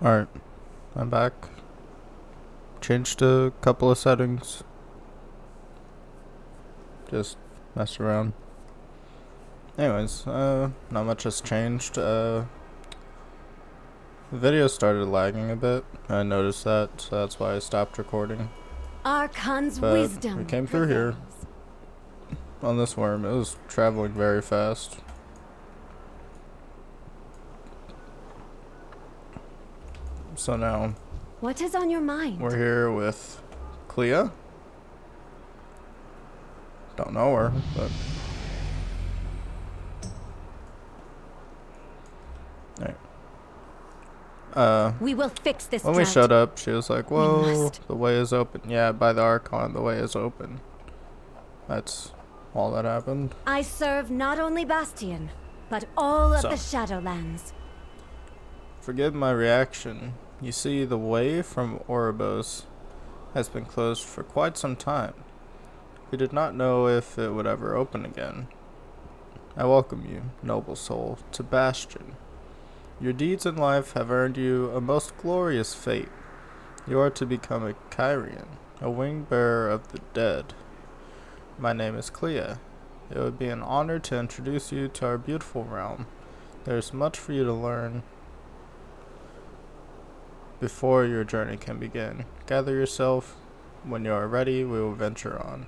Alright, I'm back. Changed a couple of settings. Just messed around. Anyways, not much has changed. The video started lagging a bit. I noticed that, so that's why I stopped recording. Archon's But wisdom we came through here on this worm. It was traveling very fast. So now What is on your mind? we're here with Clea. Don't know her, but We will fix this when we drought. showed up, she was like, "Whoa, must. the way is open." Yeah, by the Archon, the way is open. That's all that happened. I serve not only Bastion, but all of So. the Shadowlands. Forgive my reaction. You see, the way from Oribos has been closed for quite some time. We did not know if it would ever open again. I welcome you, noble soul, to Bastion. Your deeds in life have earned you a most glorious fate. You are to become a Kyrian, a wing-bearer of the dead. My name is Clea. It would be an honor to introduce you to our beautiful realm. There is much for you to learn before your journey can begin. Gather yourself. When you are ready, we will venture on.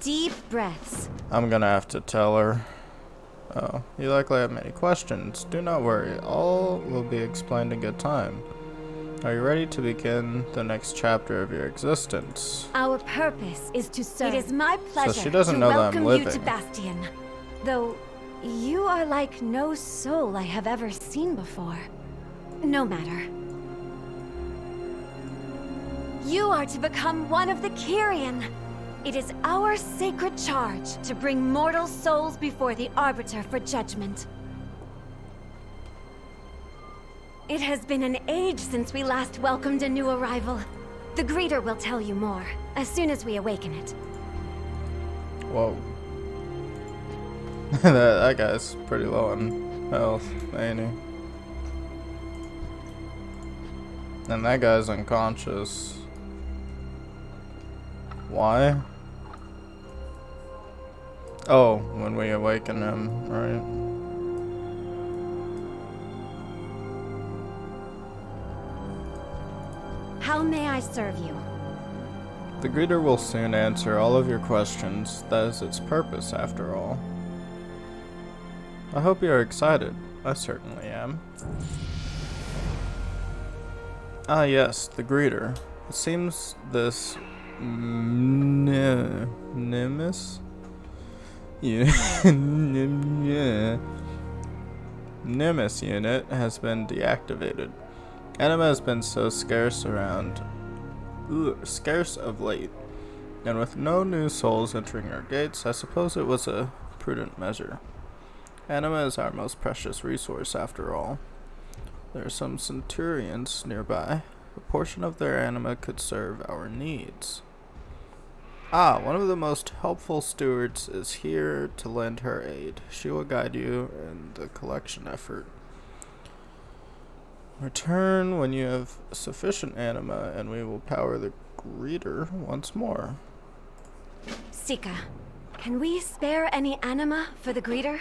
Deep breaths. I'm gonna have to tell her. Oh, you likely have many questions. Do not worry, all will be explained in good time. Are you ready to begin the next chapter of your existence? Our purpose is to serve. It is my pleasure she doesn't to know that I'm welcome you to living. Bastion. Though you are like no soul I have ever seen before. No matter. You are to become one of the Kyrian. It is our sacred charge to bring mortal souls before the Arbiter for judgment. It has been an age since we last welcomed a new arrival. The greeter will tell you more, as soon as we awaken it. Whoa. that guy's pretty low on health, ain't he? And that guy's unconscious. Why? Oh, when we awaken him, right? How may I serve you? The greeter will soon answer all of your questions. That is its purpose, after all. I hope you are excited. I certainly am. Ah yes, the greeter. It seems this Nimbus? Yeah. Nimbus unit has been deactivated. Anima has been so scarce scarce of late, and with no new souls entering our gates, I suppose it was a prudent measure. Anima is our most precious resource, after all. There are some centurions nearby. A portion of their anima could serve our needs. Ah, one of the most helpful stewards is here to lend her aid. She will guide you in the collection effort. Return when you have sufficient anima, and we will power the greeter once more. Sika, can we spare any anima for the greeter?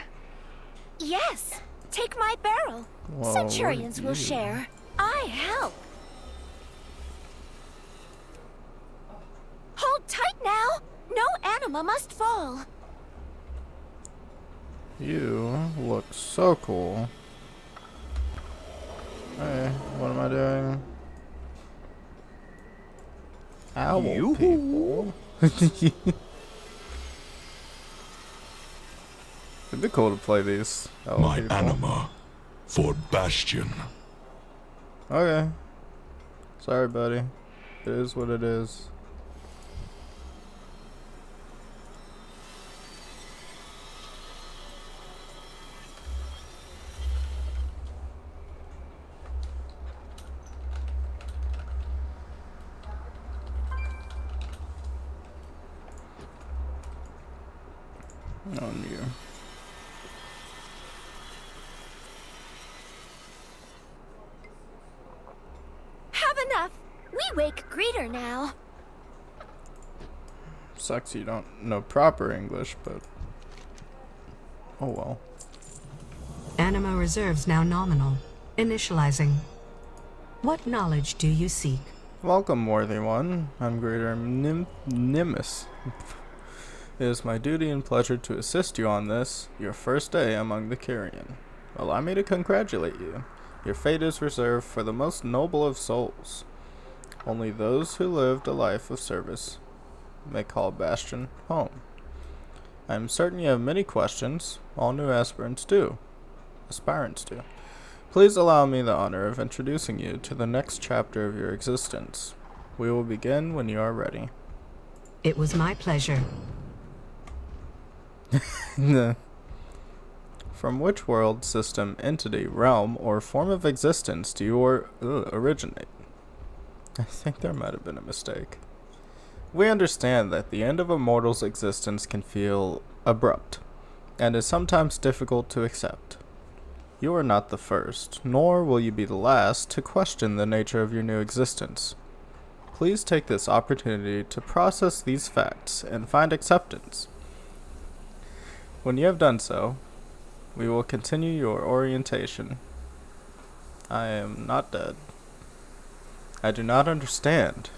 Yes, take my barrel. Whoa, Centurions what are will you? share. I help. Hold tight now. No anima must fall. You look so cool. Hey, what am I doing? Owl people. It'd be cool to play these owl My people. anima for Bastion. Okay. Sorry, buddy. It is what it is. On you. We wake greeter now. Sucks you don't know proper English, but oh well. Anima reserves now nominal. Initializing. What knowledge do you seek? Welcome, worthy one. I'm Greater Nimbus. It is my duty and pleasure to assist you on this, your first day among the Kyrian. Allow me to congratulate you. Your fate is reserved for the most noble of souls. Only those who lived a life of service may call Bastion home. I am certain you have many questions. All new aspirants do. Please allow me the honor of introducing you to the next chapter of your existence. We will begin when you are ready. It was my pleasure. From which world, system, entity, realm, or form of existence do you originate? I think there might have been a mistake. We understand that the end of a mortal's existence can feel abrupt, and is sometimes difficult to accept. You are not the first, nor will you be the last, to question the nature of your new existence. Please take this opportunity to process these facts and find acceptance. When you have done so, we will continue your orientation. I am not dead. I do not understand.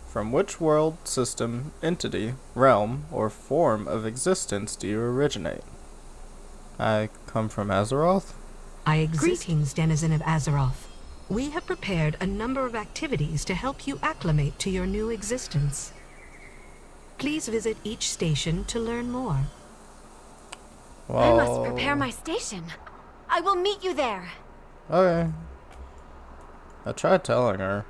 From which world, system, entity, realm, or form of existence do you originate? I come from Azeroth? Greetings, denizen of Azeroth. We have prepared a number of activities to help you acclimate to your new existence. Please visit each station to learn more. I must prepare my station. I will meet you there. Okay. I tried telling her.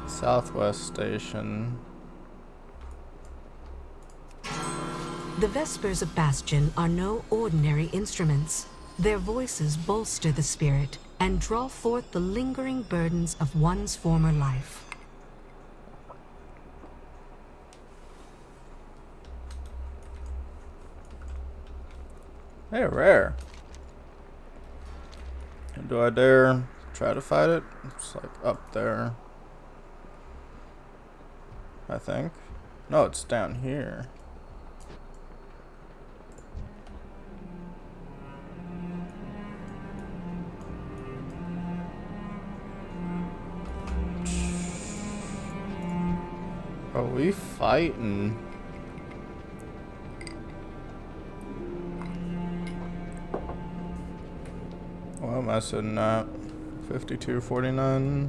Southwest Station. The Vespers of Bastion are no ordinary instruments. Their voices bolster the spirit and draw forth the lingering burdens of one's former life. They're rare. And do I dare try to fight it? It's like up there. I think. No, it's down here. Are we fighting? What am I sitting at? 52.49.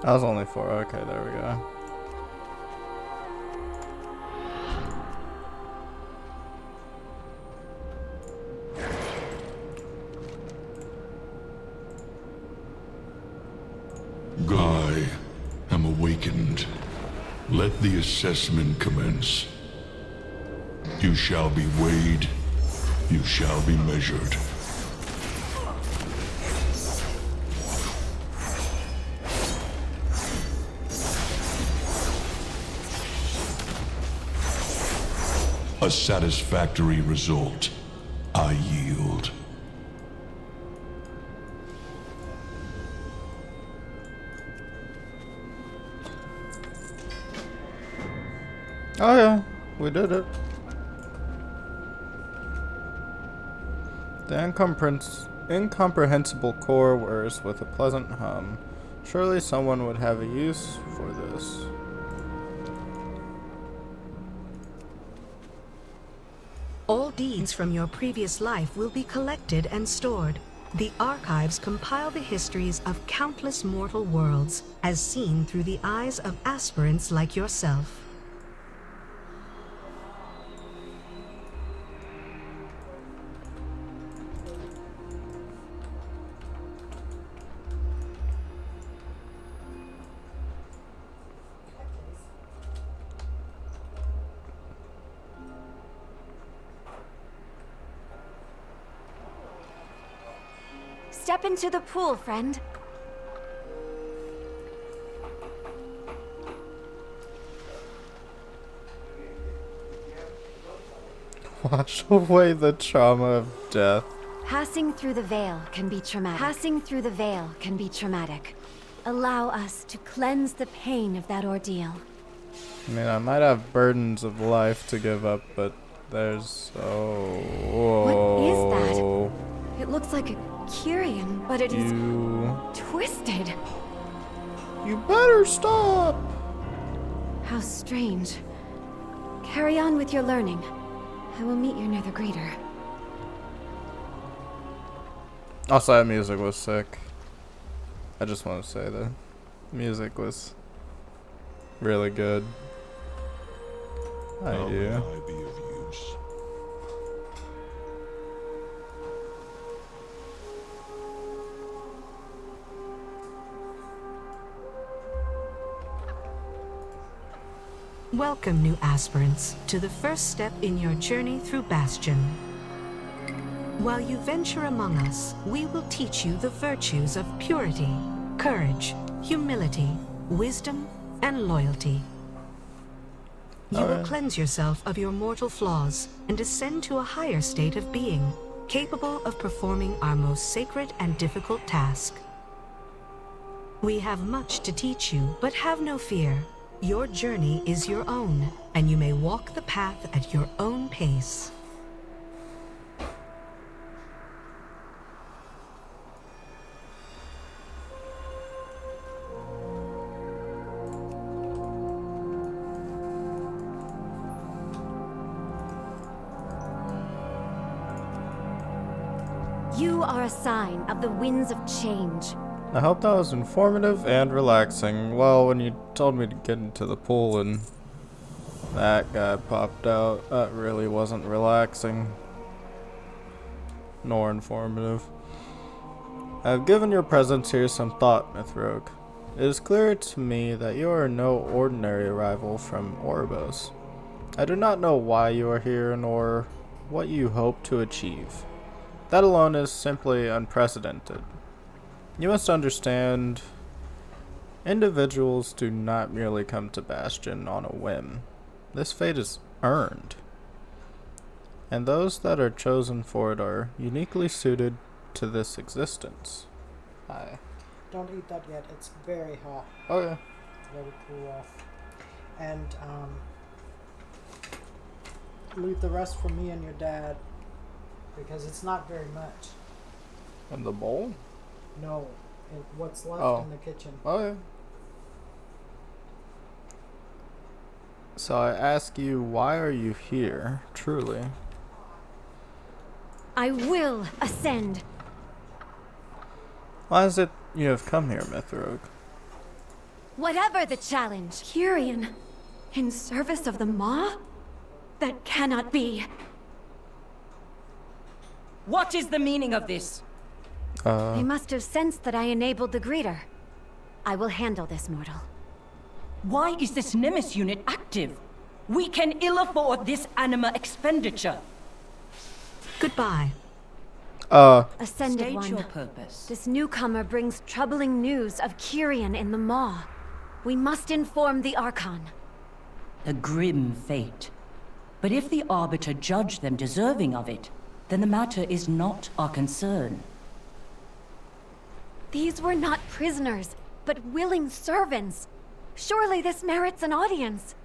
That was only 4. Okay, there we go. I am awakened. Let the assessment commence. You shall be weighed. You shall be measured. A satisfactory result. I yield. Oh yeah, we did it. The incomprehensible core whirs with a pleasant hum. Surely someone would have a use for this. All deeds from your previous life will be collected and stored. The archives compile the histories of countless mortal worlds, as seen through the eyes of aspirants like yourself. Step into the pool, friend. Wash away the trauma of death. Passing through the veil can be traumatic. Passing through the veil can be traumatic. Allow us to cleanse the pain of that ordeal. I mean, I might have burdens of life to give up, but there's... What is that? It looks like a Kyrian, but it is twisted. You better stop! How strange. Carry on with your learning. I will meet you near the greeter. Also, that music was sick. I just want to say the music was really good. How may I be of use? Welcome, new aspirants, to the first step in your journey through Bastion. While you venture among us, we will teach you the virtues of purity, courage, humility, wisdom, and loyalty. You will cleanse yourself of your mortal flaws and ascend to a higher state of being, capable of performing our most sacred and difficult task. We have much to teach you, but have no fear. Your journey is your own, and you may walk the path at your own pace. You are a sign of the winds of change. I hope that was informative and relaxing. Well, when you told me to get into the pool and that guy popped out, that really wasn't relaxing nor informative. I have given your presence here some thought, Mithrogue. It is clear to me that you are no ordinary arrival from Oribos. I do not know why you are here nor what you hope to achieve. That alone is simply unprecedented. You must understand, individuals do not merely come to Bastion on a whim. This fate is earned. And those that are chosen for it are uniquely suited to this existence. Hi. Don't eat that yet. It's very hot. Oh yeah. Let it cool off. And, leave the rest for me and your dad. Because it's not very much. In the bowl? No. What's left in the kitchen. Oh yeah. So I ask you, why are you here, truly? I will ascend. Why is it you have come here, Mithrogue? Whatever the challenge. Kyrian, in service of the Maw? That cannot be. What is the meaning of this? They must have sensed that I enabled the greeter. I will handle this, mortal. Why is this Nemesis unit active? We can ill afford this anima expenditure. Goodbye. Ascended State one. your purpose. This newcomer brings troubling news of Kyrian in the Maw. We must inform the Archon. A grim fate. But if the Arbiter judge them deserving of it, then the matter is not our concern. These were not prisoners, but willing servants. Surely this merits an audience.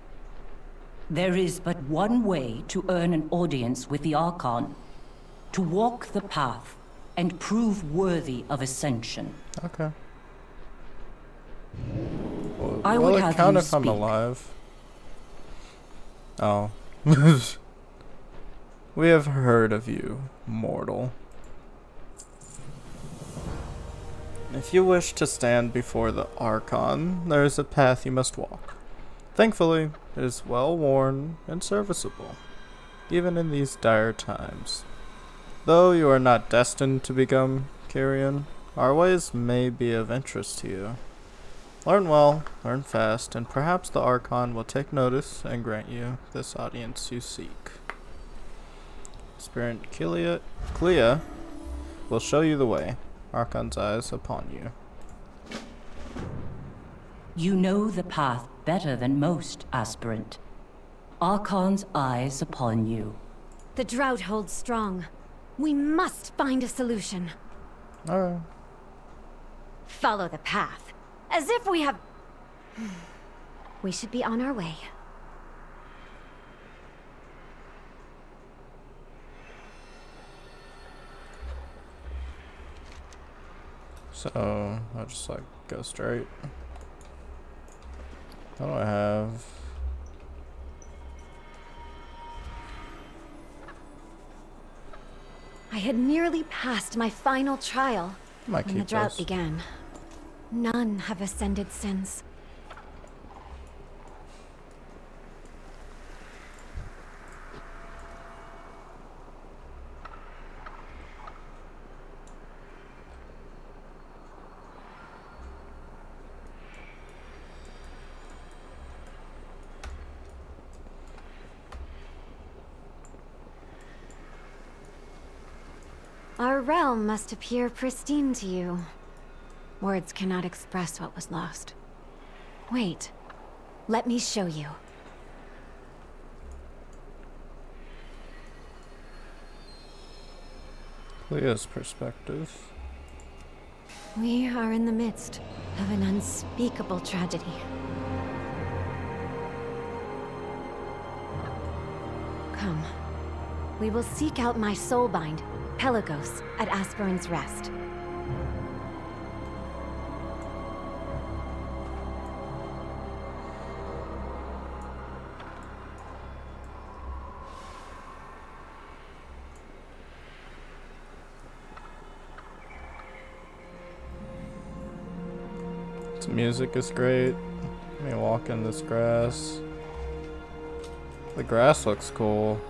There is but one way to earn an audience with the Archon. To walk the path and prove worthy of ascension. Okay. Well, I will would it have count you if I'm speak. alive? Oh. We have heard of you, mortal. If you wish to stand before the Archon, there is a path you must walk. Thankfully, it is well worn and serviceable, even in these dire times. Though you are not destined to become Kyrian, our ways may be of interest to you. Learn well, learn fast, and perhaps the Archon will take notice and grant you this audience you seek. Aspirant Clea will show you the way, Archon's eyes upon you. You know the path better than most, aspirant. Archon's eyes upon you. The drought holds strong. We must find a solution. Alright. Follow the path. As if we have... We should be on our way. So, I'll just like go straight. What do I have? I had nearly passed my final trial Might when the keep drought those. began. None have ascended since. Our realm must appear pristine to you. Words cannot express what was lost. Wait. Let me show you. Clea's perspective. We are in the midst of an unspeakable tragedy. Come. We will seek out my soulbind, Pelagos, at Aspirant's Rest. The music is great. Let me walk in this grass. The grass looks cool.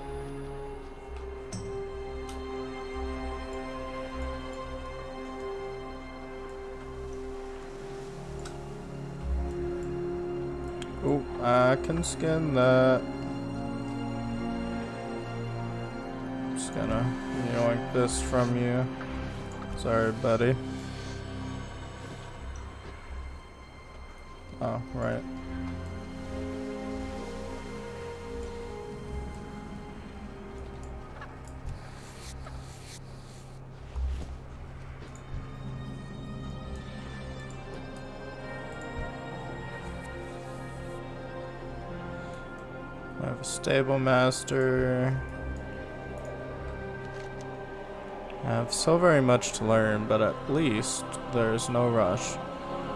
Oh, I can skin that. Just gonna yoink this from you. Sorry, buddy. Oh, right. I have a stable master. I have so very much to learn, but at least there is no rush.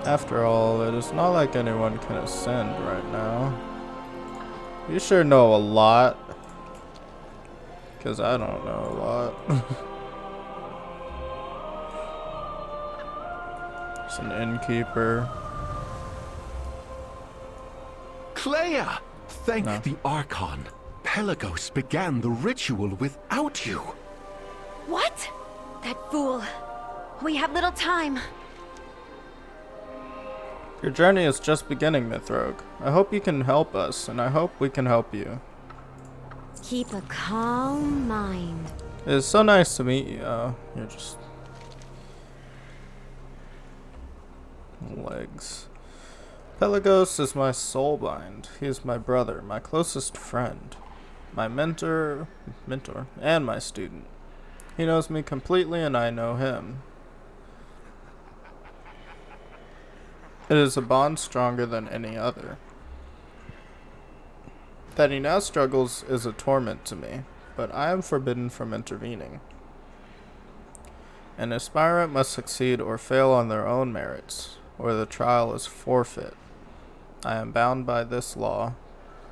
After all, it is not like anyone can ascend right now. You sure know a lot. Because I don't know a lot. It's an innkeeper. Clea! Thank No. the Archon. Pelagos began the ritual without you. What? That fool. We have little time. Your journey is just beginning, Mithrog. I hope you can help us, and I hope we can help you. Keep a calm mind. It is so nice to meet you. Oh, you're just... legs. Pelagos is my soulbind. He is my brother, my closest friend, my mentor, and my student. He knows me completely, and I know him. It is a bond stronger than any other. That he now struggles is a torment to me, but I am forbidden from intervening. An aspirant must succeed or fail on their own merits, or the trial is forfeit. I am bound by this law,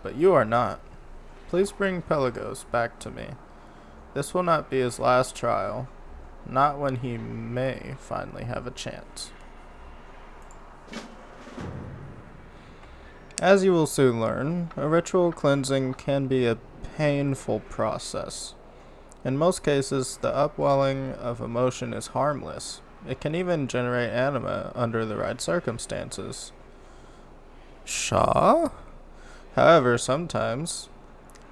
but you are not. Please bring Pelagos back to me. This will not be his last trial, not when he may finally have a chance. As you will soon learn, a ritual cleansing can be a painful process. In most cases, the upwelling of emotion is harmless. It can even generate anima under the right circumstances. Shaw? However, sometimes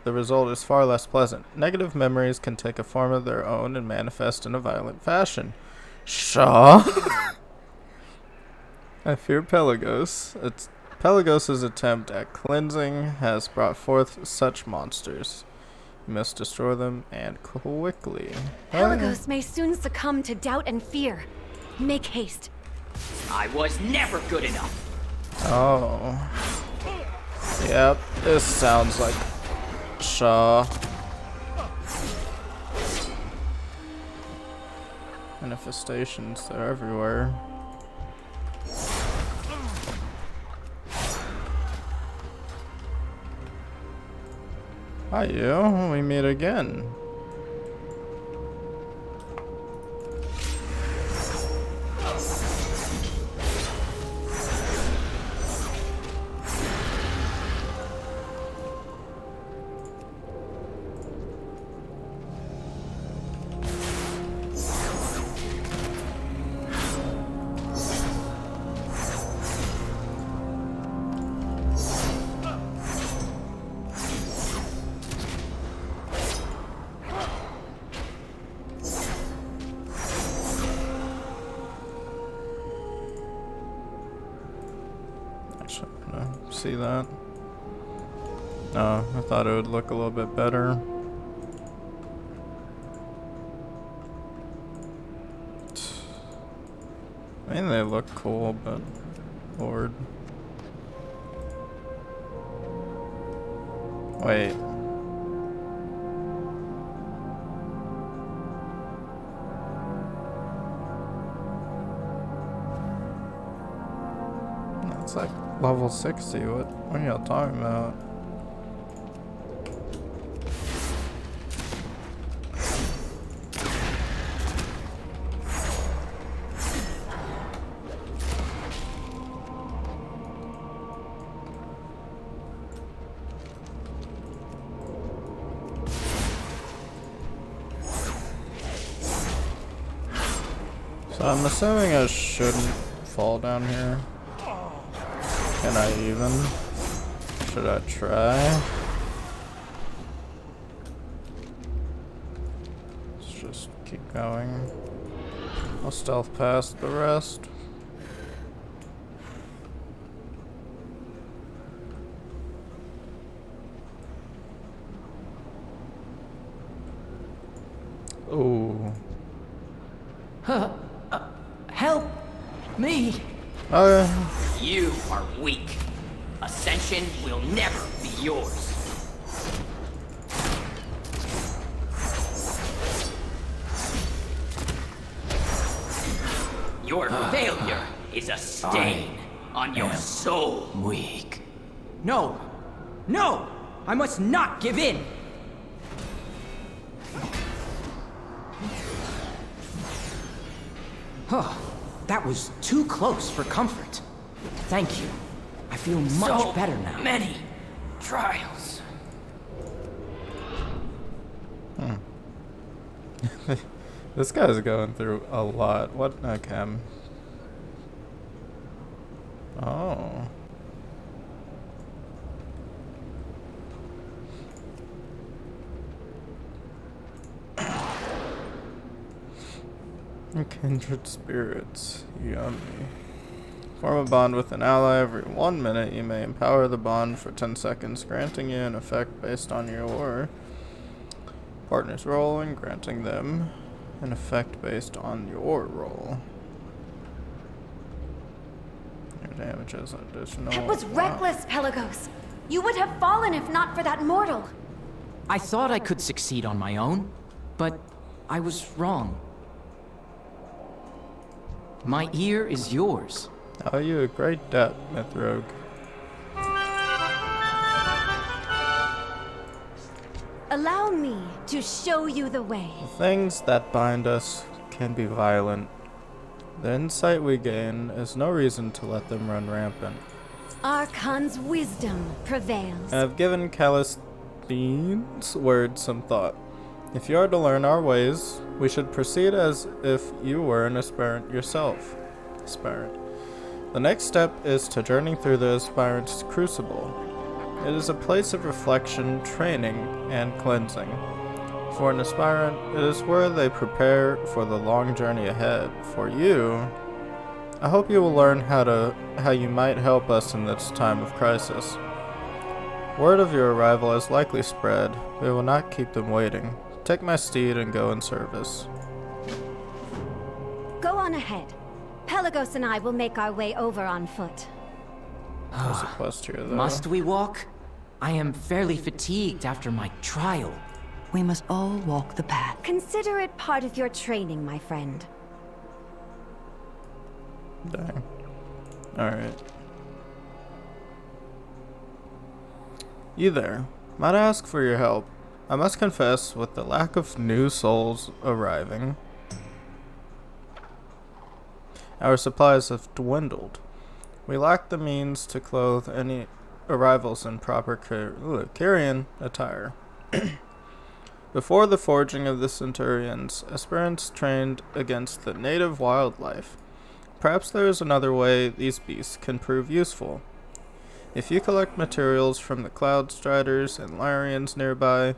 the result is far less pleasant. Negative memories can take a form of their own and manifest in a violent fashion. Shaw? I fear Pelagos' attempt at cleansing has brought forth such monsters. You must destroy them, and quickly. Pelagos may soon succumb to doubt and fear. Make haste. I was never good enough. Oh. Yep, this sounds like Shaw. Manifestations, they're everywhere. Hi, you. We meet again. See that? No, I thought it would look a little bit better. I mean, they look cool, but Lord. Wait. That's like level 60. What are y'all talking about? So I'm assuming I shouldn't fall down here. Can I even? Should I try? Let's just keep going. I'll stealth past the rest. Ooh. Help me! Okay. You are weak. Ascension will never be yours. Your failure is a stain on your soul. Weak. No! No! I must not give in! Huh. That was too close for comfort. Thank you. I feel much So better now. many trials. This guy's going through a lot. What? Okay. Oh. Kindred spirits. Yummy. Form a bond with an ally every 1 minute. You may empower the bond for 10 seconds, granting you an effect based on your partner's roll and granting them an effect based on your roll. Your damage is additional. That was reckless, Pelagos. You would have fallen if not for that mortal. I thought I could succeed on my own, but I was wrong. My ear is yours. Owe you a great debt, Mythrogue. Allow me to show you the way. The things that bind us can be violent. The insight we gain is no reason to let them run rampant. Archon's wisdom prevails. I have given Calistine's words some thought. If you are to learn our ways, we should proceed as if you were an aspirant yourself. The next step is to journey through the aspirant's crucible. It is a place of reflection, training, and cleansing. For an aspirant, it is where they prepare for the long journey ahead. For you, I hope you will learn how you might help us in this time of crisis. Word of your arrival has likely spread. We will not keep them waiting. Take my steed and go in service. Go on ahead. Pelagos and I will make our way over on foot. There's a quest here, though. Must we walk? I am fairly fatigued after my trial. We must all walk the path. Consider it part of your training, my friend. Dang. Alright. You there. Might I ask for your help? I must confess, with the lack of new souls arriving, our supplies have dwindled. We lack the means to clothe any arrivals in proper Kyrian attire. Before the forging of the Centurions, aspirants trained against the native wildlife. Perhaps there is another way these beasts can prove useful. If you collect materials from the Cloud Striders and Larians nearby,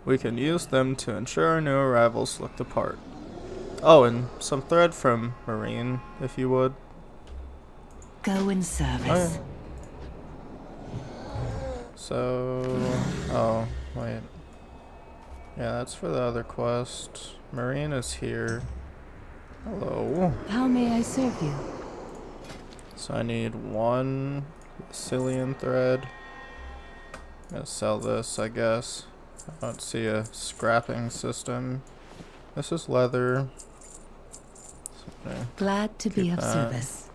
we can use them to ensure our new arrivals look the part. Oh, and some thread from Marine, if you would. Go in service. Okay. Oh, wait. Yeah, that's for the other quest. Marine is here. Hello. How may I serve you? So I need one Cillian thread. I'm gonna sell this, I guess. I don't see a scrapping system. This is leather. So Glad to be of service.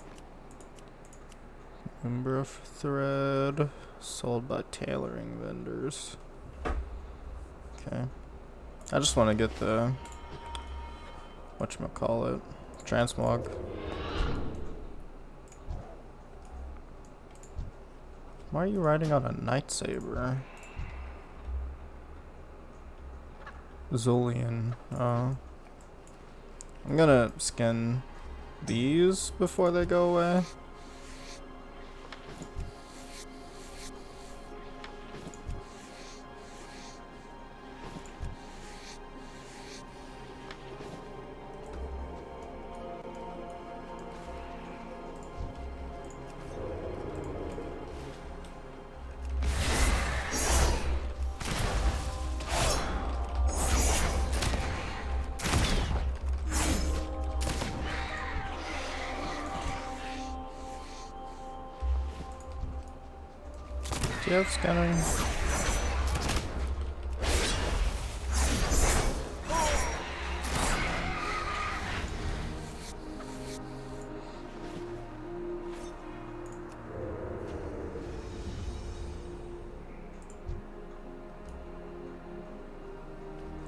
Umbra thread sold by tailoring vendors. Okay. I just want to get the whatchamacallit, transmog. Why are you riding on a lightsaber? Zulian. Oh. I'm gonna skin these before they go away. Do you have scanning?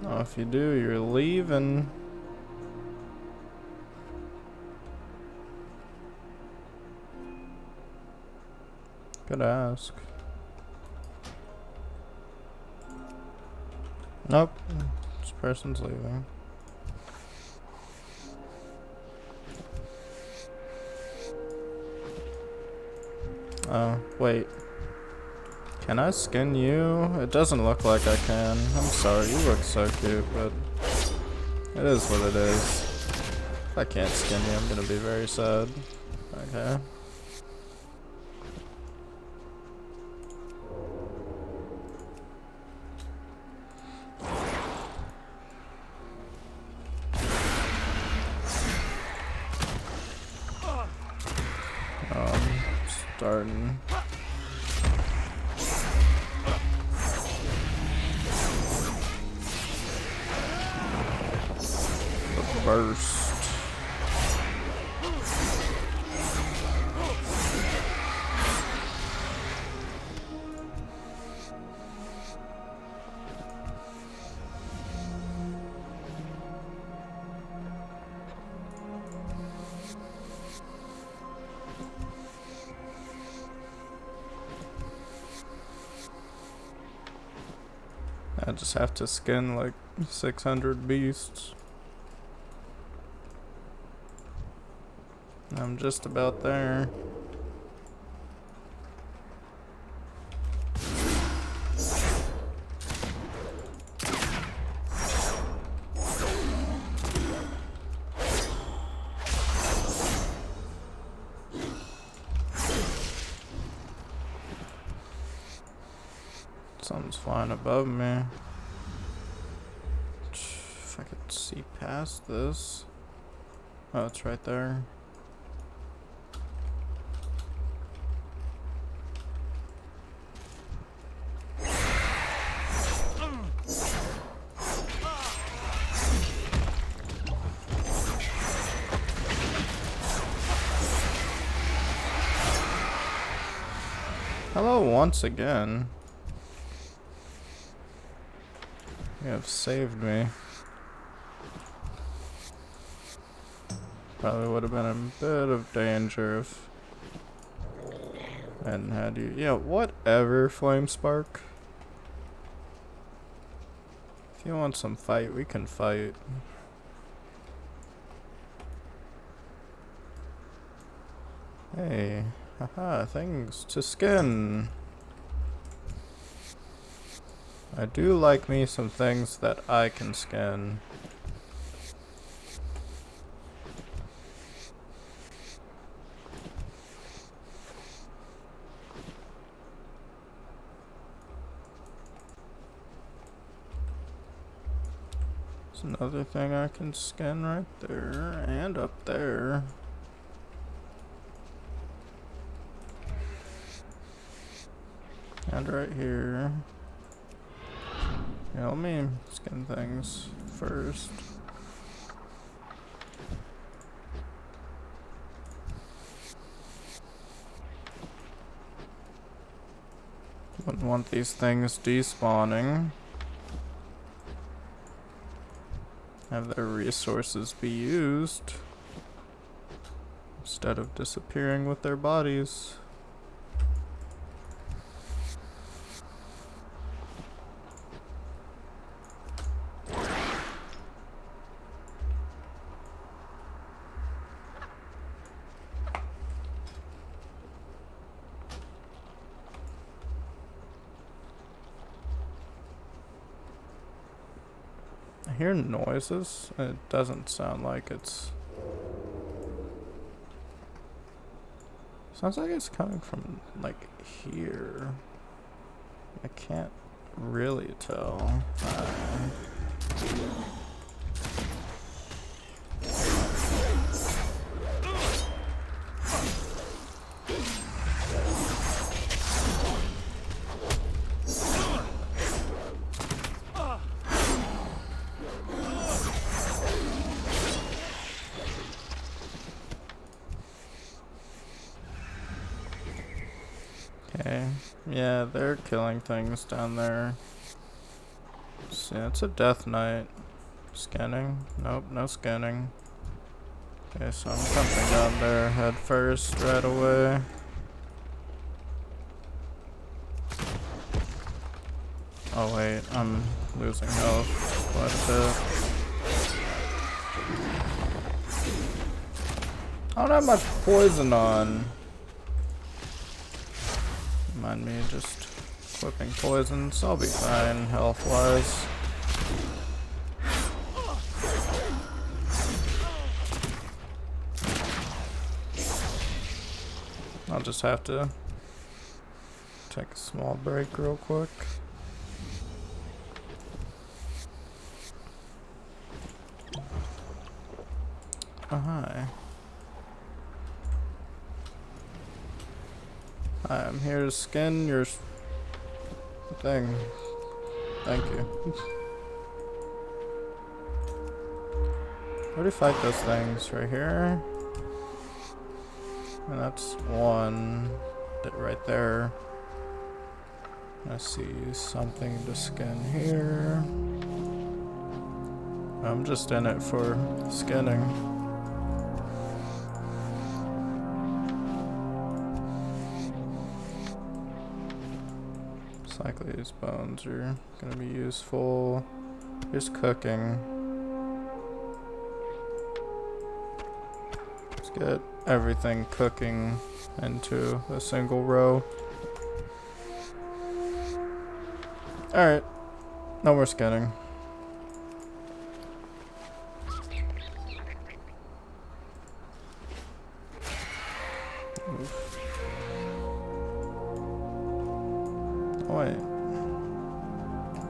Oh, if you do, you're leaving. Could ask. Nope. This person's leaving. Oh, wait. Can I skin you? It doesn't look like I can. I'm sorry, you look so cute, but it is what it is. If I can't skin you, I'm gonna be very sad. Okay. Starting. burst. I just have to skin like 600 beasts. I'm just about there. Something's flying above me. If I could see past this. Oh, it's right there. Hello once again. You have saved me. Probably would have been in a bit of danger if I hadn't had you. Yeah, whatever, Flame Spark. If you want some fight, we can fight. Hey, haha, things to skin. I do like me some things that I can skin. There's another thing I can skin right there and up there. And right here. Yeah, let me skin things first. Wouldn't want these things despawning. Have their resources be used instead of disappearing with their bodies. I hear noises. It doesn't sound like it's... Sounds like it's coming from, like, here. I can't really tell. Okay, yeah, they're killing things down there. So yeah, it's a death knight. Scanning? Nope, no scanning. Okay, so I'm jumping down there head first right away. Oh wait, I'm losing health quite a bit. I don't have much poison on. Mind me just equipping poisons, I'll be fine health-wise. I'll just have to take a small break real quick. Oh, hi. I'm here to skin your thing. Thank you. Where do you fight those things? Right here. And that's one right there. I see something to skin here. I'm just in it for skinning. It's likely these bones are gonna be useful. Here's cooking. Let's get everything cooking into a single row. Alright, no more scanning. Oof. Oh, wait.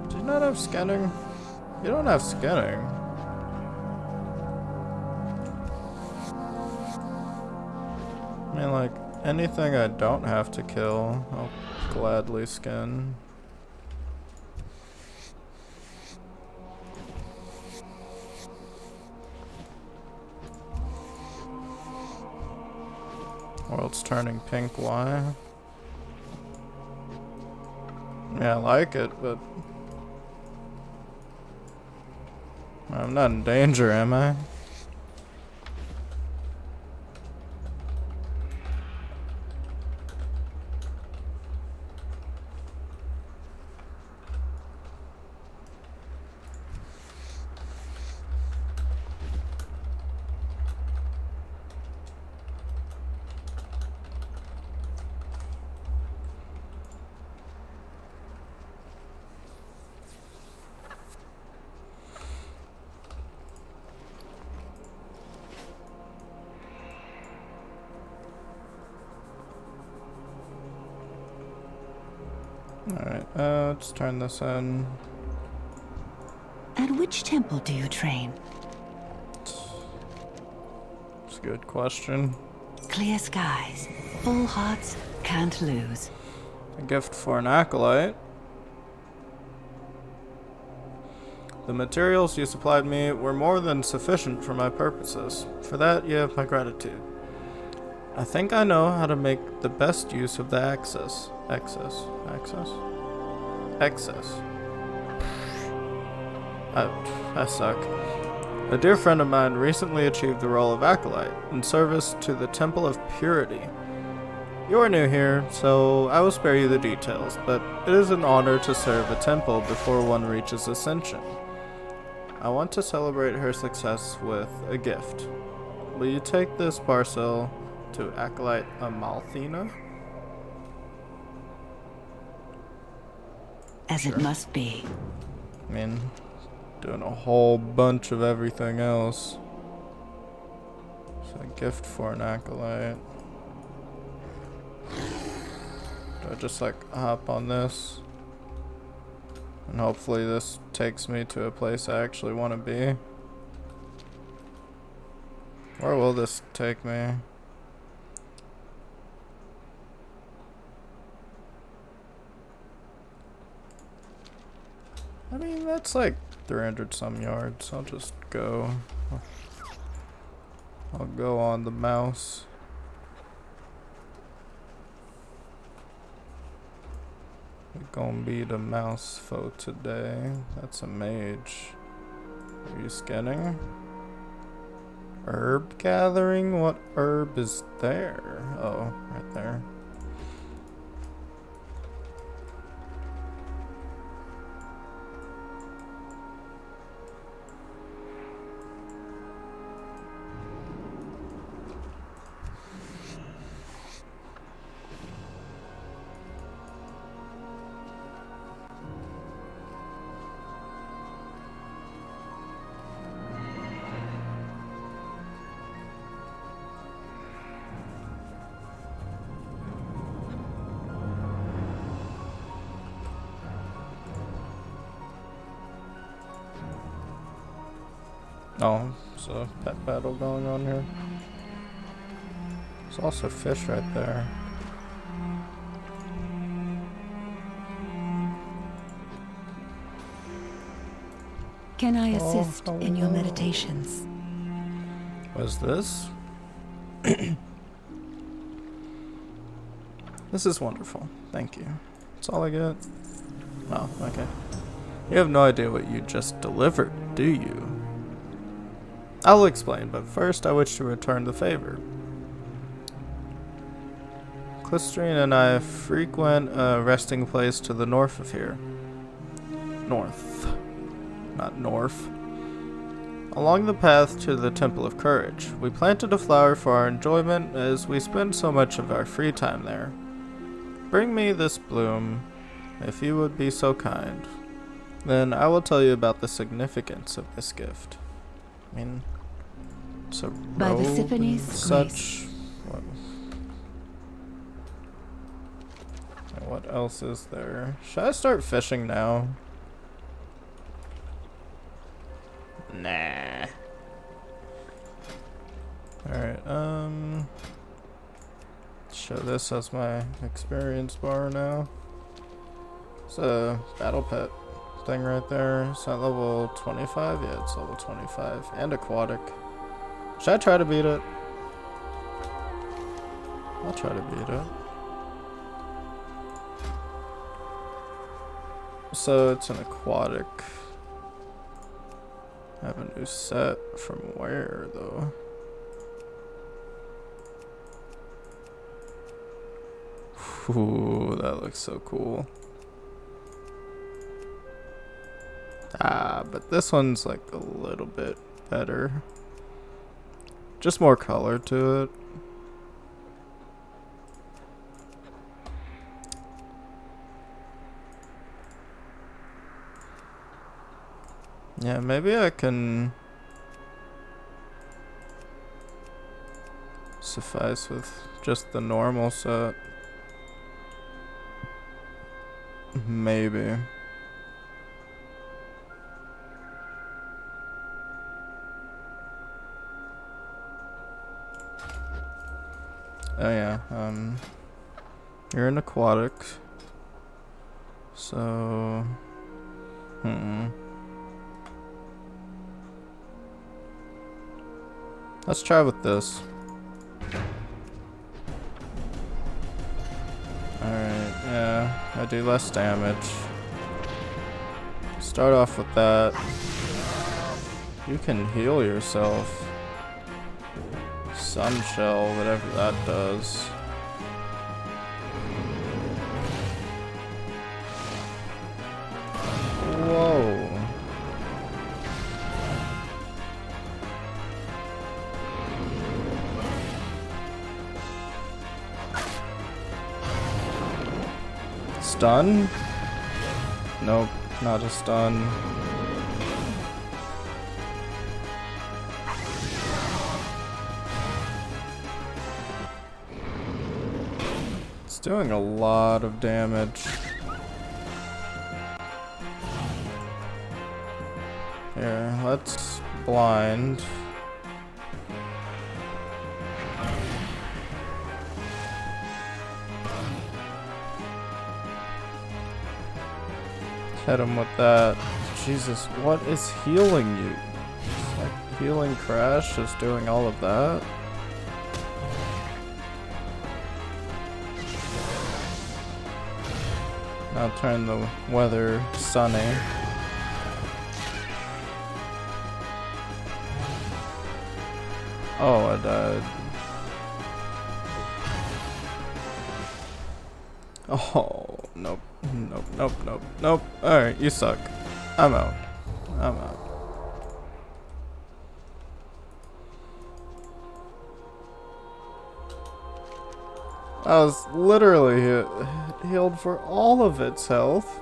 Do you not have scanning? You don't have scanning. I mean, like, anything I don't have to kill, I'll gladly skin. World's turning pink, why? Yeah, I like it, but I'm not in danger, am I? Alright, let's turn this in. At which temple do you train? It's a good question. Clear skies, full hearts, can't lose. A gift for an acolyte. The materials you supplied me were more than sufficient for my purposes. For that, you have my gratitude. I think I know how to make the best use of the excess. Excess. I suck. A dear friend of mine recently achieved the role of acolyte in service to the Temple of Purity. You are new here, so I will spare you the details, but it is an honor to serve a temple before one reaches ascension. I want to celebrate her success with a gift. Will you take this parcel to Acolyte Amalthina? As it must be. I mean, doing a whole bunch of everything else. So a gift for an acolyte. Do I just like hop on this? And hopefully this takes me to a place I actually want to be. Where will this take me? I mean, that's like 300 some yards. I'll just go. I'll go on the mouse. We're gonna be the mouse foe today. That's a mage. Are you scanning? Herb gathering? What herb is there? Oh, right there. Oh, there's a pet battle going on here. There's also fish right there. Can I assist in your meditations? Was this? This is wonderful. Thank you. That's all I get. Oh, okay. You have no idea what you just delivered, do you? I'll explain, but first I wish to return the favor. Clistrine and I frequent a resting place to the north of here. North. Not north. Along the path to the Temple of Courage, we planted a flower for our enjoyment as we spend so much of our free time there. Bring me this bloom, if you would be so kind. Then I will tell you about the significance of this gift. I mean, it's a By robe Persephone's and such. What else is there? Should I start fishing now? Nah. Alright, show this as my experience bar now. It's a battle pet thing right there. Is that level 25? Yeah, it's level 25. And aquatic. Should I try to beat it? I'll try to beat it. So it's an aquatic. I have a new set from where though? Ooh, that looks so cool. Ah, but this one's like a little bit better. Just more color to it. Yeah, maybe I can suffice with just the normal set. Maybe. Oh yeah, you're an aquatic. So, let's try with this. Alright, yeah, I do less damage. Start off with that. You can heal yourself. Sun shell, whatever that does. Whoa. Stun? Nope, not a stun. It's doing a lot of damage. Here, let's blind. Hit him with that. Jesus, what is healing you? It's like healing Crash is doing all of that. Now turn the weather sunny. Oh, I died. Oh, nope. Nope, nope, nope, nope. Alright, you suck. I'm out. I'm out. I was literally healed for all of its health.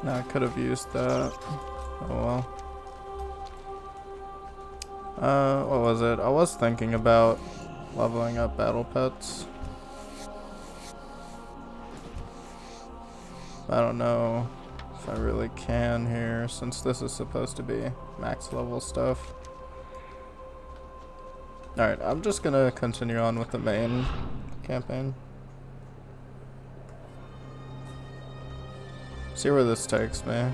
No, I could have used that. Oh well. What was it? I was thinking about leveling up battle pets. I don't know if I really can here, since this is supposed to be max level stuff. Alright, I'm just gonna continue on with the main campaign. See where this takes me.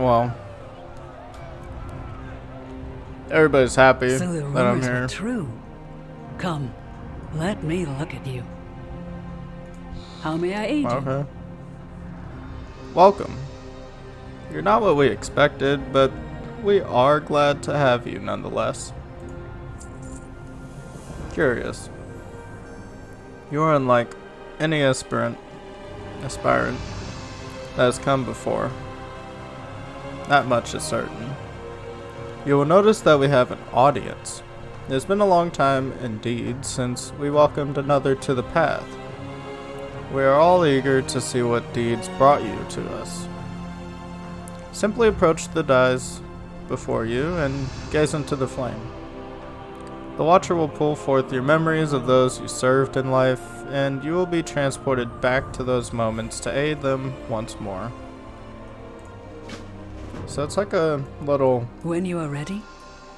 Well, everybody's happy So the that I'm rumors here. were true. Come, let me look at you. How may I aid you? Okay. Welcome. You're not what we expected, but we are glad to have you nonetheless. Curious. You are unlike any aspirant that has come before. That much is certain. You will notice that we have an audience. It has been a long time indeed since we welcomed another to the path. We are all eager to see what deeds brought you to us. Simply approach the dais before you and gaze into the flame. The Watcher will pull forth your memories of those you served in life, and you will be transported back to those moments to aid them once more. So it's like a little... When you are ready,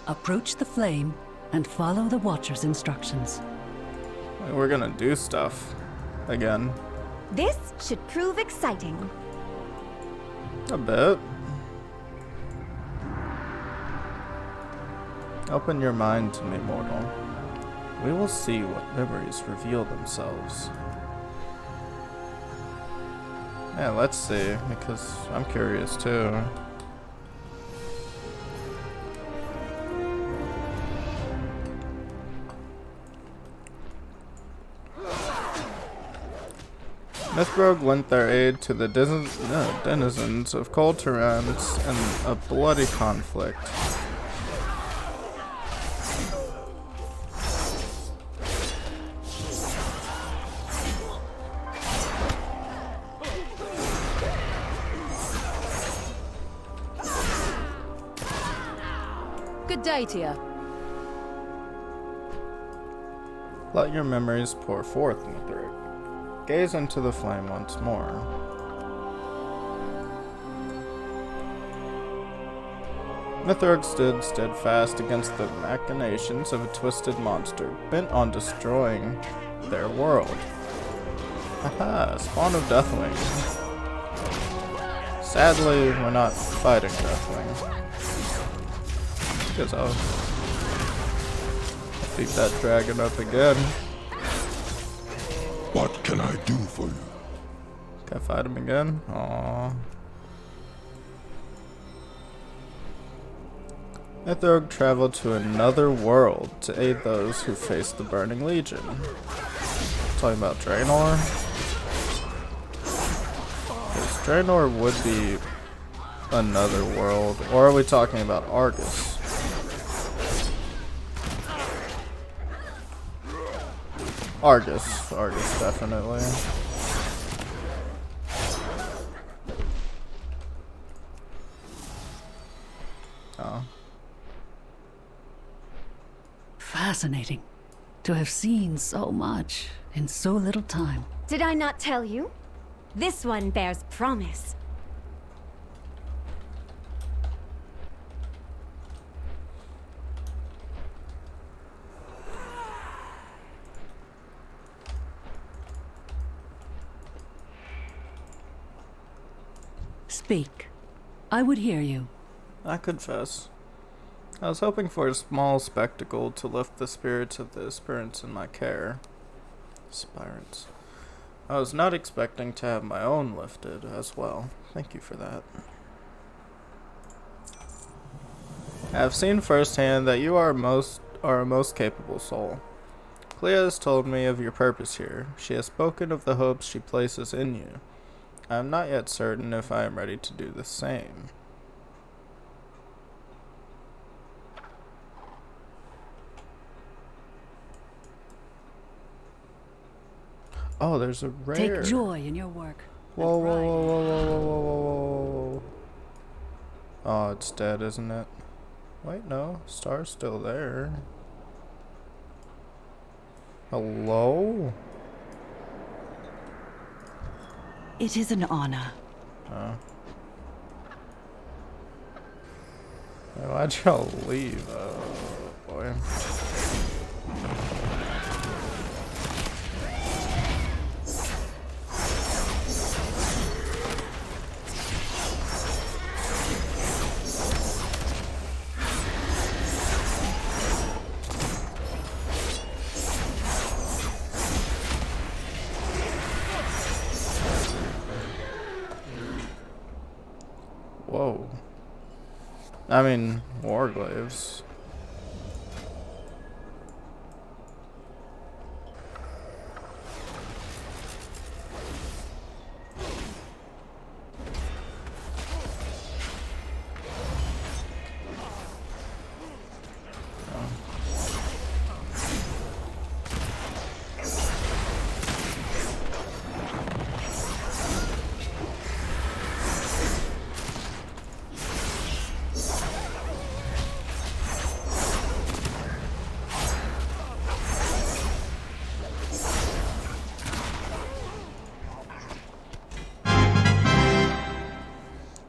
approach the flame and follow the Watcher's instructions. We're gonna do stuff again. This should prove exciting. A bit. Open your mind to me, mortal. We will see what memories reveal themselves. Yeah, let's see, because I'm curious too. Mythrogue lent their aid to the denizens of Colterans in a bloody conflict. Good day to you. Let your memories pour forth, Mythrogue. Gaze into the flame once more. Mythrogue stood steadfast against the machinations of a twisted monster bent on destroying their world. Haha, spawn of Deathwing. Sadly, we're not fighting Deathwing. Because I'll beat that dragon up again. What can I do for you? Can I fight him again? Aww. Mythrogue traveled to another world to aid those who faced the Burning Legion. Talking about Draenor? Because Draenor would be another world. Or are we talking about Argus? Argus, definitely. Oh. Fascinating to have seen so much in so little time. Did I not tell you? This one bears promise. Speak. I would hear you. I confess. I was hoping for a small spectacle to lift the spirits of the aspirants in my care. Aspirants. I was not expecting to have my own lifted as well. Thank you for that. I have seen firsthand that you are a most capable soul. Clea has told me of your purpose here. She has spoken of the hopes she places in you. I am not yet certain if I am ready to do the same. Oh, there's a rare. Take joy in your work. Whoa, whoa, whoa, whoa, whoa, whoa, whoa, whoa, whoa. Oh, it's dead, isn't it? Wait, no. Star's still there. Hello? It is an honor. Oh. Why'd y'all leave? Oh, boy. I mean, warglaves.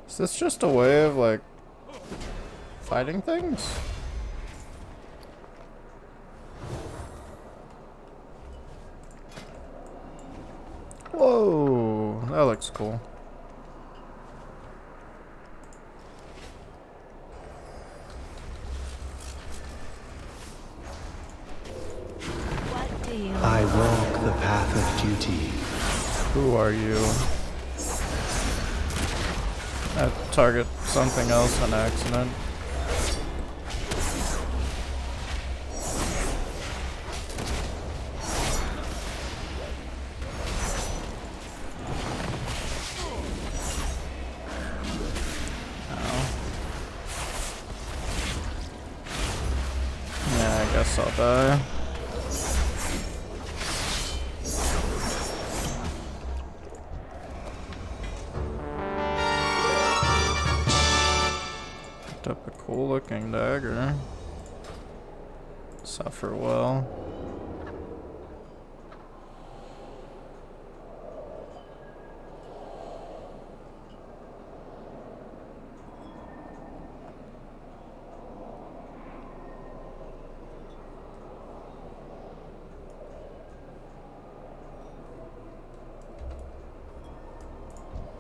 Is this just a way of, like, fighting things? Whoa, that looks cool. I walk the path of duty. Who are you? I target something else on accident. Yeah, I guess I'll die. Picked up a cool looking dagger. Suffer well.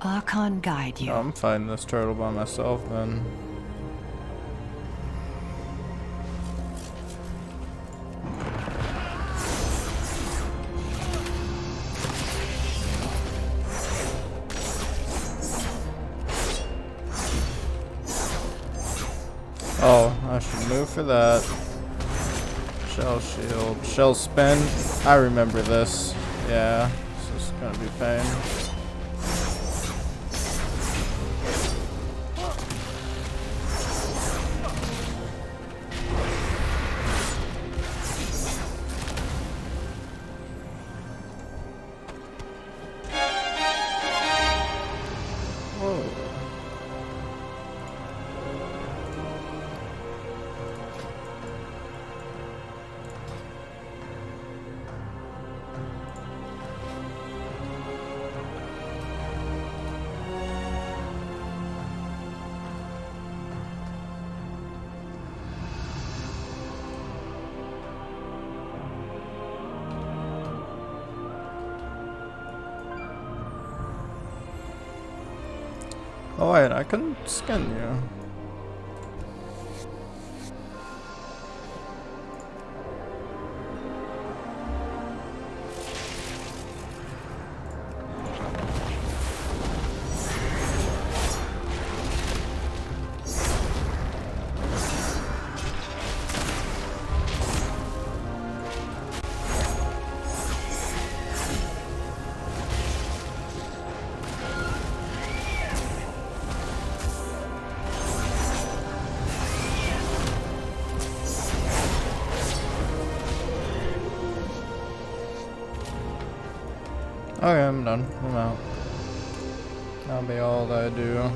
Archon guide you. I'm fighting this turtle by myself then. Oh, I should move for that. Shell shield. Shell spin. I remember this. Yeah, this is gonna be pain. Oh wait, I can skin you. Okay, I'm done. I'm out. That'll be all that I do.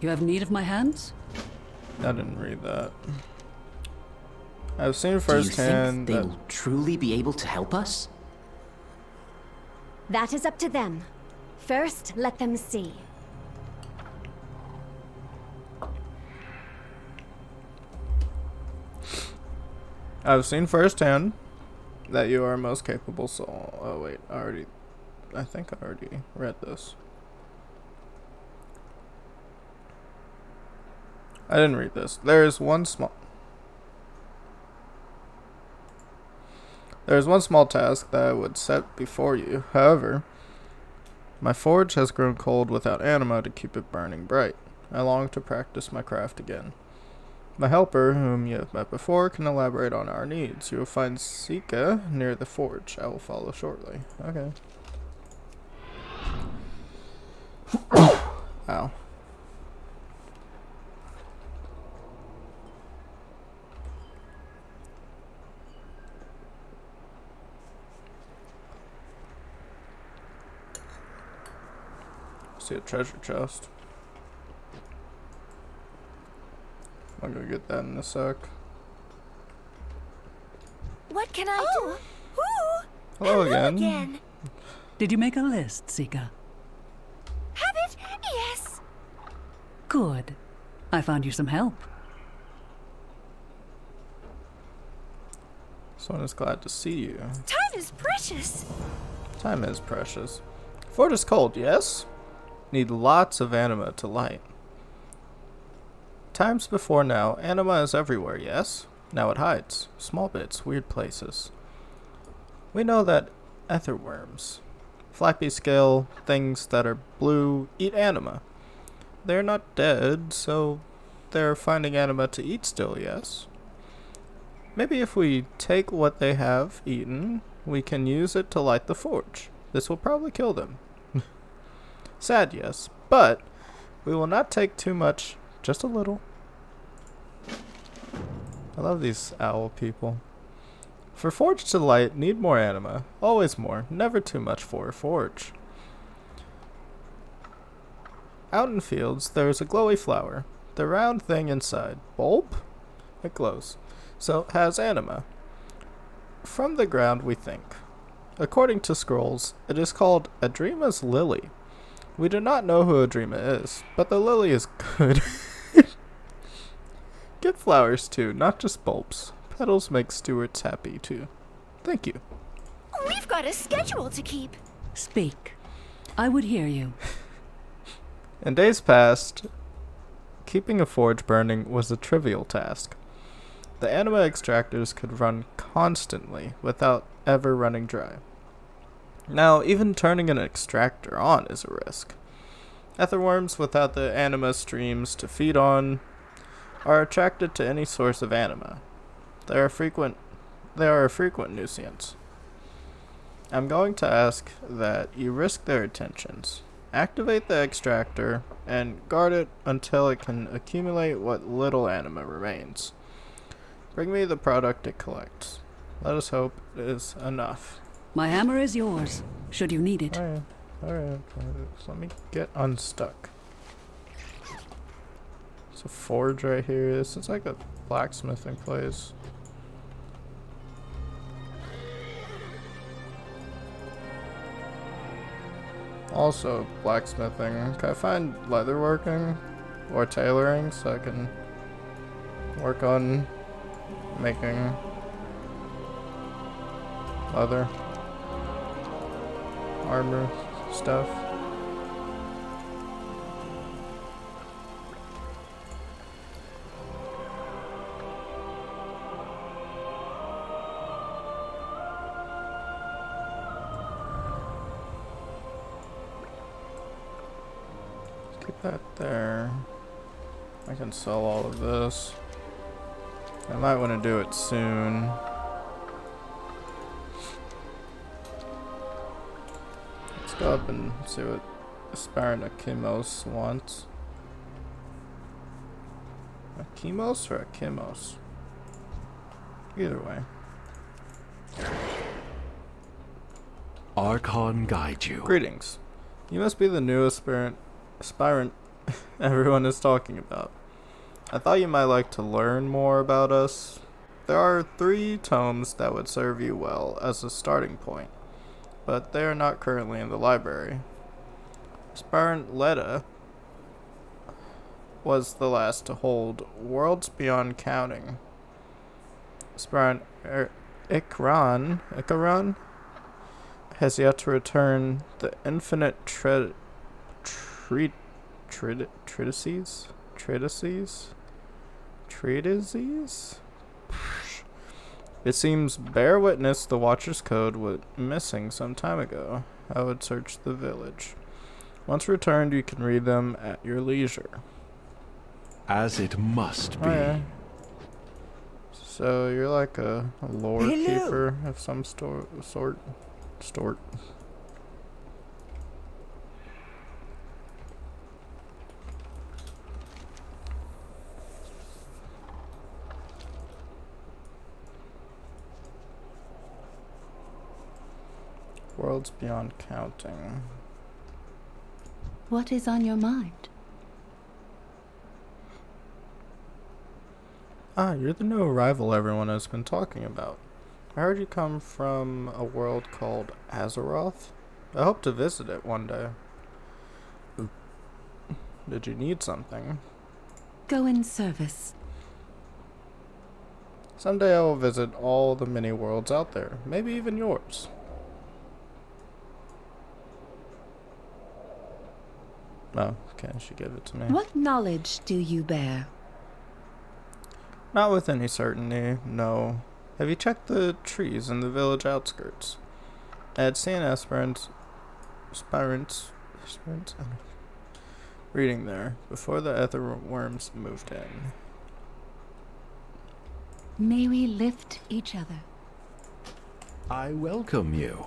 You have need of my hands? I didn't read that. I've seen Do you firsthand think they that will truly be able to help us? That is up to them. First, let them see. I've seen firsthand that you are most capable soul. Oh wait, I think I already read this. I didn't read this. There's one small task that I would set before you. However, my forge has grown cold without anima to keep it burning bright. I long to practice my craft again. My helper, whom you have met before, can elaborate on our needs. You will find Sika near the forge. I will follow shortly. Okay. Ow. See a treasure chest. I'm gonna get that in a sec. What can I do? Ooh, Hello again. Did you make a list, Sika? Have it? Yes. Good. I found you some help. Someone is glad to see you. Time is precious. Time is precious. Fort is cold, yes? Need lots of anima to light. Times before now, anima is everywhere, yes? Now it hides. Small bits, weird places. We know that etherworms, flappy scale things that are blue, eat anima. They're not dead, so they're finding anima to eat still, yes? Maybe if we take what they have eaten, we can use it to light the forge. This will probably kill them. Sad, yes, but we will not take too much, just a little. I love these owl people. For forge to light, need more anima. Always more, never too much for a forge. Out in fields, there is a glowy flower. The round thing inside. Bulb? It glows. So it has anima. From the ground, we think. According to scrolls, it is called Adrima's lily. We do not know who Adrima is, but the lily is good. Get flowers too, not just bulbs. Petals make stewards happy too. Thank you. We've got a schedule to keep. Speak. I would hear you. In days past, keeping a forge burning was a trivial task. The anima extractors could run constantly without ever running dry. Now, even turning an extractor on is a risk. Etherworms without the anima streams to feed on are attracted to any source of anima. They are a frequent nuisance. I'm going to ask that you risk their attentions. Activate the extractor and guard it until it can accumulate what little anima remains. Bring me the product it collects. Let us hope it is enough. My hammer is yours, should you need it. Alright. So let me get unstuck. There's a forge right here. This is like a blacksmithing place. Also, blacksmithing. Can I find leatherworking or tailoring so I can work on making leather, armor stuff? Keep that there. I can sell all of this. I might want to do it soon. Let's go up and see what Aspirant Akimos wants. Akimos or Akimos? Either way. Archon guide you. Greetings. You must be the new aspirant everyone is talking about. I thought you might like to learn more about us. There are 3 tomes that would serve you well as a starting point, but they are not currently in the library. Aspirant Leda was the last to hold Worlds Beyond Counting. Aspirant Ikran has yet to return the infinite treatises Treatises? It seems bear witness the Watcher's Code was missing some time ago. I would search the village. Once returned, you can read them at your leisure. As it must be. Okay. So you're like a lore Hello. keeper of some sort. Worlds beyond counting. What is on your mind? Ah, you're the new arrival everyone has been talking about. I heard you come from a world called Azeroth. I hope to visit it one day. Did you need something? Go in service. Someday I will visit all the many worlds out there, maybe even yours. Oh, okay, she gave it to me. What knowledge do you bear? Not with any certainty, no. Have you checked the trees in the village outskirts? I had seen aspirants reading there before the ether worms moved in. May we lift each other. I welcome you.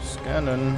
Scanning.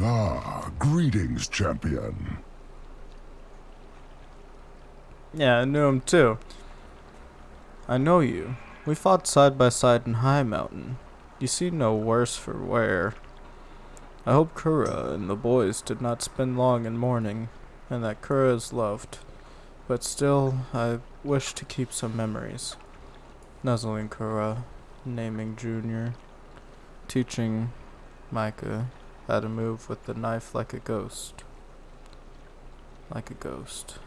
Ah, greetings, champion. Yeah, I knew him too. I know you. We fought side by side in High Mountain. You seem no worse for wear. I hope Kura and the boys did not spend long in mourning, and that Kura is loved. But still, I wish to keep some memories. Nuzzling Kura, naming Junior, teaching Micah how to move with the knife like a ghost. Like a ghost.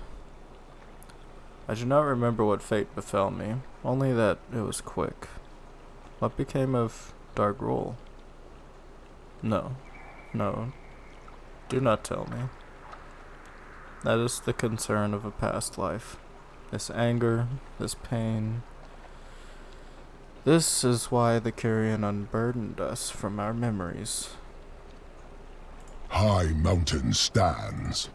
I do not remember what fate befell me, only that it was quick. What became of Dark Rule? No, do not tell me. That is the concern of a past life. This anger, this pain. This is why the Kyrian unburdened us from our memories. High Mountain stands.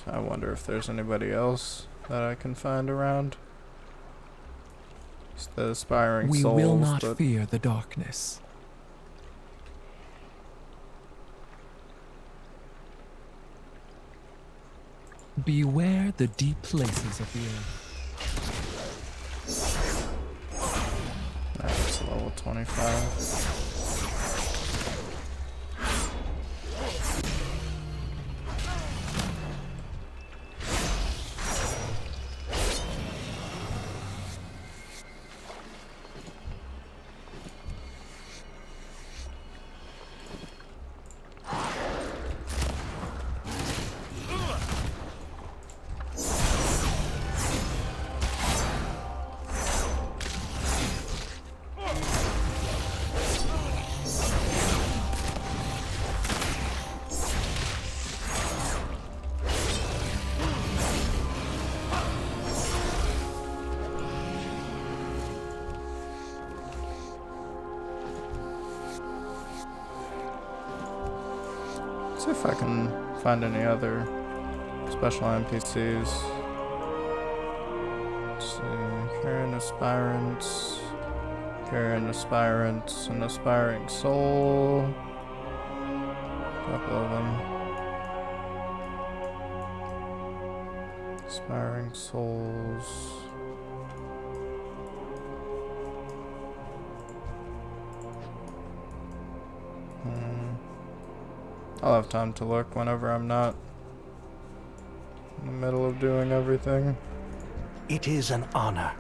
I wonder if there's anybody else that I can find around. It's the aspiring souls. We will not fear the darkness. Beware the deep places of the earth. That's level 25. See if I can find any other special NPCs. Let's see. Carrying aspirants. Carrying aspirants. An aspiring soul. Couple of them. Aspiring souls. I'll have time to look whenever I'm not in the middle of doing everything. It is an honor.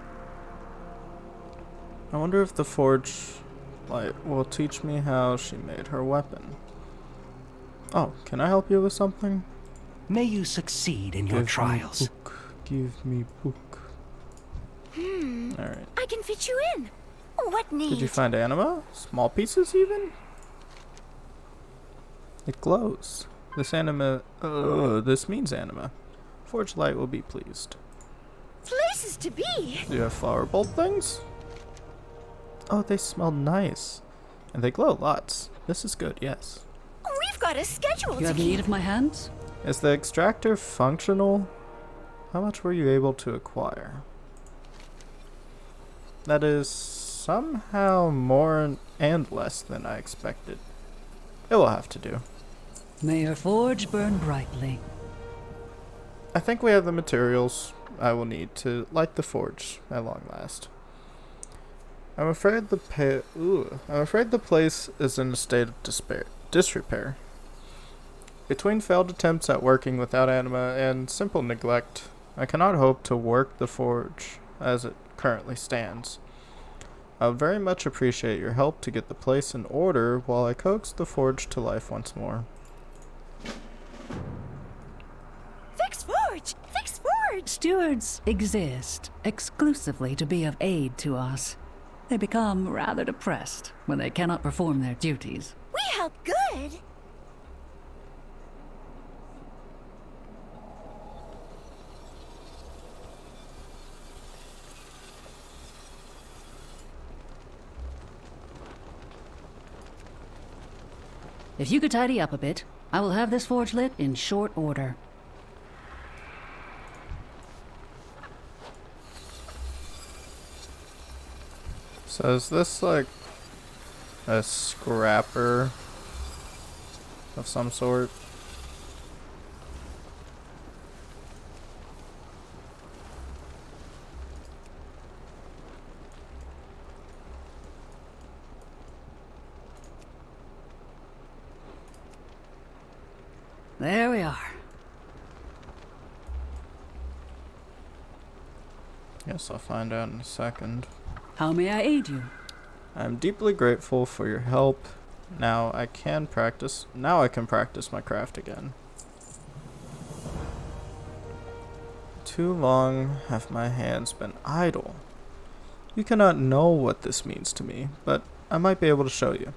I wonder if the Forge Light will teach me how she made her weapon. Oh, can I help you with something? May you succeed in your trials. Give me book. Alright. I can fit you in. What need? Did you find anima? Small pieces even? It glows. This anima. This means anima. Forge Light will be pleased. Places to be. Do you have flower bolt things? Oh, they smell nice. And they glow lots. This is good, yes. We've got a schedule You to have keep. need of my hands? Is the extractor functional? How much were you able to acquire? That is somehow more and less than I expected. It will have to do. May your forge burn brightly. I think we have the materials I will need to light the forge at long last. I'm afraid the place is in a state of disrepair. Between failed attempts at working without anima and simple neglect, I cannot hope to work the forge as it currently stands. I would very much appreciate your help to get the place in order while I coax the forge to life once more. Fix forge! Fix forge! Stewards exist exclusively to be of aid to us. They become rather depressed when they cannot perform their duties. We help good! If you could tidy up a bit, I will have this forge lit in short order. So is this like a scrapper of some sort. There we are. Guess I'll find out in a second. How may I aid you? I'm deeply grateful for your help. Now I can practice my craft again. Too long have my hands been idle. You cannot know what this means to me, but I might be able to show you.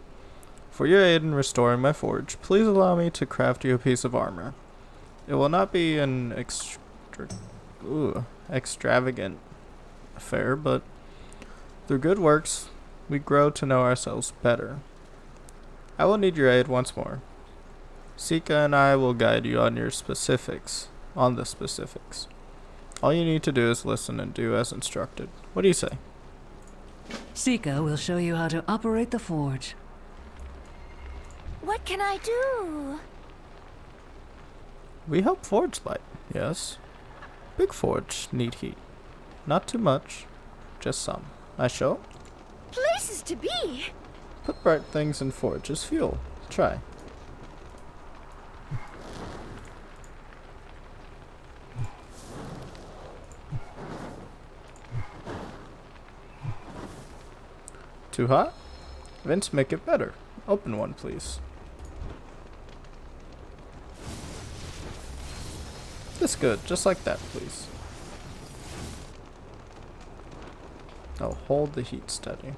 For your aid in restoring my forge, please allow me to craft you a piece of armor. It will not be an extravagant affair, but through good works, we grow to know ourselves better. I will need your aid once more. Sika and I will guide you on the specifics. All you need to do is listen and do as instructed. What do you say? Sika will show you how to operate the forge. What can I do? We help forge light, yes. Big forge need heat. Not too much, just some. I show? Places to be. Put bright things in forge as fuel. Try. Too hot? Vents make it better. Open one, please. This good, just like that, please. Now hold the heat steady.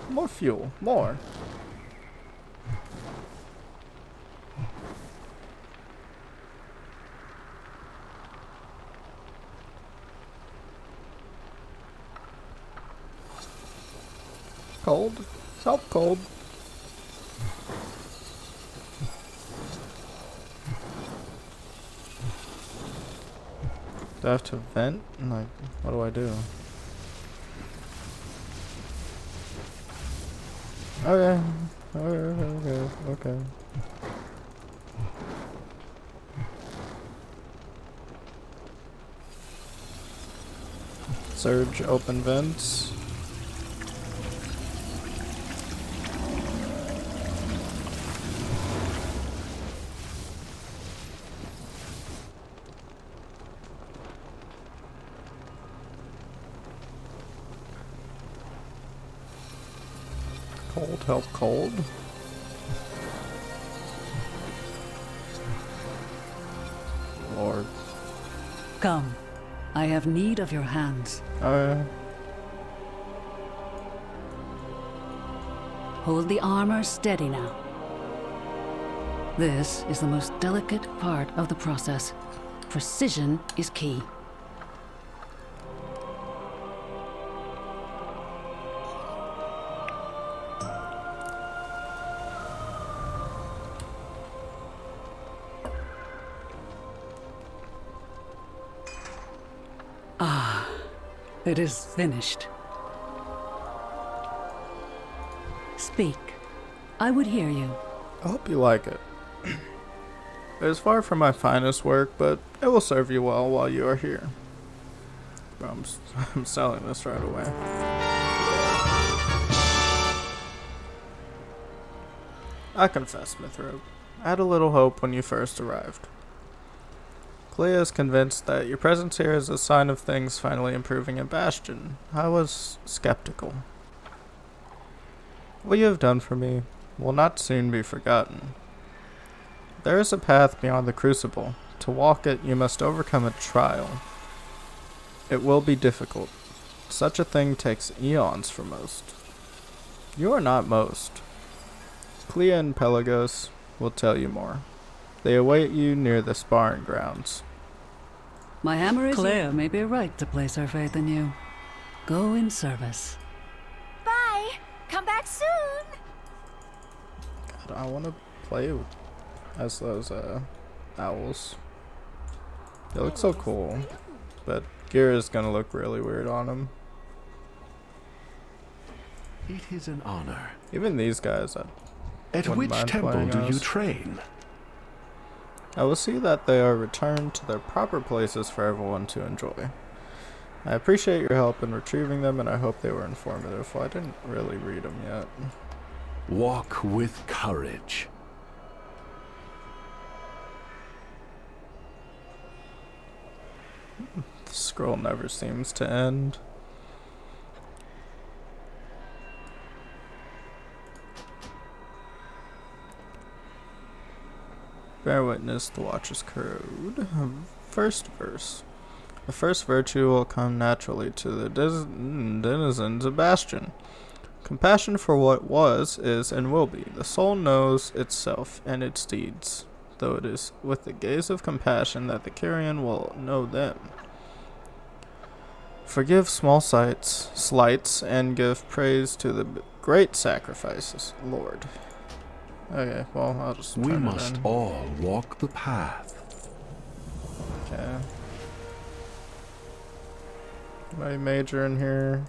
More fuel, more. Cold? Help cold. Do I have to vent? Like, what do I do? Okay. Okay. Surge open vents. Cold help cold. Lord. Come. I have need of your hands. Hold the armor steady now. This is the most delicate part of the process. Precision is key. It is finished. Speak. I would hear you. I hope you like it. It is far from my finest work, but it will serve you well while you are here. Bro, I'm selling this right away. I confess, Mithrope, I had a little hope when you first arrived. Clea is convinced that your presence here is a sign of things finally improving in Bastion. I was skeptical. What you have done for me will not soon be forgotten. There is a path beyond the Crucible. To walk it, you must overcome a trial. It will be difficult. Such a thing takes eons for most. You are not most. Clea and Pelagos will tell you more. They await you near the sparring grounds. My hammer is... Clea may be right to place her faith in you. Go in service. Bye. Come back soon. God, I want to play as those owls. They look so cool, but gear is gonna look really weird on them. It is an honor. Even these guys, At Wouldn't which mind temple playing do you as. train? I will see that they are returned to their proper places for everyone to enjoy. I appreciate your help in retrieving them, and I hope they were informative. Well, I didn't really read them yet. Walk with courage. The scroll never seems to end. Bear witness to Watcher's Code. First verse. The first virtue will come naturally to the denizens of Bastion. Compassion for what was, is, and will be. The soul knows itself and its deeds, though it is with the gaze of compassion that the Kyrian will know them. Forgive small slights, and give praise to the great sacrifices, Lord. Okay, well, I'll just We turn it must in. all walk the path. Okay. My major in here.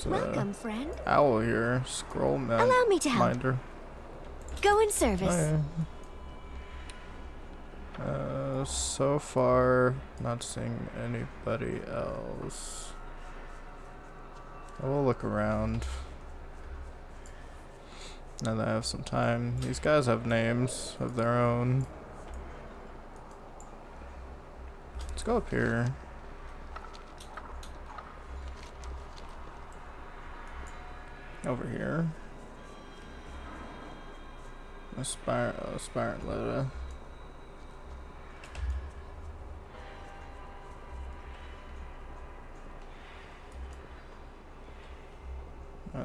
Welcome, friend. Owl here. Scroll Allow me to help. minder. Go in service. Oh, yeah. So far, not seeing anybody else. I will look around. Now that I have some time. These guys have names of their own. Let's go up here. Over here. Aspirant letter.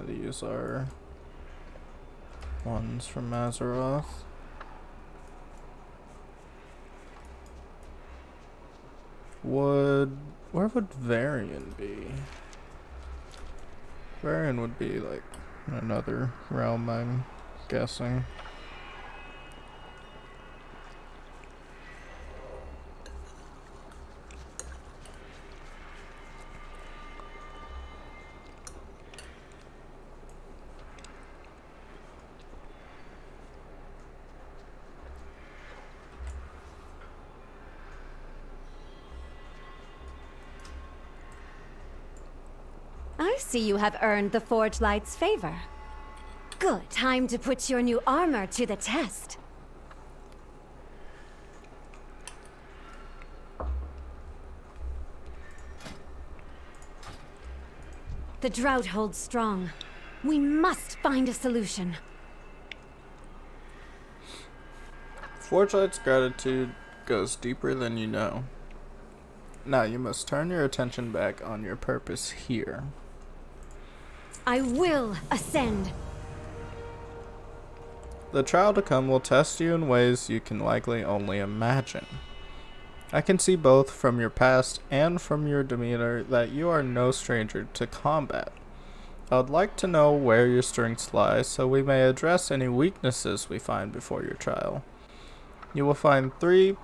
These are ones from Mazeroth. Where would Varian be? Varian would be like another realm, I'm guessing. I see you have earned the Forge Light's favor. Good. Time to put your new armor to the test. The drought holds strong. We must find a solution. Forge Light's gratitude goes deeper than you know. Now you must turn your attention back on your purpose here. I will ascend. The trial to come will test you in ways you can likely only imagine. I can see both from your past and from your demeanor that you are no stranger to combat. I would like to know where your strengths lie so we may address any weaknesses we find before your trial. You will find 3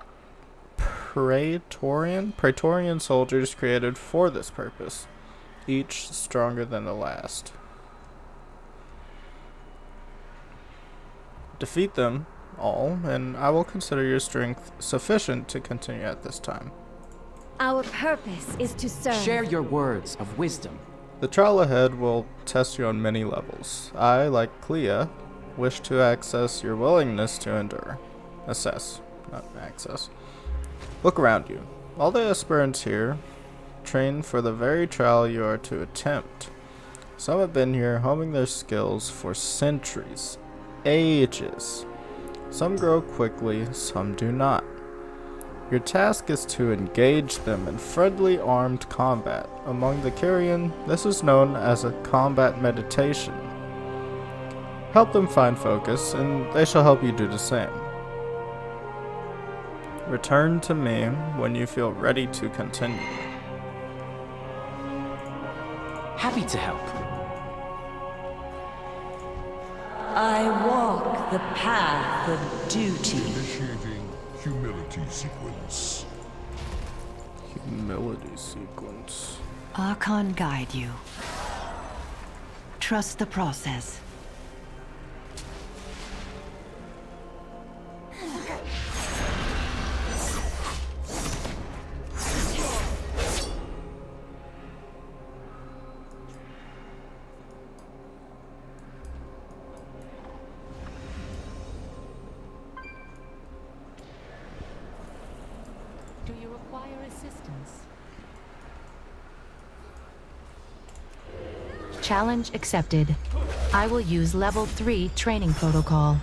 Praetorian soldiers created for this purpose, each stronger than the last. Defeat them all, and I will consider your strength sufficient to continue at this time. Our purpose is to serve. Share your words of wisdom. The trial ahead will test you on many levels. I, like Clea, wish to access your willingness to endure. Assess, not access. Look around you. All the aspirants here train for the very trial you are to attempt. Some have been here honing their skills for centuries, ages. Some grow quickly, some do not. Your task is to engage them in friendly armed combat. Among the Kyrian, this is known as a combat meditation. Help them find focus, and they shall help you do the same. Return to me when you feel ready to continue. Happy to help. I walk the path of duty. Initiating humility sequence. Humility sequence. Archon guide you. Trust the process. require assistance. Challenge accepted. I will use level 3 training protocol.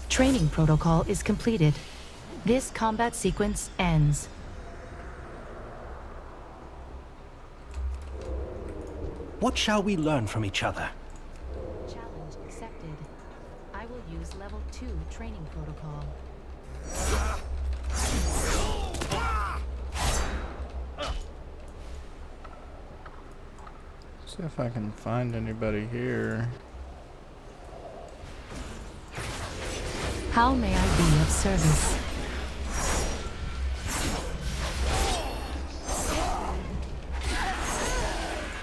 Training protocol is completed. This combat sequence ends. What shall we learn from each other? Challenge accepted. I will use level 2 training protocol. See if I can find anybody here. How may I be of service?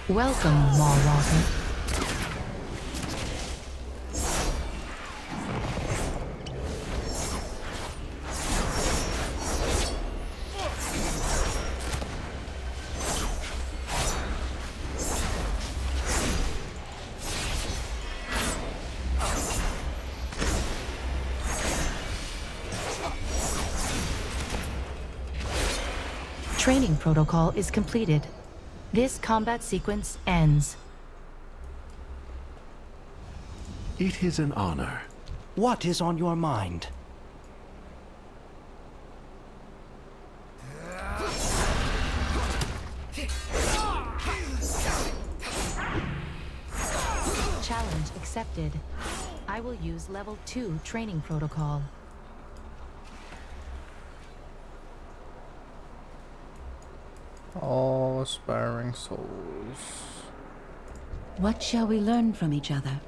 Welcome, Mallwalker. Training protocol is completed. This combat sequence ends. It is an honor. What is on your mind? Challenge accepted. I will use level 2 training protocol. All aspiring souls. What shall we learn from each other?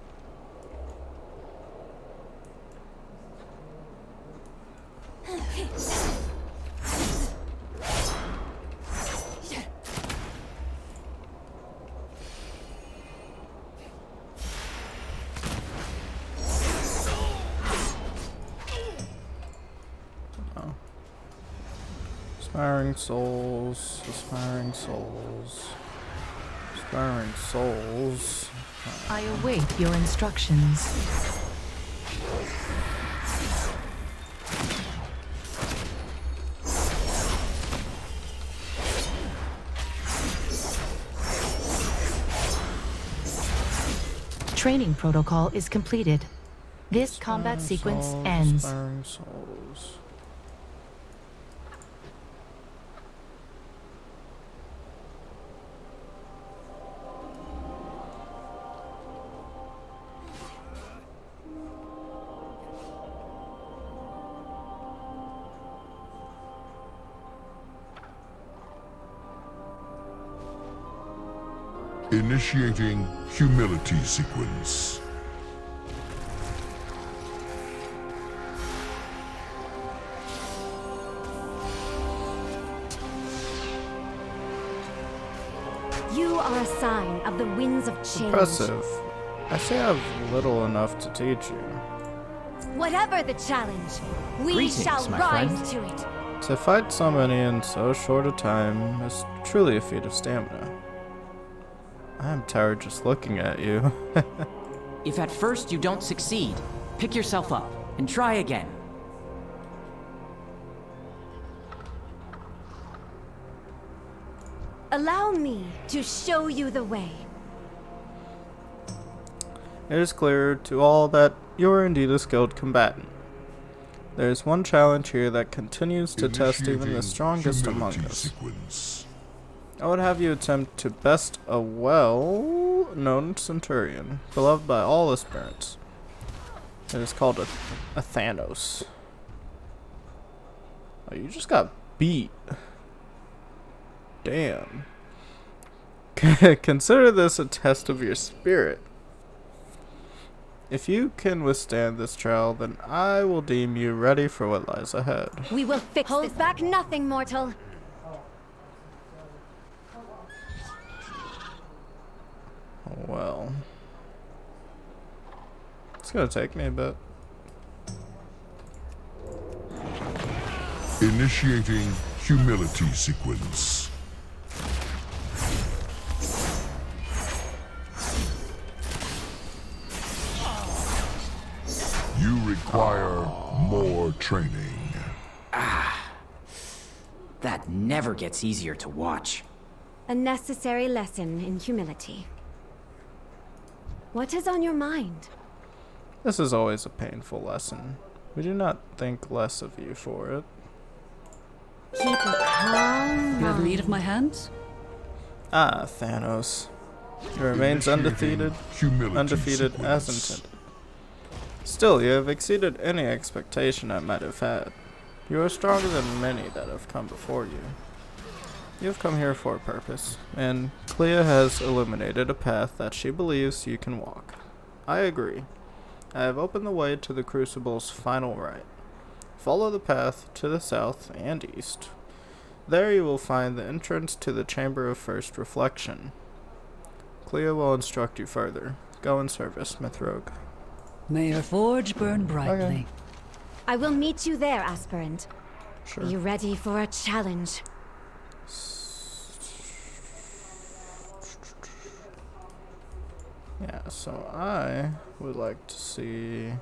Aspiring souls, aspiring souls, aspiring souls. I await your instructions. Training protocol is completed. This combat sequence ends. Aspiring souls. Initiating humility sequence. You are a sign of the winds of change. Impressive. I see I have little enough to teach you. Whatever the challenge, we Greetings, shall my rise friend. to it. To fight so many in so short a time is truly a feat of stamina. I am tired just looking at you. If at first you don't succeed, pick yourself up and try again. Allow me to show you the way. It is clear to all that you are indeed a skilled combatant. There is one challenge here that continues to test even the strongest among us. Sequence. I would have you attempt to best a well-known centurion, beloved by all aspirants. It is called a Thanos. Oh, you just got beat. Damn. Consider this a test of your spirit. If you can withstand this trial, then I will deem you ready for what lies ahead. We will fix this. Hold back nothing, mortal. Well, it's gonna take me a bit. Initiating humility sequence. You require more training. That never gets easier to watch. A necessary lesson in humility. What is on your mind? This is always a painful lesson. We do not think less of you for it. Keep a calm You have mind. need of my hands? Ah, Thanos. He remains undefeated as intended. Still, you have exceeded any expectation I might have had. You are stronger than many that have come before you. You have come here for a purpose, and Clea has illuminated a path that she believes you can walk. I agree. I have opened the way to the Crucible's final rite. Follow the path to the south and east. There you will find the entrance to the Chamber of First Reflection. Clea will instruct you further. Go in service, Mythrogue. May your forge burn brightly. Okay. I will meet you there, aspirant. Sure. Are you ready for a challenge? Yeah, so I would like to see...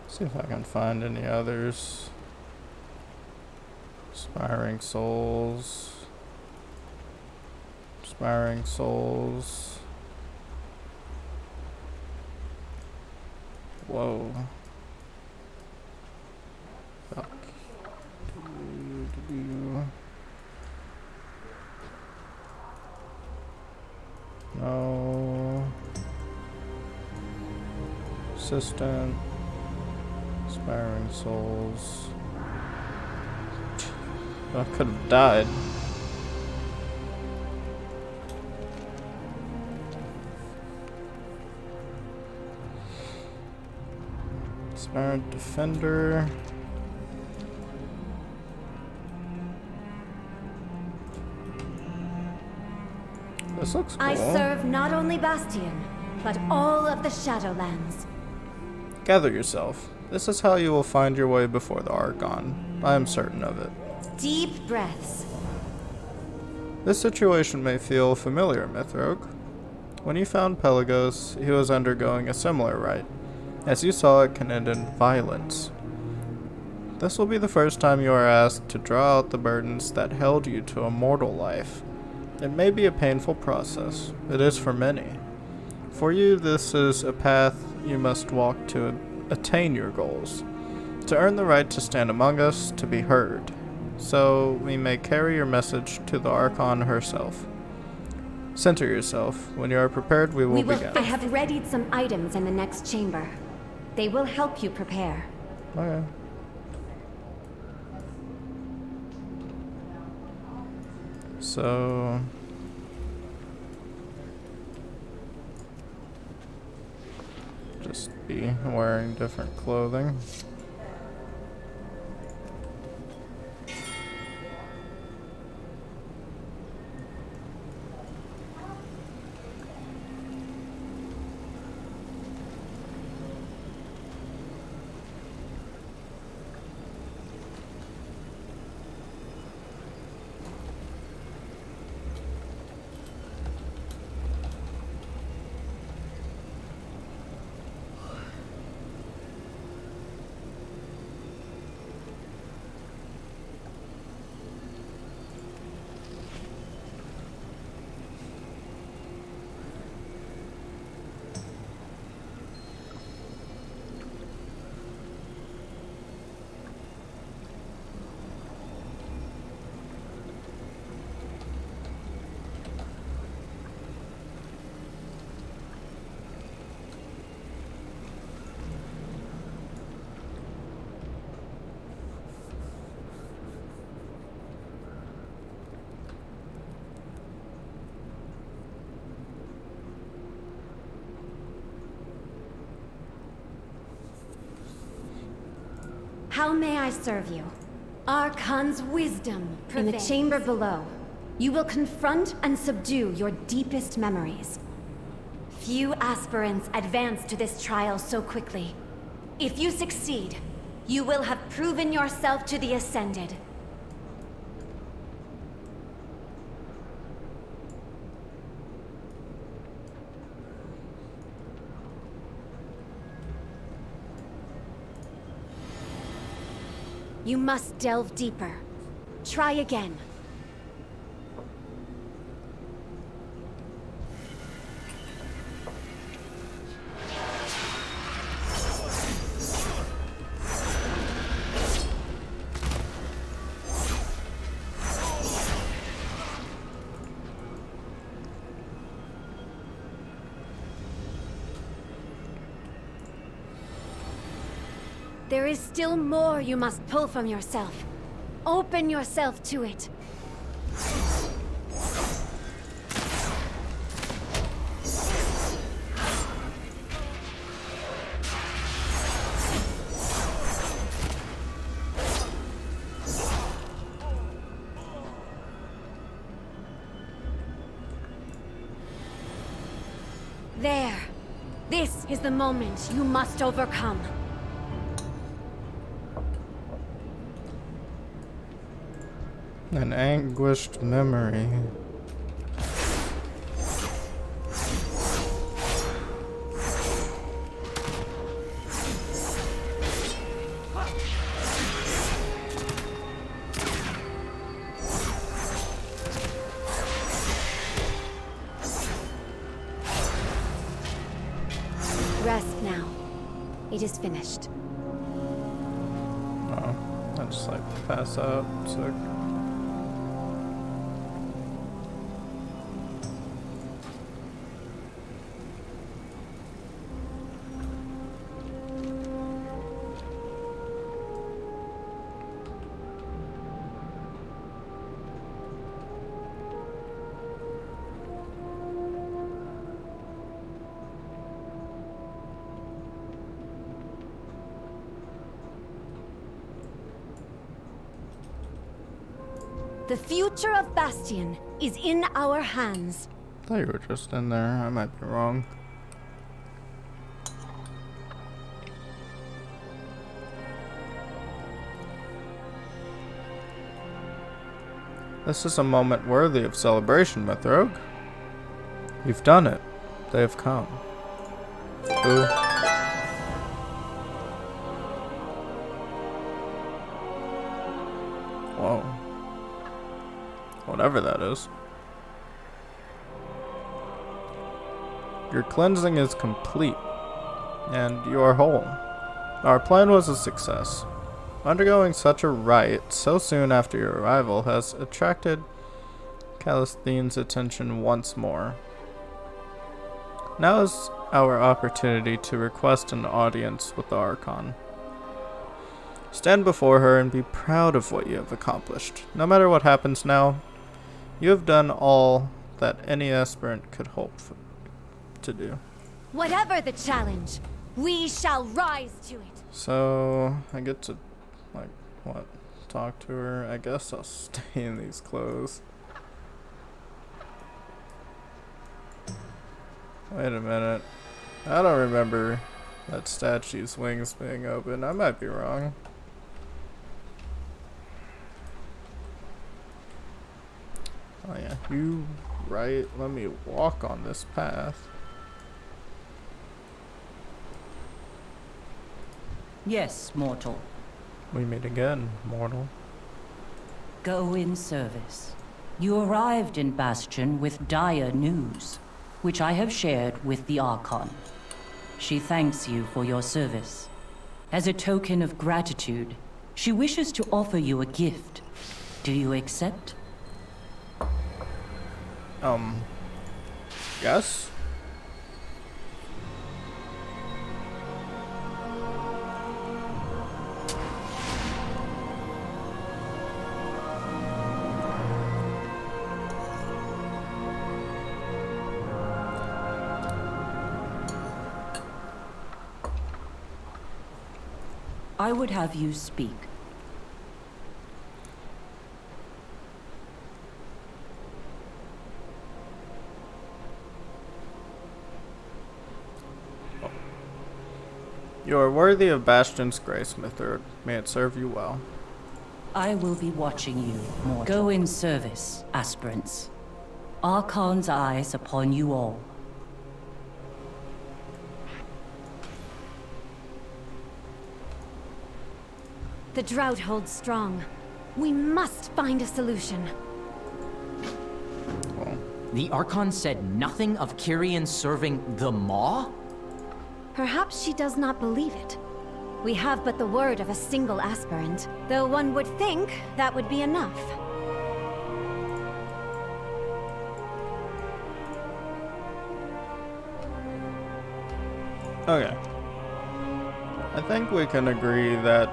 See if I can find any others. Aspiring souls. Aspiring souls. Whoa. Fuck. No. Assistant. Aspiring souls. I could have died. Aspirant defender. This looks cool. I serve not only Bastion, but all of the Shadowlands. Gather yourself. This is how you will find your way before the Archon. I am certain of it. Deep breaths. This situation may feel familiar, Mithroke. When you found Pelagos, he was undergoing a similar rite. As you saw, it can end in violence. This will be the first time you are asked to draw out the burdens that held you to a mortal life. It may be a painful process. It is for many. For you, this is a path you must walk to attain your goals. To earn the right to stand among us, to be heard. So we may carry your message to the Archon herself. Center yourself. When you are prepared, we will begin. I have readied some items in the next chamber. They will help you prepare. Okay. So... just be wearing different clothing. How may I serve you? Archon's wisdom prevails. In the chamber below, you will confront and subdue your deepest memories. Few aspirants advance to this trial so quickly. If you succeed, you will have proven yourself to the Ascended. You must delve deeper. Try again. There is still more you must pull from yourself. Open yourself to it. There. This is the moment you must overcome. An anguished memory. Rest now. It is finished. Oh, I just like to pass out. Sick. The future of Bastion is in our hands. I thought you were just in there. I might be wrong. This is a moment worthy of celebration, Mythrogue. You've done it. They have come. Ooh. Whoa. Whatever that is. Your cleansing is complete, and you are whole. Our plan was a success. Undergoing such a rite so soon after your arrival has attracted Calisthine's attention once more. Now is our opportunity to request an audience with the Archon. Stand before her and be proud of what you have accomplished. No matter what happens now, you have done all that any aspirant could hope to do. Whatever the challenge, we shall rise to it. So, I get to, like, what? Talk to her? I guess I'll stay in these clothes. Wait a minute. I don't remember that statue's wings being open. I might be wrong. Oh yeah, you right. Let me walk on this path. Yes, mortal. We meet again, mortal. Go in service. You arrived in Bastion with dire news, which I have shared with the Archon. She thanks you for your service. As a token of gratitude, she wishes to offer you a gift. Do you accept? Yes? I would have you speak. You are worthy of Bastion's grace, Mythrogue. May it serve you well. I will be watching you, mortal. Go in service, aspirants. Archon's eyes upon you all. The drought holds strong. We must find a solution. The Archon said nothing of Kyrian serving the Maw? Perhaps she does not believe it. We have but the word of a single aspirant, though one would think that would be enough. Okay. I think we can agree that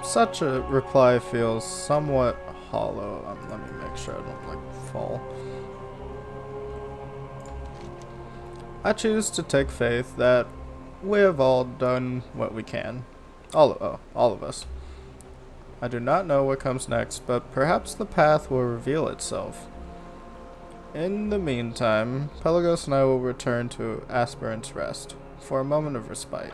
such a reply feels somewhat hollow. Let me make sure I don't, fall. I choose to take faith that we have all done what we can. All of us. I do not know what comes next, but perhaps the path will reveal itself. In the meantime, Pelagos and I will return to Aspirant's Rest for a moment of respite.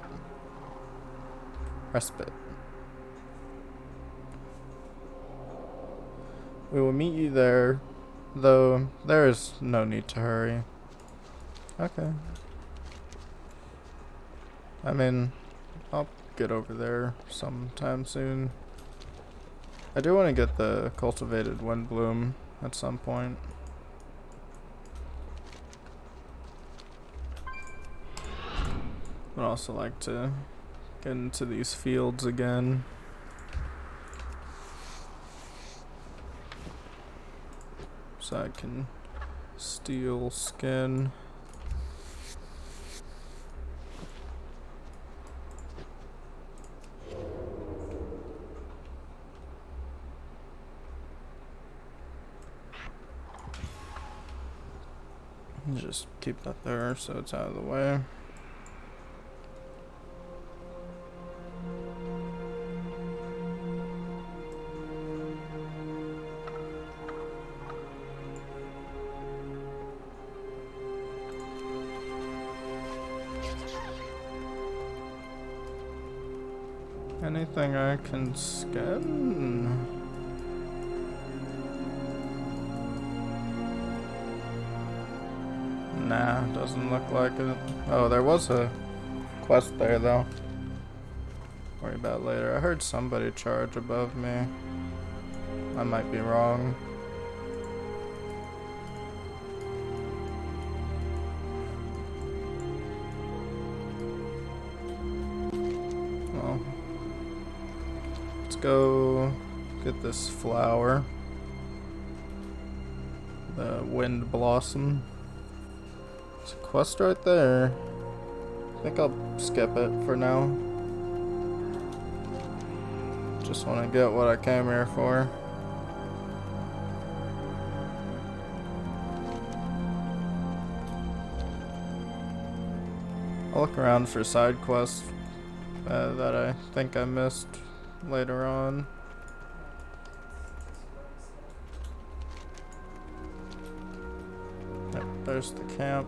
We will meet you there, though there is no need to hurry. Okay. I mean, I'll get over there sometime soon. I do want to get the cultivated windbloom at some point. I'd also like to get into these fields again. So I can steal skin. Just keep that there so it's out of the way. Anything I can scan? Nah, doesn't look like it. Oh, there was a quest there though. Worry about later. I heard somebody charge above me. I might be wrong. Well, let's go get this flower. The wind blossom. There's a quest right there. I think I'll skip it for now. Just want to get what I came here for. I'll look around for side quests that I think I missed later on. Yep, there's the camp.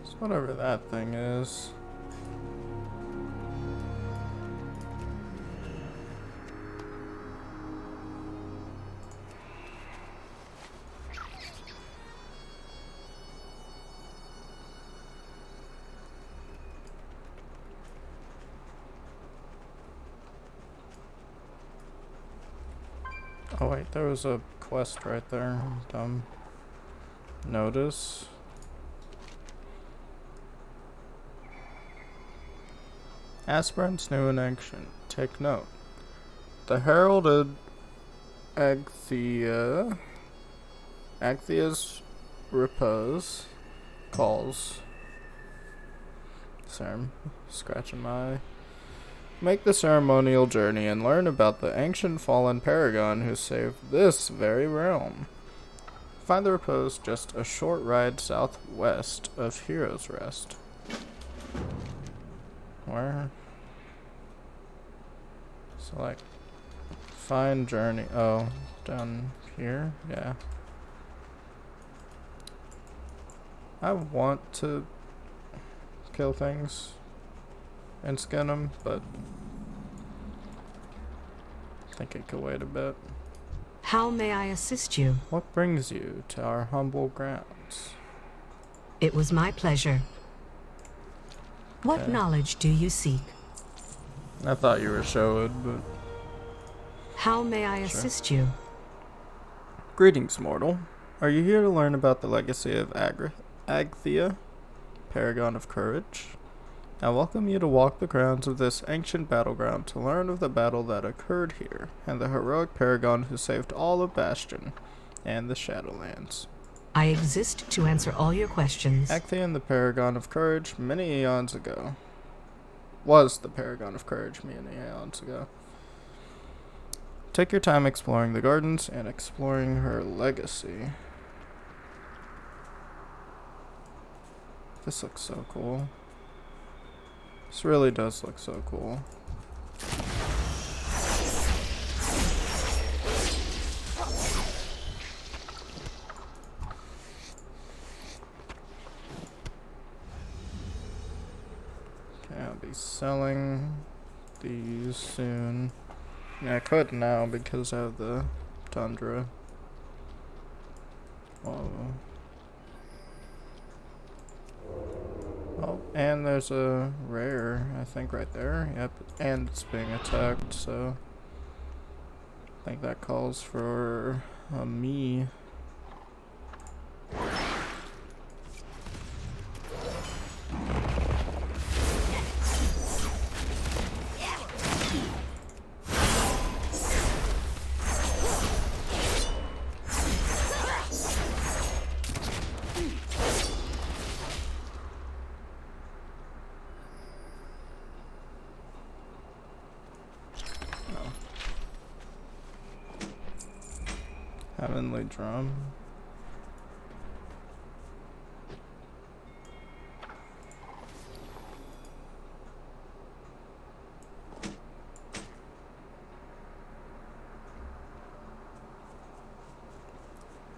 So whatever that thing is. Oh wait, there was a quest right there. Dumb. Notice. Aspirants new and ancient. Take note. The heralded Agthea's repose calls. Sorry, I'm scratching my eye. Make the ceremonial journey and learn about the ancient fallen paragon who saved this very realm. Find the repose just a short ride southwest of Hero's Rest. Where? So like, find journey. Oh, down here? Yeah. I want to kill things and skin them, but I think it could wait a bit. How may I assist you? What brings you to our humble grounds? It was my pleasure. What Okay. knowledge do you seek? I thought you were showed, but... How may I assist you? Greetings, mortal. Are you here to learn about the legacy of Agthea, Paragon of Courage? I welcome you to walk the grounds of this ancient battleground to learn of the battle that occurred here, and the heroic Paragon who saved all of Bastion and the Shadowlands. I exist to answer all your questions. Agthea and the Paragon of Courage many eons ago. Was the Paragon of Courage many eons ago. Take your time exploring the gardens and exploring her legacy. This looks so cool. This really does look so cool. Okay, I'll be selling these soon. Yeah, I could now because I have the Tundra. Whoa. Oh, and there's a rare, I think, right there. Yep, and it's being attacked, so I think that calls for me. Heavenly Drum.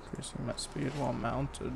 Increasing my speed while mounted.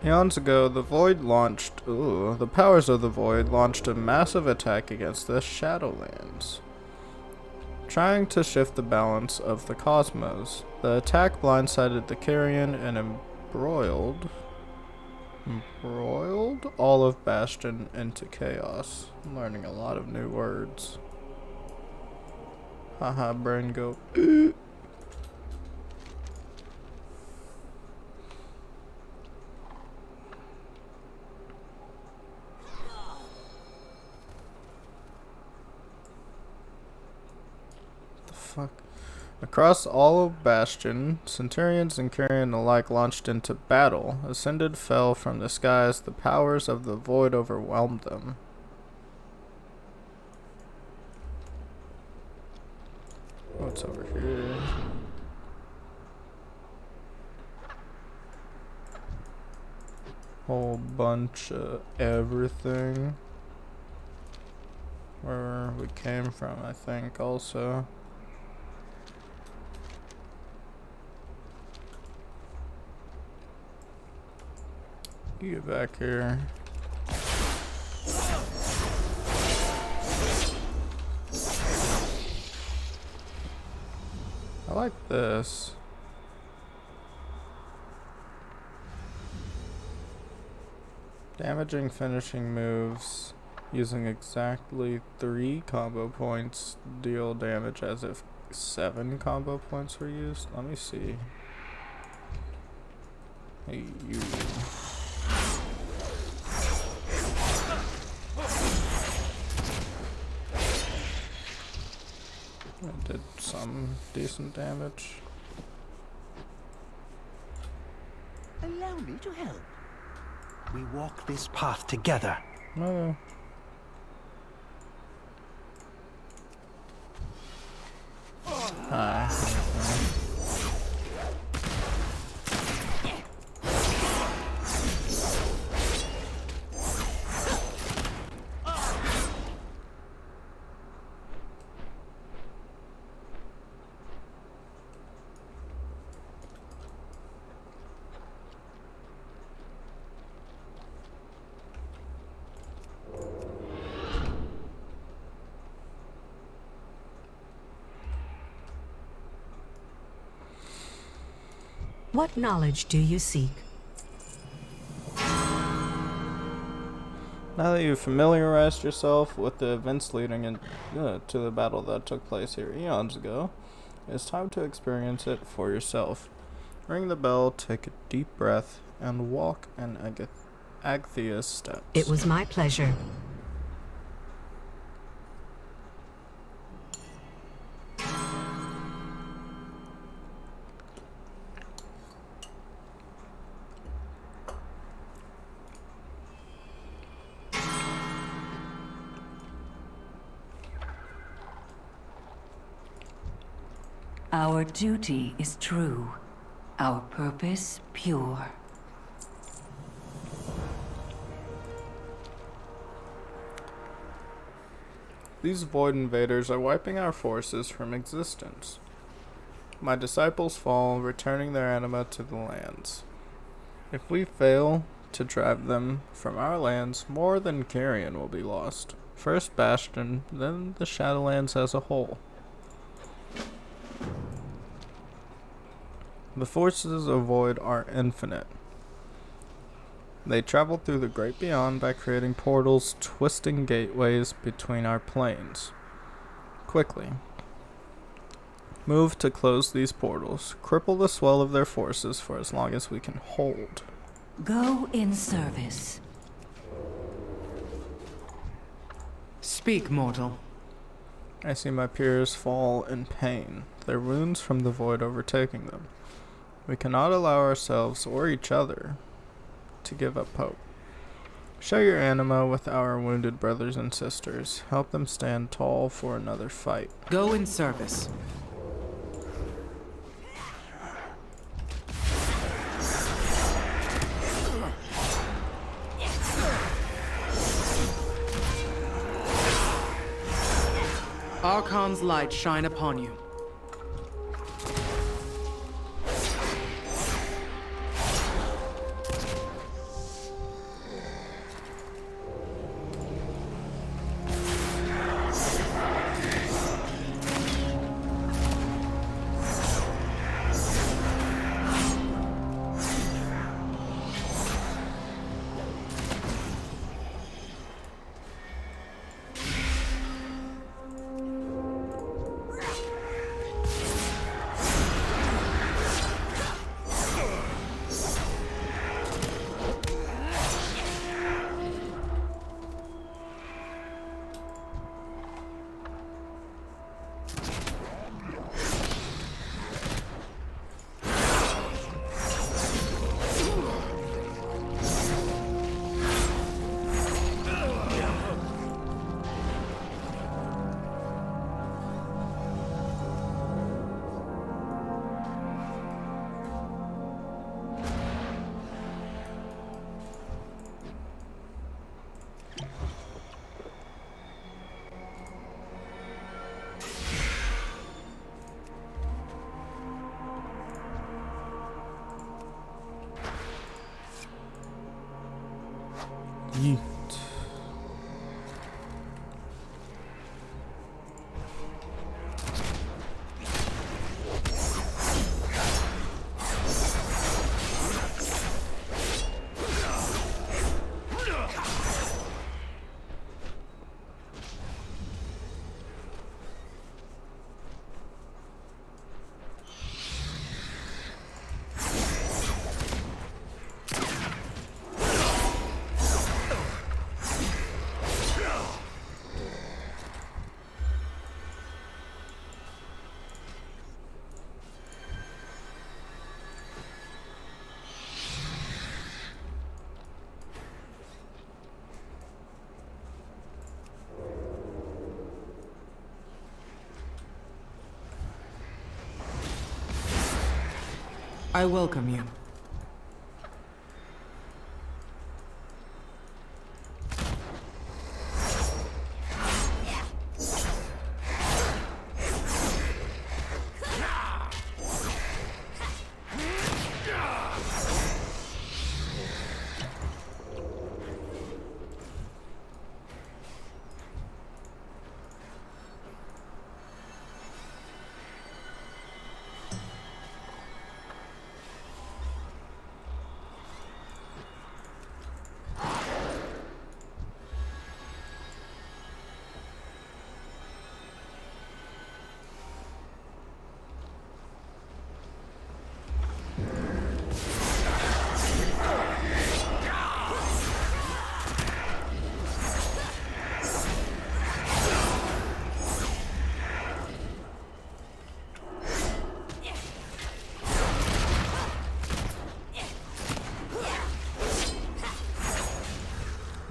Eons ago, the powers of the Void launched a massive attack against the Shadowlands, trying to shift the balance of the cosmos. The attack blindsided the Carrion and embroiled all of Bastion into chaos. I'm learning a lot of new words. Haha, brain go. Fuck. Across all of Bastion, Centurions and Carrion alike launched into battle. Ascended fell from the skies. The powers of the Void overwhelmed them. What's over here? Whole bunch of everything. Where we came from, I think, also. You get back here. I like this. Damaging finishing moves using exactly 3 combo points deal damage as if 7 combo points were used. Let me see. Hey, you. I did some decent damage. Allow me to help. We walk this path together. No. Hi. What knowledge do you seek? Now that you've familiarized yourself with the events leading to the battle that took place here eons ago, it's time to experience it for yourself. Ring the bell, take a deep breath, and walk in Agthea's steps. It was my pleasure. Our duty is true, our purpose pure. These Void invaders are wiping our forces from existence. My disciples fall, returning their anima to the lands. If we fail to drive them from our lands, more than Carrion will be lost. First Bastion, then the Shadowlands as a whole. The forces of Void are infinite. They travel through the great beyond by creating portals, twisting gateways between our planes. Quickly. Move to close these portals. Cripple the swell of their forces for as long as we can hold. Go in service. Speak, mortal. I see my peers fall in pain, their wounds from the Void overtaking them. We cannot allow ourselves or each other to give up hope. Share your anima with our wounded brothers and sisters. Help them stand tall for another fight. Go in service. Archon's light shine upon you. Yeet. I welcome you.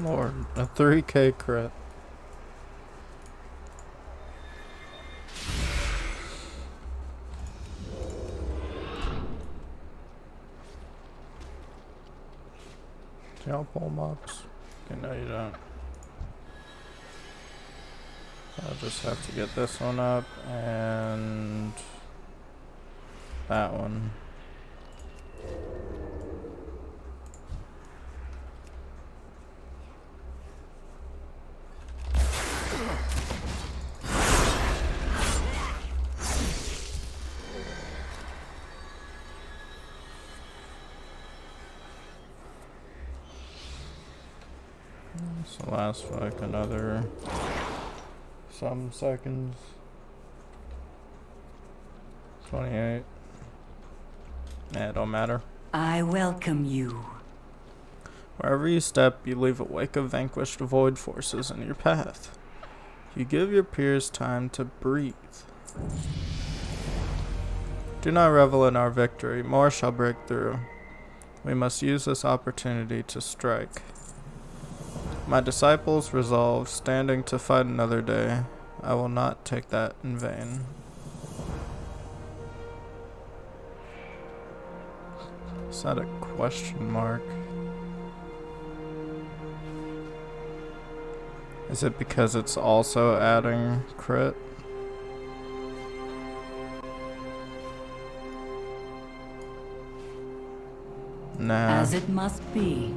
Lord, a 3K crit. Do y'all pull mobs? Okay, no you don't. I'll just have to get this one up and that one. So last like another some seconds. 28. Yeah, it don't matter. I welcome you. Wherever you step, you leave a wake of vanquished void forces in your path. You give your peers time to breathe. Do not revel in our victory. More shall break through. We must use this opportunity to strike. My disciples resolve, standing to fight another day. I will not take that in vain. Is that a question mark? Is it because it's also adding crit? Nah. As it must be.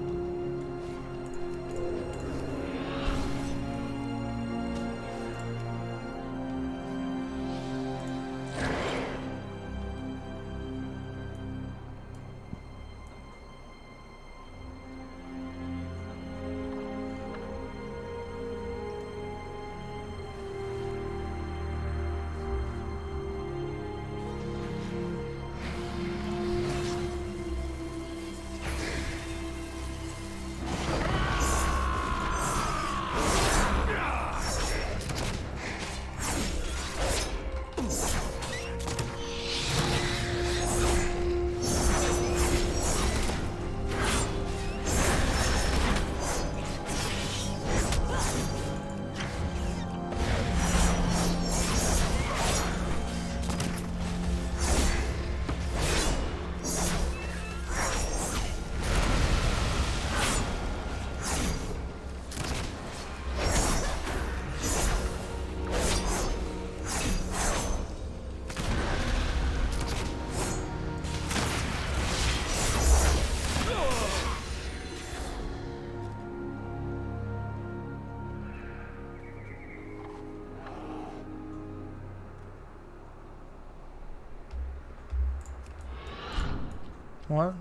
What?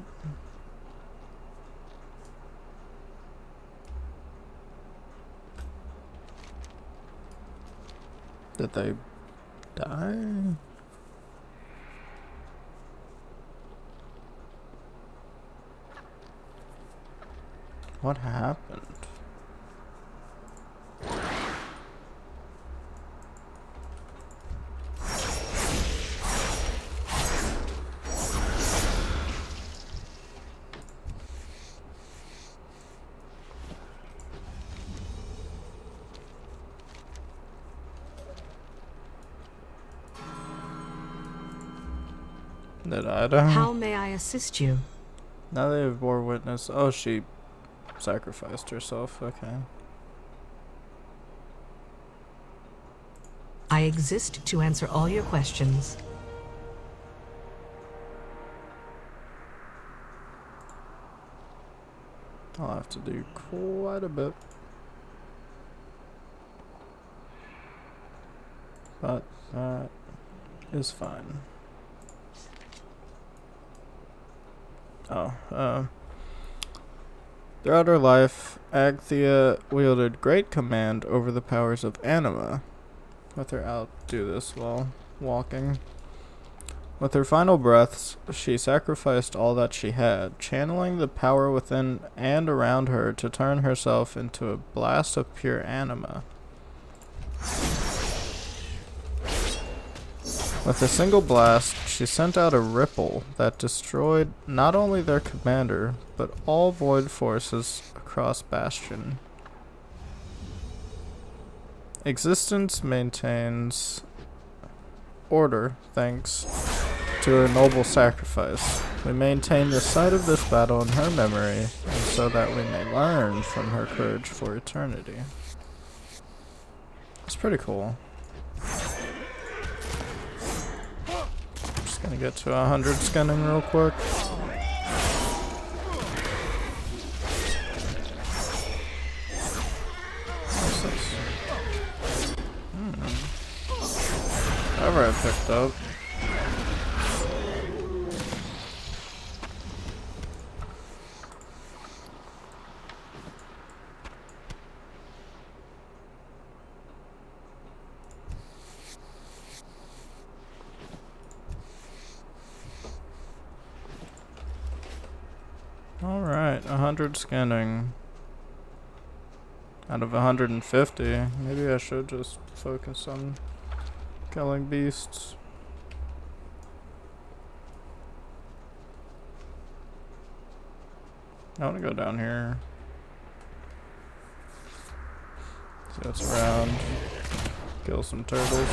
Did they die? What happened? Did I die? How may I assist you? Now they have bore witness. Oh, she sacrificed herself. Okay. I exist to answer all your questions. I'll have to do quite a bit. But that is fine. Throughout her life, Agthea wielded great command over the powers of anima. Let her outdo this while walking. With her final breaths, she sacrificed all that she had, channeling the power within and around her to turn herself into a blast of pure anima. With a single blast, she sent out a ripple that destroyed not only their commander, but all void forces across Bastion. Existence maintains order thanks to her noble sacrifice. We maintain the site of this battle in her memory, and so that we may learn from her courage for eternity. It's pretty cool. Just gonna get to 100 scanning real quick. What's this? Whatever I picked up. Alright, 100 scanning. Out of 150. Maybe I should just focus on killing beasts. I want to go down here. See what's around. Kill some turtles.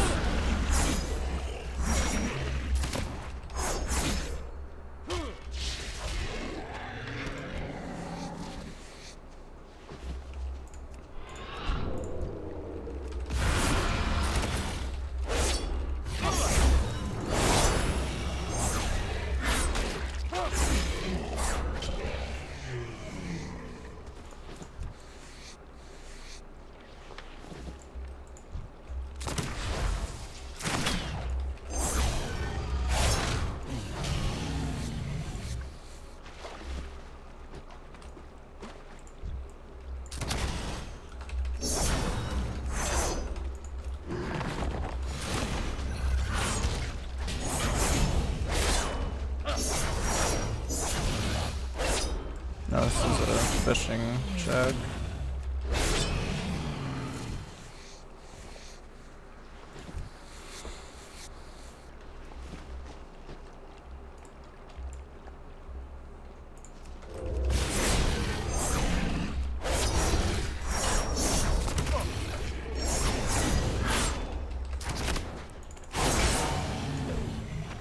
No, this is a fishing shack.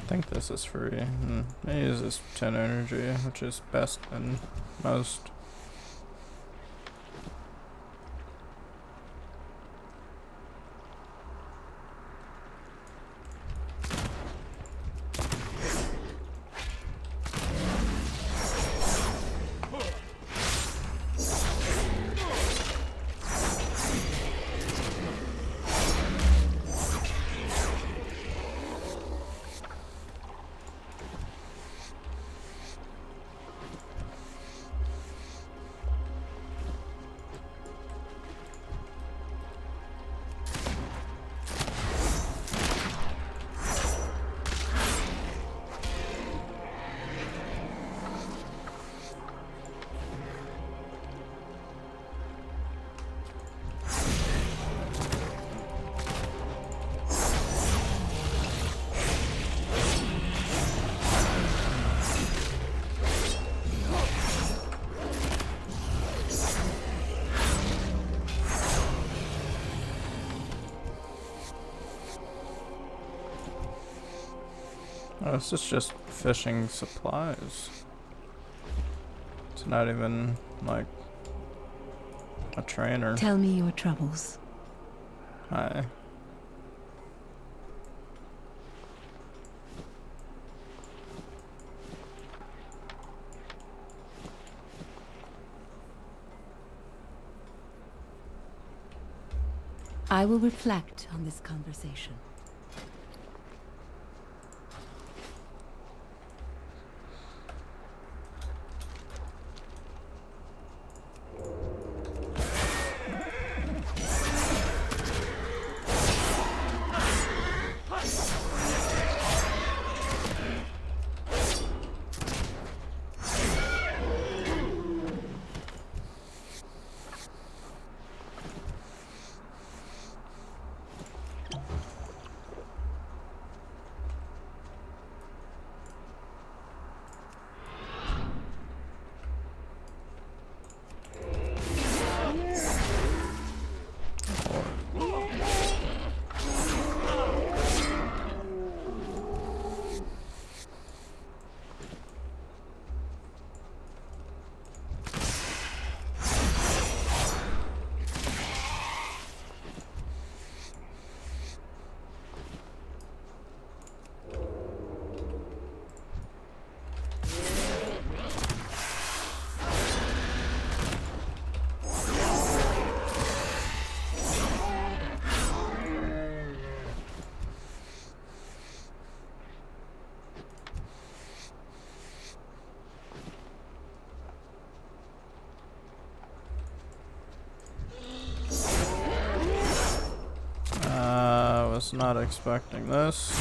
I think this is free. Maybe use this 10 energy, which is best in most. Oh, this is just fishing supplies. It's not even like a trainer. Tell me your troubles. Hi. I will reflect on this conversation. Was not expecting this.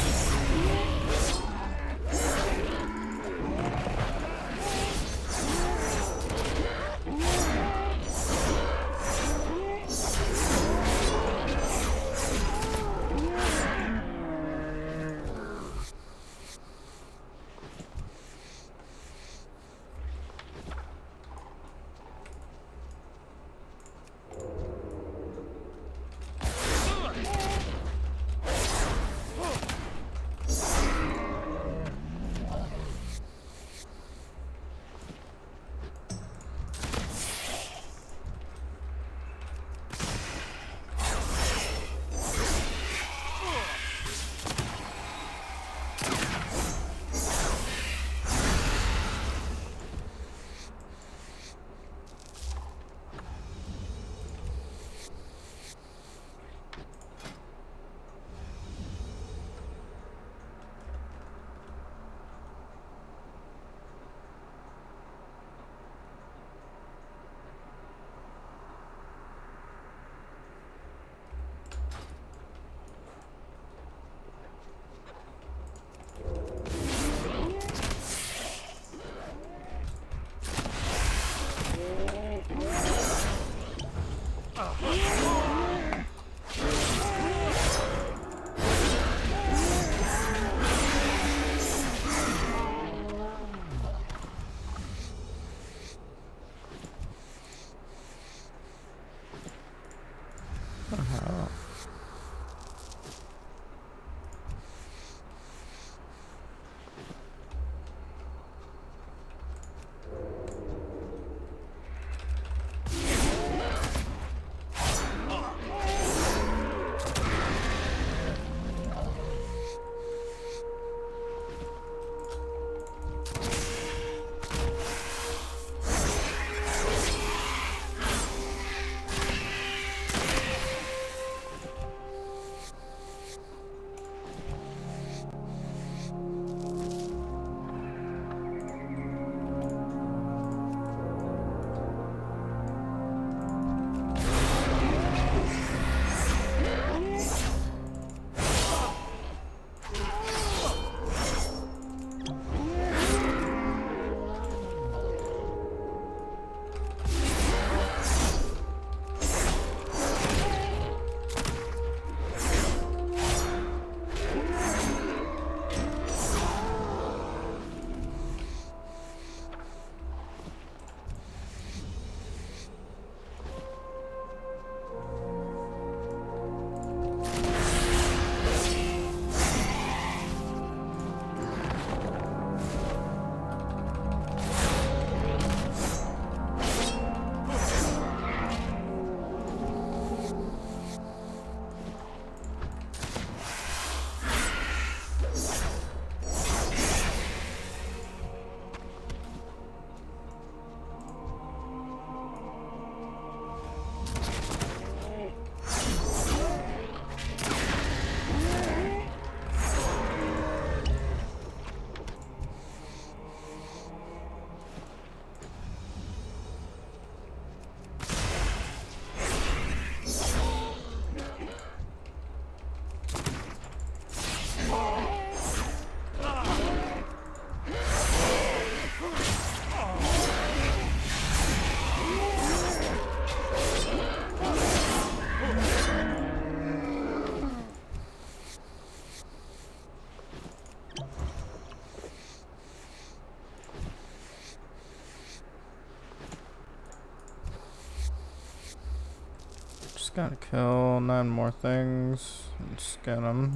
Gotta kill 9 more things and scan them.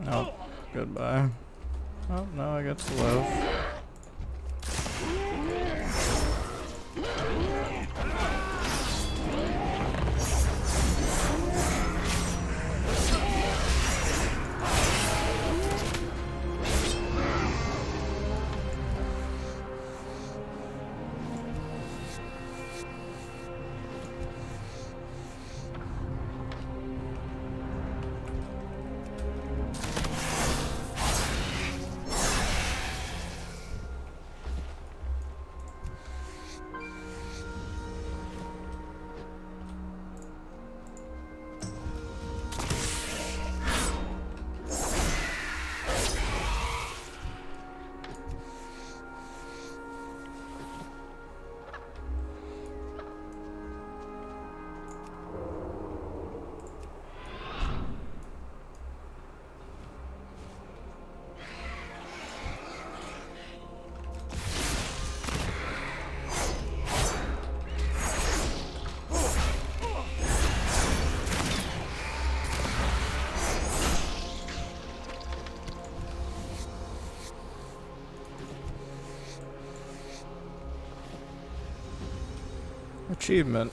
Oh, goodbye. Oh, now I get to live. Achievement.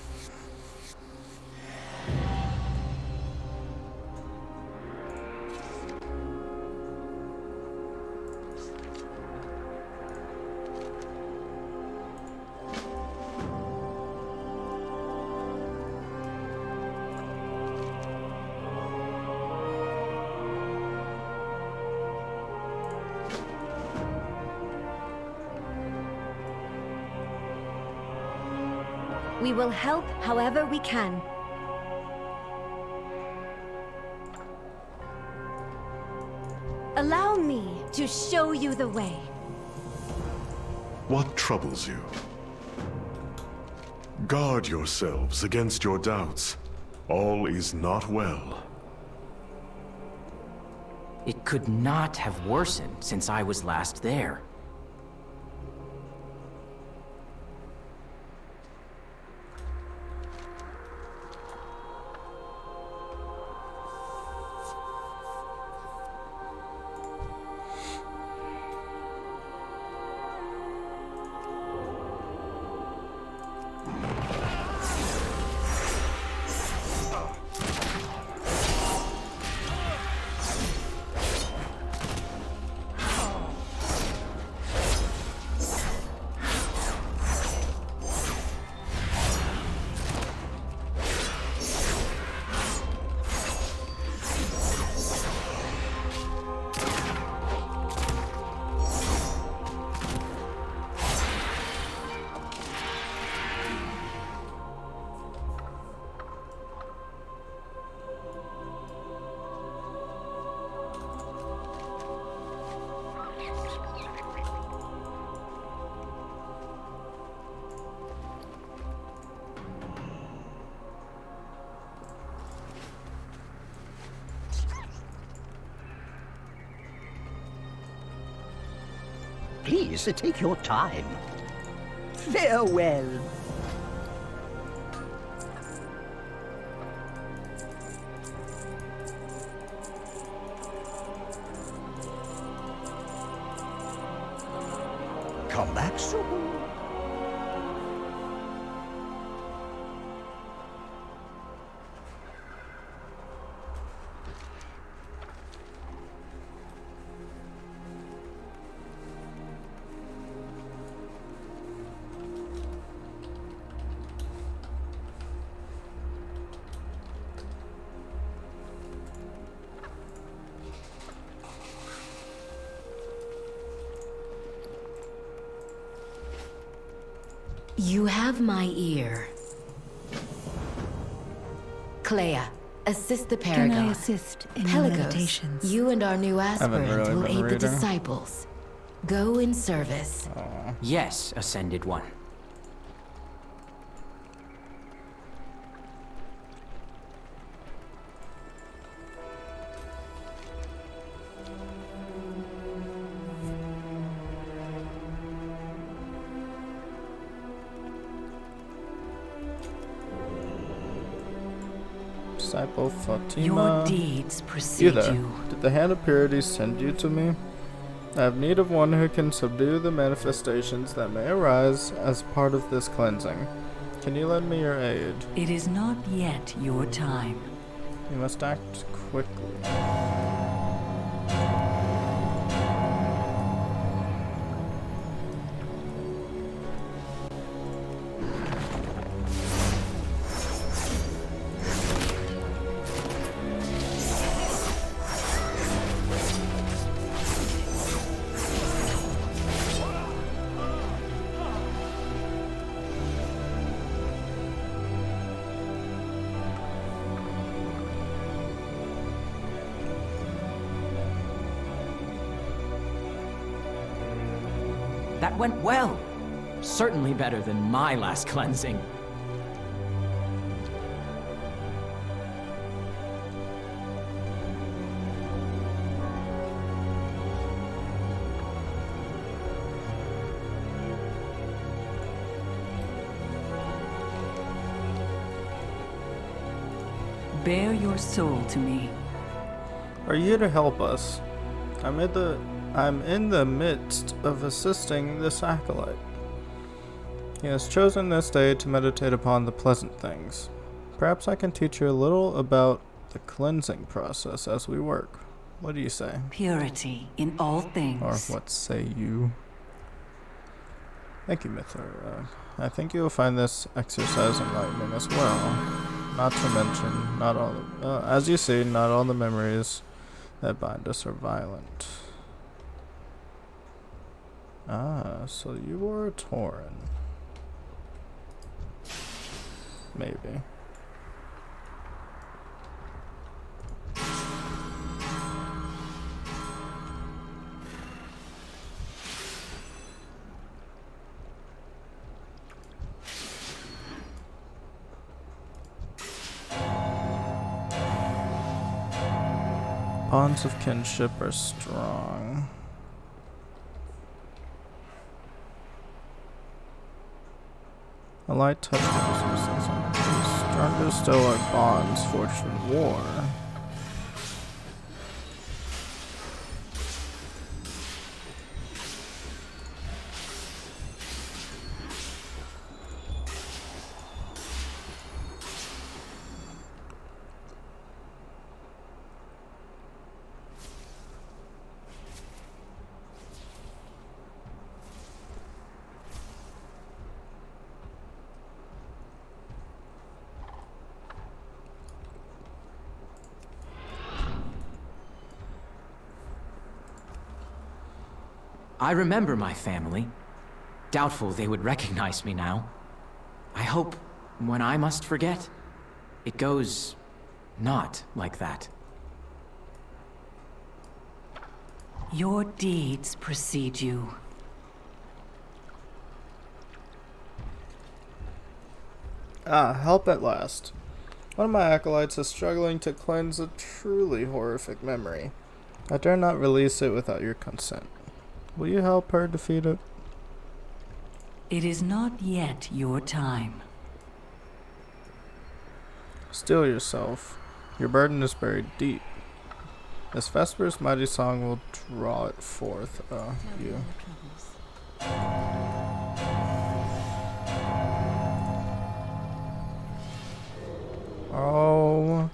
We will help however we can. Allow me to show you the way. What troubles you? Guard yourselves against your doubts. All is not well. It could not have worsened since I was last there. Please, take your time. Farewell. Come back soon. You have my ear. Clea, assist the Paragon. Can I assist in Pelagos, meditations? you and our new aspirant really will been aid reading. the disciples. Go in service. Yes, Ascended One. Disciple Fatima. Your deeds You precede there. you. Did the Hand of Purity send you to me? I have need of one who can subdue the manifestations that may arise as part of this cleansing. Can you lend me your aid? It is not yet your time. You must act quickly. That went well. Certainly better than my last cleansing. Bare your soul to me. Are you to help us? I'm in the midst of assisting this acolyte. He has chosen this day to meditate upon the pleasant things. Perhaps I can teach you a little about the cleansing process as we work. What do you say? Purity in all things. Or what say you? Thank you, Mithra. I think you will find this exercise enlightening as well. Not to mention, not all as you see, not all the memories that bind us are violent. Ah, so you were a Tauren. Maybe. Bonds of kinship are strong. A light touch of resistance on the face. Stronger still are bonds forged in war. I remember my family. Doubtful they would recognize me now. I hope, when I must forget, it goes not like that. Your deeds precede you. Ah, help at last. One of my acolytes is struggling to cleanse a truly horrific memory. I dare not release it without your consent. Will you help her defeat it? It is not yet your time. Steel yourself. Your burden is buried deep. This Vesper's mighty song will draw it forth. You. Oh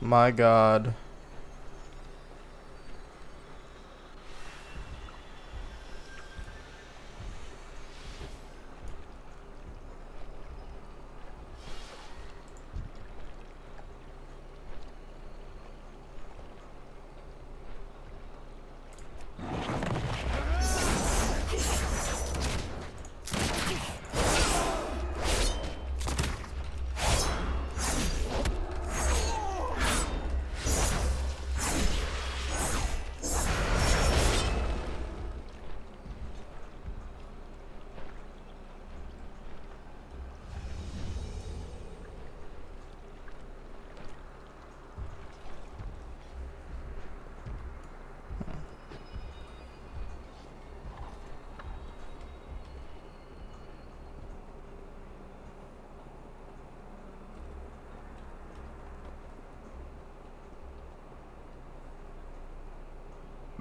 my God.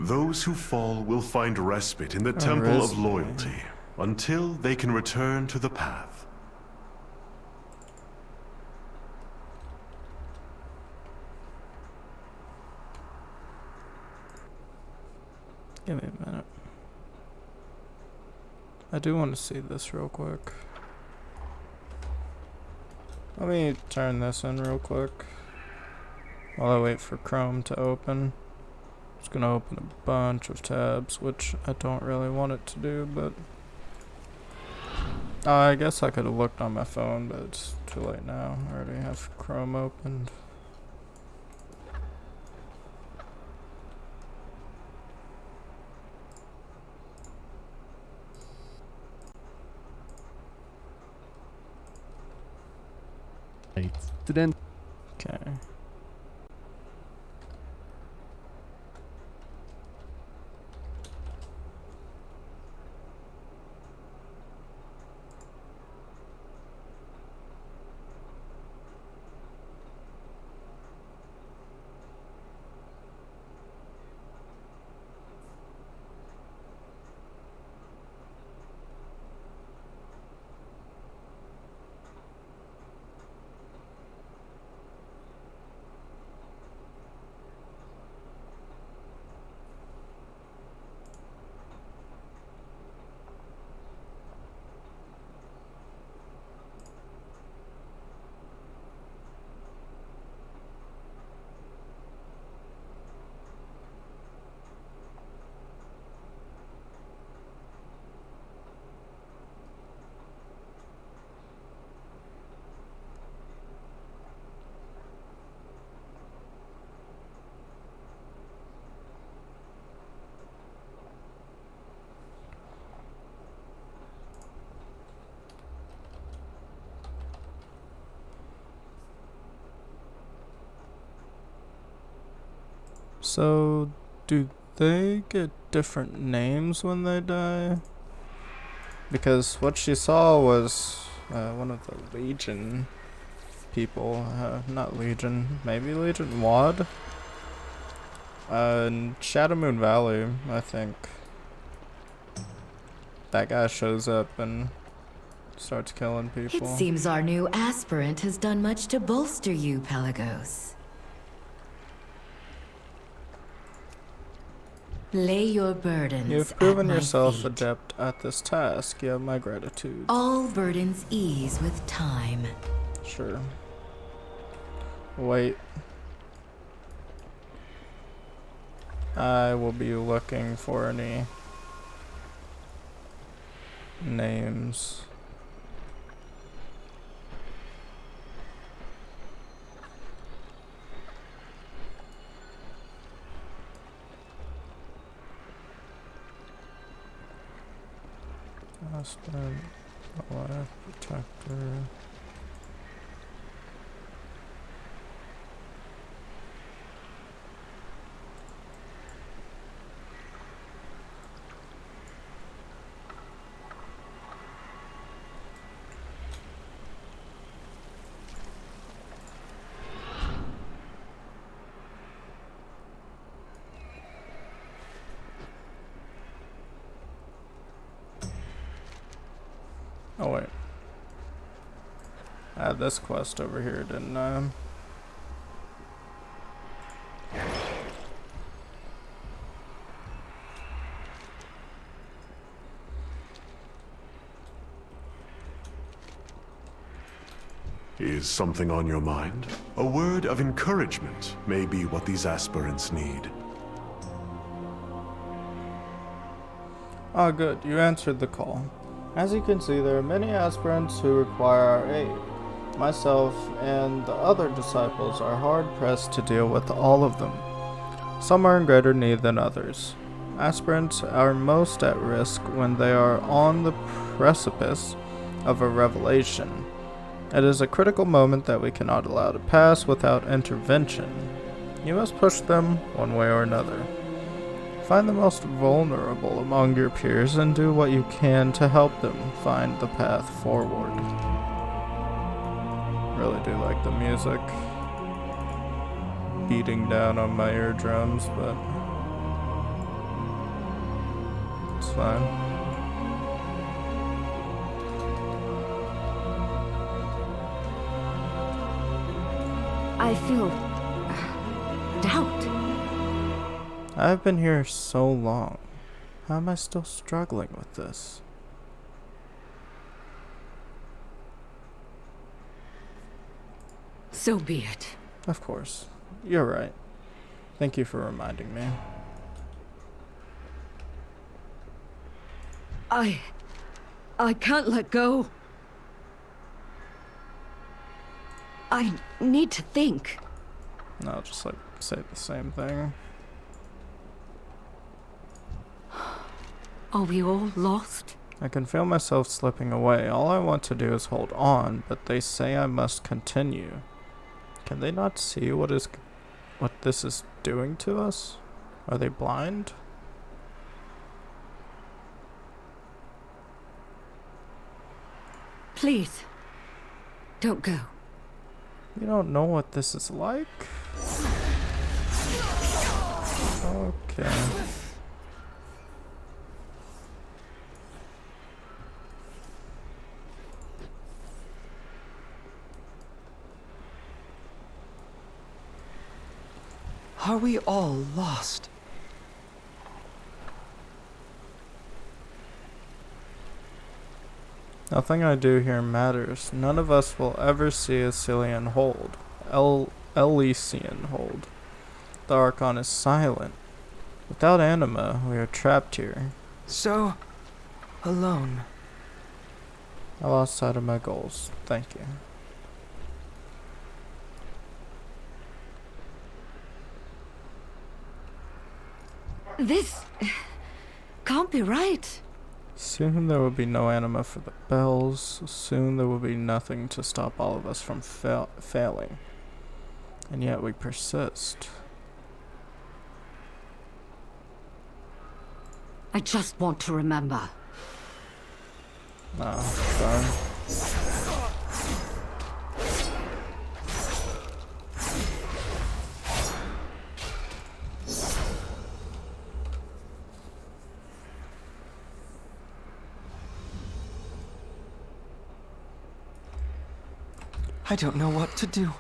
Those who fall will find respite in the Temple of Loyalty until they can return to the path. Give me a minute. I do want to see this real quick. Let me turn this in real quick while I wait for Chrome to open. It's gonna open a bunch of tabs, which I don't really want it to do, but I guess I could have looked on my phone, but it's too late now. I already have Chrome opened. Student. Okay. So, do they get different names when they die? Because what she saw was one of the Legion people. Not Legion, maybe Legion? WAD? In Shadow Moon Valley, I think. That guy shows up and starts killing people. It seems our new aspirant has done much to bolster you, Pelagos. Lay your burdens. You've proven at my yourself feet. adept at this task. You have my gratitude. All burdens ease with time. Sure. Wait. I will be looking for any names. Aspirant, Alive Protector. Oh wait. I had this quest over here, didn't I? Is something on your mind? A word of encouragement may be what these aspirants need. Ah, good. You answered the call. As you can see, there are many aspirants who require our aid. Myself and the other disciples are hard-pressed to deal with all of them. Some are in greater need than others. Aspirants are most at risk when they are on the precipice of a revelation. It is a critical moment that we cannot allow to pass without intervention. You must push them one way or another. Find the most vulnerable among your peers and do what you can to help them find the path forward. Really do like the music beating down on my eardrums, but fine. I feel doubt. I've been here so long. How am I still struggling with this? So be it. Of course. You're right. Thank you for reminding me. I can't let go. I need to think. No, just like say the same thing. Are we all lost? I can feel myself slipping away. All I want to do is hold on, but they say I must continue. Can they not see what this is doing to us? Are they blind? Please, don't go. You don't know what this is like? Okay. Are we all lost? Nothing I do here matters. None of us will ever see a Cillian hold. Elysian hold. The Archon is silent. Without anima, we are trapped here. So alone. I lost sight of my goals. Thank you. This can't be right. Soon there will be no anima for the bells. Soon there will be nothing to stop all of us from failing. And yet we persist. I just want to remember. Oh, sorry. I don't know what to do.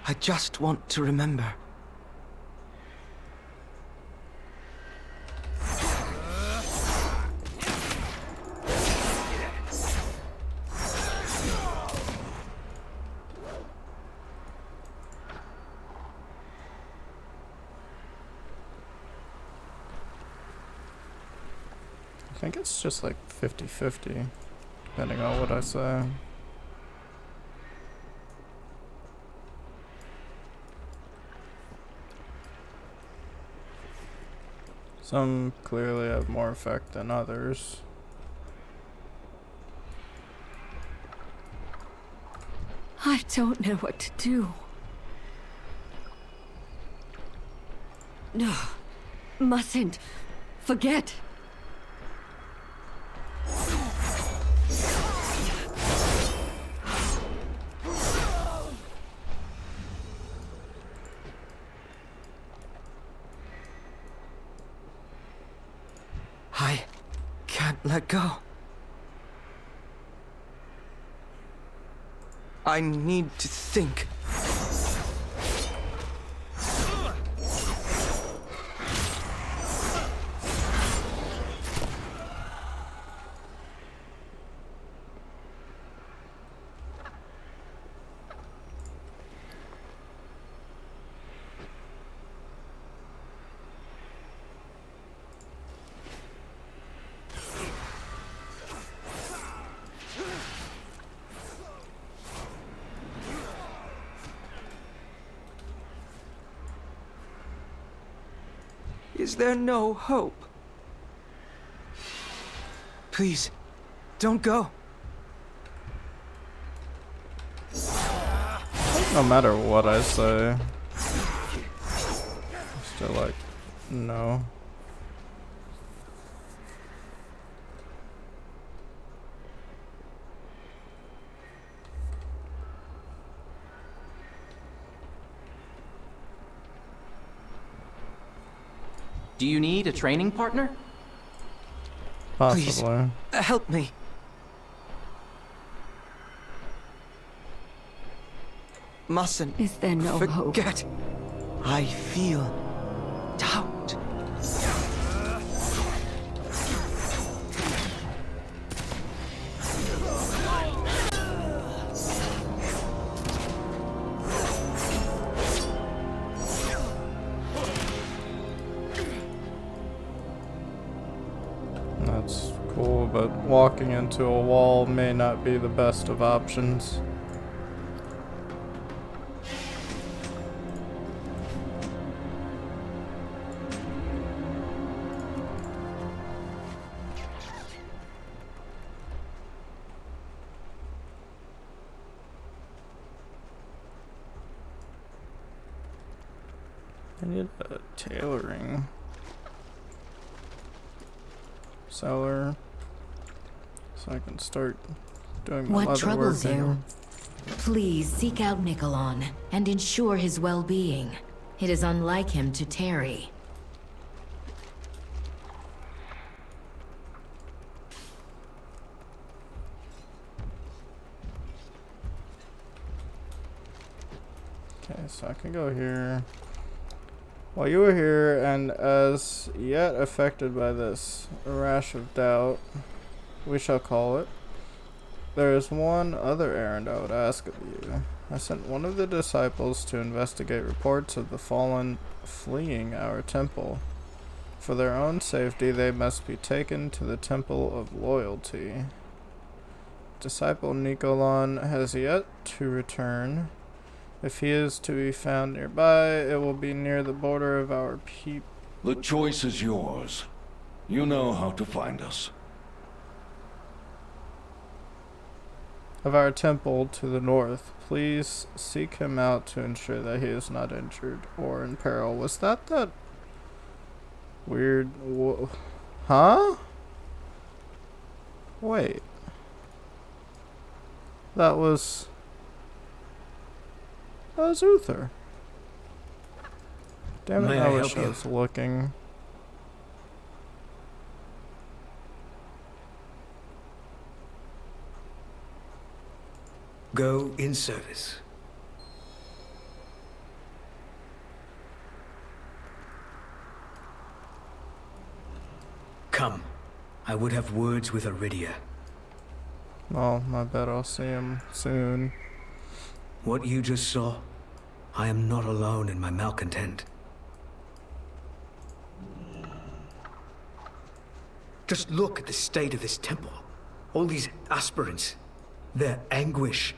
I just want to remember. I think it's just like 50-50, depending on what I say. Some clearly have more effect than others. I don't know what to do. No, mustn't forget. I can't let go. I need to think. Is there no hope? Please, don't go. No matter what I say, still like, no. Do you need a training partner? Possibly. Please, help me. Mustn't Is there no hope? forget. I feel doubt. That's cool, but walking into a wall may not be the best of options. I need a tailoring seller so I can start doing my What leather troubles work. you? Please seek out Nikolon and ensure his well-being. It is unlike him to tarry. Okay, so I can go here. While you were here, and as yet affected by this rash of doubt, we shall call it, there is one other errand I would ask of you. I sent one of the disciples to investigate reports of the fallen fleeing our temple. For their own safety, they must be taken to the Temple of Loyalty. Disciple Nikolon has yet to return. If he is to be found nearby, it will be near the border of our people. The choice is yours. You know how to find us. Of our temple to the north. Please seek him out to ensure that he is not injured or in peril. Was that weird? Huh? Wait. That was Uther. Damn it, May I I wish help I you? was looking. Go in service. Come. I would have words with Iridia. Well, I bet I'll see him soon. What you just saw, I am not alone in my malcontent. Just look at the state of this temple. All these aspirants, their anguish.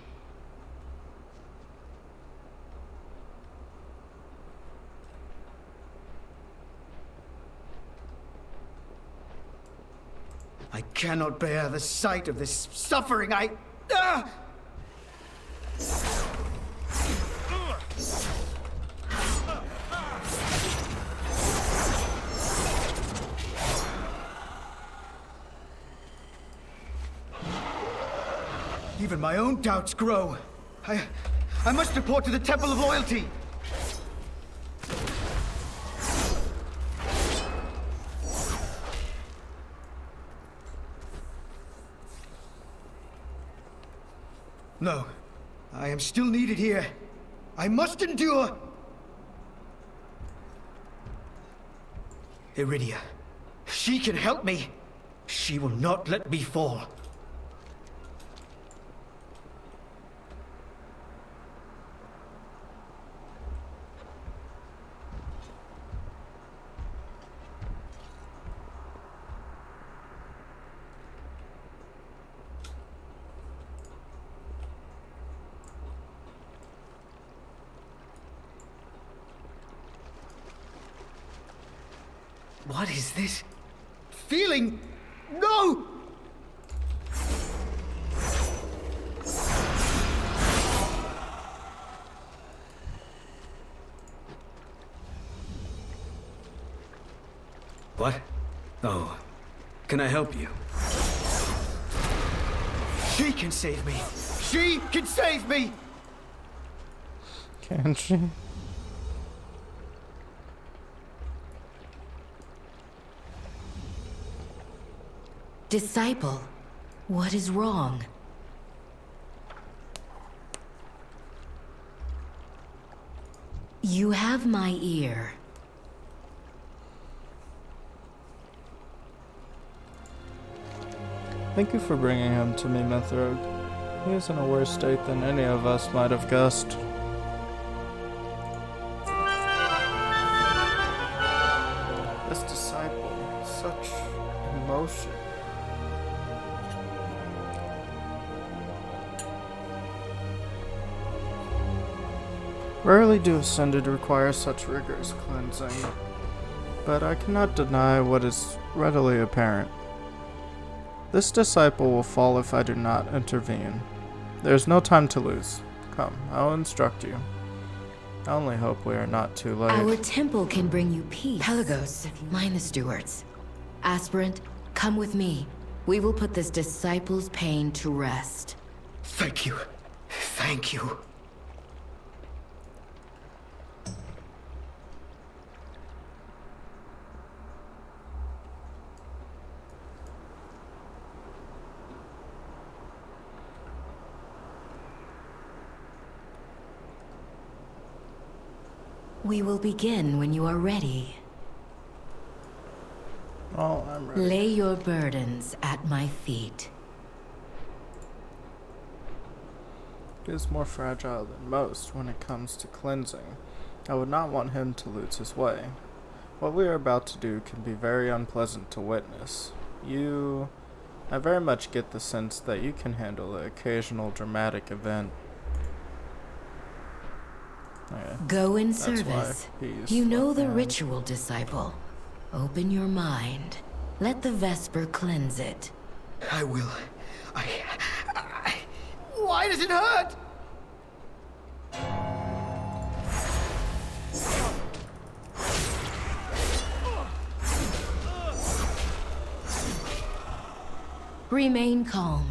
I cannot bear the sight of this suffering. Even my own doubts grow. I must report to the Temple of Loyalty. No, I am still needed here. I must endure. Iridia, she can help me. She will not let me fall. What is this? Feeling? No! What? Oh, can I help you? She can save me! She can save me! Can she? Disciple, what is wrong? You have my ear. Thank you for bringing him to me, Mithrog. He is in a worse state than any of us might have guessed. This disciple, such emotion. Rarely do Ascended require such rigorous cleansing, but I cannot deny what is readily apparent. This disciple will fall if I do not intervene. There is no time to lose. Come, I will instruct you. I only hope we are not too late. Our temple can bring you peace. Pelagos, mind the stewards. Aspirant, come with me. We will put this disciple's pain to rest. Thank you. Thank you. We will begin when you are ready. Oh, I'm ready. Lay your burdens at my feet. He is more fragile than most when it comes to cleansing. I would not want him to lose his way. What we are about to do can be very unpleasant to witness. I very much get the sense that you can handle the occasional dramatic event. Okay. Go in service. You know the left-handed. ritual, disciple. Open your mind. Let the Vesper cleanse it. I will. Why does it hurt? Remain calm.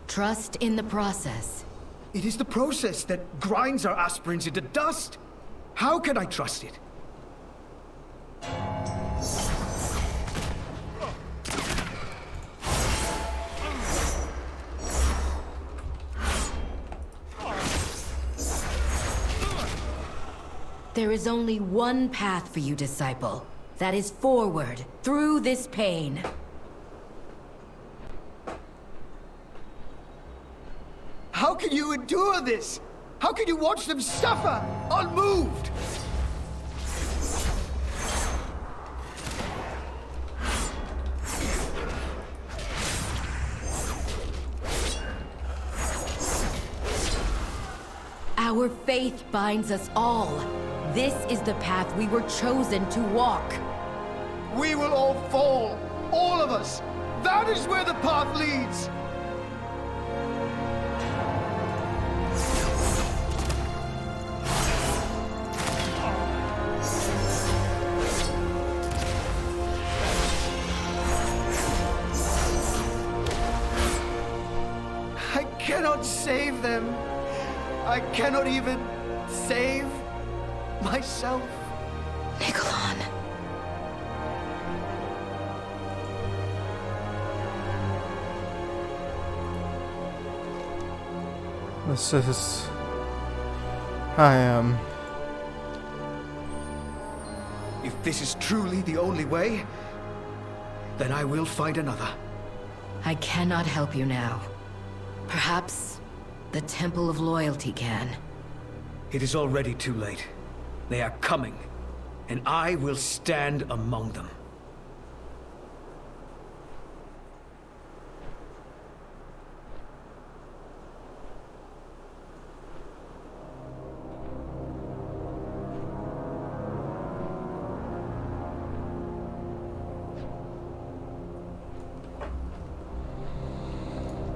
Trust in the process. It is the process that grinds our aspirants into dust. How can I trust it? There is only one path for you, disciple. That is forward, through this pain. How can you endure this? How can you watch them suffer, unmoved? Our faith binds us all. This is the path we were chosen to walk. We will all fall, all of us. That is where the path leads. I cannot save them. I cannot even save myself. Nicolon. This is... I am... If this is truly the only way, then I will find another. I cannot help you now. Perhaps the Temple of Loyalty can. It is already too late. They are coming, and I will stand among them.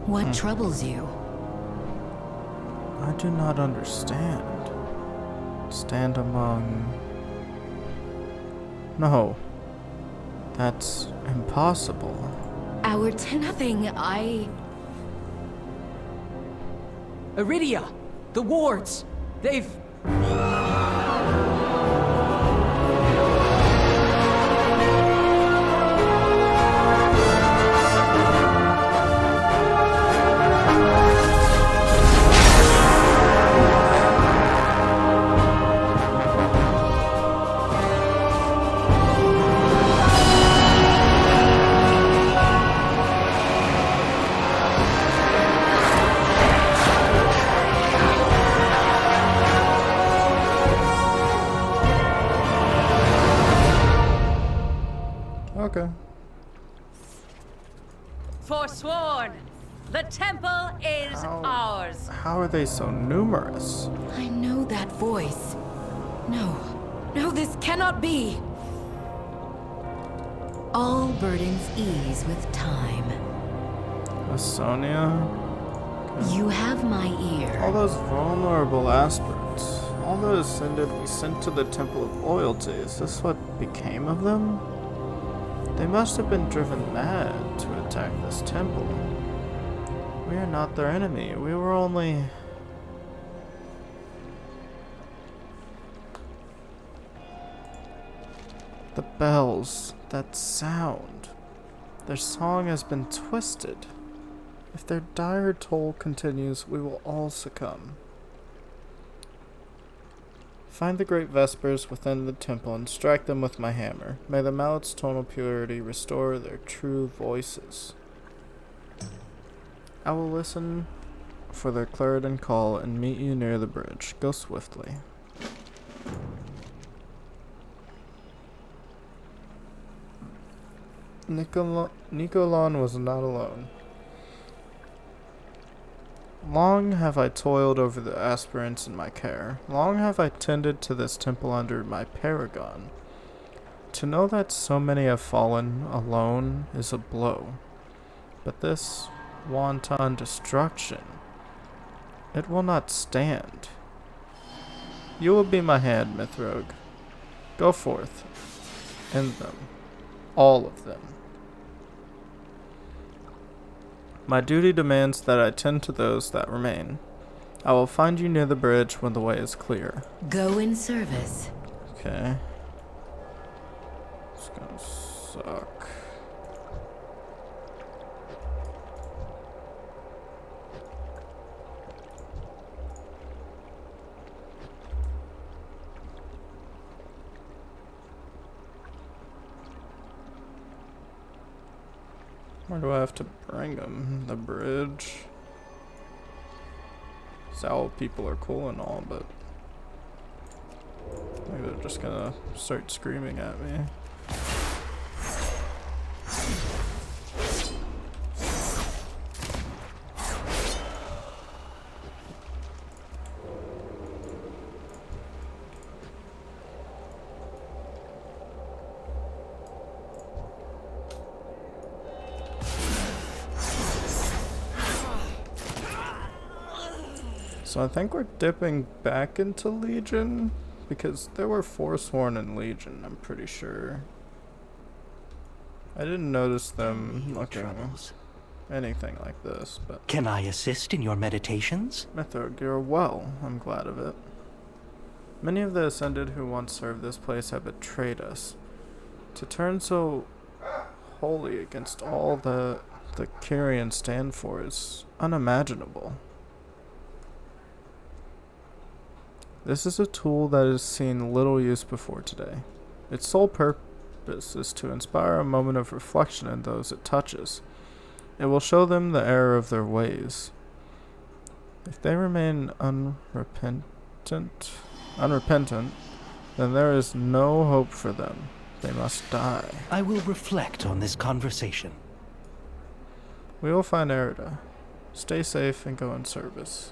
What troubles you? I do not understand. Stand among... No. That's impossible. Nothing, Iridia! The wards! They've... forsworn. The temple is ours. How are they so numerous? I know that voice. No. No, this cannot be. All burdens ease with time. Sonia? You have my ear. All those vulnerable aspirants. All those ascended we sent to the Temple of Loyalty. Is this what became of them? They must have been driven mad to attack this temple. We are not their enemy. We were only... The bells. That sound. Their song has been twisted. If their dire toll continues, we will all succumb. Find the great Vespers within the temple and strike them with my hammer. May the mallet's tonal purity restore their true voices. I will listen for their clarion call and meet you near the bridge. Go swiftly. Nicolon was not alone. Long have I toiled over the aspirants in my care. Long have I tended to this temple under my paragon. To know that so many have fallen alone is a blow. But this wanton destruction, it will not stand. You will be my hand, Mithrogue. Go forth. End them. All of them. My duty demands that I tend to those that remain. I will find you near the bridge when the way is clear. Go in service. Okay. It's gonna suck. Where do I have to bring them? The bridge? Owl people are cool and all, but maybe they're just gonna start screaming at me. So I think we're dipping back into Legion, because there were Forsworn in Legion, I'm pretty sure. I didn't notice them looking anything like this, but... Can I assist in your meditations? Mithrogue, you're well. I'm glad of it. Many of the Ascended who once served this place have betrayed us. To turn so wholly against all the Kyrians stand for is unimaginable. This is a tool that has seen little use before today. Its sole purpose is to inspire a moment of reflection in those it touches. It will show them the error of their ways. If they remain unrepentant, then there is no hope for them. They must die. I will reflect on this conversation. We will find Erida. Stay safe and go in service.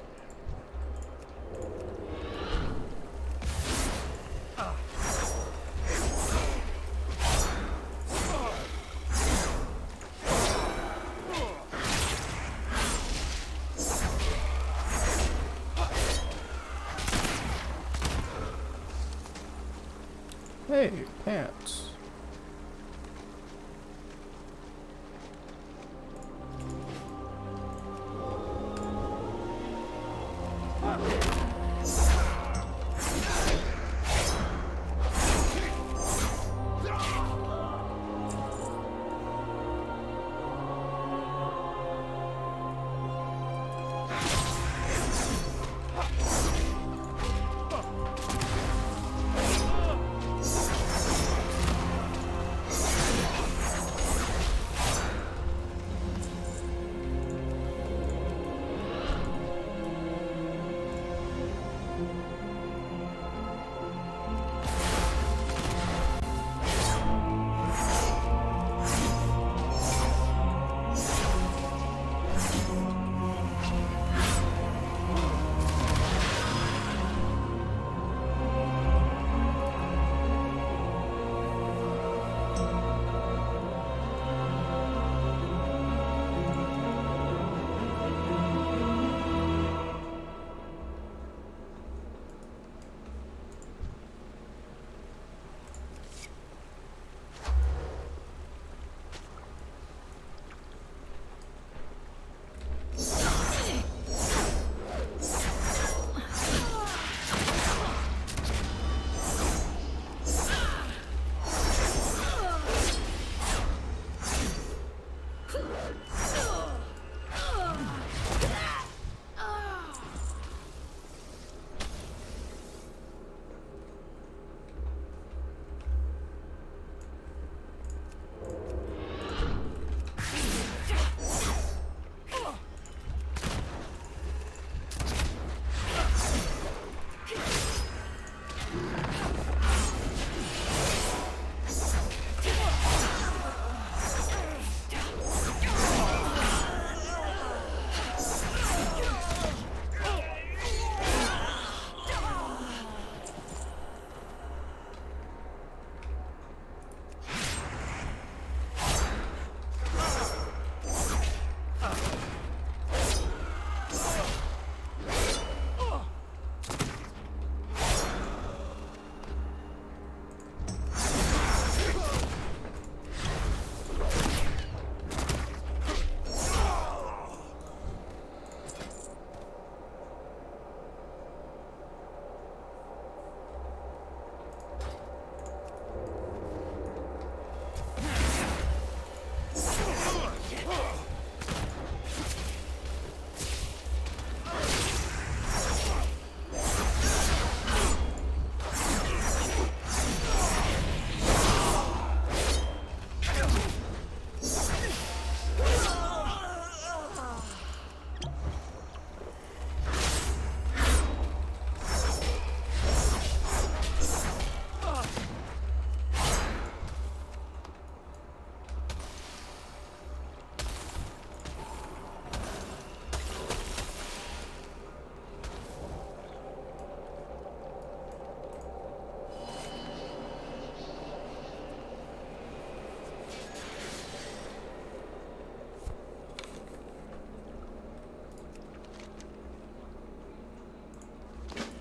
Hey, pants.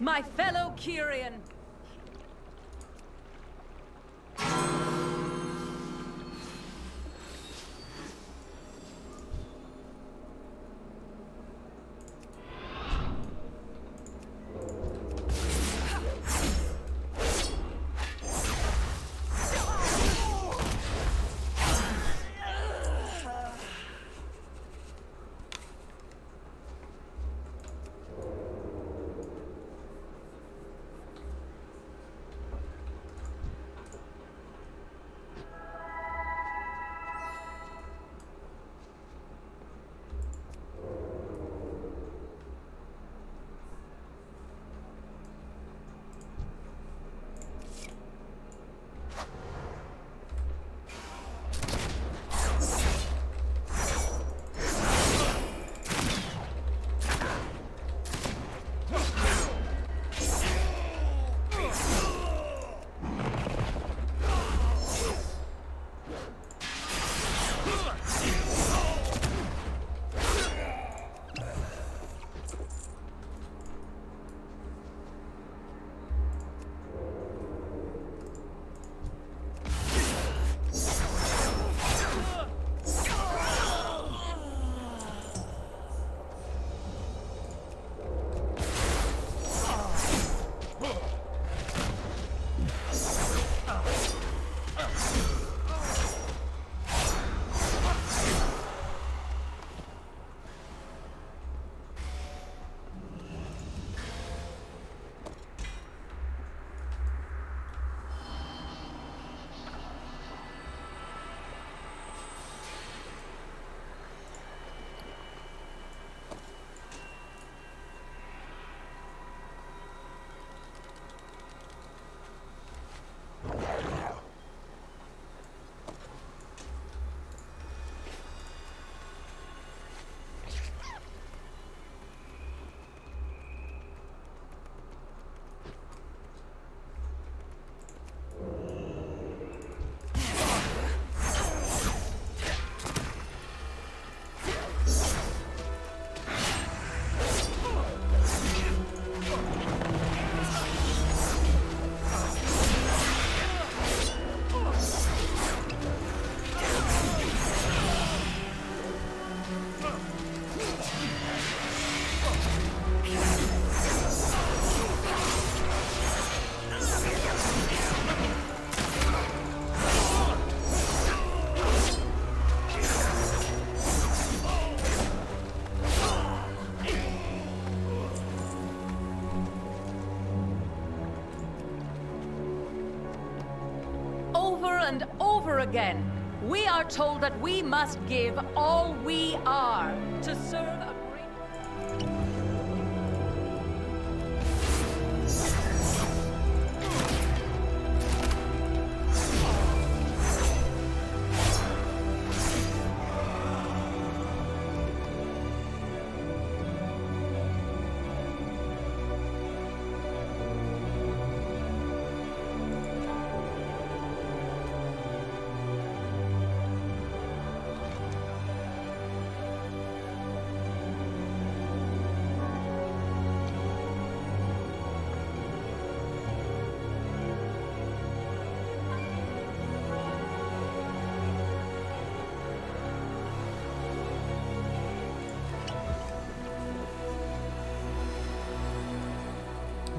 My fellow Kyrian! And over again, we are told that we must give all we are to serve a great...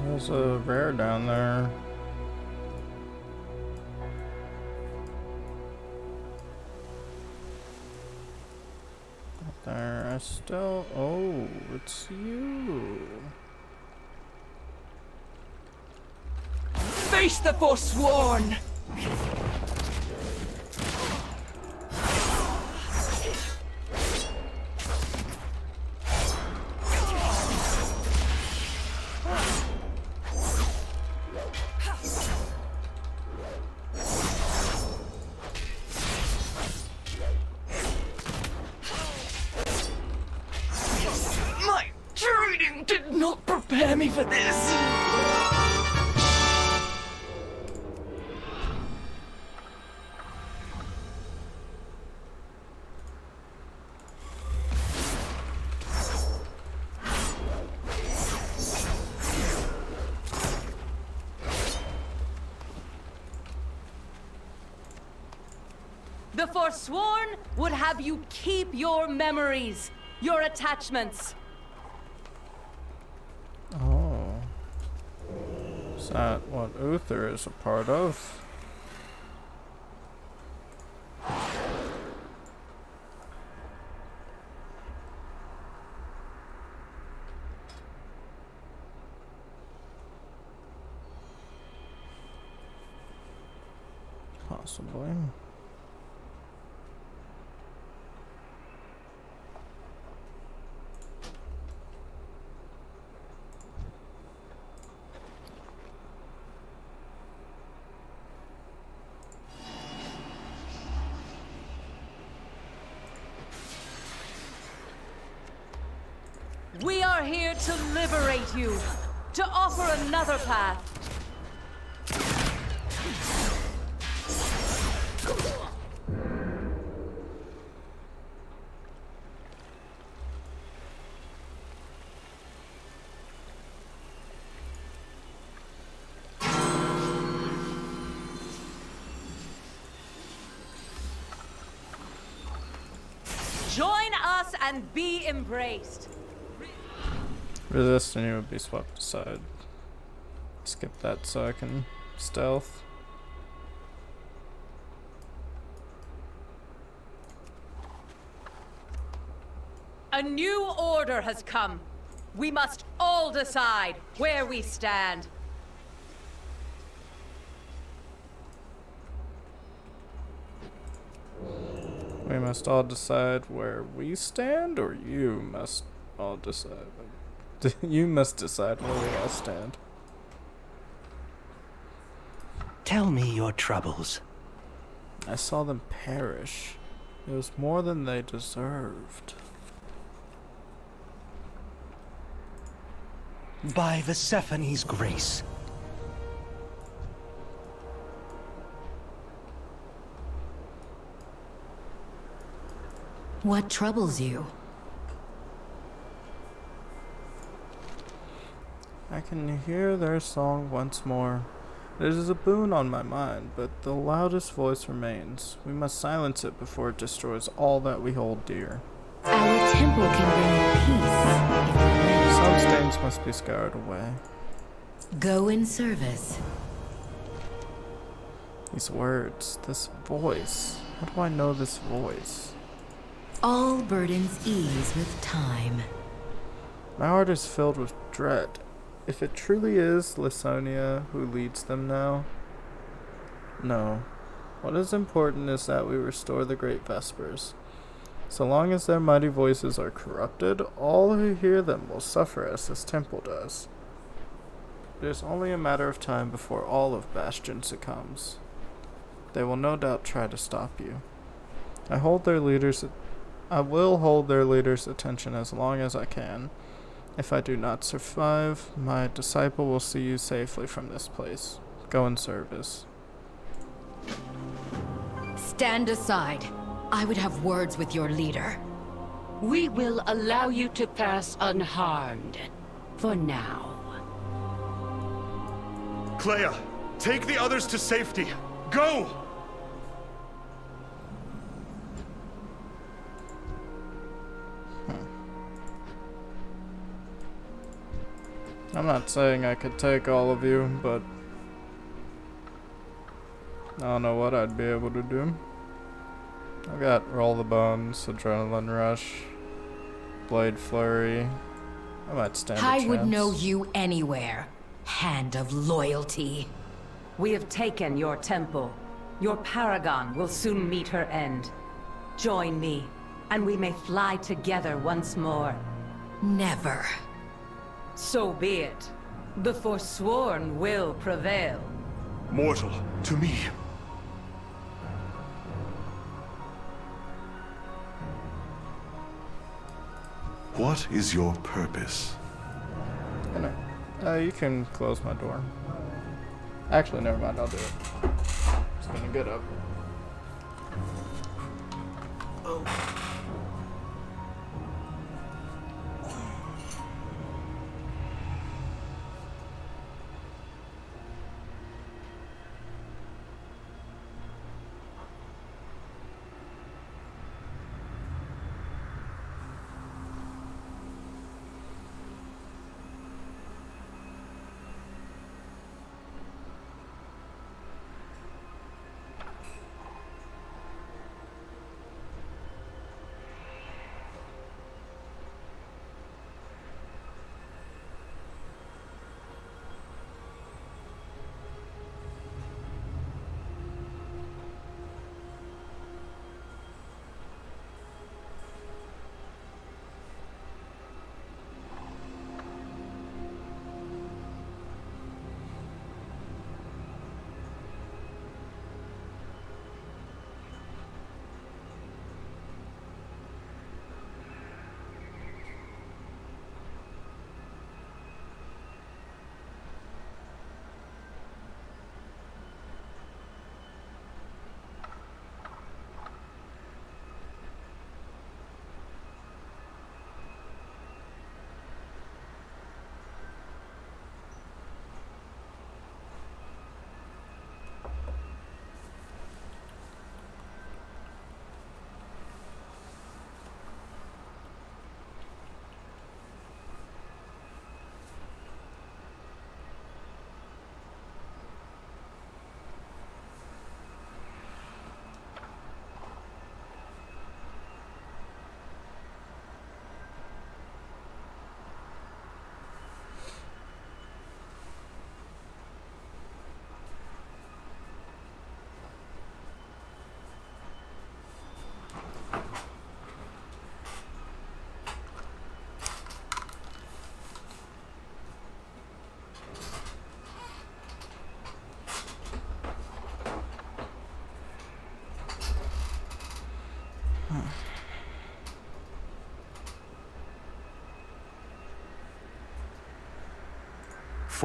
There's a rare down there. Right there, I still... Oh, it's you. Face the Forsworn! My training did not prepare me for this! The Forsworn would have you keep your memories, your attachments. Oh. Is that what Uther is a part of? Possibly. We are here to liberate you, to offer another path. Join us and be embraced. Resist and you would be swept aside. Skip that so I can stealth. A new order has come. We must all decide where we stand. We must all decide where we stand, or you must all decide? You must decide where we all stand. Tell me your troubles. I saw them perish. It was more than they deserved. By Persephone's grace. What troubles you? I can hear their song once more. It is a boon on my mind, but the loudest voice remains. We must silence it before it destroys all that we hold dear. Our temple can bring you peace. Some stains must be scoured away. Go in service. These words, this voice. How do I know this voice? All burdens ease with time. My heart is filled with dread. If it truly is Lysonia who leads them now, no. What is important is that we restore the great Vespers. So long as their mighty voices are corrupted, all who hear them will suffer as this temple does. It is only a matter of time before all of Bastion succumbs. They will no doubt try to stop you. I will hold their leaders' attention as long as I can. If I do not survive, my disciple will see you safely from this place. Go in service. Stand aside. I would have words with your leader. We will allow you to pass unharmed. For now. Clea, take the others to safety. Go! I'm not saying I could take all of you, but I don't know what I'd be able to do. I've got Roll the Bones, Adrenaline Rush, Blade Flurry. I might stand a chance. I would know you anywhere. Hand of loyalty. We have taken your temple. Your paragon will soon meet her end. Join me, and we may fly together once more. Never. So be it. The Forsworn will prevail. Mortal, to me. What is your purpose? You can close my door. Actually, never mind, I'll do it. Just gonna get up. Oh.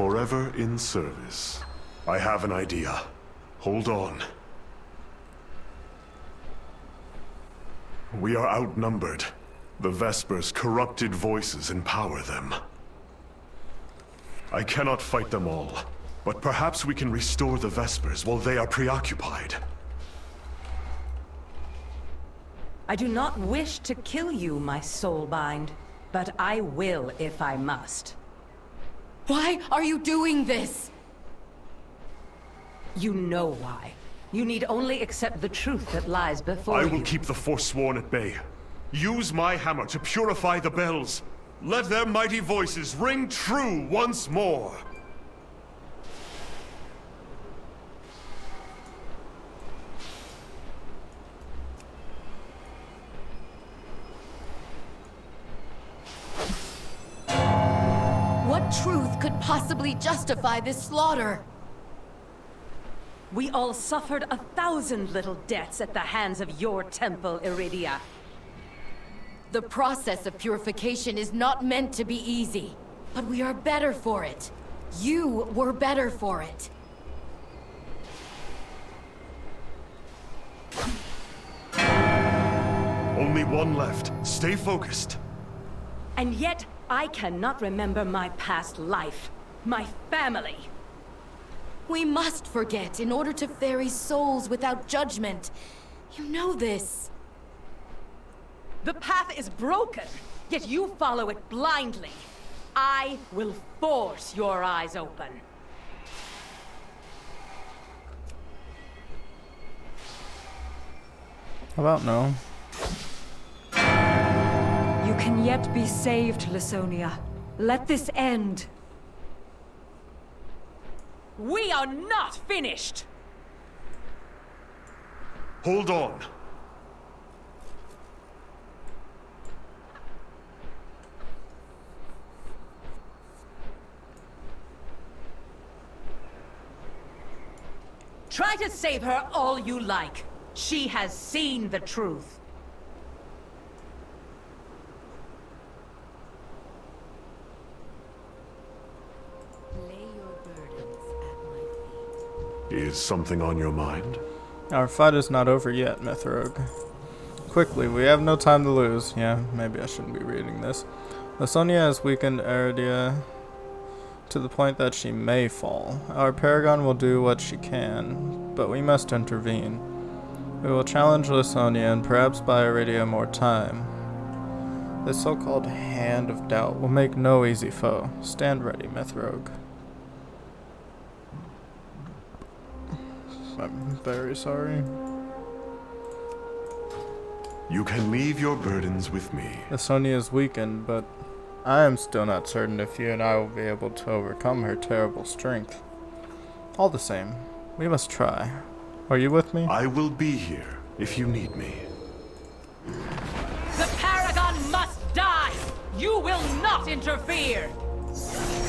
Forever in service. I have an idea. Hold on. We are outnumbered. The Vesper's corrupted voices empower them. I cannot fight them all, but perhaps we can restore the Vespers while they are preoccupied. I do not wish to kill you, my soulbind, but I will if I must. Why are you doing this? You know why. You need only accept the truth that lies before you. I will keep the Forsworn at bay. Use my hammer to purify the bells. Let their mighty voices ring true once more. What truth could possibly justify this slaughter? We all suffered 1,000 little deaths at the hands of your temple, Iridia. The process of purification is not meant to be easy, but we are better for it. You were better for it. Only one left. Stay focused. And yet, I cannot remember my past life, my family. We must forget in order to ferry souls without judgment. You know this. The path is broken, yet you follow it blindly. I will force your eyes open. How about no? You can yet be saved, Lasonia. Let this end. We are not finished! Hold on. Try to save her all you like. She has seen the truth. Is something on your mind? Our fight is not over yet, Mythrogue. Quickly, we have no time to lose. Yeah, maybe I shouldn't be reading this. Lasonia has weakened Eridia to the point that she may fall. Our Paragon will do what she can, but we must intervene. We will challenge Lasonia and perhaps buy Eridia more time. This so-called Hand of Doubt will make no easy foe. Stand ready, Mythrogue. I'm very sorry. You can leave your burdens with me. Lasonia is weakened, but I am still not certain if you and I will be able to overcome her terrible strength. All the same, we must try. Are you with me? I will be here if you need me. The Paragon must die! You will not interfere!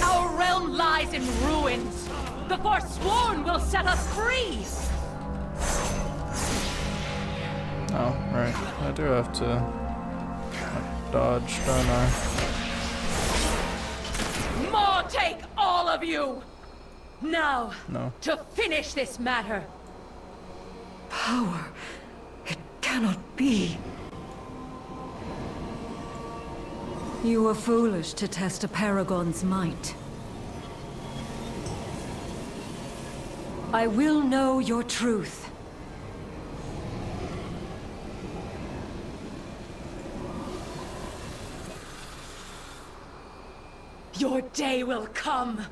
Our realm lies in ruins. The Forsworn will set us free! Oh, right. I do have to dodge, don't I? More take all of you! Now, no. To finish this matter. Power. It cannot be. You were foolish to test a Paragon's might. I will know your truth. Your day will come.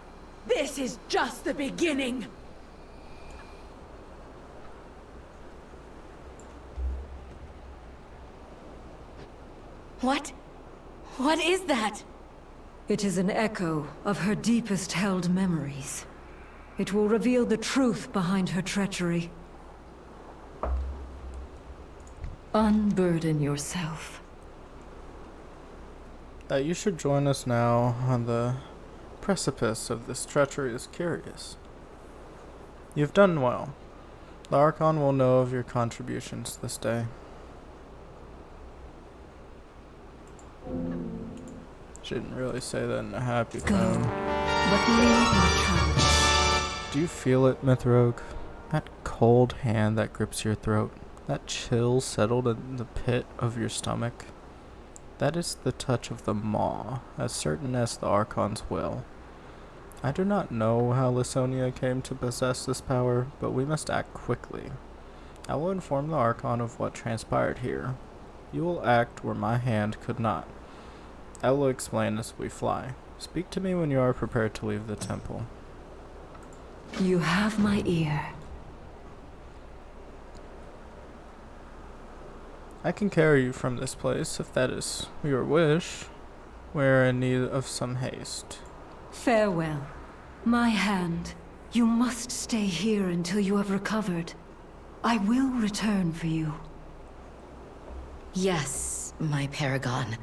This is just the beginning. What? What is that? It is an echo of her deepest held memories. It will reveal the truth behind her treachery. Unburden yourself. That you should join us now on the precipice of this treachery is curious. You've done well. The Archon will know of your contributions this day. She didn't really say that in a happy tone. but lead my travelers. Do you feel it, Mythrogue? That cold hand that grips your throat, that chill settled in the pit of your stomach. That is the touch of the Maw, as certain as the Archon's will. I do not know how Lysonia came to possess this power, but we must act quickly. I will inform the Archon of what transpired here. You will act where my hand could not. I will explain as we fly. Speak to me when you are prepared to leave the temple. You have my ear. I can carry you from this place, if that is your wish. We are in need of some haste. Farewell. My hand. You must stay here until you have recovered. I will return for you. Yes, my paragon.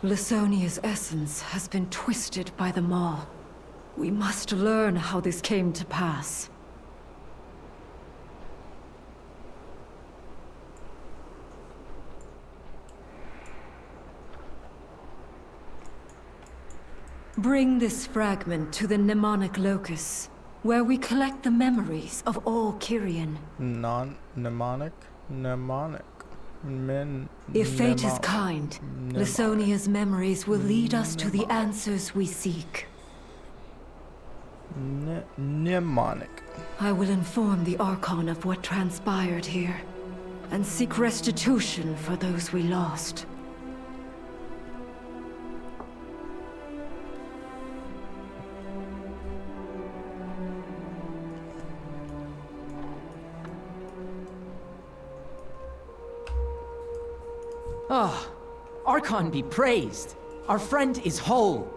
Lysonia's essence has been twisted by the Maw. We must learn how this came to pass. Bring this fragment to the mnemonic locus, where we collect the memories of all Kyrian. Non-mnemonic? Mnemonic. If fate is kind, Lysonia's memories will lead us to the answers we seek. Mnemonic. I will inform the Archon of what transpired here, and seek restitution for those we lost. Ah, Archon be praised. Our friend is whole.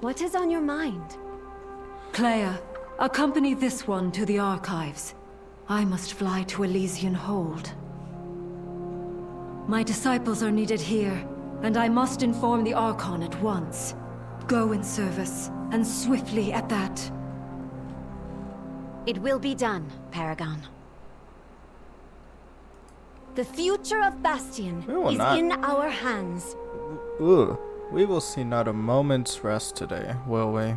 What is on your mind? Clea, accompany this one to the archives. I must fly to Elysian Hold. My disciples are needed here, and I must inform the Archon at once. Go in service, and swiftly at that. It will be done, Paragon. The future of Bastion is in our hands. Ugh. We will see not a moment's rest today, will we?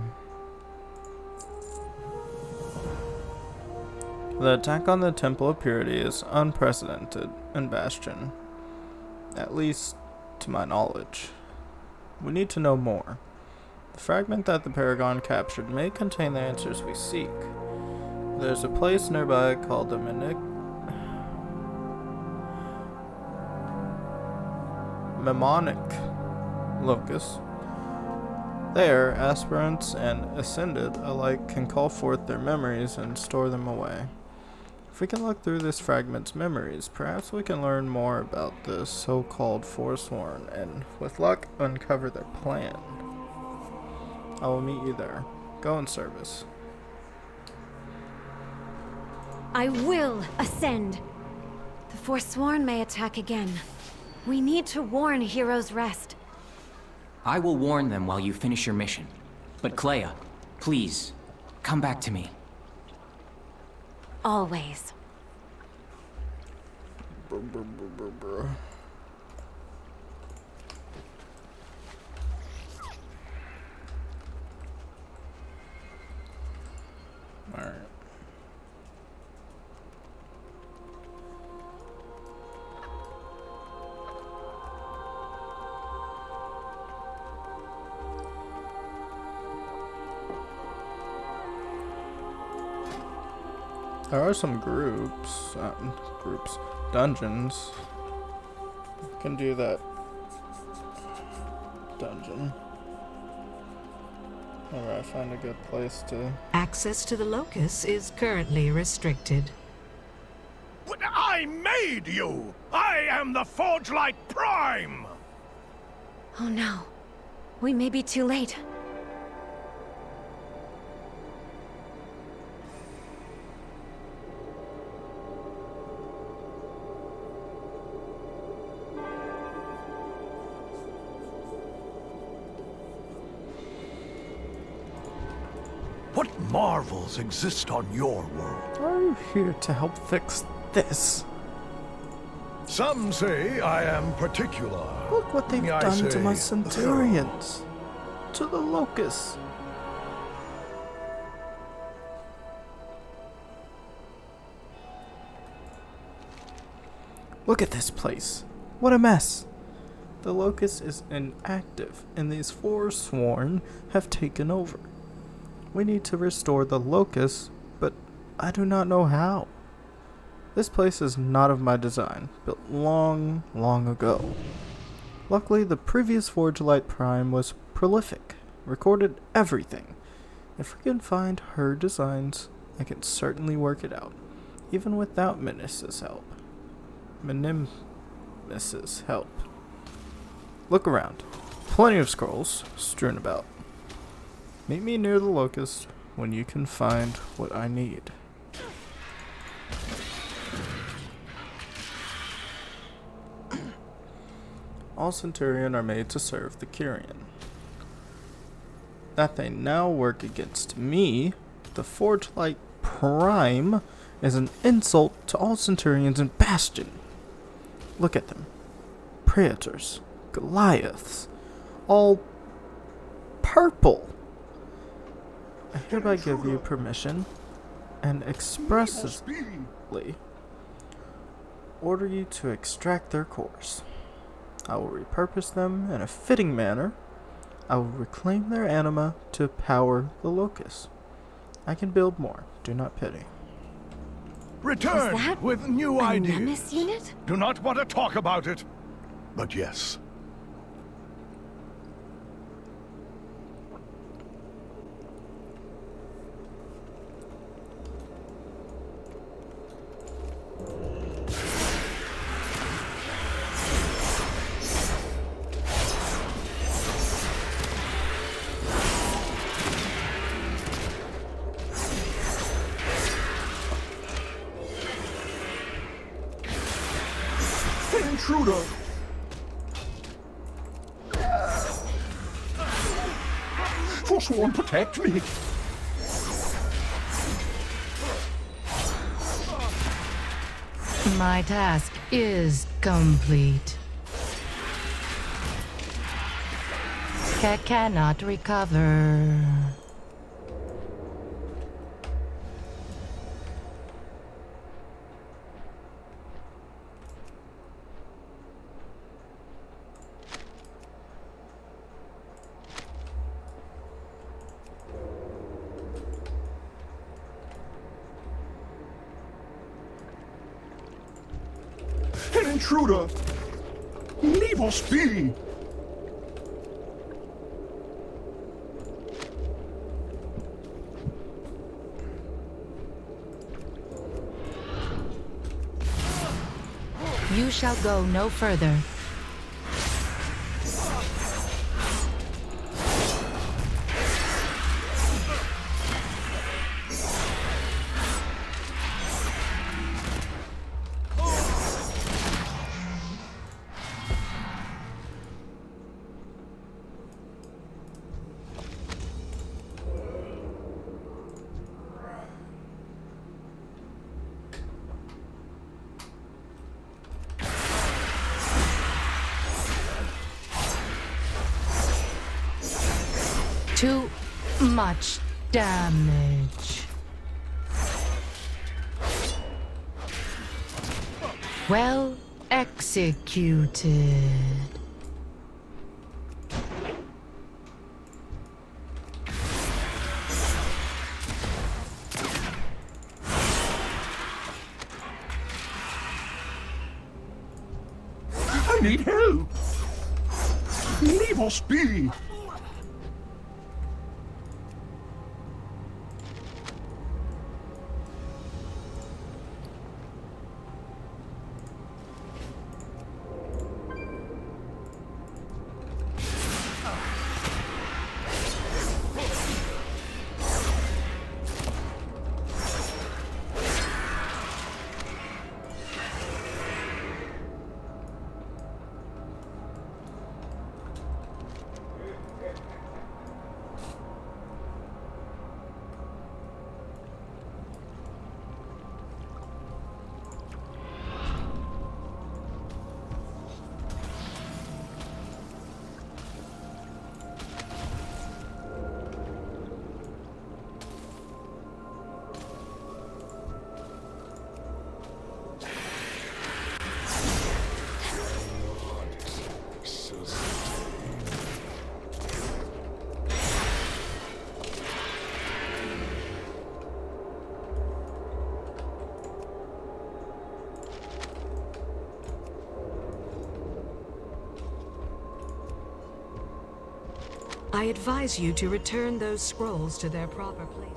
The attack on the Temple of Purity is unprecedented in Bastion. At least, to my knowledge. We need to know more. The fragment that the Paragon captured may contain the answers we seek. There's a place nearby called the Mnemonic Locus. There, aspirants and ascended alike can call forth their memories and store them away. If we can look through this fragment's memories, perhaps we can learn more about the so-called Forsworn and, with luck, uncover their plan. I will meet you there. Go in service. I will ascend. The Forsworn may attack again. We need to warn Heroes Rest. I will warn them while you finish your mission. But Clea, please, come back to me. Always. Alright. There are some dungeons. Can do that dungeon. Alright, I find a good place to... Access to the locus is currently restricted. I made you! I am the Forge Light Prime! Oh no. We may be too late. What marvels exist on your world? I'm here to help fix this. Some say I am particular. Look what they've I done to my say centurions. To the locusts. Look at this place. What a mess. The locust is inactive, and these Forsworn have taken over. We need to restore the locust, but I do not know how. This place is not of my design, built long, long ago. Luckily, the previous Forgelight Prime was prolific, recorded everything. If we can find her designs, I can certainly work it out, even without Menis's help. Mrs. help. Look around. Plenty of scrolls strewn about. Meet me near the locust when you can find what I need. All Centurion are made to serve the Kyrian. That they now work against me, the Forgelight Prime, is an insult to all Centurions in Bastion. Look at them. Praetors, Goliaths, all purple. I hereby give you permission and expressly order you to extract their cores. I will repurpose them in a fitting manner. I will reclaim their anima to power the locust. I can build more. Do not pity. Return with new ideas. Nemesis unit? Do not want to talk about it. But yes. Intruder! Forsworn, protect me! My task is complete. Cannot recover. An intruder! Leave us be! You shall go no further. Too much damage. Well executed. I need help! Leave us be! I advise you to return those scrolls to their proper place.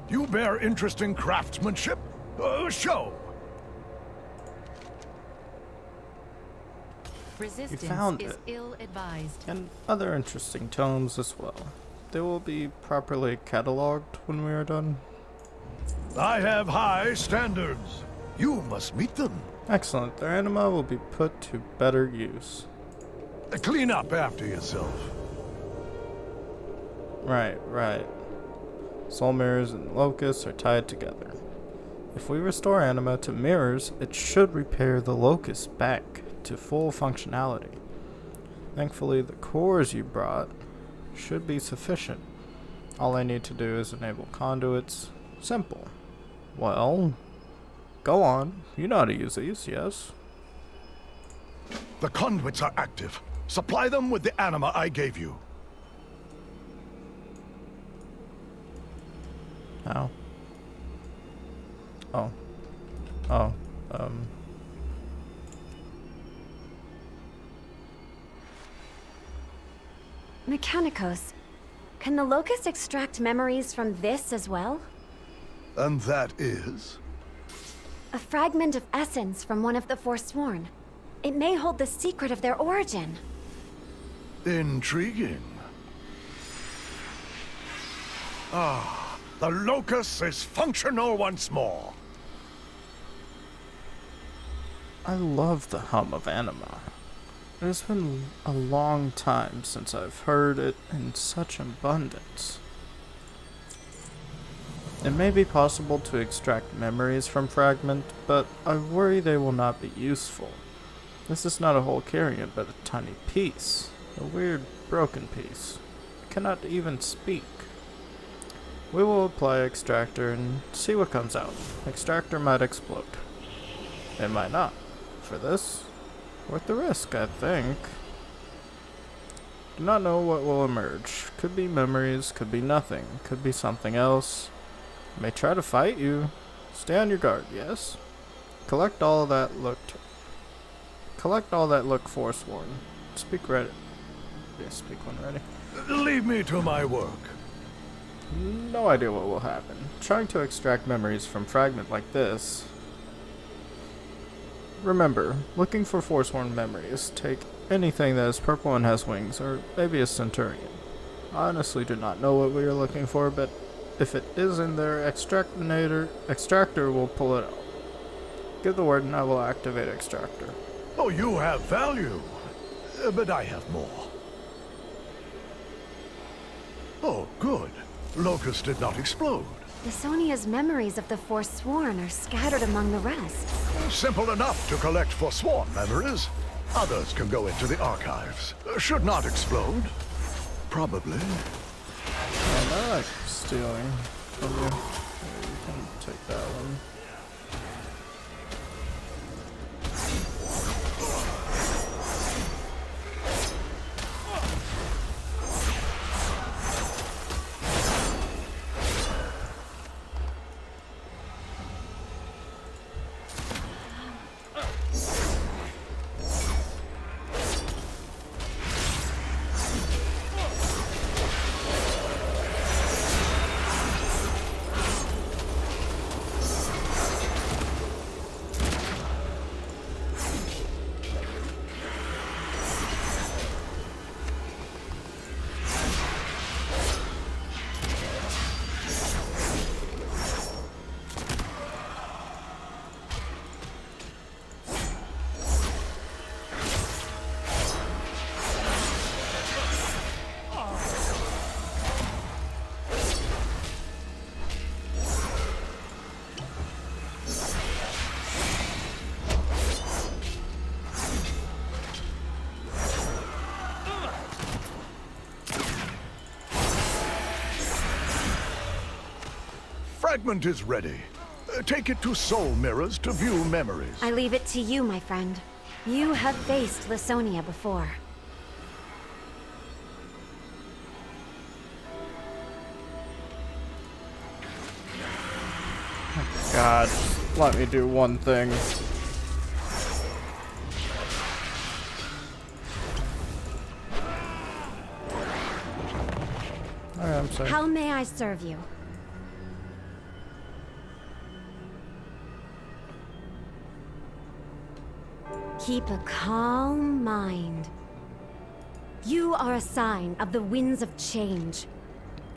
You bear interest in craftsmanship? Show! You found it. ill-advised. And other interesting tomes as well. They will be properly cataloged when we are done. I have high standards. You must meet them. Excellent. Their anima will be put to better use. Clean up after yourself. Right. Soul mirrors and locusts are tied together. If we restore anima to mirrors, it should repair the locust back to full functionality. Thankfully, the cores you brought should be sufficient. All I need to do is enable conduits. Simple. Well, go on. You know how to use these, yes? The conduits are active. Supply them with the anima I gave you. How? Oh. Mechanicos, can the Locust extract memories from this as well? And that is? A fragment of essence from one of the Forsworn. It may hold the secret of their origin. Intriguing. The Locust is functional once more. I love the hum of anima. It has been a long time since I've heard it in such abundance. It may be possible to extract memories from fragment, but I worry they will not be useful. This is not a whole carrion, but a tiny piece. A weird, broken piece. It cannot even speak. We will apply extractor and see what comes out. Extractor might explode. It might not. For this, worth the risk, I think. Do not know what will emerge. Could be memories, could be nothing, could be something else. May try to fight you. Stay on your guard, yes? Collect all that look forsworn. Speak ready. Yeah, speak when ready. Leave me to my work. No idea what will happen. Trying to extract memories from fragment like this. Remember, looking for Forsworn memories, take anything that is purple and has wings, or maybe a centurion. I honestly do not know what we are looking for, but if it is in there, extractor will pull it out. Give the word and I will activate extractor. Oh, you have value. But I have more. Oh, good. Locust did not explode. Lysonia's memories of the Forsworn are scattered among the rest. Simple enough to collect Forsworn memories. Others can go into the archives. Should not explode. Probably. I like stealing from you. You can take that one. Fragment is ready. Take it to soul mirrors to view memories. I leave it to you, my friend. You have faced Lysonia before. God, let me do one thing. Alright, I'm sorry. How may I serve you? Keep a calm mind. You are a sign of the winds of change.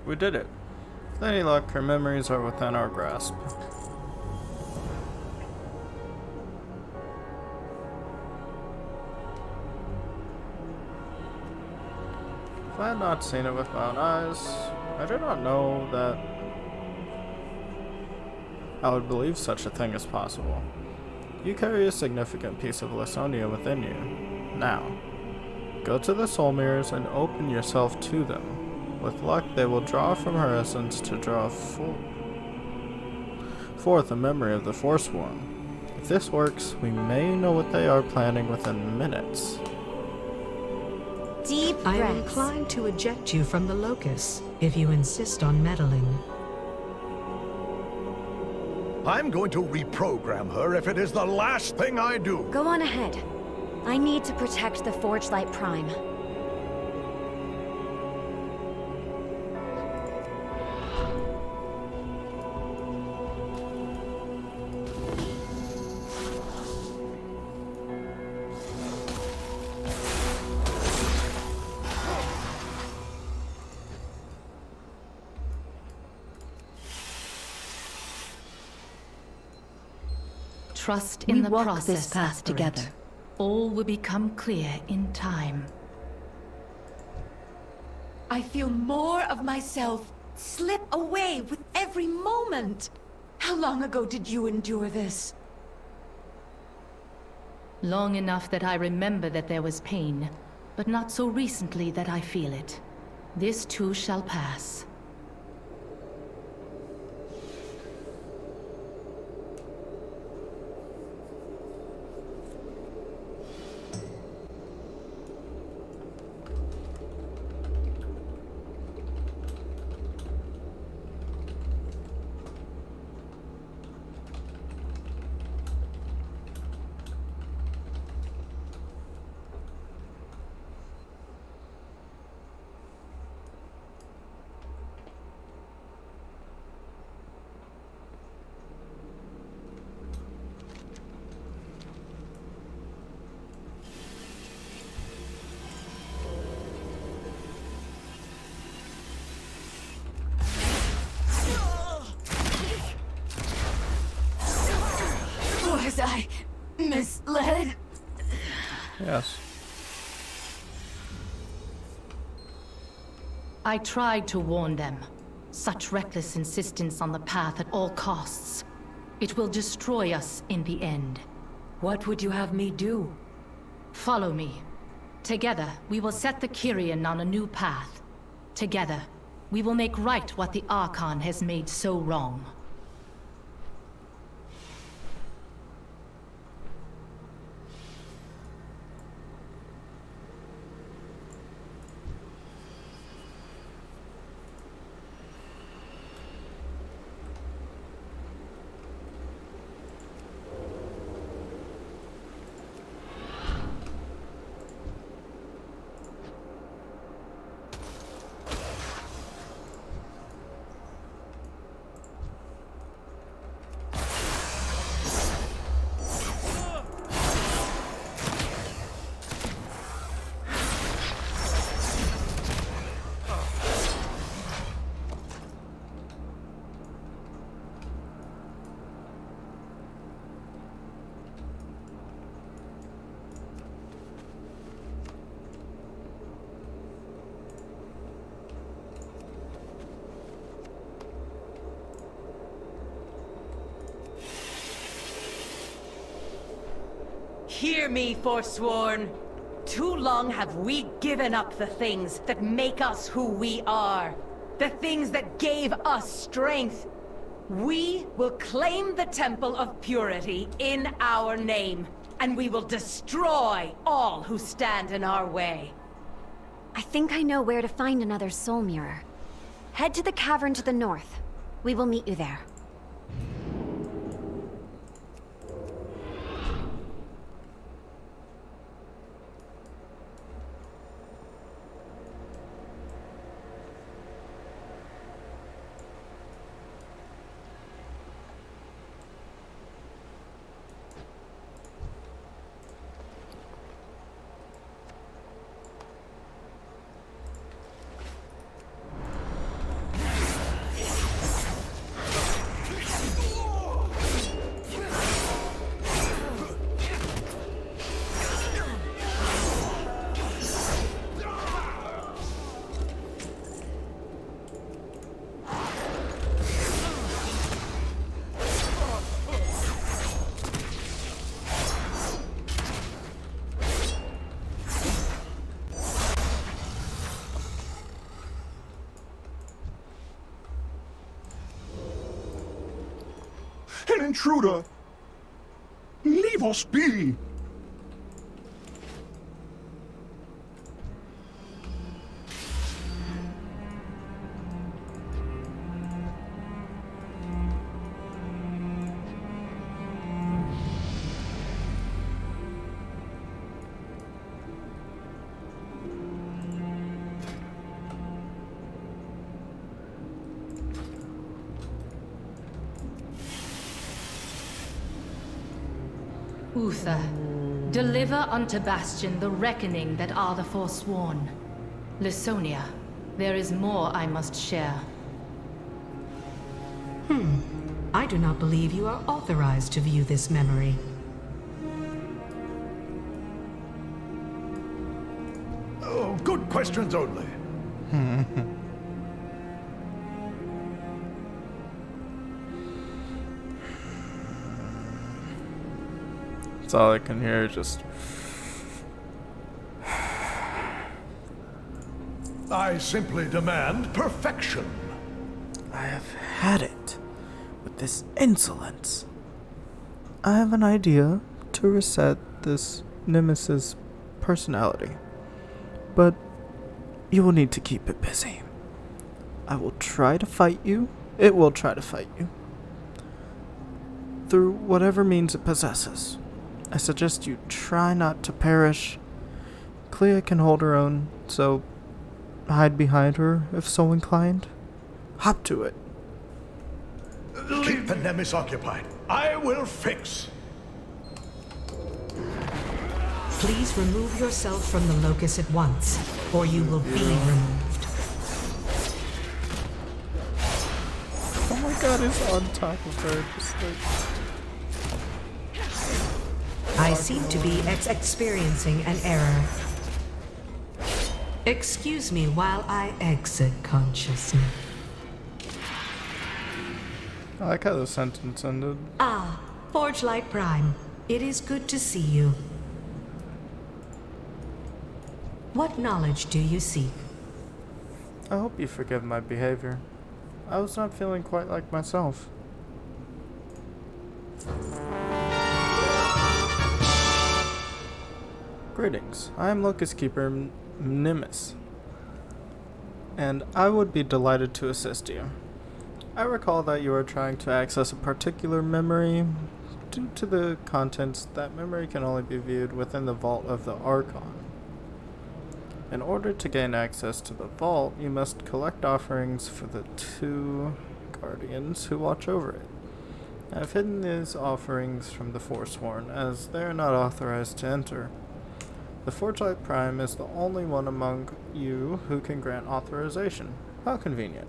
We did it. With any luck, her memories are within our grasp. If I had not seen it with my own eyes, I do not know that I would believe such a thing is possible. You carry a significant piece of Lasonia within you. Now, go to the soul mirrors and open yourself to them. With luck, they will draw from her essence to draw forth a memory of the Forsworn. If this works, we may know what they are planning within minutes. Deep breaths. I am inclined to eject you from the locus, if you insist on meddling. I'm going to reprogram her if it is the last thing I do. Go on ahead. I need to protect the Forge Light Prime. Trust in the process this path together. All will become clear in time. I feel more of myself slip away with every moment. How long ago did you endure this? Long enough that I remember that there was pain, but not so recently that I feel it. This too shall pass. Was I misled? Yes. I tried to warn them. Such reckless insistence on the path at all costs. It will destroy us in the end. What would you have me do? Follow me. Together, we will set the Kyrian on a new path. Together, we will make right what the Archon has made so wrong. Hear me, Forsworn. Too long have we given up the things that make us who we are. The things that gave us strength. We will claim the Temple of Purity in our name, and we will destroy all who stand in our way. I think I know where to find another soul mirror. Head to the cavern to the north. We will meet you there. An intruder! Leave us be! Uther, deliver unto Bastion the reckoning that are the forsworn. Lysonia, there is more I must share. I do not believe you are authorized to view this memory. Oh, good questions only. That's all I can hear, just... I simply demand perfection. I have had it with this insolence. I have an idea to reset this Nemesis personality, but you will need to keep it busy. I will try to fight you. It will try to fight you. Through whatever means it possesses. I suggest you try not to perish. Clea can hold her own, so hide behind her if so inclined. Hop to it. Keep the Nemesis occupied. I will fix. Please remove yourself from the locus at once, or you will be removed. Oh my god, he's on top of her, just like... I seem to be experiencing an error. Excuse me while I exit consciousness. I like how the sentence ended. Ah, Forge Light Prime. It is good to see you. What knowledge do you seek? I hope you forgive my behavior. I was not feeling quite like myself. Greetings, I am Locust Keeper Nimbus, and I would be delighted to assist you. I recall that you are trying to access a particular memory. Due to the contents, that memory can only be viewed within the vault of the Archon. In order to gain access to the vault, you must collect offerings for the 2 guardians who watch over it. I have hidden these offerings from the Forsworn, as they are not authorized to enter. The Forgelight Prime is the only one among you who can grant authorization. How convenient.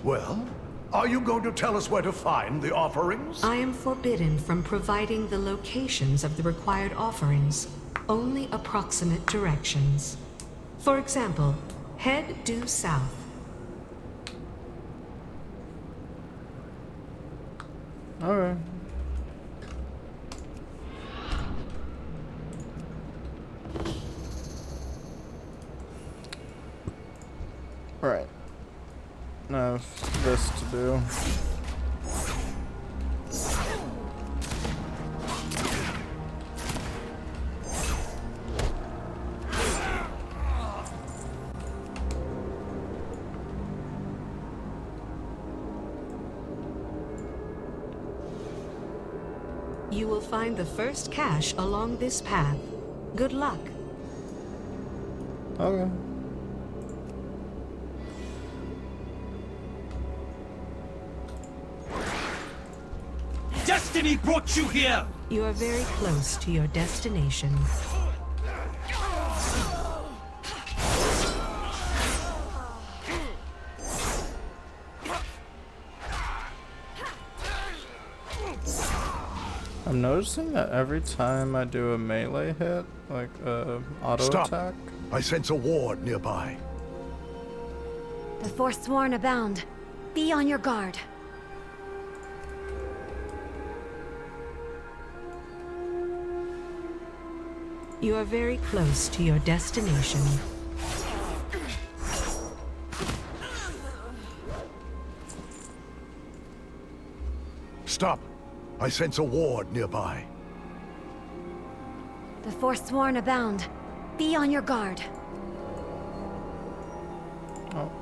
Well, are you going to tell us where to find the offerings? I am forbidden from providing the locations of the required offerings, only approximate directions. For example, head due south. Alright. Right. Now this to do. You will find the first cache along this path. Good luck. Okay. Destiny brought you here! You are very close to your destination. I'm noticing that every time I do a melee hit, like auto Stop. attack. I sense a ward nearby. The Forsworn abound. Be on your guard. You are very close to your destination. Stop! I sense a ward nearby. The Forsworn abound. Be on your guard. Oh.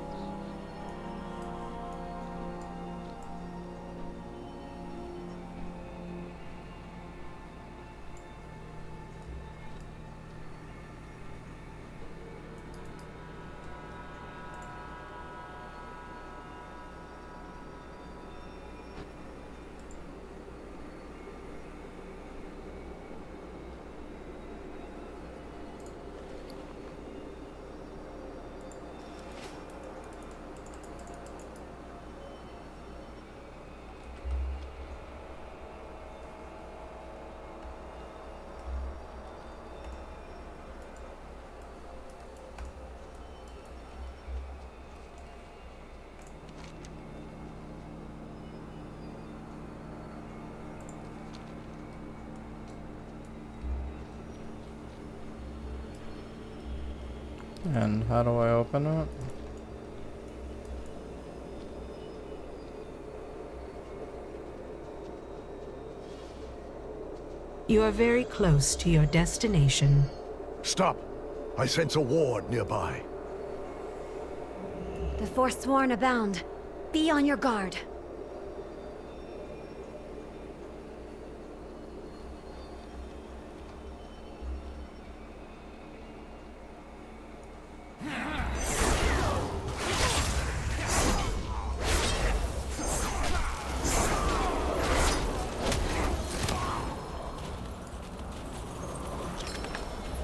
And how do I open it? You are very close to your destination. Stop! I sense a ward nearby. The Forsworn abound. Be on your guard.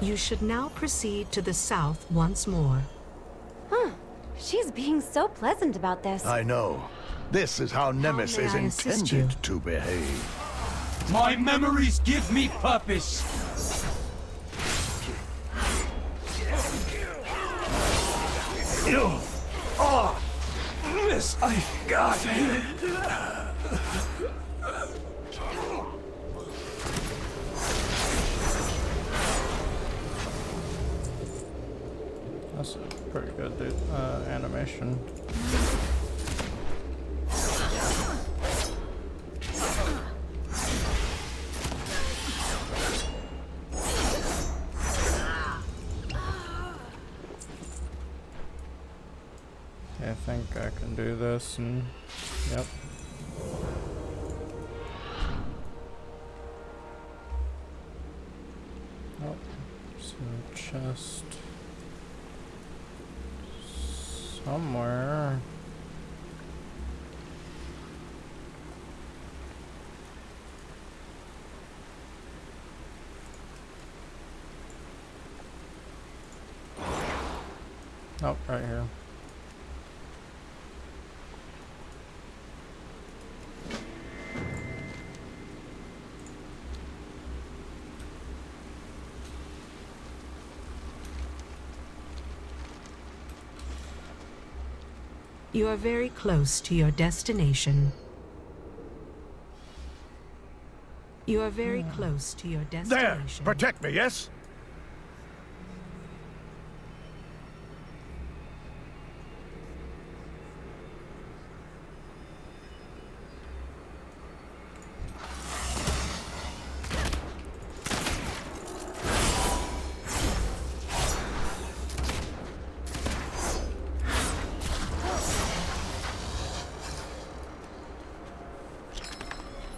You should now proceed to the south once more. Huh. She's being so pleasant about this. I know. This is how Nemesis I assist you? intended to behave. My memories give me purpose. Oh, this I got. That's a pretty good animation. I think I can do this and yep. Oh, some chest somewhere. Oh, right here. You are very close to your destination. You are very close to your There! destination. Protect me, yes?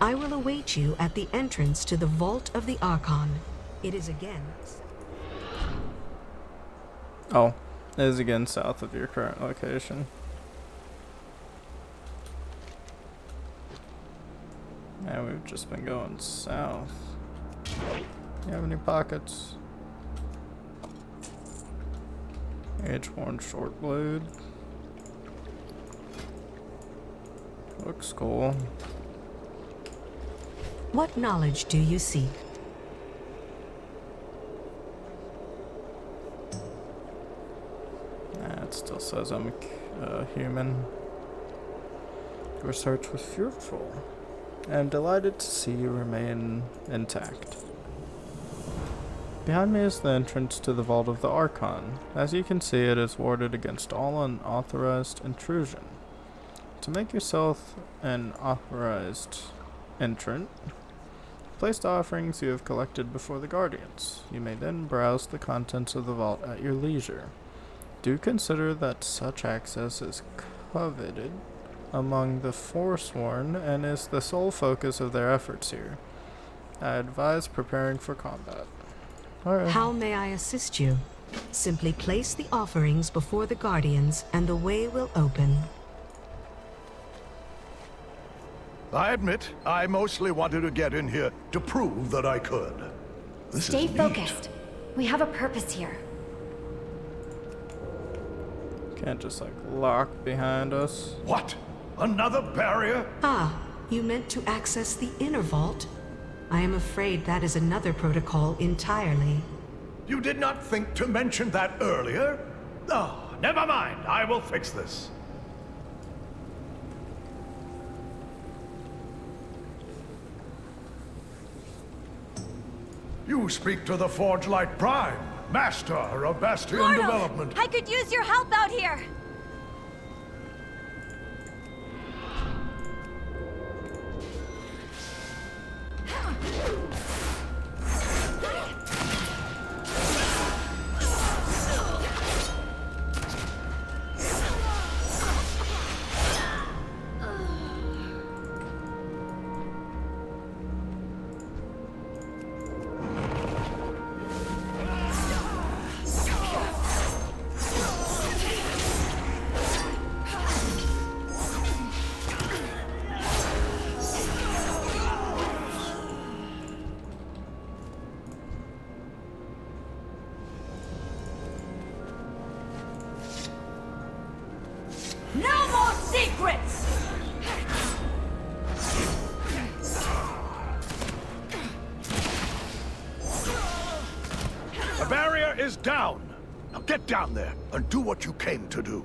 I will await you at the entrance to the Vault of the Archon. It is again... Oh, it is again south of your current location. And we've just been going south. You have any pockets? Edge-worn short blade. Looks cool. What knowledge do you seek? It still says I'm human. Your search was fruitful. I am delighted to see you remain intact. Behind me is the entrance to the Vault of the Archon. As you can see, it is warded against all unauthorized intrusion. To make yourself an authorized entrant, place the offerings you have collected before the Guardians. You may then browse the contents of the vault at your leisure. Do consider that such access is coveted among the Forsworn and is the sole focus of their efforts here. I advise preparing for combat. Alright. How may I assist you? Simply place the offerings before the Guardians and the way will open. I admit, I mostly wanted to get in here to prove that I could. This Stay is neat. focused. We have a purpose here. Can't just like lock behind us. What? Another barrier? Ah, you meant to access the inner vault? I am afraid that is another protocol entirely. You did not think to mention that earlier? Oh, never mind. I will fix this. You speak to the Forge Light Prime, master of Bastion development. I could use your help out here. No more secrets! The barrier is down. Now get down there and do what you came to do.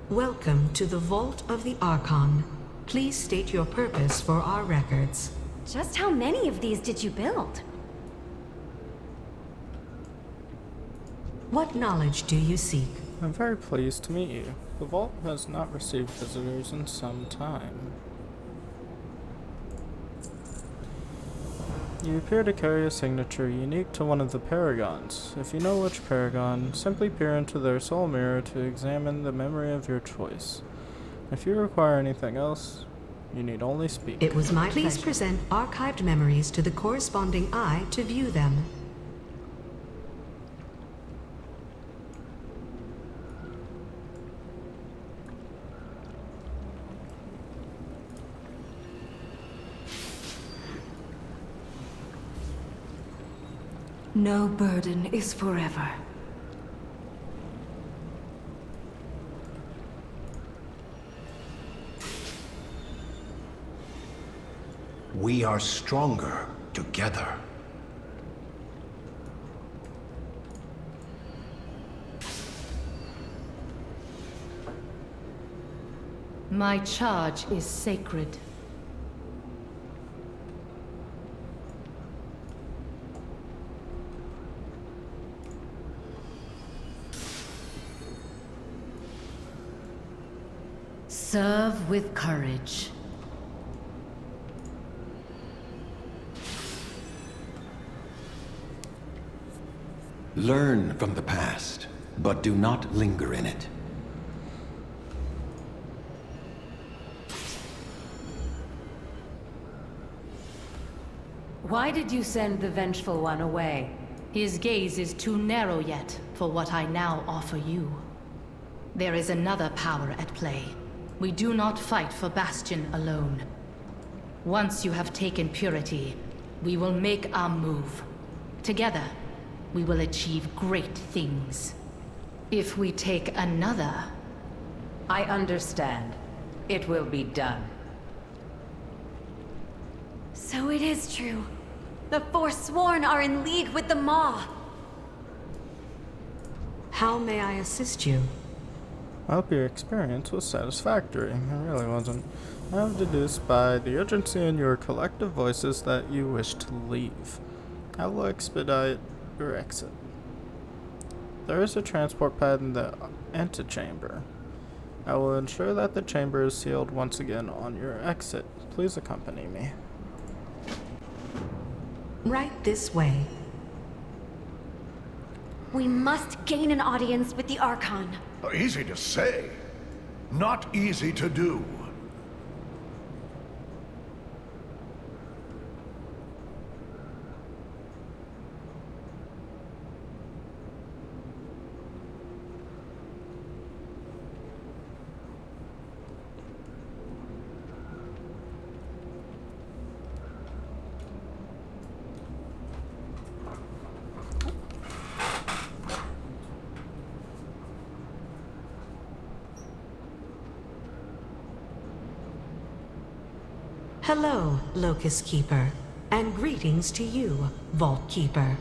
Welcome to the Vault of the Archon. Please state your purpose for our records. Just how many of these did you build? What knowledge do you seek? I'm very pleased to meet you. The vault has not received visitors in some time. You appear to carry a signature unique to one of the Paragons. If you know which Paragon, simply peer into their soul mirror to examine the memory of your choice. If you require anything else, you need only speak. It was my pleasure. Please present archived memories to the corresponding eye to view them. No burden is forever. We are stronger together. My charge is sacred. Serve with courage. Learn from the past, but do not linger in it. Why did you send the Vengeful One away? His gaze is too narrow yet for what I now offer you. There is another power at play. We do not fight for Bastion alone. Once you have taken Purity, we will make our move. Together, we will achieve great things. If we take another... I understand. It will be done. So it is true. The Forsworn are in league with the Maw. How may I assist you? I hope your experience was satisfactory. It really wasn't. I have deduced by the urgency in your collective voices that you wish to leave. I will expedite your exit. There is a transport pad in the antechamber. I will ensure that the chamber is sealed once again on your exit. Please accompany me. Right this way. We must gain an audience with the Archon. Easy to say, not easy to do. Hello, Locust Keeper, and greetings to you, Vault Keeper.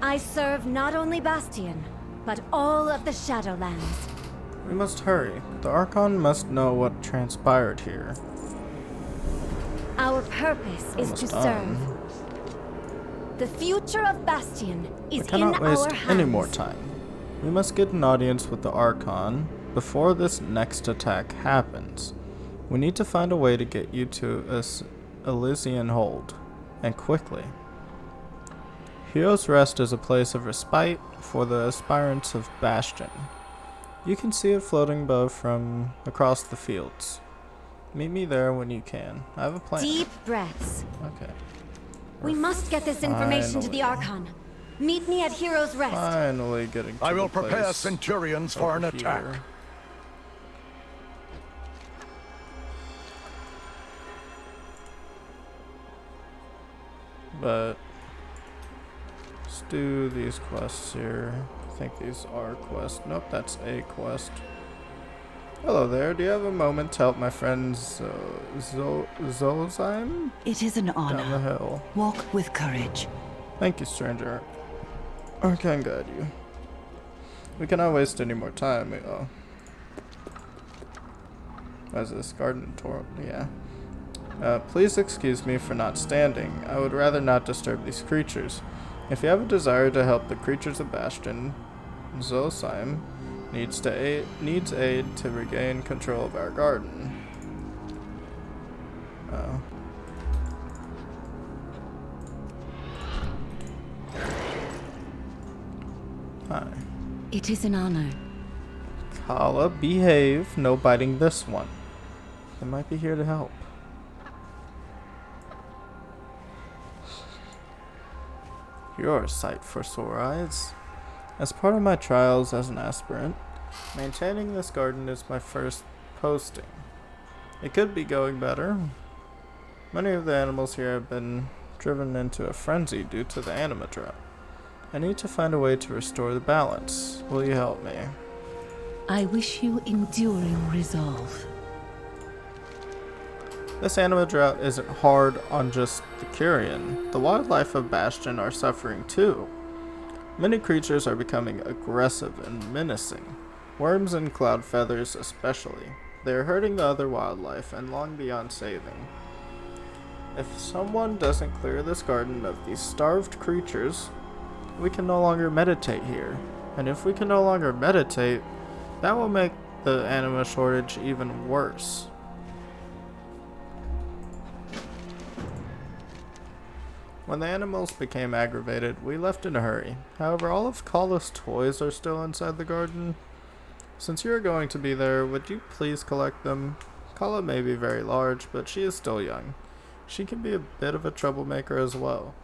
I serve not only Bastion, but all of the Shadowlands. We must hurry. The Archon must know what transpired here. Our purpose is Almost to done. serve. The future of Bastion is We cannot in waste our hands. any more time. We must get an audience with the Archon before this next attack happens. We need to find a way to get you to Elysian Hold, and quickly. Hero's Rest is a place of respite for the aspirants of Bastion. You can see it floating above from across the fields. Meet me there when you can. I have a plan. Deep breaths. Okay. We must get this information to the Archon. Meet me at Hero's Rest. Finally getting to I will the prepare place Centurions for an over attack. here. But let's do these quests here. I think these are quests. Nope, that's a quest. Hello there. Do you have a moment to help my friends Zolzheim? It is an honor. Down the hill. Walk with courage. Thank you, stranger. I can guide you. We cannot waste any more time. What is this? Garden tour? Yeah. Please excuse me for not standing. I would rather not disturb these creatures. If you have a desire to help the creatures of Bastion, Zolzheim needs aid to regain control of our garden. Oh. Hi. It is an honor. Kala, behave. No biting this one. They might be here to help. You're a sight for sore eyes. As part of my trials as an aspirant, maintaining this garden is my first posting. It could be going better. Many of the animals here have been driven into a frenzy due to the anima drought. I need to find a way to restore the balance. Will you help me? I wish you enduring resolve. This anima drought isn't hard on just the Curian. The wildlife of Bastion are suffering too. Many creatures are becoming aggressive and menacing. Worms and cloud feathers especially. They are hurting the other wildlife and long beyond saving. If someone doesn't clear this garden of these starved creatures, we can no longer meditate here. And if we can no longer meditate, that will make the anima shortage even worse. When the animals became aggravated, we left in a hurry. However, all of Kala's toys are still inside the garden. Since you are going to be there, would you please collect them? Kala may be very large, but she is still young. She can be a bit of a troublemaker as well.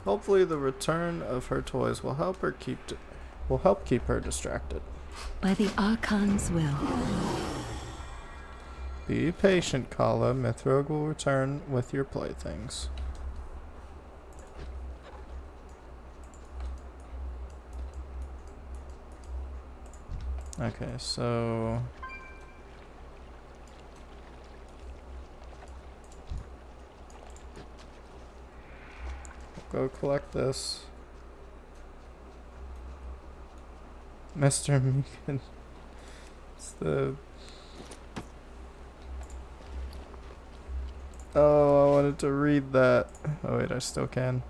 Hopefully the return of her toys will help keep her distracted. By the Archon's will. Be patient, Kala. Mithrog will return with your playthings. Okay, so go collect this. Mr. Meekin. It's the... Oh, I wanted to read that. Oh wait, I still can.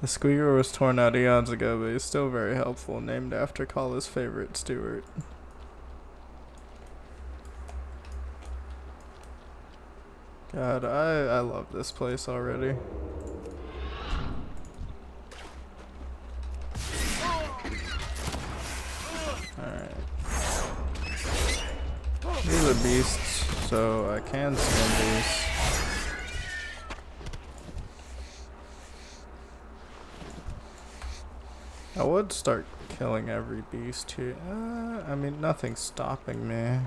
The squeaker was torn out eons ago, but he's still very helpful, named after Kala's favorite steward. God, I love this place already. Alright. These are beasts, so I can skin these. I would start killing every beast here. I mean, nothing's stopping me.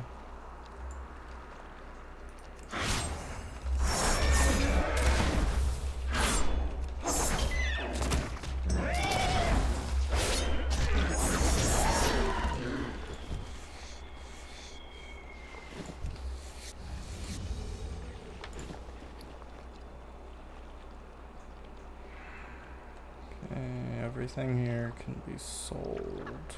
Everything here can be sold.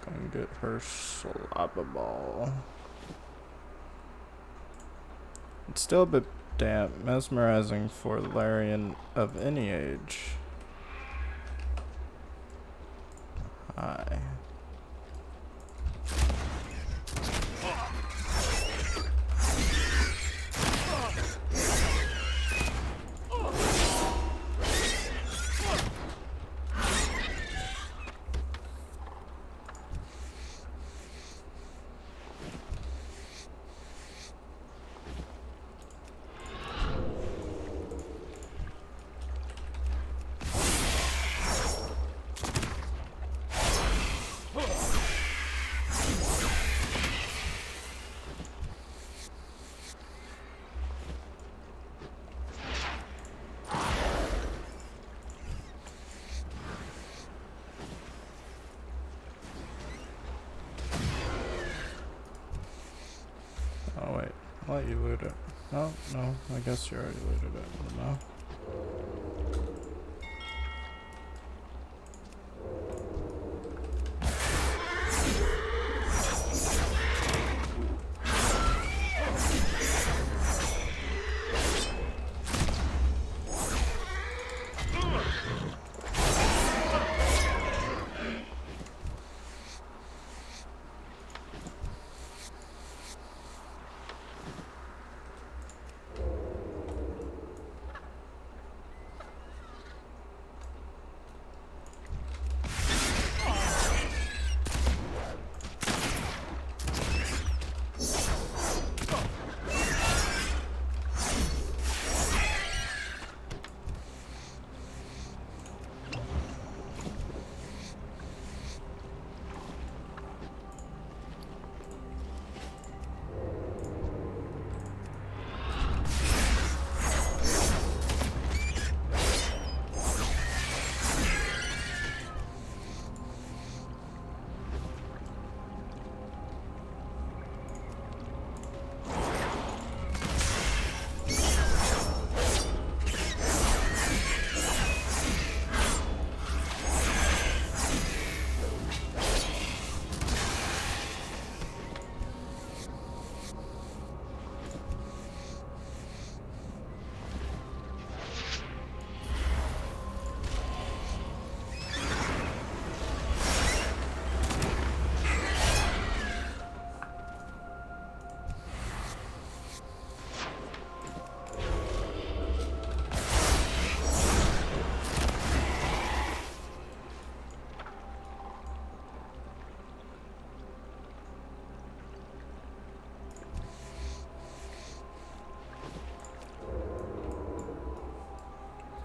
Go and get her slobber ball. It's still a bit damp, mesmerizing for Larian of any age. Hi. Oh wait, I'll let you loot it. Oh, no, I guess you already looted it. No.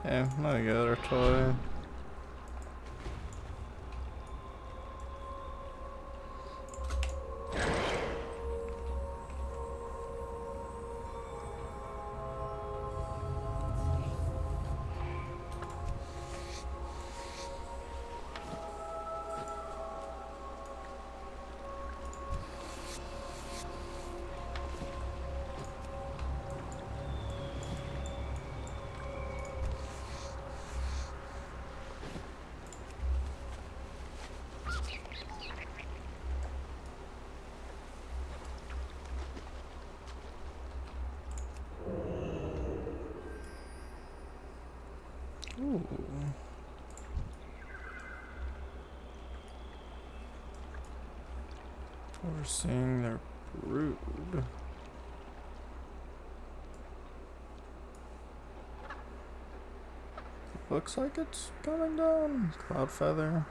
Yeah, let me get her toy. Ooh. Overseeing their brood. Looks like it's coming down. Cloud feather.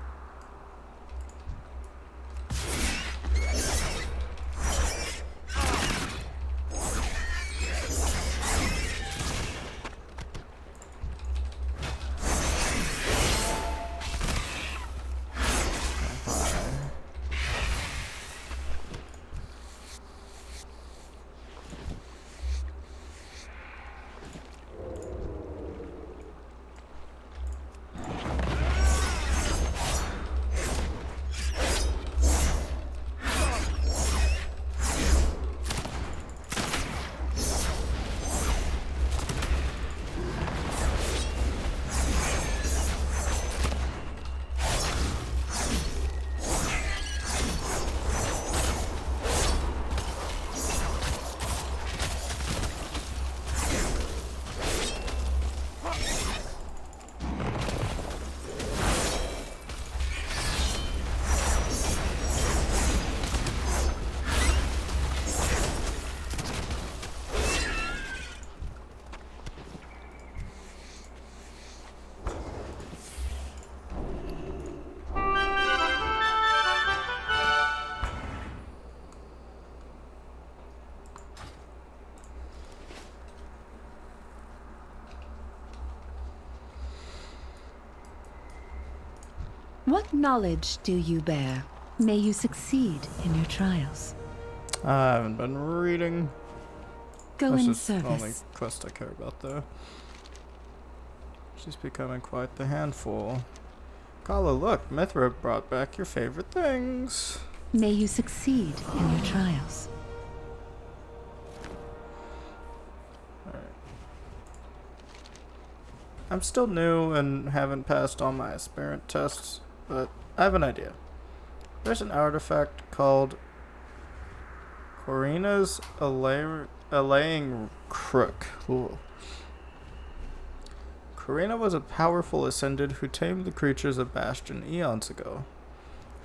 What knowledge do you bear? May you succeed in your trials. I haven't been reading. Go This in is the only service. quest I care about, though. She's becoming quite the handful. Kala, look, Mithra brought back your favorite things. May you succeed in your trials. I'm still new and haven't passed all my aspirant tests, but I have an idea. There's an artifact called Corina's Allaying Crook. Ooh. Corina was a powerful ascended who tamed the creatures of Bastion eons ago.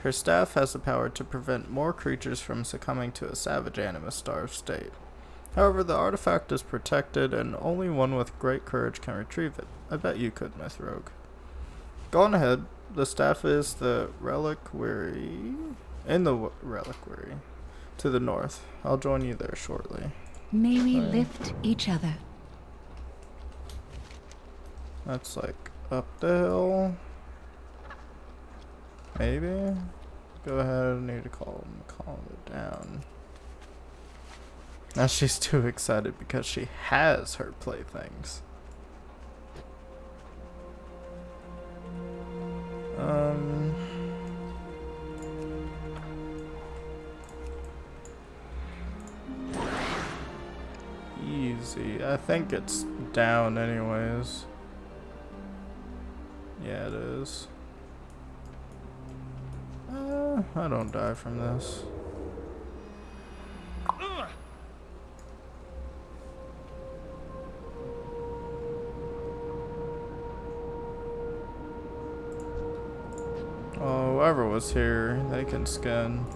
Her staff has the power to prevent more creatures from succumbing to a savage animus-starved state. However, the artifact is protected, and only one with great courage can retrieve it. I bet you could, Myth Rogue. Go on ahead. The staff is the reliquary. In the reliquary. To the north. I'll join you there shortly. May we lift each other. That's like up the hill. Maybe? Go ahead, I need to calm it down. Now she's too excited because she has her playthings. Easy. I think it's down anyways. Yeah, it is. I don't die from this. Oh, whoever was here, they can skin.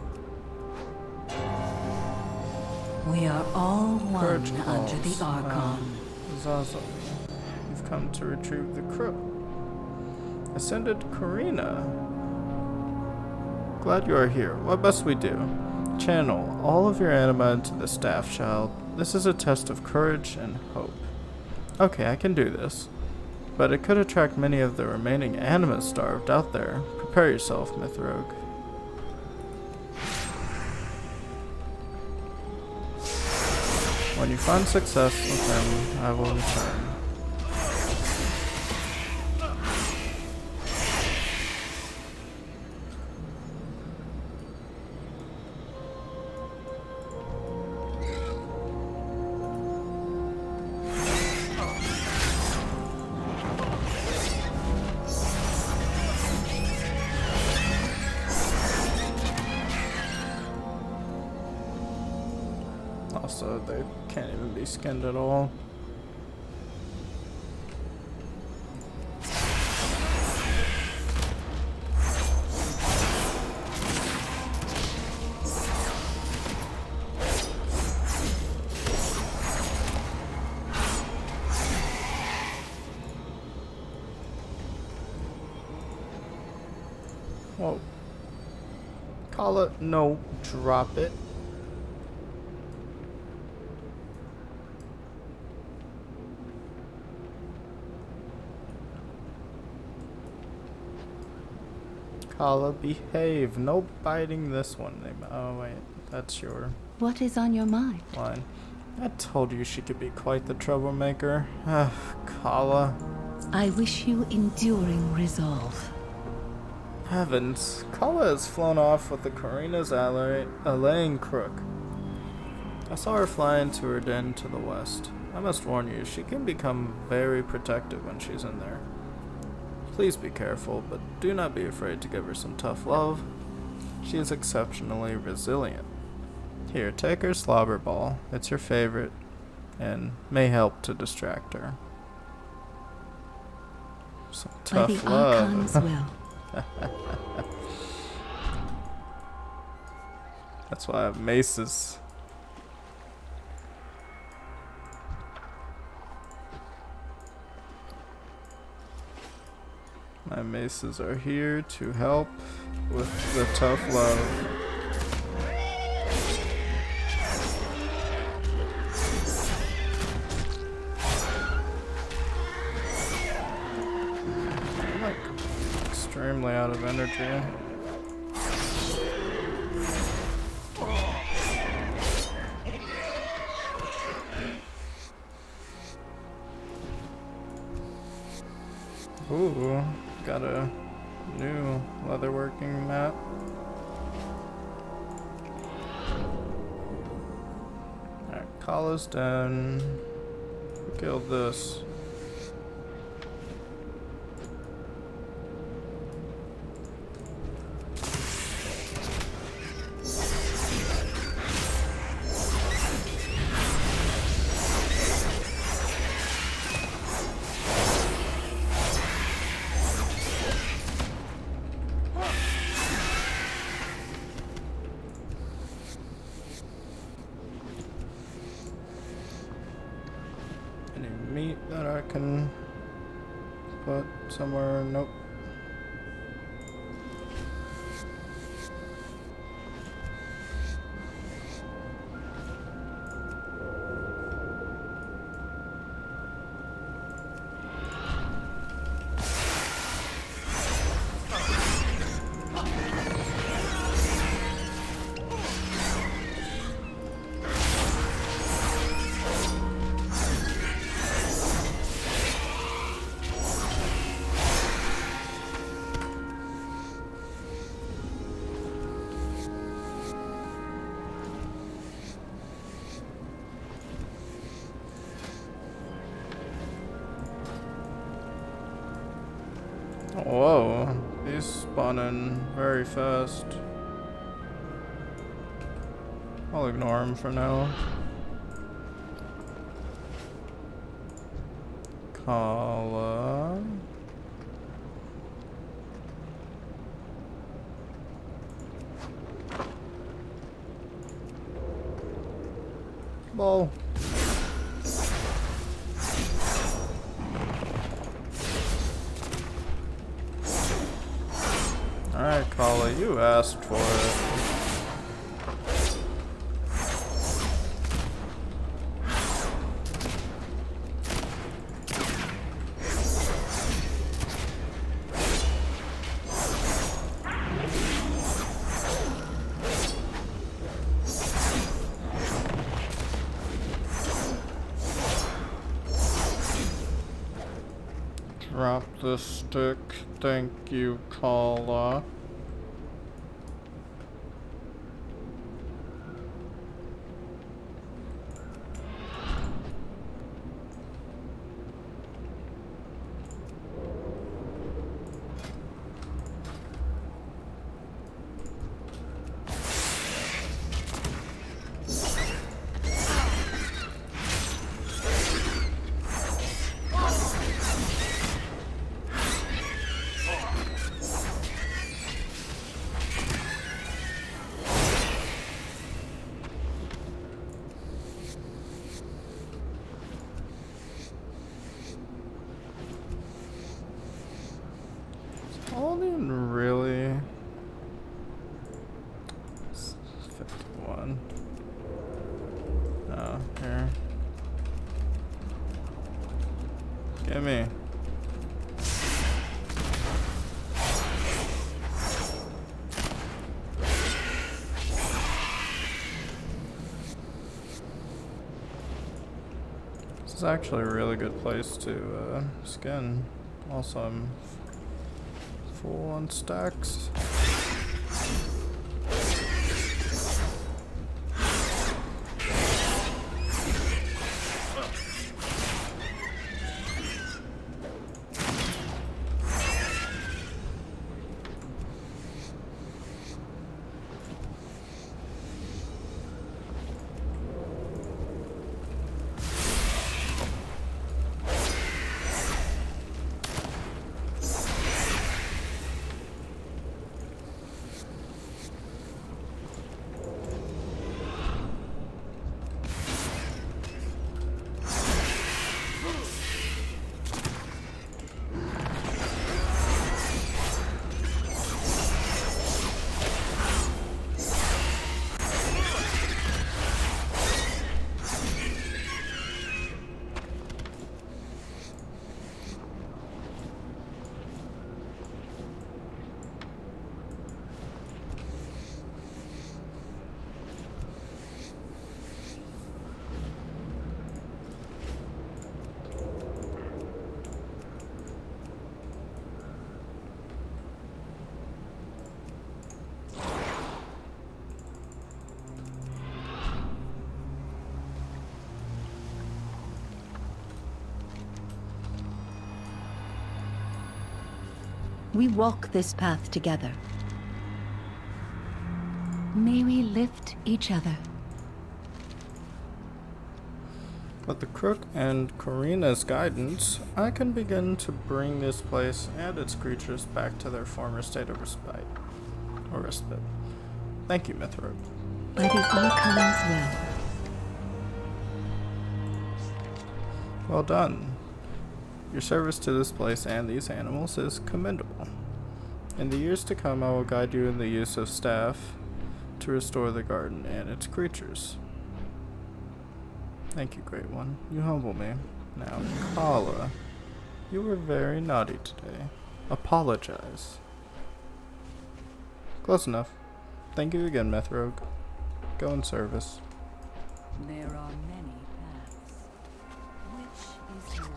We are all one Courage under the calls. Archon. Zaza, you've come to retrieve the crook. Ascended Corina. Glad you are here. What must we do? Channel all of your anima into the staff, child. This is a test of courage and hope. Okay, I can do this. but it could attract many of the remaining animus starved out there. Prepare yourself, Mythrogue. When you find success with him, I will return. Also, they can't even be skinned at all. Whoa. Call it. No, drop it. Kala, behave. No biting this one. Oh wait, that's your... What is on your mind? line. I told you she could be quite the troublemaker. Kala. I wish you enduring resolve. Heavens. Kala has flown off with the Karina's allaying crook. I saw her fly into her den to the west. I must warn you, she can become very protective when she's in there. Please be careful, but do not be afraid to give her some tough love. She is exceptionally resilient. Here, take her slobber ball. It's her favorite, and may help to distract her. Some tough By the love. Archon's will. That's why I have maces. My maces are here to help with the tough love. I'm like extremely out of energy. Ooh, got a new leatherworking mat. Alright, Kala's done. Who killed this? Any meat that I can put somewhere? Nope. Whoa, he's spawning very fast. I'll ignore him for now. Kala. Ball. Alright, Kala, you asked for it. drop the stick. Thank you, Kala. Holding really? 51. Oh, here. Gimme. This is actually a really good place to skin. Also, I'm full on stacks. We walk this path together. May we lift each other. With the Crook and Karina's guidance, I can begin to bring this place and its creatures back to their former state of respite. Or respite. Thank you, Mithril. By the Archon's will. Well done. Your service to this place and these animals is commendable. In the years to come, I will guide you in the use of staff to restore the garden and its creatures. Thank you, Great One. You humble me. Now, Kala, you were very naughty today. Apologize. Close enough. Thank you again, Methrogue. Go in service. There are many paths. Which is yours?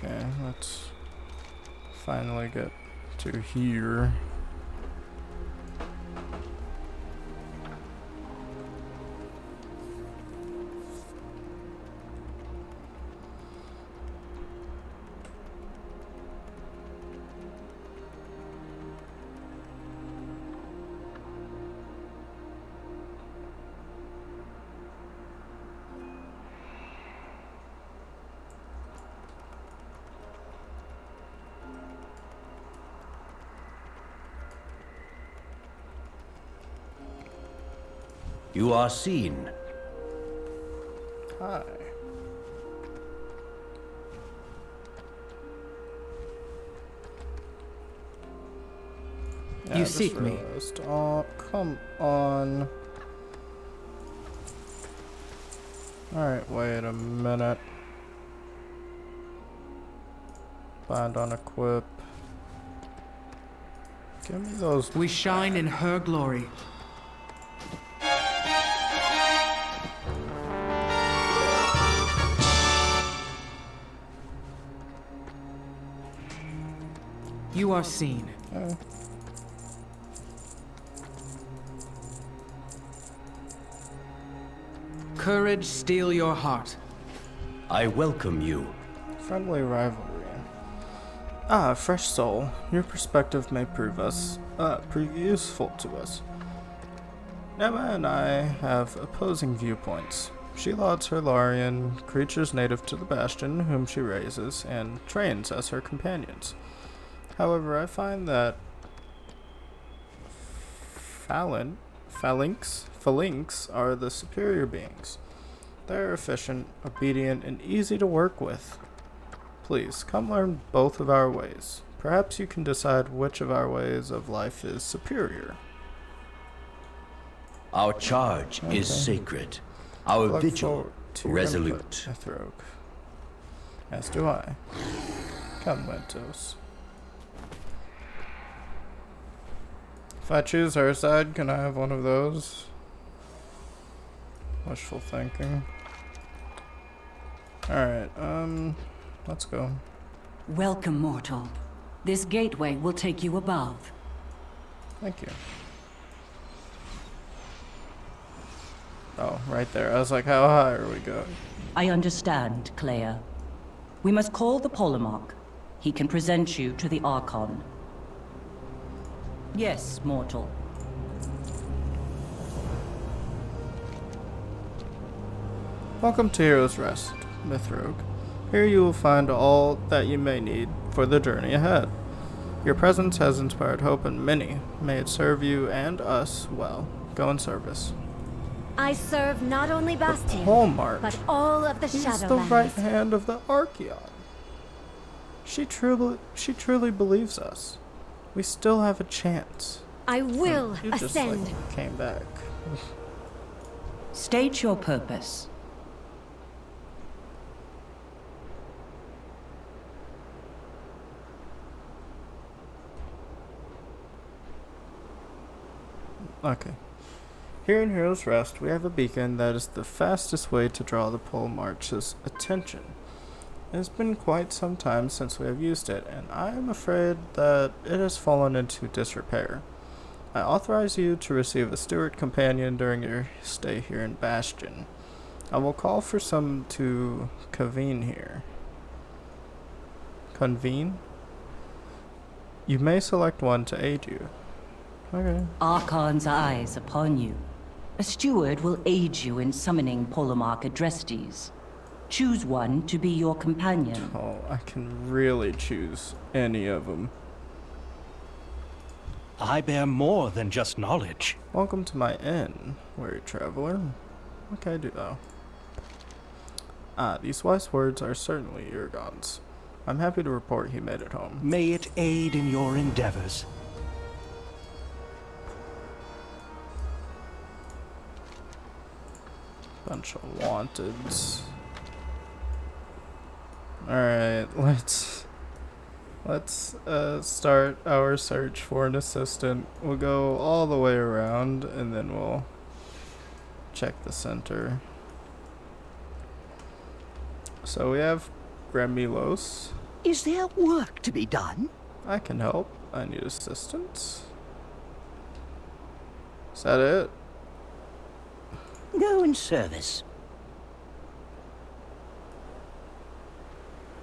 Okay, let's finally get to here. You are seen. Hi. Yeah, You seek me. Oh, come on. Alright, wait a minute. Bind on equip. Give me those. We shine in her glory. You are seen. Courage steel your heart. I welcome you. Friendly rivalry. Ah, fresh soul. Your perspective may prove useful to us. Nema and I have opposing viewpoints. She lauds her Larian, creatures native to the Bastion, whom she raises and trains as her companions. However, I find that Phalanx are the superior beings. They are efficient, obedient, and easy to work with. Please, come learn both of our ways. Perhaps you can decide which of our ways of life is superior. Our charge is sacred. Our Look vigil, to your resolute. input, Ithrogue. As do I. Come, Lentos. If I choose her side, can I have one of those? Wishful thinking. Alright, let's go. Welcome, mortal. This gateway will take you above. Thank you. Oh, right there. I was like, how high are we going? I understand, Clea. We must call the Polemarch. He can present you to the Archon. Yes, mortal. Welcome to Hero's Rest, Mythrogue. Here you will find all that you may need for the journey ahead. Your presence has inspired hope in many. May it serve you and us well. Go in service. I serve not only Bastion, Polemarch. but all of the He's Shadowlands. the right hand of the Archeon. She truly believes us. We still have a chance. I will you just, ascend. Like, came back. State your purpose. Okay. Here in Hero's Rest, we have a beacon that is the fastest way to draw the Polemarch's attention. It has been quite some time since we have used it, and I am afraid that it has fallen into disrepair. I authorize you to receive a steward companion during your stay here in Bastion. I will call for some to convene here. Convene? You may select one to aid you. Okay. Archon's eyes upon you. A steward will aid you in summoning Polemarch Adrestes. Choose one to be your companion. Oh, I can really choose any of them. I bear more than just knowledge. Welcome to my inn, weary traveler. What can I do, though? Ah, these wise words are certainly Urgon's. I'm happy to report he made it home. May it aid in your endeavors. Bunch of wanteds. Alright, let's start our search for an assistant. We'll go all the way around and then we'll check the center. So we have Gremilos. Is there work to be done? I can help. I need assistance. Is that it? Go in service.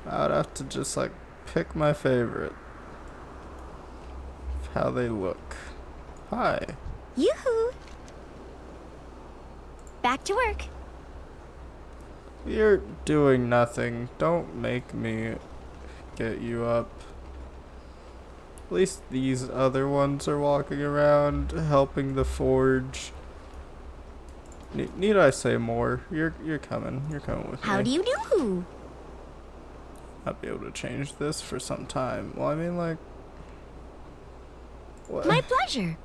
I'd have to just like pick my favorite. How they look. Hi. Yoo-hoo! Back to work. You're doing nothing. Don't make me get you up. At least these other ones are walking around helping the forge. Need I say more? You're coming. You're coming with me. How do you do? I'll be able to change this for some time. Well, I mean, like... What? My pleasure.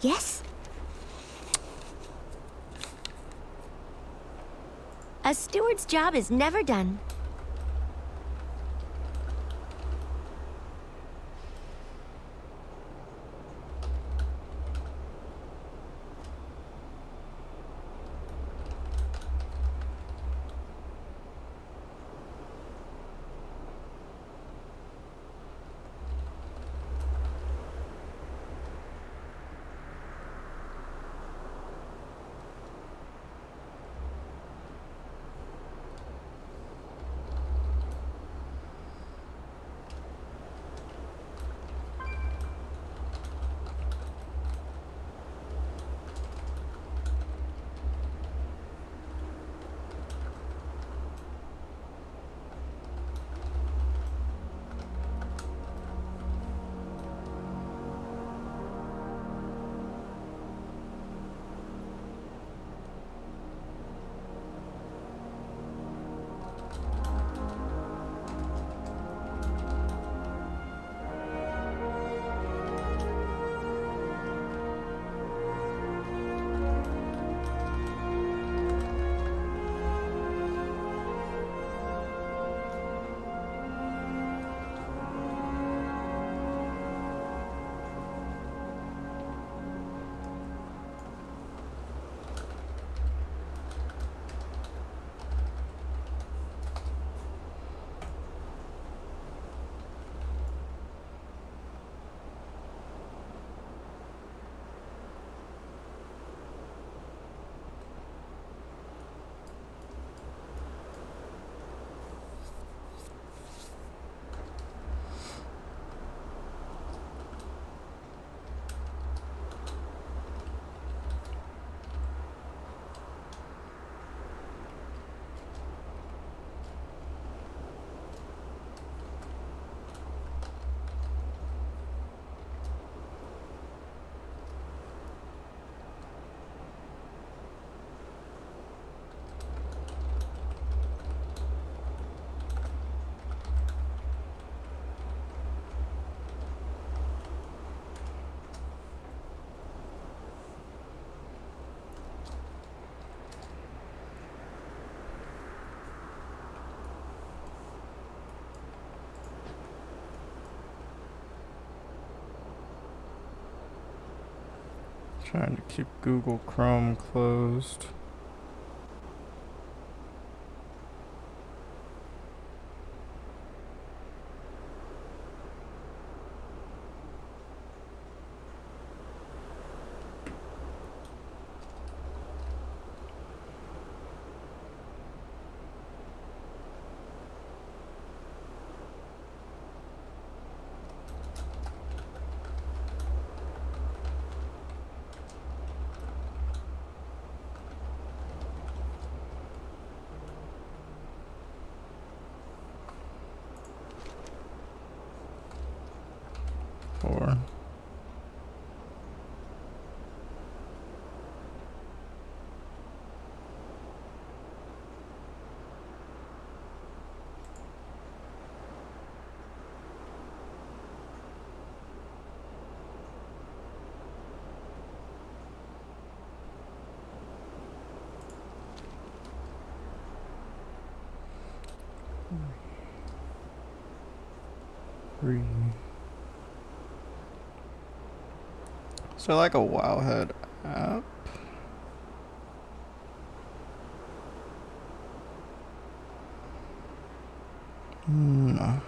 Yes? A steward's job is never done. Trying to keep Google Chrome closed. Four. Three. Is there like a Wowhead app? No.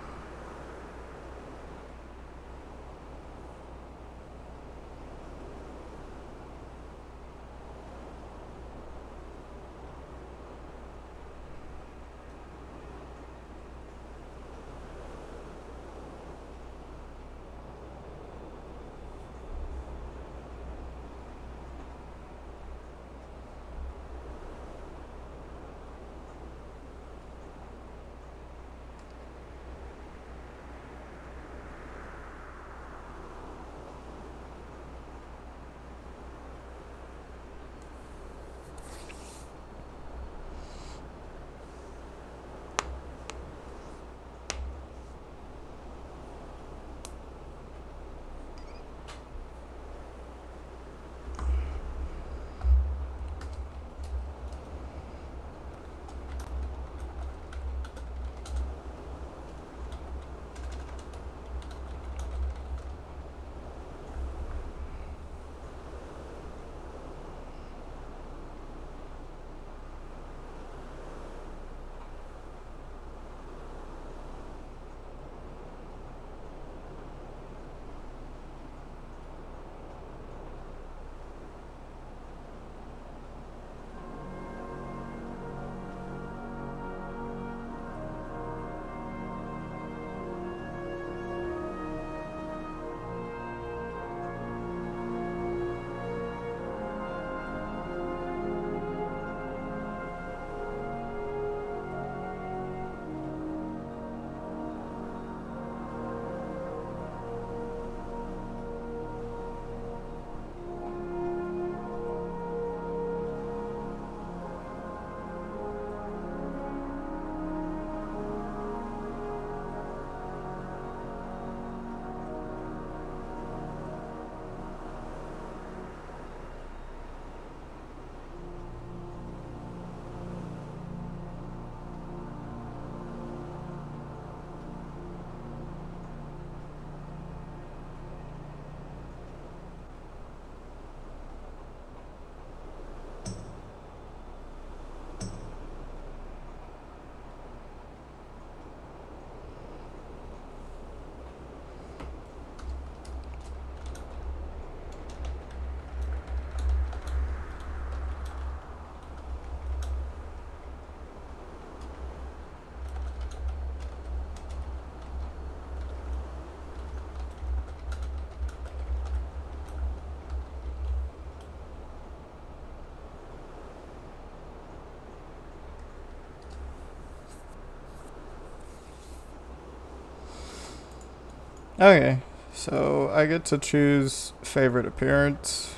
Okay, so I get to choose favorite appearance.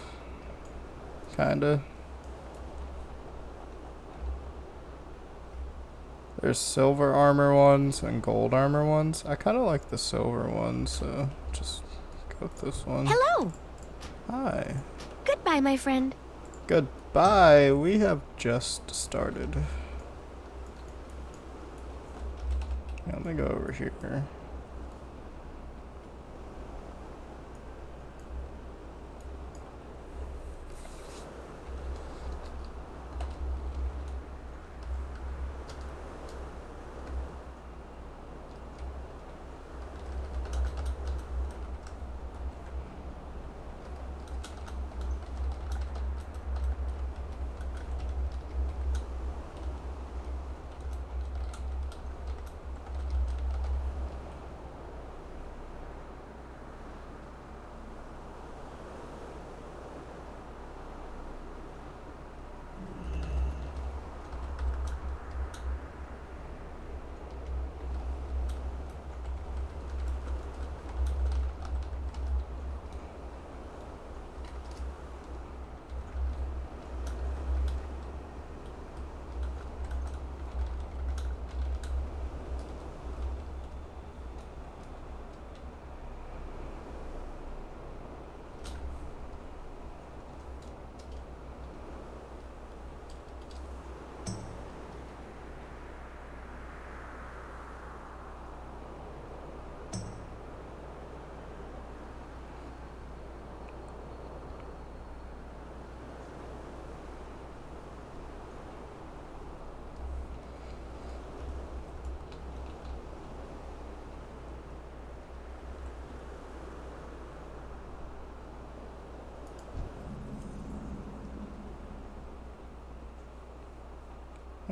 Kinda. There's silver armor ones and gold armor ones. I kind of like the silver ones, so just go with this one. Hello. Hi. Goodbye, my friend. Goodbye. We have just started. Let me go over here.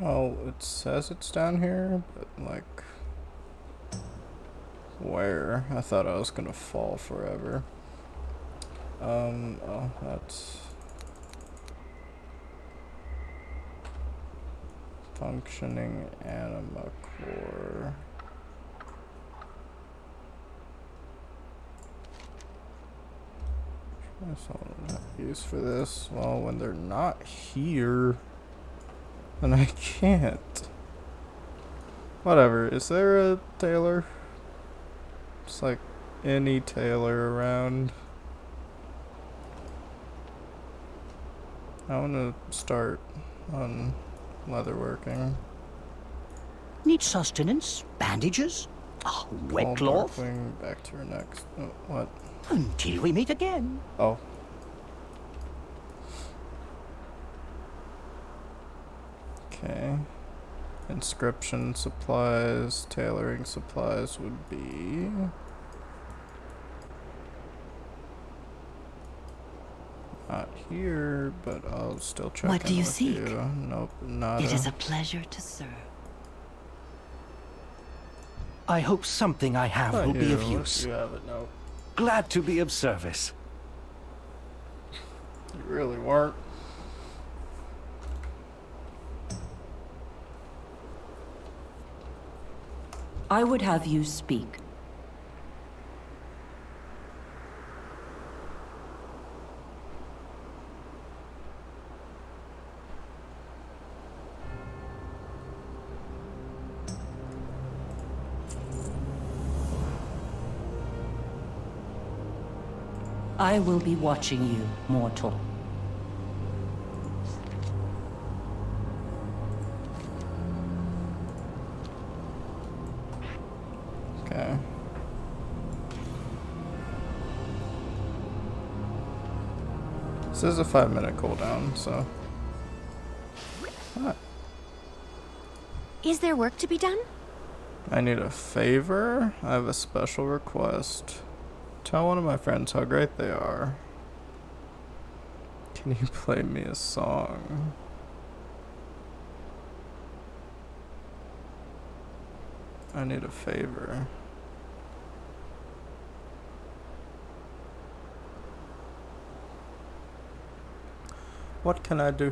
Oh, it says it's down here, but like, where? I thought I was gonna fall forever. Oh, that's functioning anima core. That's all I have use for this. Well, when they're not here, then I can't. Whatever. Is there a tailor? It's like any tailor around. I want to start on leatherworking. Need sustenance? Bandages? Oh, wet cloth? Back to your next. Oh, what? Until we meet again. Oh. Okay. Inscription supplies, tailoring supplies would be... Not here, but I'll still check What in do you with seek? you. Nope, nada. It is a pleasure to serve. I hope something I have will be of use. You have it, nope. Glad to be of service. You really weren't. I would have you speak. I will be watching you, mortal. Okay. This is a 5-minute cooldown, so... What? Is there work to be done? I need a favor. I have a special request. Tell one of my friends how great they are. Can you play me a song? I need a favor. What can I do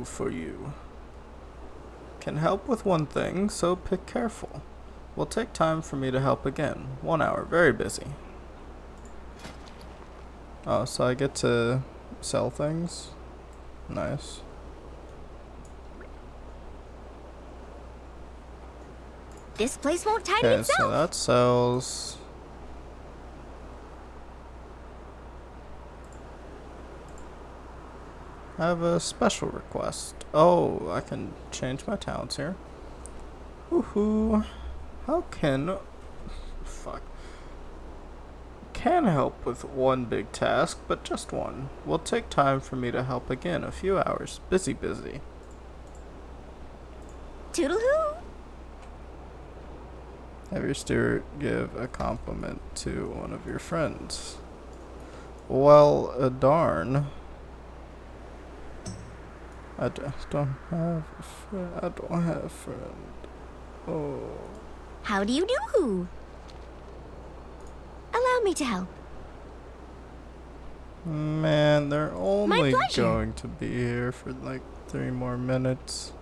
for you? Can help with one thing, so pick careful. Will take time for me to help again. 1 hour, very busy. Oh, so I get to sell things? Nice. This place won't tidy Okay, itself. so that sells. I have a special request. Oh, I can change my talents here. Woohoo. How can... Fuck. Can help with one big task, but just one. Will take time for me to help again. A few hours. Busy. Toodaloo. Have your steward give a compliment to one of your friends. Well, darn. I don't have a friend. I don't have a friend. Oh. How do you do? Allow me to help. Man, they're only pleasure. going to be here for like 3 more minutes.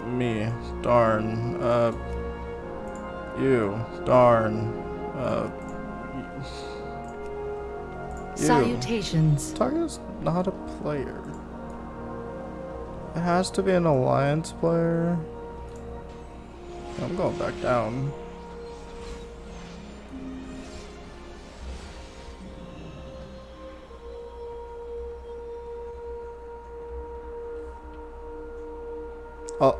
Me, darn, you, darn, you. Salutations. Targa's not a player. It has to be an alliance player. I'm going back down. Oh.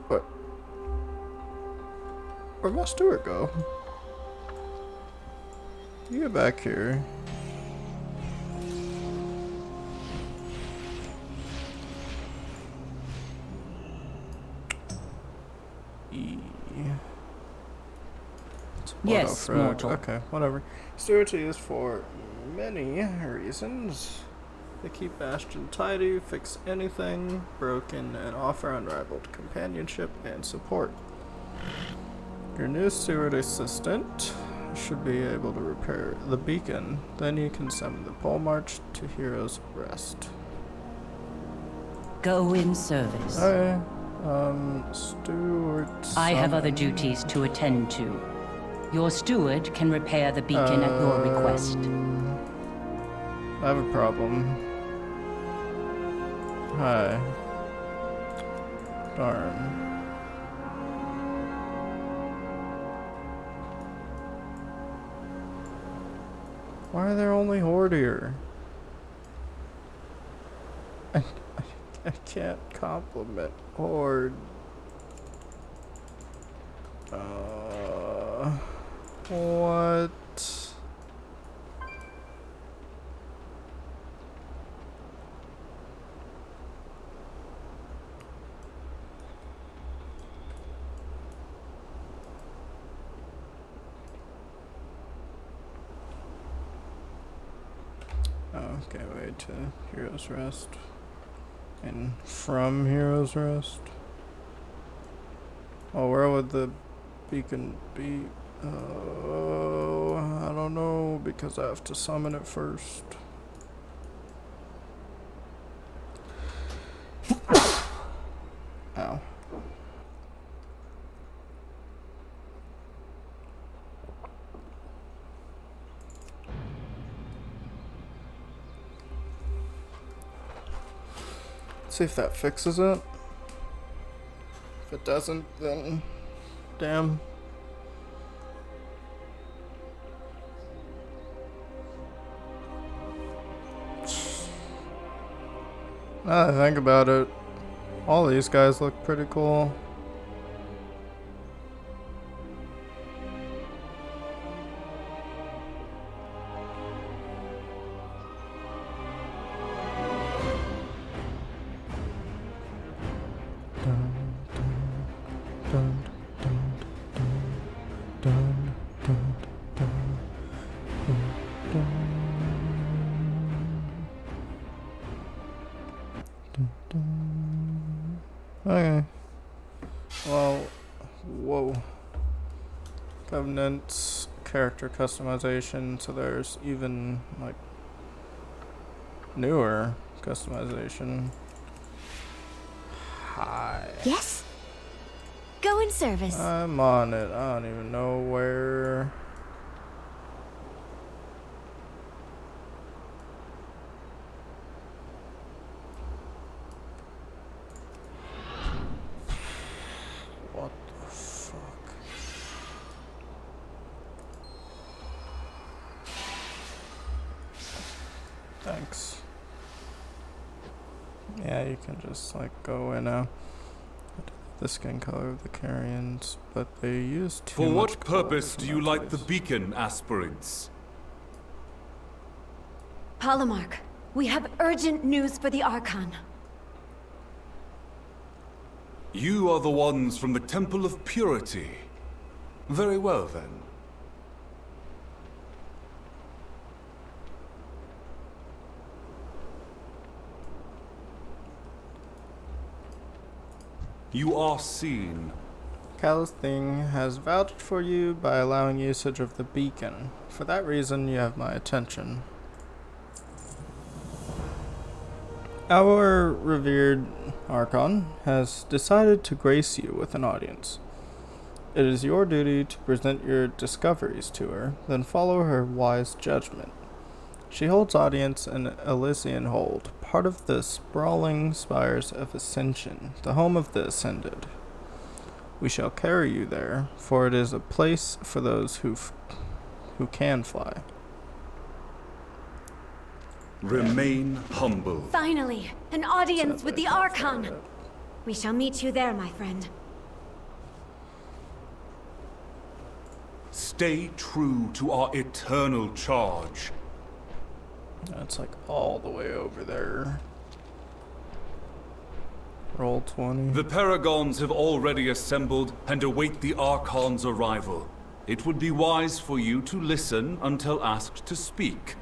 What? Where'd my steward go? You get back here. Yes, mortal. Okay, whatever. Stewardship is for many reasons. They keep Bastion tidy, fix anything broken, and offer unrivaled companionship and support. Your new steward assistant should be able to repair the beacon. Then you can summon the pole march to Hero's Rest. Go in service. Okay. Steward. I have other summon. duties to attend to. Your steward can repair the beacon at your request. I have a problem. Hi. Darn. Why are there only Horde here? I can't compliment Horde. What? Okay, wait to Hero's Rest. And from Hero's Rest. Oh, where would the beacon be? Oh, I don't know, because I have to summon it first. Ow. See if that fixes it. If it doesn't, then damn. Now that I think about it, all these guys look pretty cool. Okay. Well, whoa. character customization, so there's even, like, newer customization. Hi. Yes? Go in service. I'm on it. I don't even know where. What the fuck? Thanks. Yeah, you can just like go in now. The skin color of the carrions, but they use too For much what color purpose for do you my light the taste. beacon, aspirants? Polymarch, we have urgent news for the Archon. You are the ones from the Temple of Purity. Very well, then. You are seen. Callous Thing has vouched for you by allowing usage of the beacon. For that reason, you have my attention. Our revered Archon has decided to grace you with an audience. It is your duty to present your discoveries to her, then follow her wise judgment. She holds audience in Elysian Hold, part of the sprawling spires of Ascension, the home of the Ascended. We shall carry you there, for it is a place for those who can fly. Remain humble. Finally, an audience with the Archon. We shall meet you there, my friend. Stay true to our eternal charge. That's like all the way over there. Roll 20. The Paragons have already assembled and await the Archon's arrival. It would be wise for you to listen until asked to speak.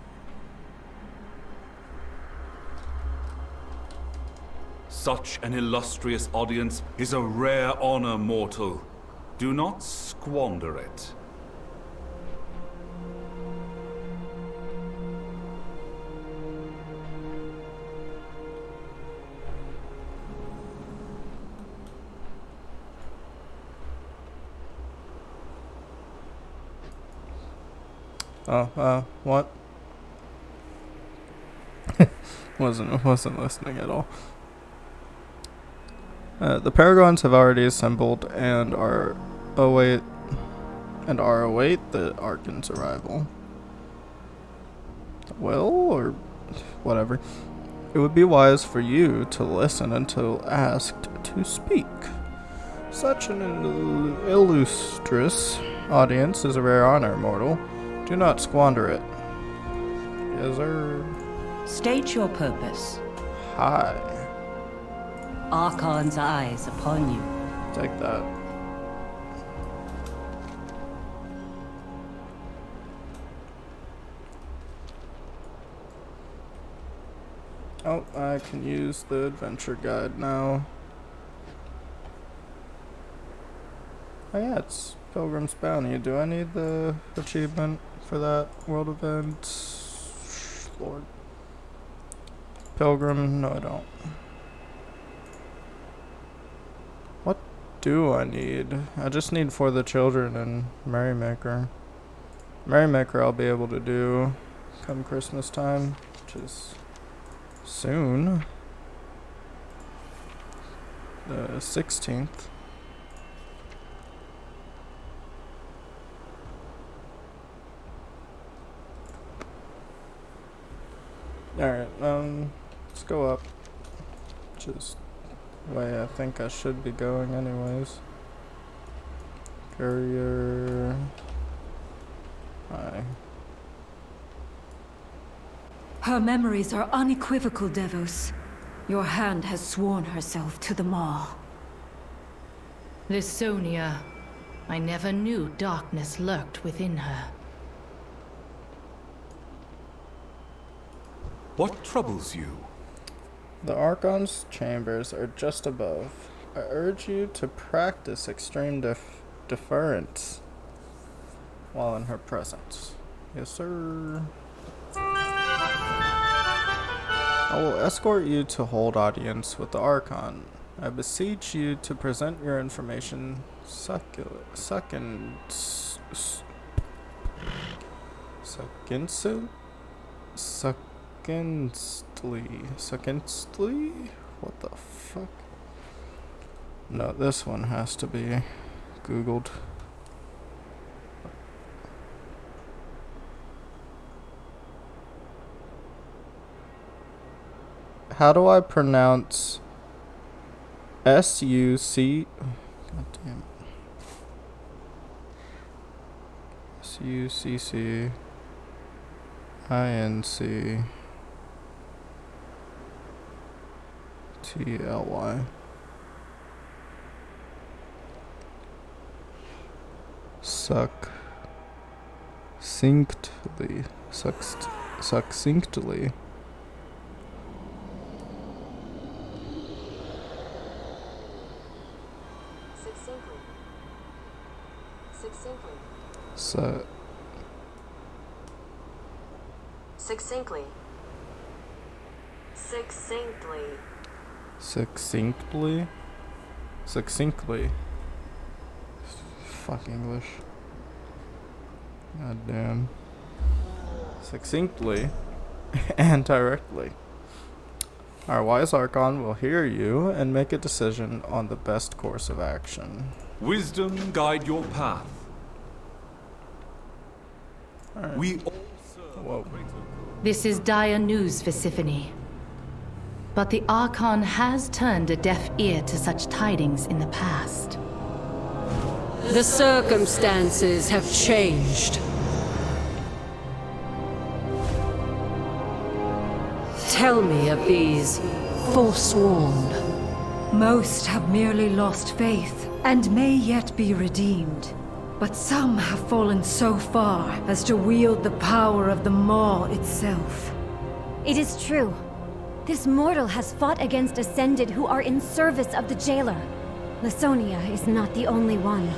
Such an illustrious audience is a rare honor, mortal. Do not squander it. What? wasn't listening at all. The Paragons have already assembled and await the Archon's arrival. Well, or whatever. It would be wise for you to listen until asked to speak. Such an illustrious audience is a rare honor, mortal. Do not squander it. Yes, sir. State your purpose. Hi. Archon's eyes upon you. Take that. Oh, I can use the adventure guide now. Oh yeah, it's Pilgrim's Bounty. Do I need the achievement for that world event? Lord. Pilgrim? No, I don't. What do I need? I just need For the Children and Merrymaker. Merrymaker I'll be able to do come Christmas time, which is soon. The 16th. Alright, let's go up. Just the way I think I should be going anyways. Courier. Hi. Her memories are unequivocal, Devos. Your hand has sworn herself to them all. Lysonia. I never knew darkness lurked within her. What troubles you? The Archon's chambers are just above. I urge you to practice extreme deference. while in her presence. Yes, sir. I will escort you to hold audience with the Archon. I beseech you to present your information succinctly? What the fuck? No, this one has to be Googled. How do I pronounce S-U-C... God damn it. S-U-C-C-I-N-C-T-L-Y. Succinctly. Succinctly. Succinctly. Succinctly. Fuck English. God damn. Succinctly and directly. Our wise Archon will hear you and make a decision on the best course of action. Wisdom guide your path. Right. We all serve. Whoa. This is dire news for Siphonie. But the Archon has turned a deaf ear to such tidings in the past. The circumstances have changed. Tell me of these Forsworn. Most have merely lost faith, and may yet be redeemed. But some have fallen so far as to wield the power of the Maw itself. It is true. This mortal has fought against Ascended who are in service of the Jailer. Lasonia is not the only one.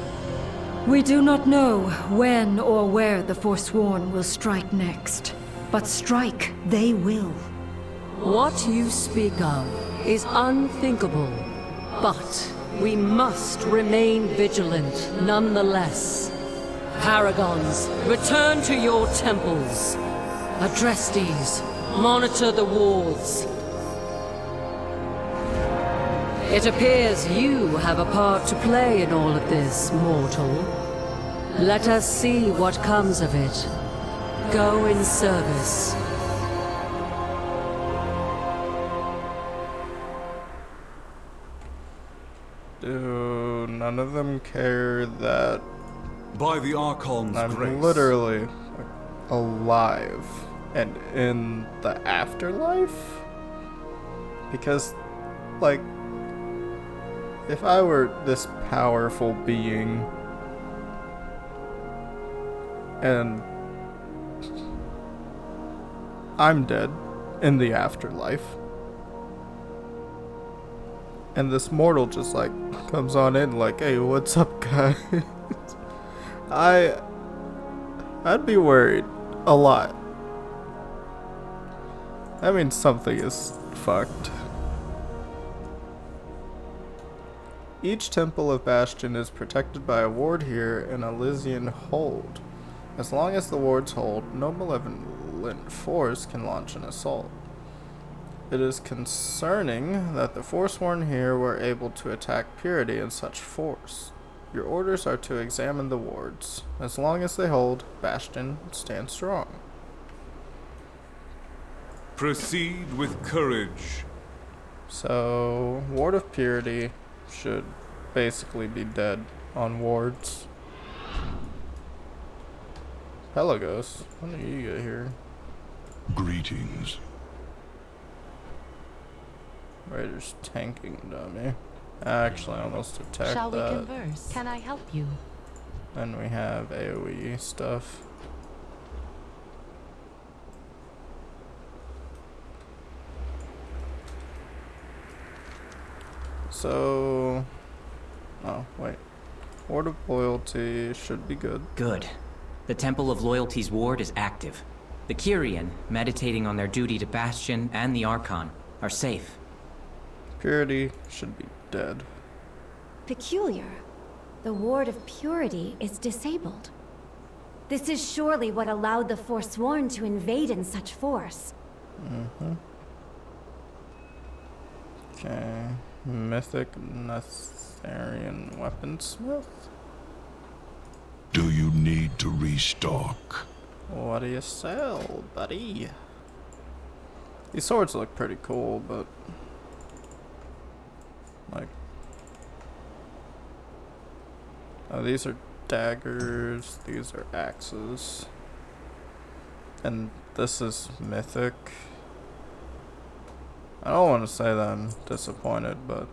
We do not know when or where the Forsworn will strike next. But strike they will. What you speak of is unthinkable, but we must remain vigilant nonetheless. Paragons, return to your temples. Adrestes, monitor the wards. It appears you have a part to play in all of this, mortal. Let us see what comes of it. Go in service. Dude, none of them care that by the Archon's I'm grace. literally alive and in the afterlife? Because, like, if I were this powerful being and I'm dead in the afterlife, and this mortal just like comes on in like, hey, what's up, guys? I'd be worried a lot. That means something is fucked. Each temple of Bastion is protected by a ward here in Elysian Hold. As long as the wards hold, no malevolent force can launch an assault. It is concerning that the Forsworn here were able to attack Purity in such force. Your orders are to examine the wards. As long as they hold, Bastion stands strong. Proceed with courage. So, Ward of Purity should basically be dead on wards. Pelagos, when did you get here? Greetings. Raiders tanking dummy. Actually, I almost attacked Shall we that. converse? Can I help you? Then we have AoE stuff. So... oh, wait. Ward of Loyalty should be good. Good. The Temple of Loyalty's ward is active. The Kyrian, meditating on their duty to Bastion and the Archon, are safe. Purity should be dead. Peculiar. The Ward of Purity is disabled. This is surely what allowed the Forsworn to invade in such force. Mm-hmm. Okay. Mythic Netharian weaponsmith? Do you need to restock? What do you sell, buddy? These swords look pretty cool, but like, oh, these are daggers, these are axes, and this is mythic. I don't want to say that I'm disappointed, but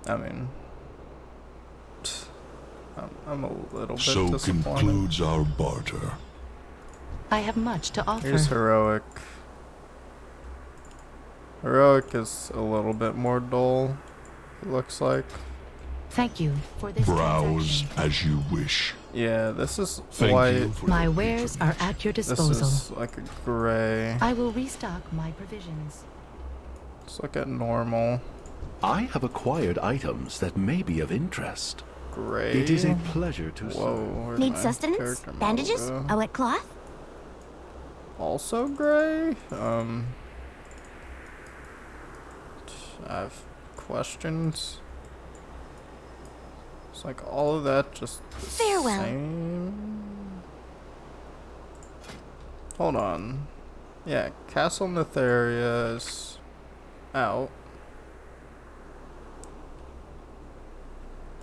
I mean, I'm a little bit so disappointed. concludes our barter. I have much to offer. Here's heroic. Heroic is a little bit more dull, it looks like. Thank you for this Browse transaction. as you wish. Yeah, this is Thank white. you for My your wares are at your This disposal. is like a gray. I will restock my provisions. Let's look at normal. I have acquired items that may be of interest. Gray. It is a pleasure to Whoa, serve. where's Need my sustenance? character model Bandages? go? A wet cloth? Also gray? I have questions. It's like all of that just the Farewell. same. Hold on. Yeah, Castle Netharia is out.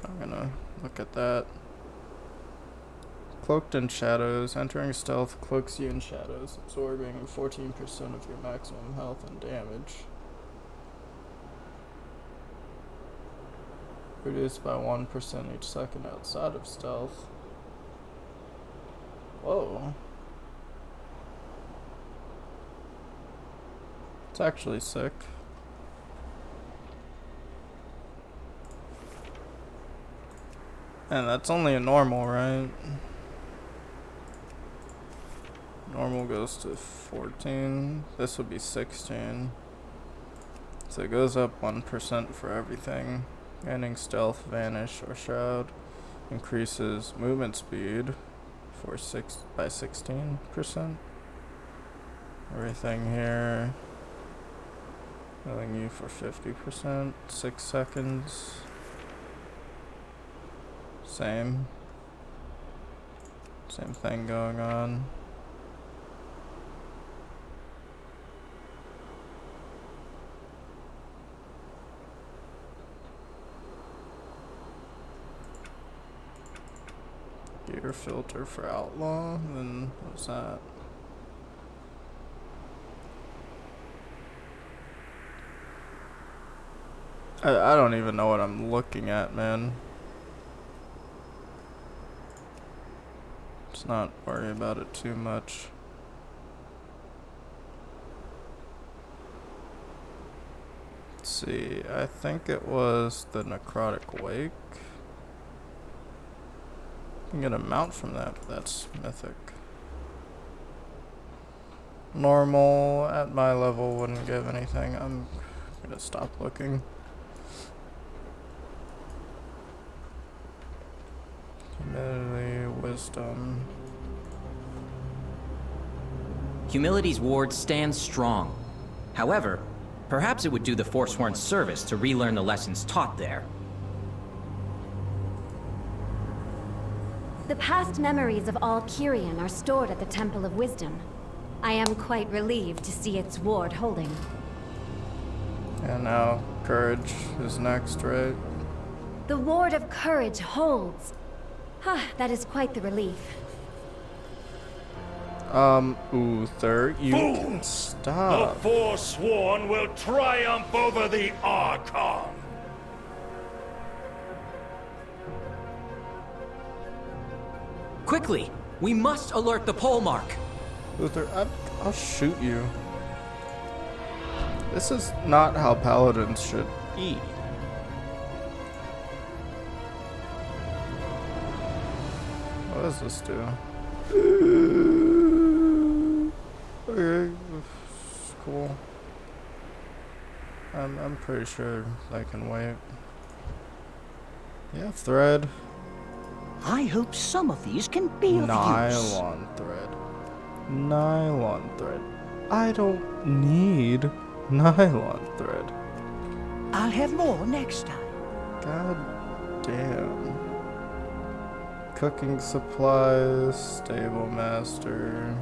I'm gonna look at that. Cloaked in shadows. Entering stealth cloaks you in shadows, absorbing 14% of your maximum health and damage. Reduced by 1% each second outside of stealth. Whoa. It's actually sick. And that's only a normal, right? Normal goes to 14. This would be 16. So it goes up 1% for everything. Gaining stealth, vanish, or shroud increases movement speed for by 16%. Everything here healing you for 50%. 6 seconds. Same thing going on. Gear filter for outlaw, then what's that? I don't even know what I'm looking at, man. Let's not worry about it too much. Let's see, I think it was the Necrotic Wake. You can get a mount from that, but that's mythic. Normal at my level wouldn't give anything. I'm gonna stop looking. Humility, wisdom. Humility's ward stands strong. However, perhaps it would do the Forsworn service to relearn the lessons taught there. The past memories of all Kyrian are stored at the Temple of Wisdom. I am quite relieved to see its ward holding. And now, courage is next, right? The Ward of Courage holds. That is quite the relief. Uther, you can stop. The Forsworn will triumph over the Archon! Quickly! We must alert the pole mark! Uther, I'll shoot you. This is not how paladins should be. What does this do? Okay, cool. I'm pretty sure they can wait. Yeah, thread. I hope some of these can be of use. Nylon thread. Nylon thread. I don't need nylon thread. I'll have more next time. God damn. Cooking supplies, stable master.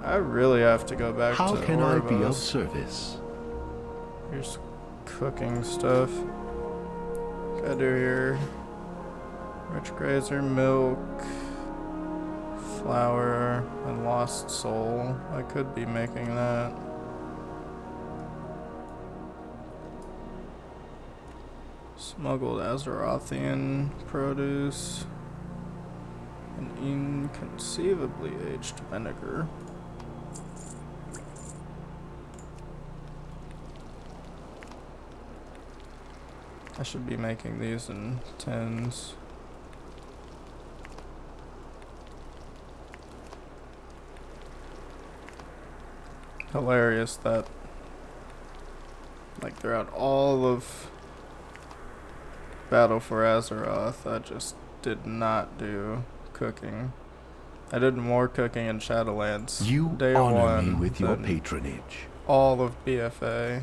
I really have to go back How to can I be of Orbos. service? Here's cooking stuff. Gotta do here. Rich grazer, milk, flour, and lost soul. I could be making that. Smuggled Azerothian produce. And inconceivably aged vinegar. I should be making these in tins. Hilarious that, like, throughout all of Battle for Azeroth, I just did not do cooking. I did more cooking in Shadowlands You day honor one me with your than patronage. all of BFA.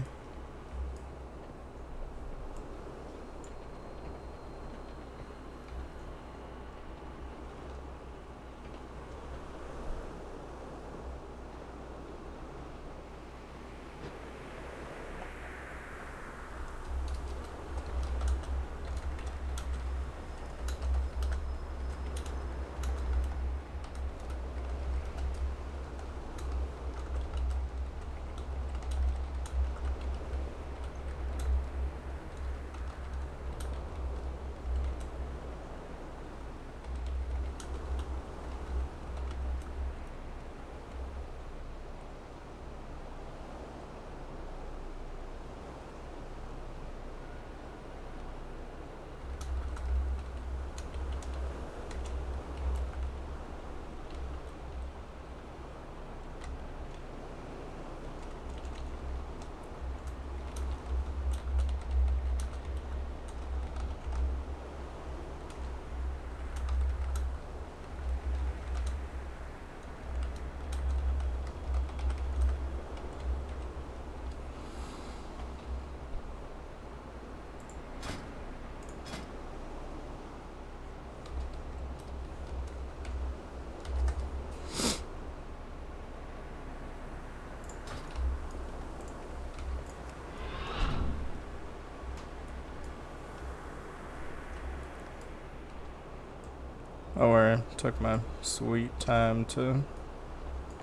Oh, I took my sweet time to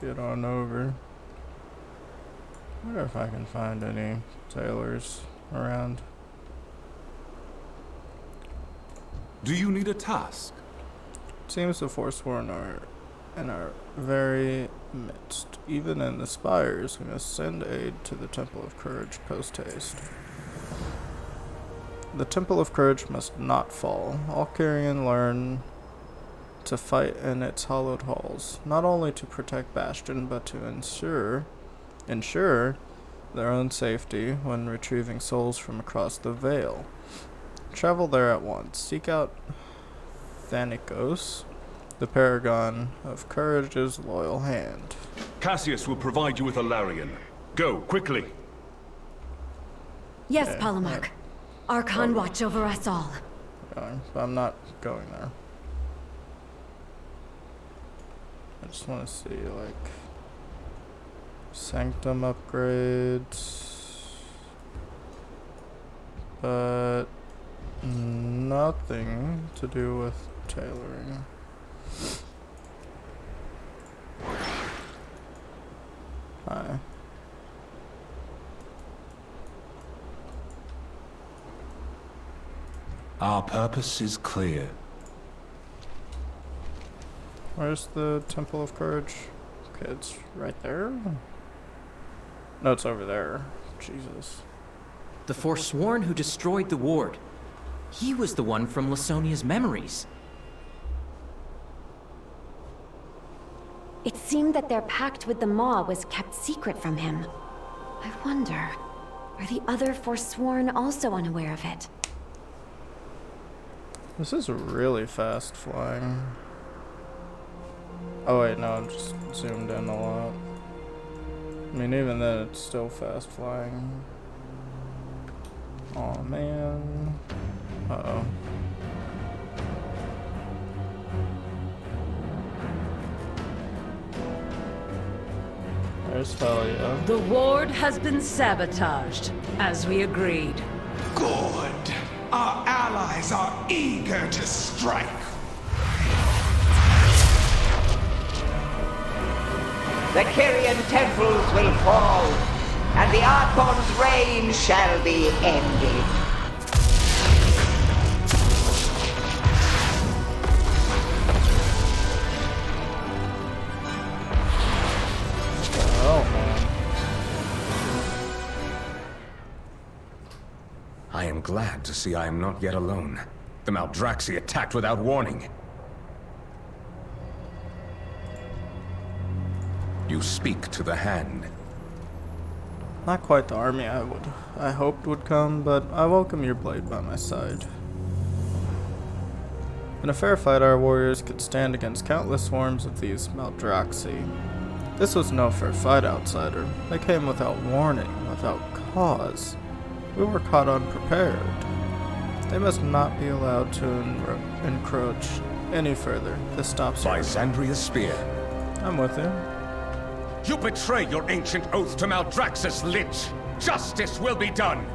get on over. I wonder if I can find any tailors around. Do you need a task? Seems the Forsworn are in our very midst. Even in the spires, we must send aid to the Temple of Courage post-haste. The Temple of Courage must not fall. All Carrion learn to fight in its hallowed halls, not only to protect Bastion, but to ensure their own safety when retrieving souls from across the Veil. Travel there at once. Seek out Thanikos, the paragon of Courage's loyal hand. Cassius will provide you with a Larian. Go, quickly! Yes, Yeah, Polemarch. Archon watch over us all. But I'm not going there. I just want to see, like, Sanctum upgrades, but nothing to do with tailoring. Hi. Our purpose is clear. Where's the Temple of Courage? Okay, it's right there. No, it's over there. Jesus. The Forsworn who destroyed the ward. He was the one from Lasonia's memories. It seemed that their pact with the Maw was kept secret from him. I wonder, are the other Forsworn also unaware of it? This is really fast flying. Oh wait, no, I'm just zoomed in a lot. I mean, even then, it's still fast flying. Oh man. Uh-oh. There's Talia. The ward has been sabotaged, as we agreed. Good. Our allies are eager to strike. The Kyrian temples will fall, and the Archon's reign shall be ended. I am glad to see I am not yet alone. The Maldraxi attacked without warning. You speak to the hand. Not quite the army I hoped would come, but I welcome your blade by my side. In a fair fight, our warriors could stand against countless swarms of these Maldraxi. This was no fair fight, outsider. They came without warning, without cause. We were caught unprepared. They must not be allowed to encroach any further. This stops by Xandria's spear. I'm with you. You betray your ancient oath to Maldraxxus, Lich! Justice will be done!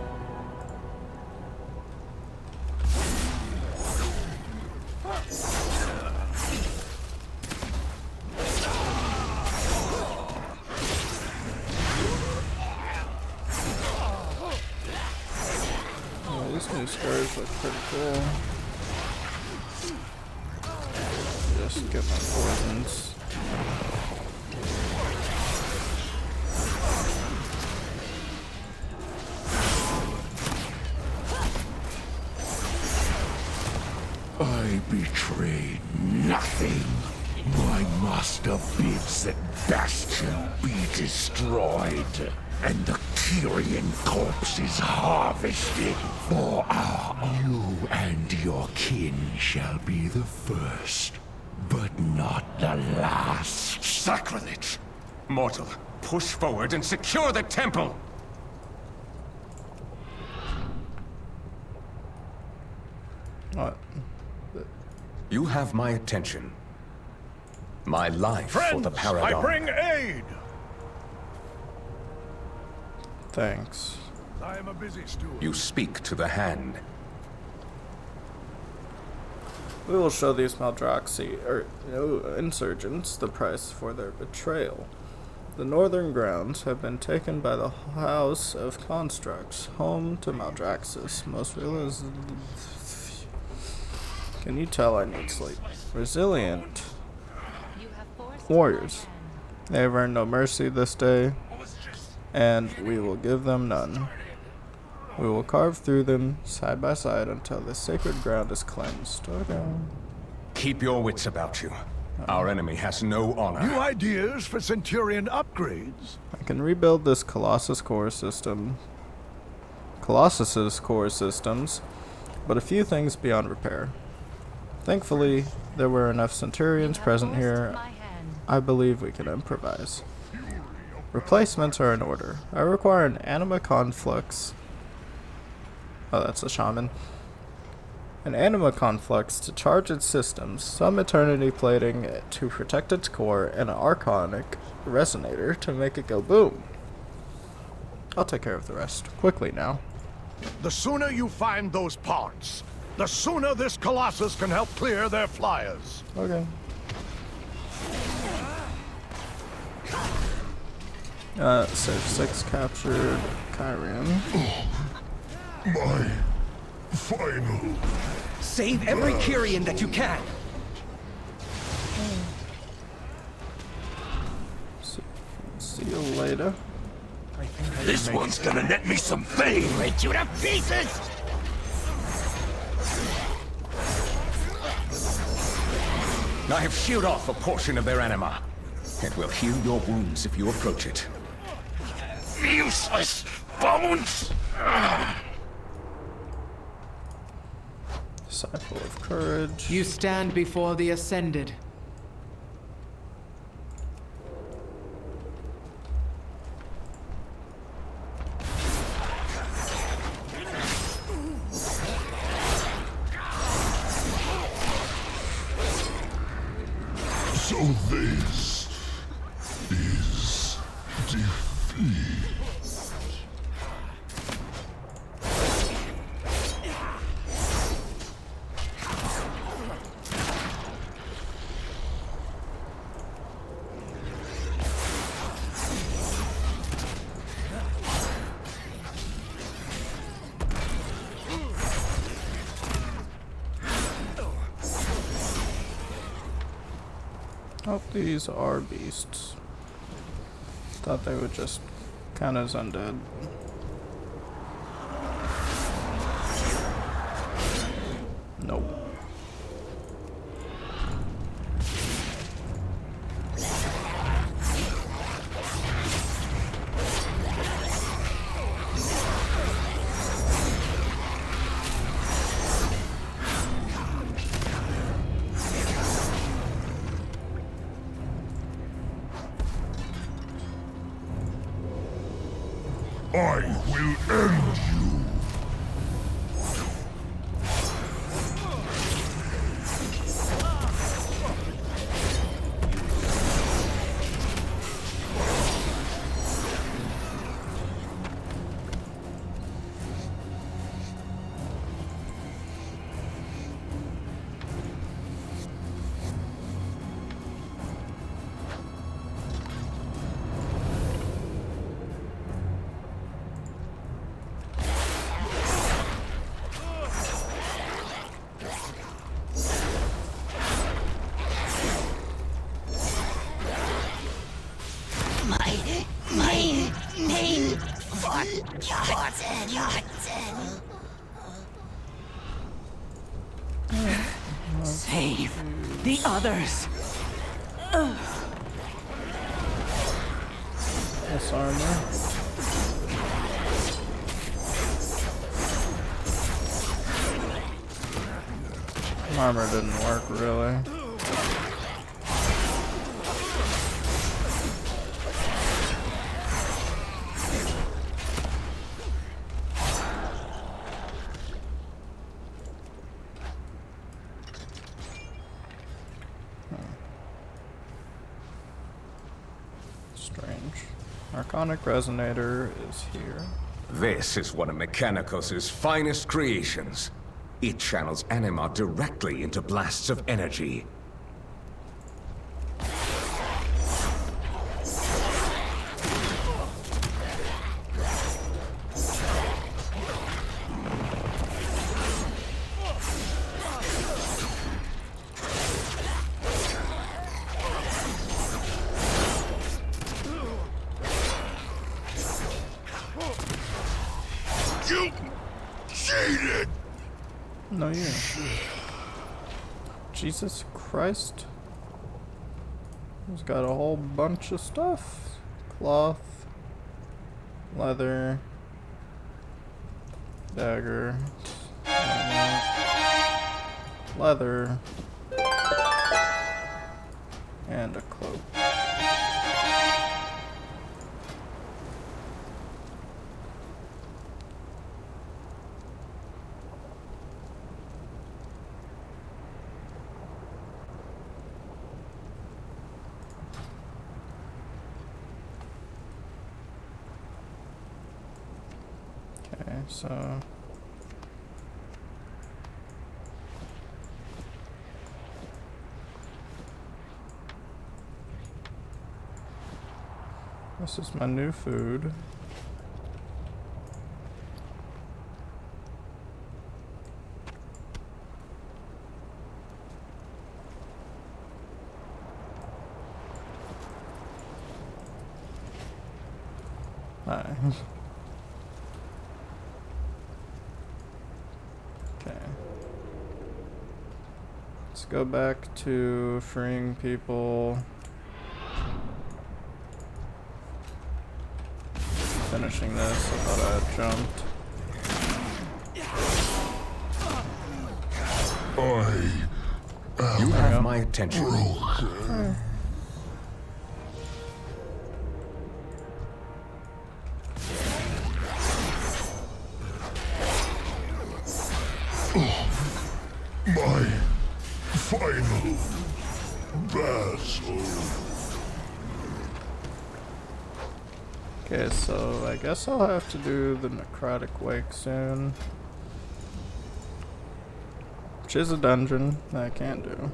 Oh, these new scars look pretty cool. Just get my poisons. I betrayed nothing. My master bids that Bastion be destroyed, and the Kyrian corpses harvested. For you and your kin shall be the first, but not the last. Sacrilege! Mortal, push forward and secure the temple! What? You have my attention. My life Friends, for the Paragon. I bring aid! Thanks. I am a busy steward. You speak to the hand. We will show these Maldraxi, insurgents, the price for their betrayal. The northern grounds have been taken by the House of Constructs, home to Maldraxxus. Most realists. Can you tell I need sleep? Resilient warriors. They have earned no mercy this day, and we will give them none. We will carve through them side by side until the sacred ground is cleansed. Okay. Keep your wits about you. Our enemy has no honor. New ideas for Centurion upgrades? I can rebuild this Colossus's core systems, but a few things beyond repair. Thankfully, there were enough Centurions present here. I believe we can improvise. Replacements are in order. I require an Anima Conflux. Oh, that's a shaman. An Anima Conflux to charge its systems, some Eternity Plating to protect its core, and an Archonic Resonator to make it go boom. I'll take care of the rest. Quickly now. The sooner you find those parts, the sooner this Colossus can help clear their flyers. Okay. Save 6 captured Kyrian. My final. Save every Kyrian that you can. See you later. This one's gonna net me some fame. Rip you to pieces! I have sheared off a portion of their anima. It will heal your wounds if you approach it. Useless bones! Disciple of Courage. You stand before the Ascended. So this is defeat. Oh, these are beasts. Thought they would just count as undead. Nope. I will end you. Save the others. This armor. Armor didn't work really. Strange. Arconic Resonator is here. This is one of Mechanicos' finest creations. It channels anima directly into blasts of energy. You cheated! No, you. Jesus Christ. He's got a whole bunch of stuff. Cloth. Leather. Dagger. Leather. And a cloak. Okay, so this is my new food. Hi. Okay. Let's go back to freeing people. finishing this. I thought I had jumped. You have my attention. My final battle. Okay, so I guess I'll have to do the necrotic wake soon. Which is a dungeon that I can't do.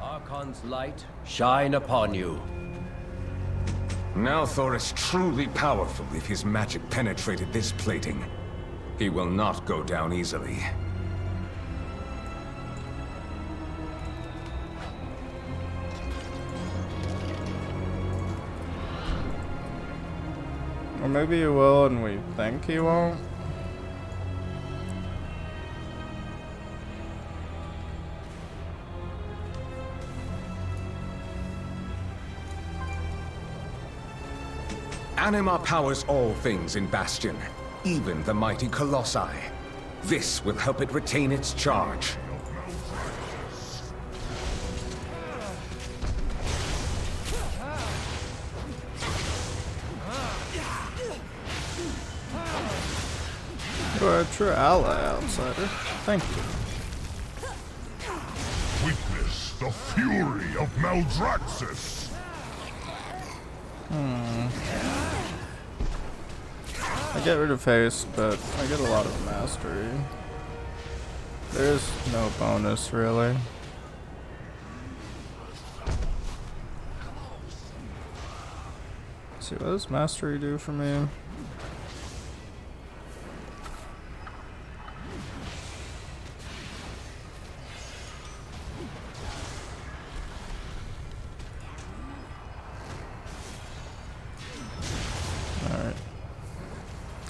Archon's light shine upon you. Now Thor is truly powerful if his magic penetrated this plating. He will not go down easily. Or maybe he will and we think he won't. Anima powers all things in Bastion, even the mighty Colossi. This will help it retain its charge. You are a true ally, outsider. Thank you. Witness the fury of Maldraxxus. I get rid of haste, but I get a lot of mastery. There's no bonus, really. Let's see, what does mastery do for me?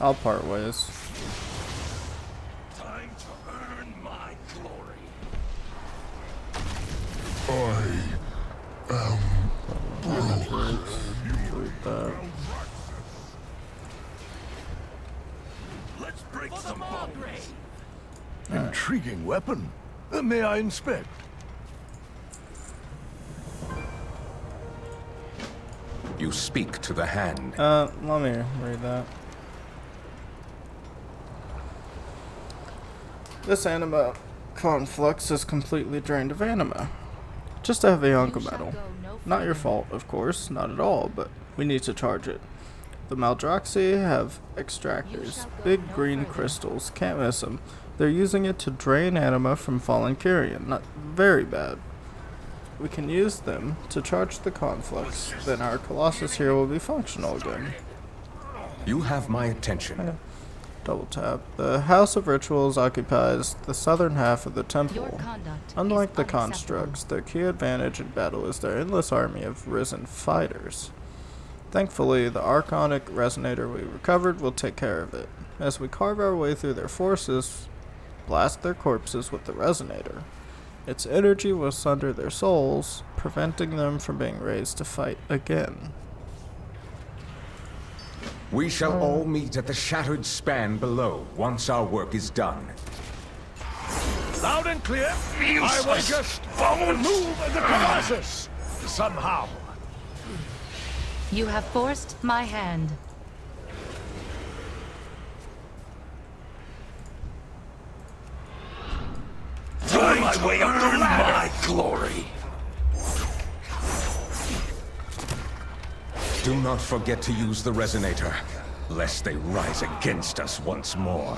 I'll part ways. Time to earn my glory. Let's break some bones. Intriguing weapon. May I inspect? You speak to the hand. Let me read that. This anima conflux is completely drained of anima. Just a heavy hunk of metal. Not your fault, of course, not at all, but we need to charge it. The Maldraxxi have extractors, big green crystals, can't miss them. They're using it to drain anima from fallen Kyrian, not very bad. We can use them to charge the conflux, then our Colossus here will be functional again. You have my attention. Double tap. The House of Rituals occupies the southern half of the temple. Unlike the constructs, their key advantage in battle is their endless army of risen fighters. Thankfully, the Archonic Resonator we recovered will take care of it. As we carve our way through their forces, blast their corpses with the Resonator. Its energy will sunder their souls, preventing them from being raised to fight again. We shall all meet at the shattered span below once our work is done. Loud and clear. I will just move the Colossus somehow. You have forced my hand. Find my way up to my glory. Do not forget to use the Resonator, lest they rise against us once more.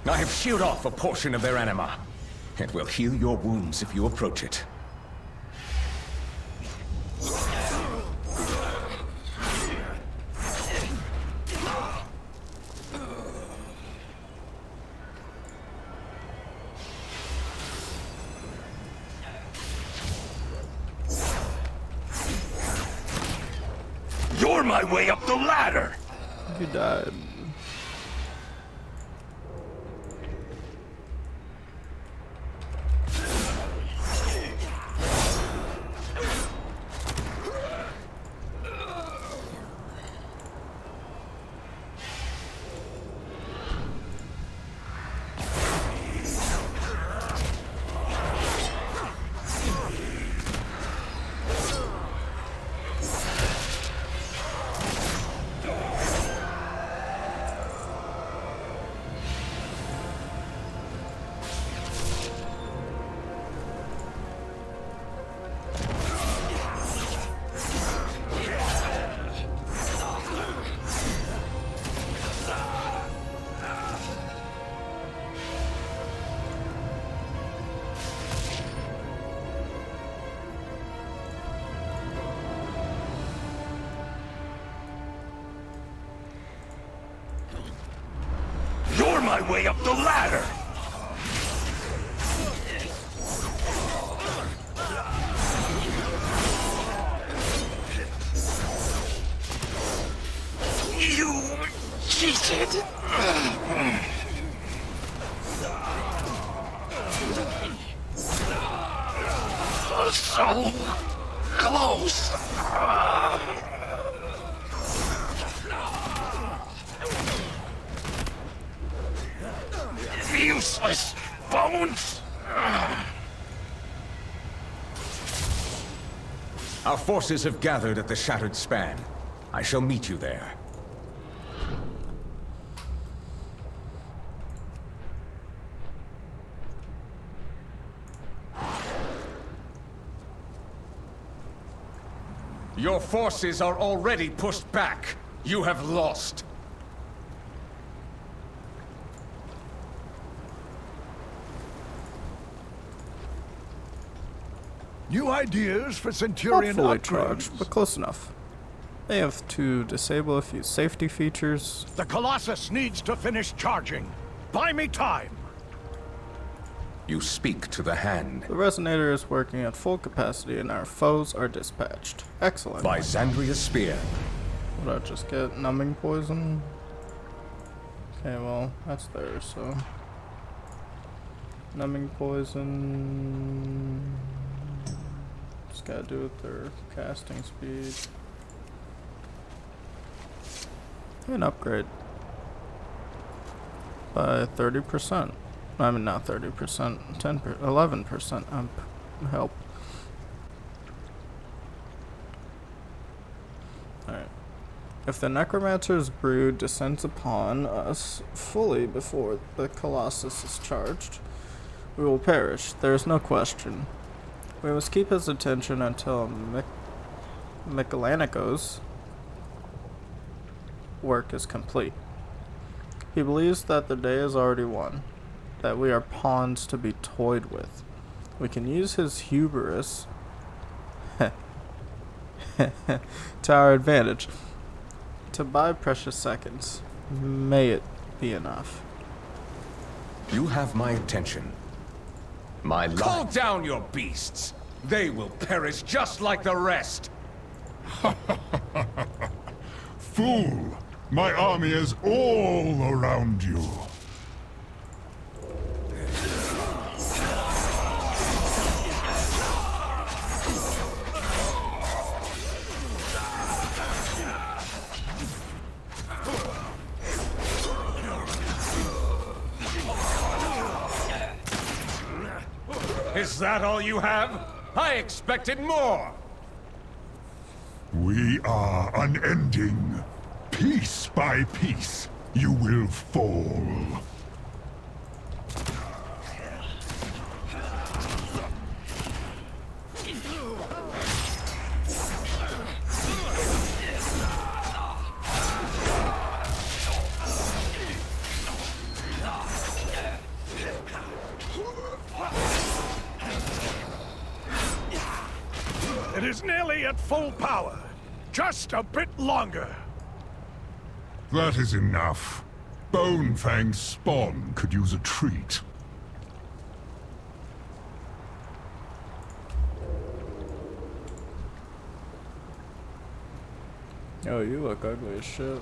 I have sheared off a portion of their anima. It will heal your wounds if you approach it. You're my way up the ladder! You died. You're my way up the ladder! You cheated! So close! Useless bones! Our forces have gathered at the Shattered Span. I shall meet you there. Your forces are already pushed back. You have lost. New ideas for Not Centurion fully upgrades? charged, but close enough. They have to disable a few safety features. The Colossus needs to finish charging. Buy me time. You speak to the hand. The resonator is working at full capacity and our foes are dispatched. Excellent. By Xandria's spear. Would I just get numbing poison? Okay, well, that's there, so... Numbing poison... Just gotta do with their casting speed. An upgrade. By 30%. I mean, not 30%, 10%, 11% help. Alright. If the Necromancer's brood descends upon us fully before the Colossus is charged, we will perish. There is no question. We must keep his attention until Michelangio's work is complete. He believes that the day is already won, that we are pawns to be toyed with. We can use his hubris to our advantage to buy precious seconds. May it be enough. You have my attention. My life. Call down your beasts. They will perish just like the rest. Fool! My army is all around you. Is that all you have? I expected more! We are unending. Piece by piece, you will fall. nearly at full power. Just a bit longer. That is enough. Bonefang's spawn could use a treat. Oh, you look ugly as shit.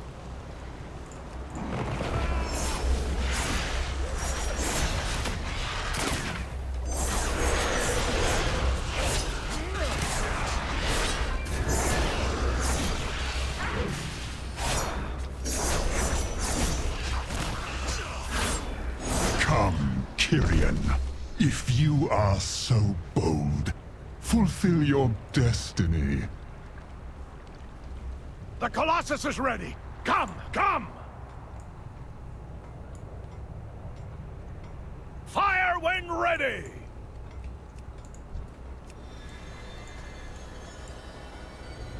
Come, Kyrian. If you are so bold, fulfill your destiny. The Colossus is ready. Come, come! Fire when ready!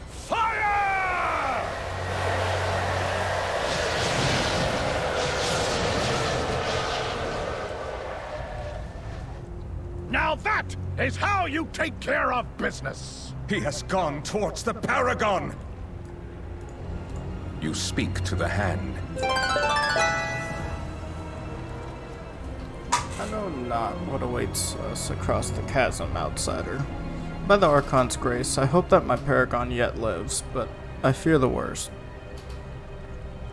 Fire! Now that is how you take care of business. He has gone towards the Paragon! You speak to the hand. I know not what awaits us across the chasm, outsider. By the Archon's grace, I hope that my Paragon yet lives, but I fear the worst.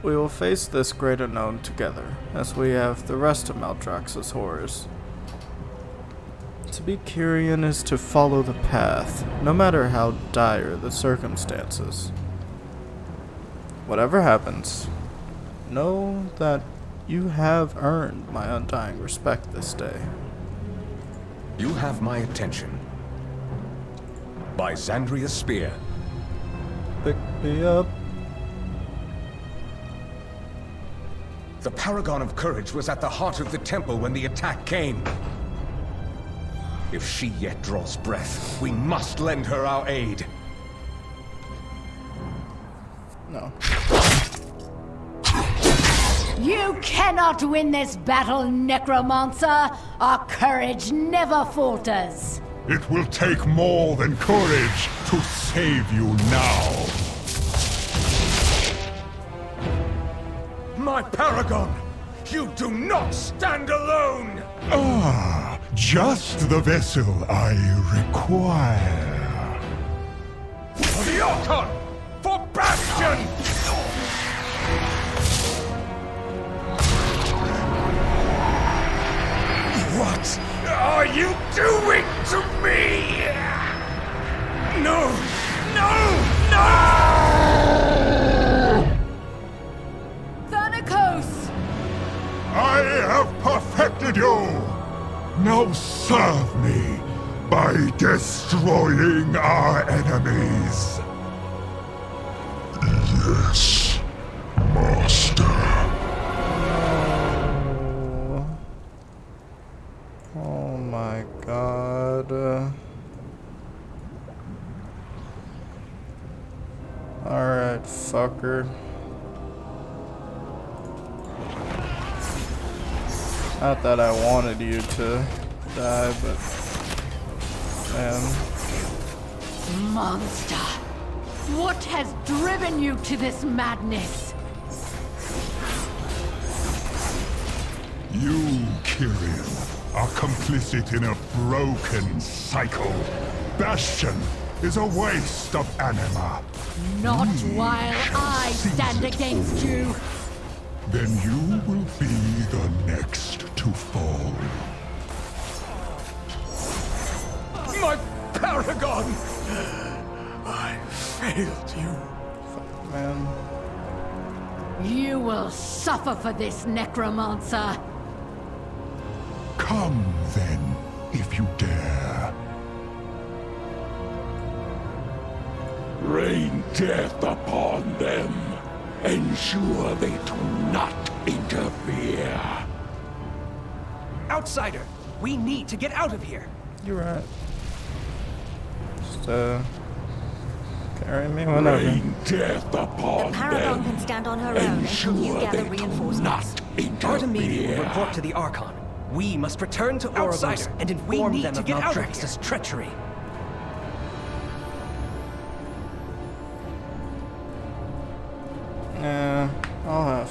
We will face this great unknown together, as we have the rest of Maldraxxus horrors. To be Kyrian is to follow the path, no matter how dire the circumstances. Whatever happens, know that you have earned my undying respect this day. You have my attention. By Xandria's spear. Pick me up. The Paragon of Courage was at the heart of the temple when the attack came. If she yet draws breath, we must lend her our aid. No. You cannot win this battle, Necromancer! Our courage never falters! It will take more than courage to save you now. My Paragon! You do not stand alone! Ah, just the vessel I require. For the Archon! For Bastion! What are you doing to me? No! No! No! Thanatos! I have perfected you! Now serve me by destroying our enemies. Yes, Master. Oh my god. Alright, fucker. Not that I wanted you to die, but... man. Monster! What has driven you to this madness? You, Kyrian, are complicit in a broken cycle. Bastion is a waste of anima. Not while I stand against you! Then you will be the next to fall. My Paragon! I failed you. Fuck, man. You will suffer for this, Necromancer! Come, then, if you dare. Rain death upon them. Ensure they do not interfere. Outsider, we need to get out of here. You're right. Just, carry me whenever. Rain death upon The Paragon them. can stand on her own until you Ensure gather they reinforcements. do not Artemisia will interfere. report to the Archon. We must return to Outsider and inform them of Maldraxxus' treachery.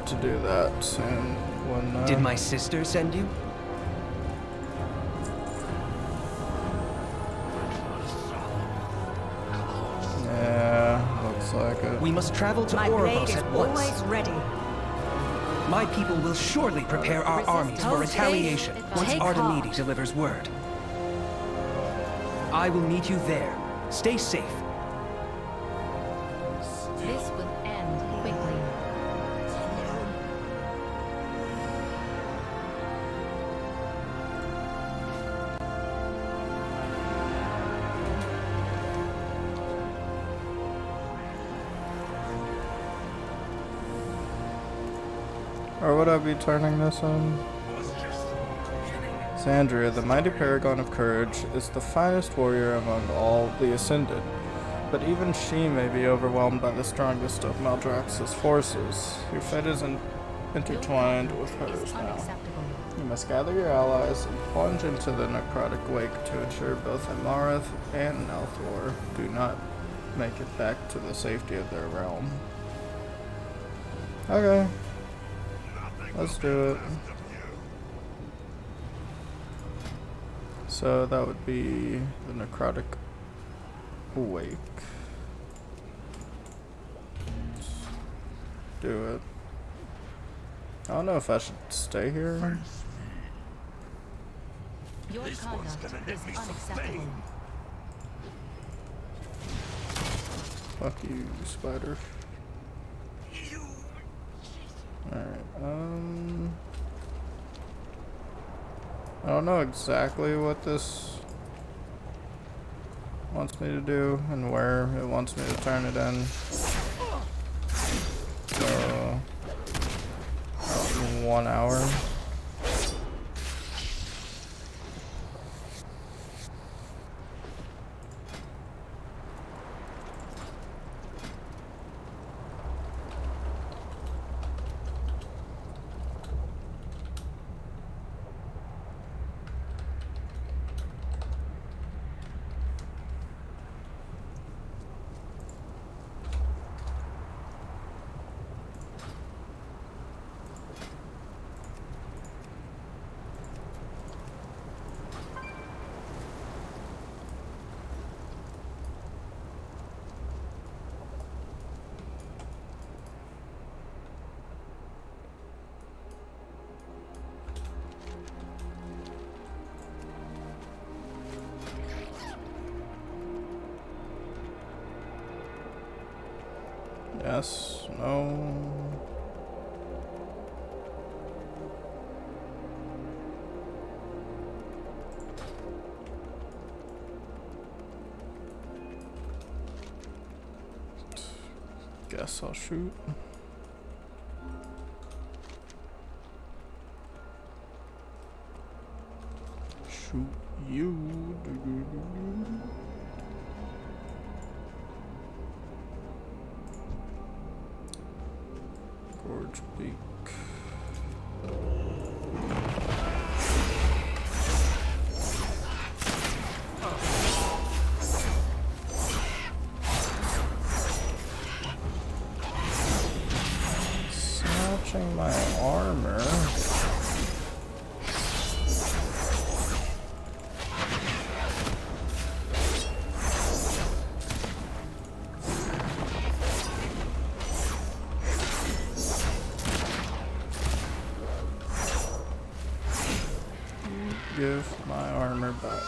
to do that, and when Did my sister send you? Yeah, looks like it. We must travel to My blade Oribos is at once. always ready. My people will surely prepare our armies for retaliation once Artemide delivers word. I will meet you there. Stay safe. This will end quickly. Or would I be turning this on? Xandria, the mighty paragon of courage, is the finest warrior among all the Ascended, but even she may be overwhelmed by the strongest of Maldraxxus forces. Your fate is intertwined with hers now. You must gather your allies and plunge into the necrotic wake to ensure both Amarith and Nelthor do not make it back to the safety of their realm. Okay. Let's do it. So that would be the necrotic wake. Let's do it. I don't know if I should stay here. Your conduct is unacceptable. Fuck you, spider. Alright, I don't know exactly what this wants me to do and where it wants me to turn it in. So, 1 hour. Yes, no. Guess I'll shoot. Shoot you. Gorge Beak. Snatching my armor. Give my armor back.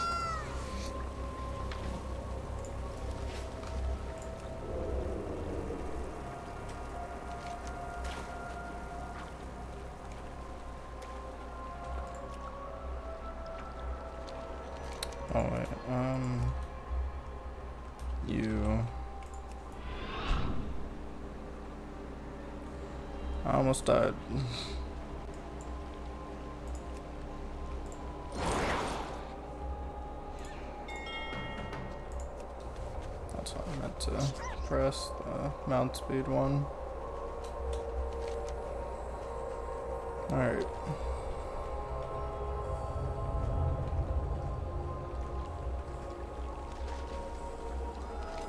Oh wait, you. I almost died. That's what I meant to press, the mount speed one. Alright.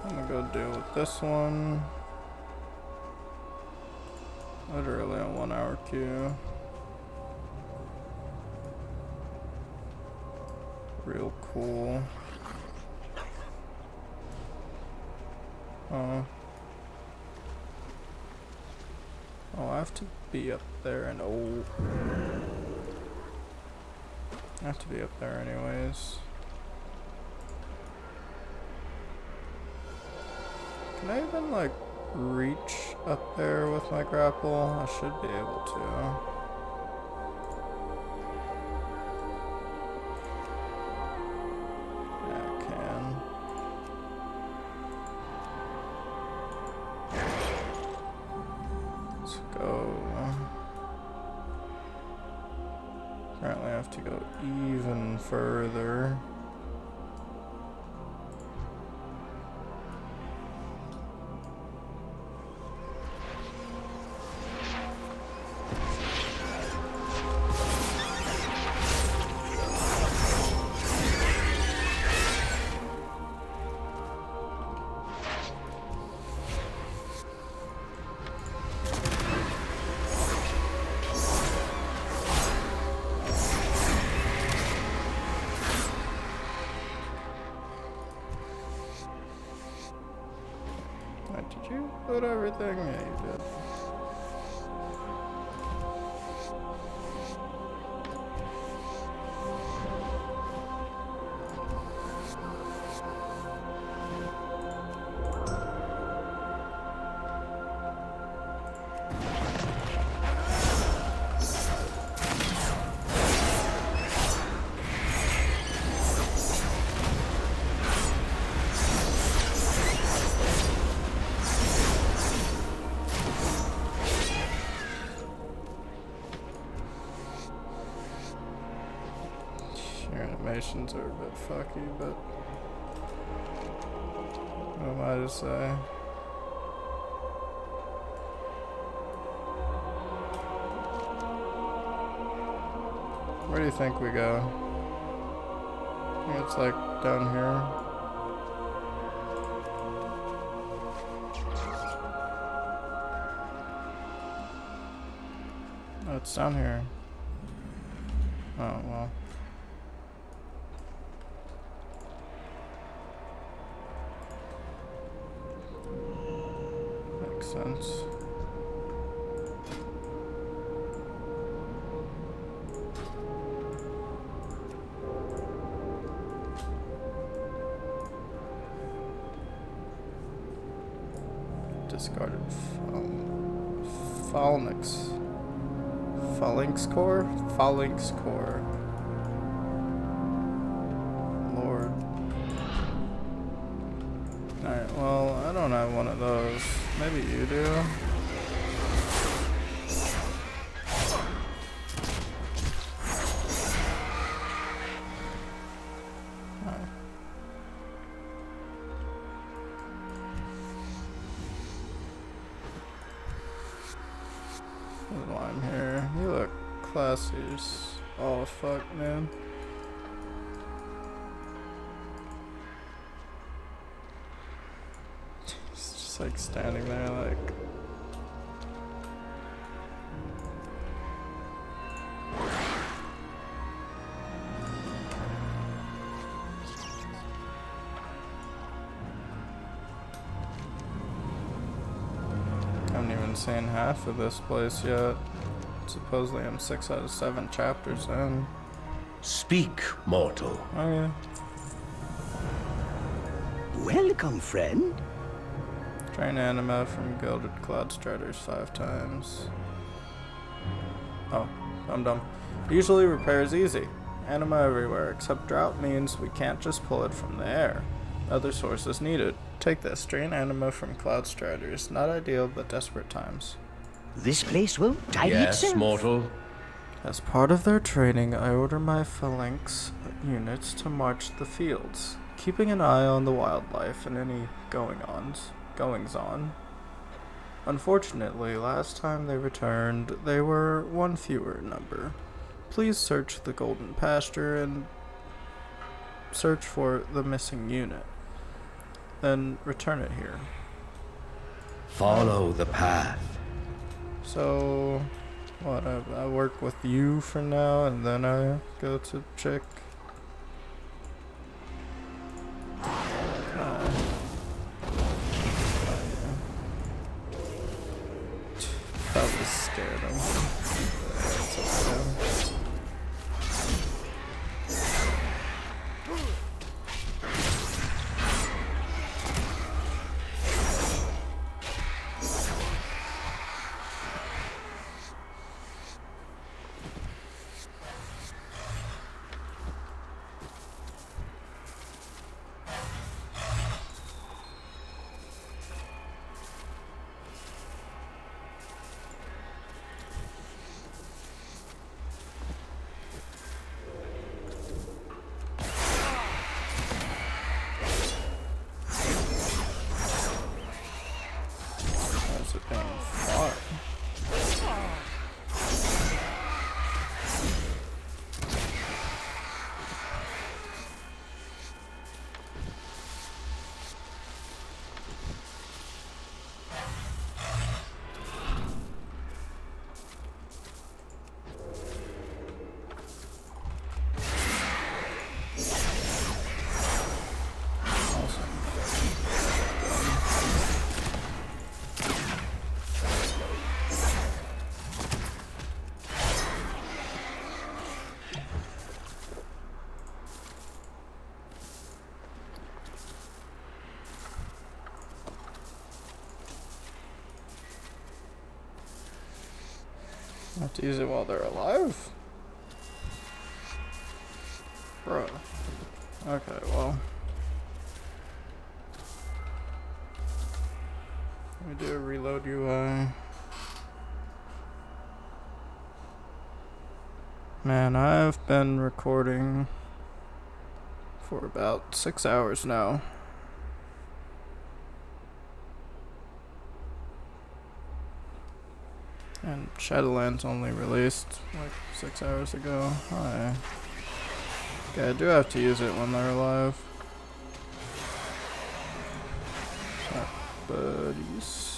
I'm gonna go deal with this one. Literally a 1 hour queue. Real cool. Oh, I have to be up there and I have to be up there anyways. Can I even like reach up there with my grapple? I should be able to. Yeah, I can. Let's go. Apparently I have to go even further. Did you put everything? Yeah, you did. Your animations are a bit fucky, but what am I to say? Where do you think we go? I think it's like down here. Oh, it's down here. Oh, well. Makes sense. Discarded Phalanx core? Phalanx core. Lord. Alright, well, I don't have one of those. Maybe you do. Why I'm here. You look classy. Oh fuck, man. He's just like standing there like. I haven't even seen half of this place yet. Supposedly I'm 6 out of 7 chapters in. Speak, mortal. Oh yeah. Welcome, friend. Train anima from Gilded Cloudstriders 5 times. Oh, I'm dumb. Usually repair's easy. Anima everywhere, except drought means we can't just pull it from the air. Other sources needed. Take this, drain anima from Cloudstriders. Not ideal, but desperate times. This place will tidy itself. Yes, mortal. As part of their training, I order my phalanx units to march the fields, keeping an eye on the wildlife and any goings-on. Unfortunately, last time they returned, they were one fewer in number. Please search the Golden Pasture and search for the missing unit. Then return it here. Follow the path. So, what, I work with you for now, and then I go to Chick. Probably scared him. That's okay. How's it being fought? I have to use it while they're alive? Bruh. Okay, well. Let me do a reload UI. Man, I've been recording for about 6 hours now. And Shadowlands only released like 6 hours ago. Hi. Okay, I do have to use it when they're alive. Buddies.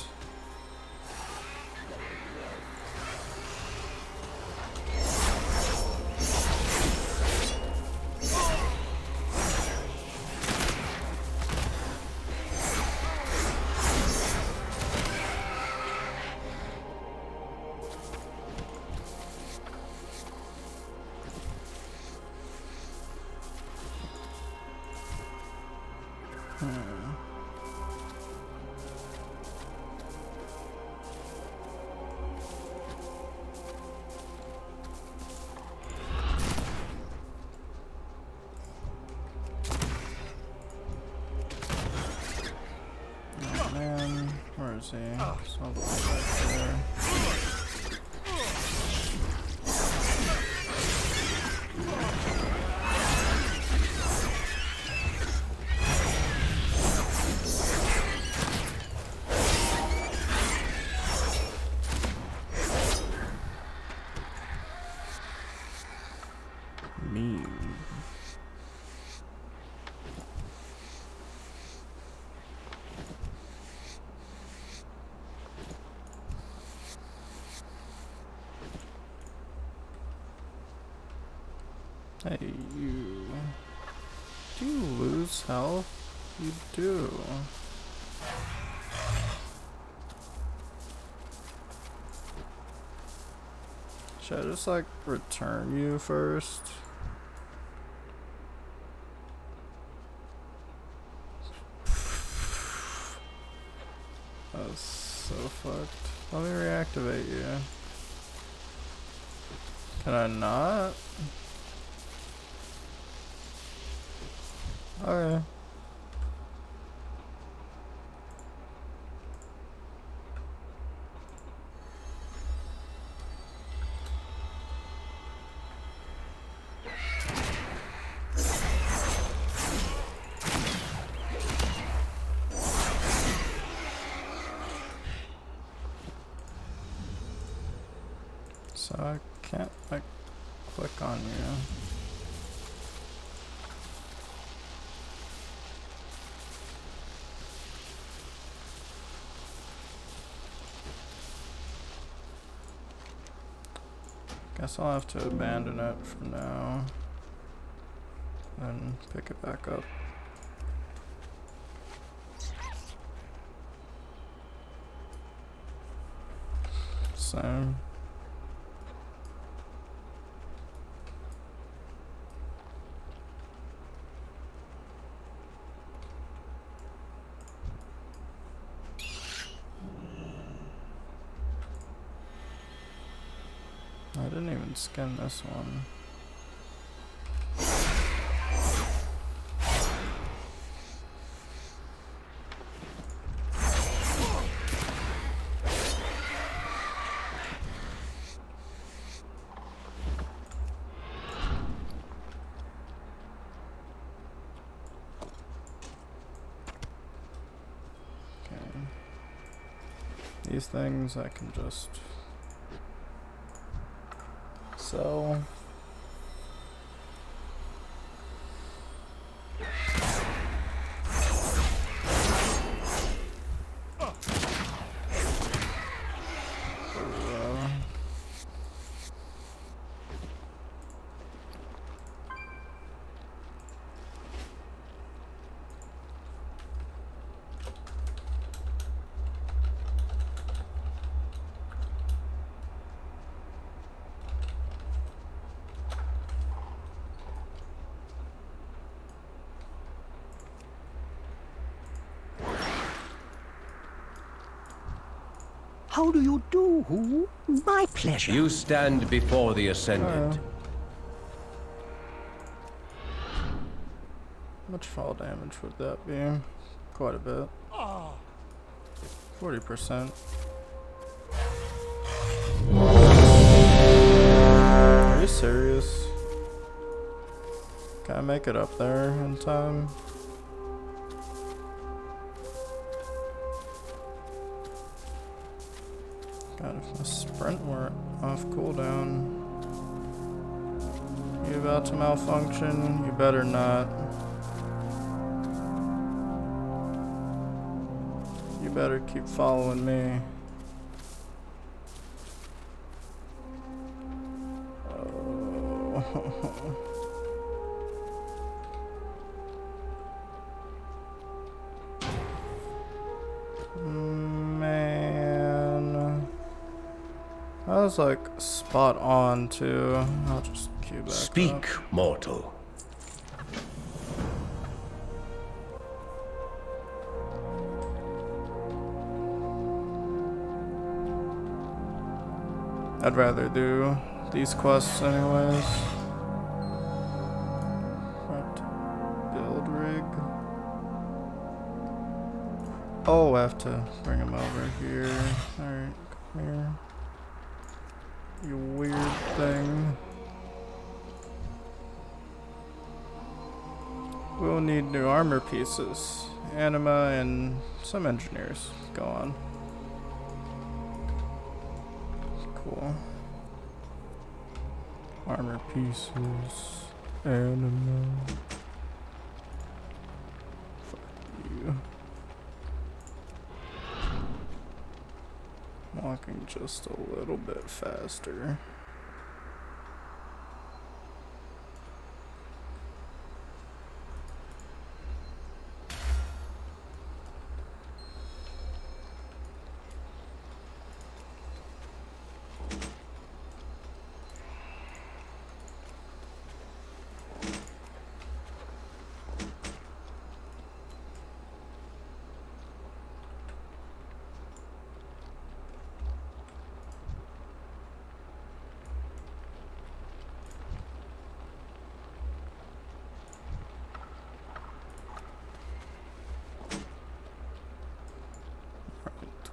Where is he? It's all the way back there. Mean. Hey, you. Do you lose health? You do. Should I just, like, return you first? That was so fucked. Let me reactivate you. Can I not? Okay. So I can't, like, click on you. Guess I'll have to abandon it for now. Then pick it back up. Same. I didn't even skin this one. These things I can just sell. How do you do? My pleasure. You stand before the Ascended. How much fall damage would that be? Quite a bit. 40%. Are you serious? Can I make it up there in time? God, if my sprint weren't off cooldown. You about to malfunction? You better not. You better keep following me. Oh. Man. That was like spot on too. I'll just queue back Speak, up. mortal. I'd rather do these quests anyways. Right. Build rig. Oh, I have to bring him over here. Alright, come here. You weird thing. We'll need new armor pieces. Anima and some engineers. Go on. Cool. Armor pieces. Anima. Fuck you. Walking just a little bit faster.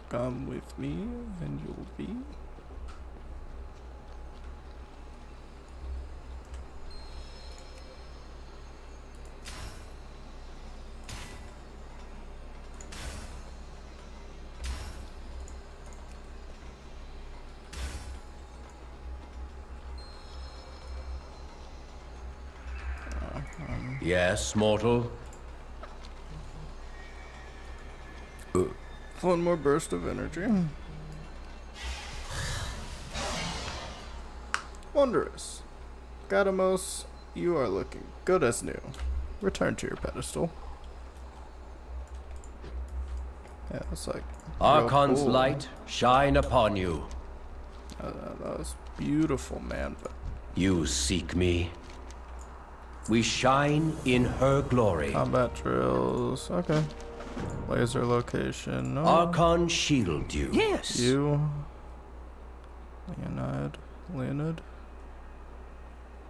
Come with me and you'll be. Yes, mortal. One more burst of energy. Wondrous. Gadamos, you are looking good as new. Return to your pedestal. Yeah, it's like Archon's cool. light shine upon you. That was beautiful, man. But you seek me. We shine in her glory. Combat drills. Okay. Laser location. No. Archon shield you. Yes. You. Leonid.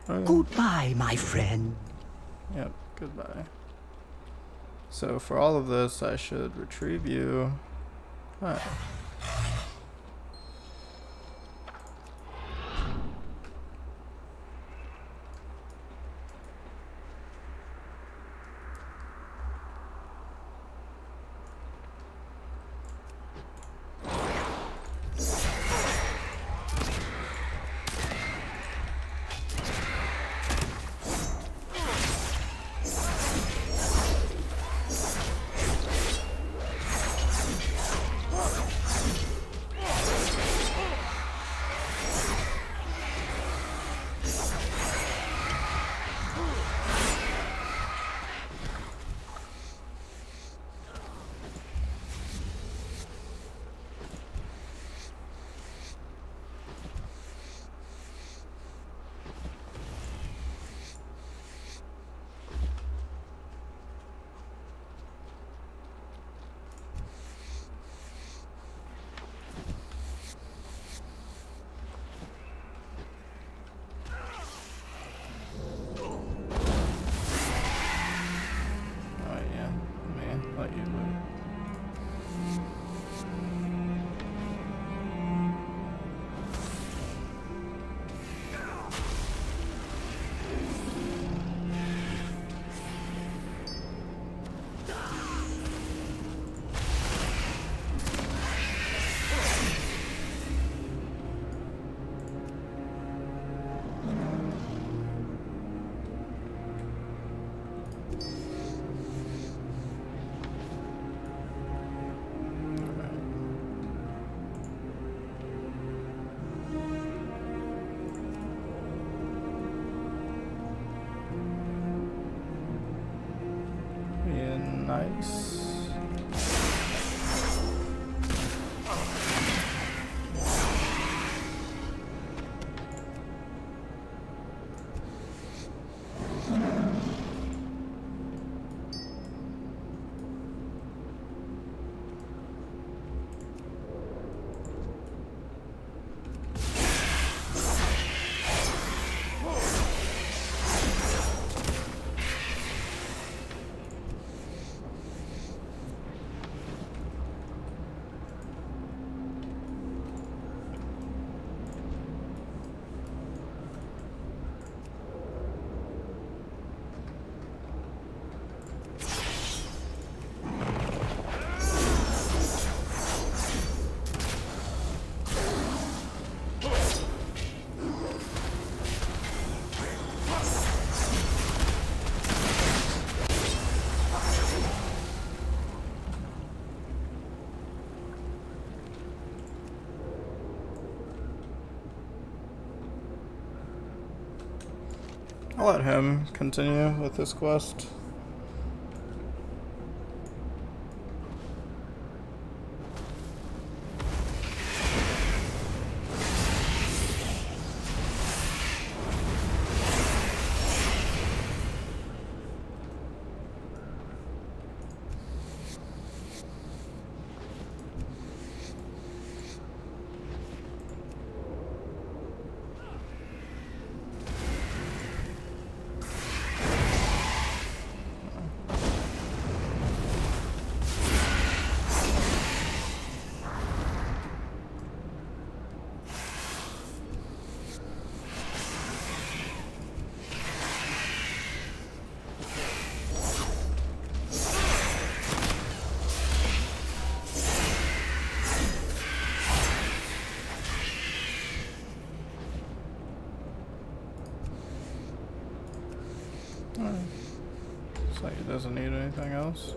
Okay. Goodbye, my friend. Yep, goodbye. So for all of this, I should retrieve you. Alright. Nice. I'll let him continue with this quest. Looks like he doesn't need anything else.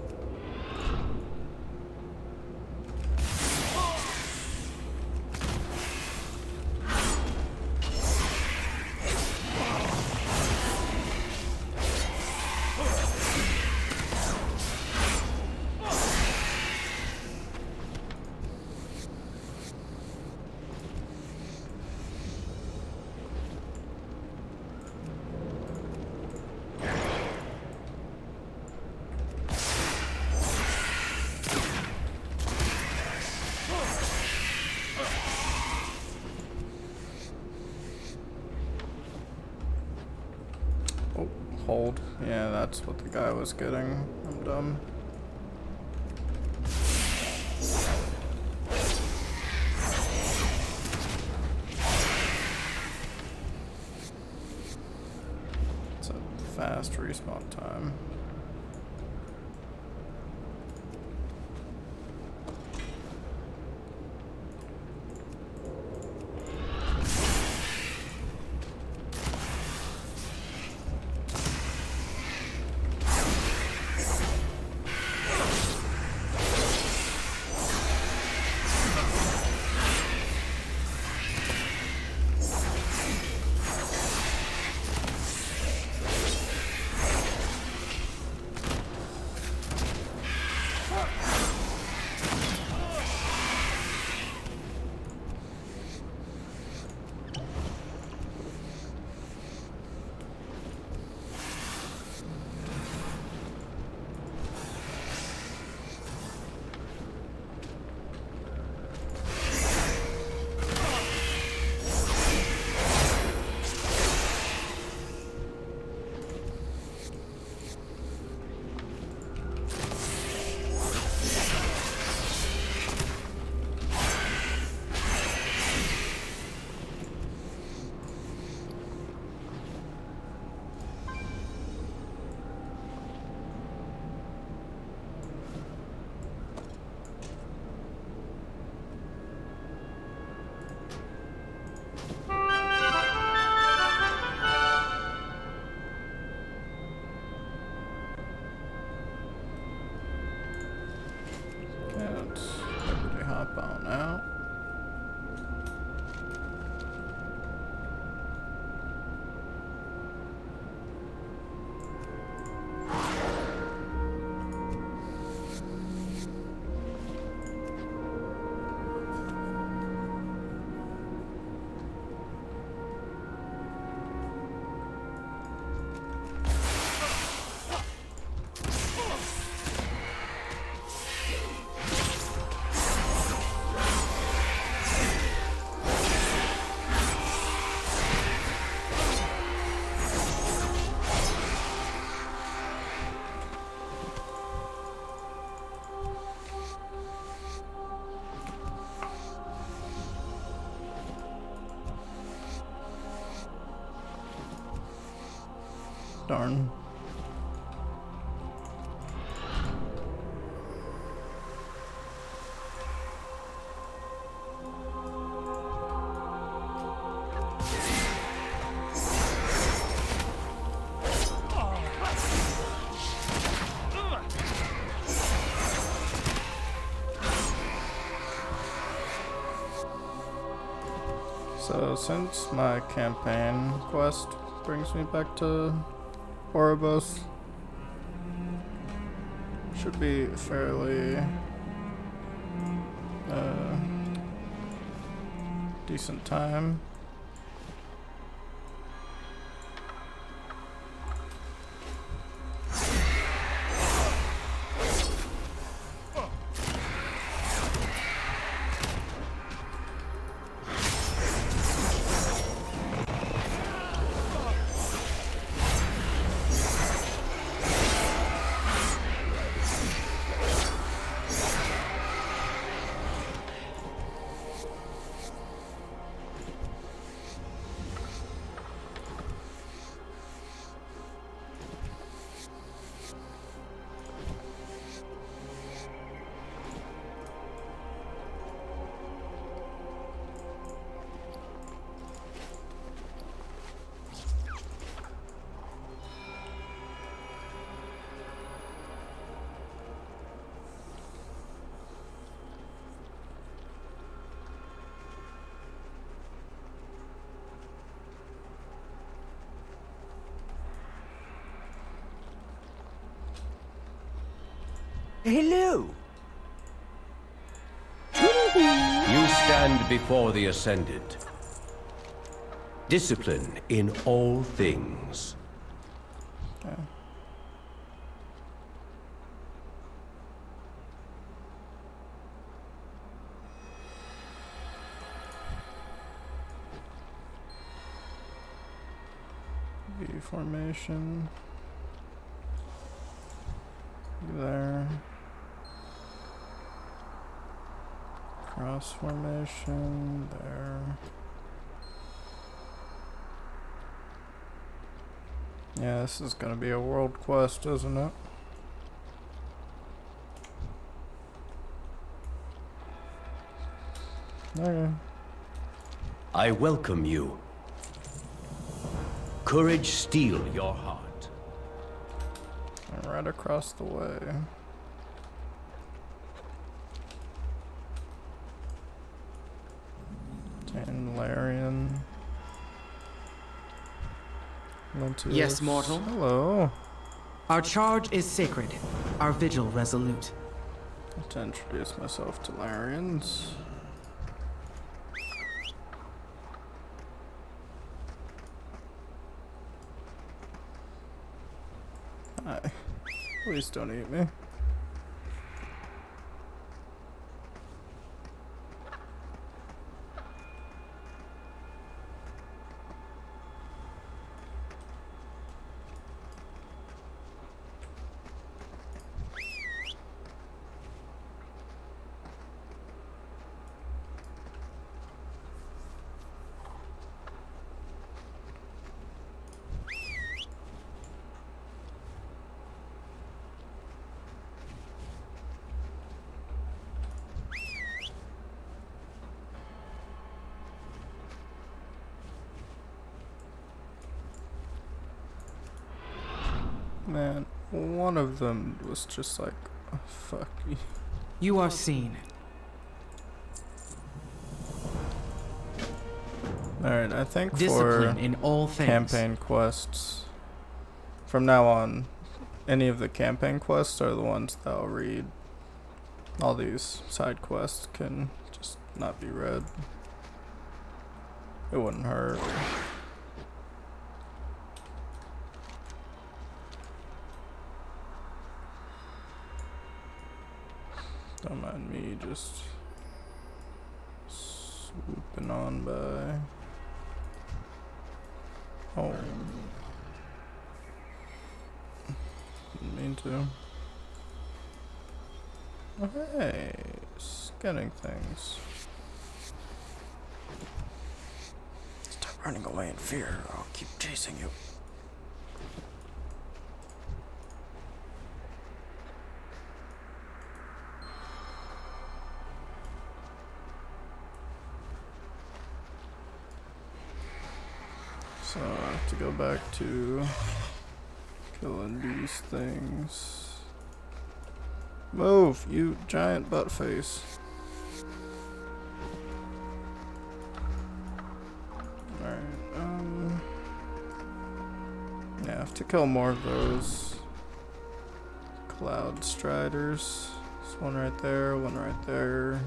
Hold. Yeah, that's what the guy was getting. I'm dumb. It's a fast respawn time. Can't everybody hop on out? Darn. So since my campaign quest brings me back to Oribos, should be fairly decent time. Hello. You stand before the Ascended. Discipline in all things. Okay. V formation. there. Cross formation there. Yeah, this is gonna be a world quest, isn't it? Okay. I welcome you. Courage steel your heart. And right across the way. Larian. Yes, mortal. Hello. Our charge is sacred, our vigil resolute. I have to introduce myself to Larians. Hi. Please don't eat me. Man, one of them was just like, oh, fuck you. You are seen. Alright, I think Discipline for in all things. Campaign quests, from now on, any of the campaign quests are the ones that I'll read. All these side quests can just not be read. It wouldn't hurt. Don't mind me just swooping on by. Oh. Didn't mean to. Oh, hey, scanning things. Stop running away in fear, or I'll keep chasing you. So I have to go back to killing these things. Move, you giant butt face. Alright, yeah, I have to kill more of those cloud striders. There's one right there, one right there.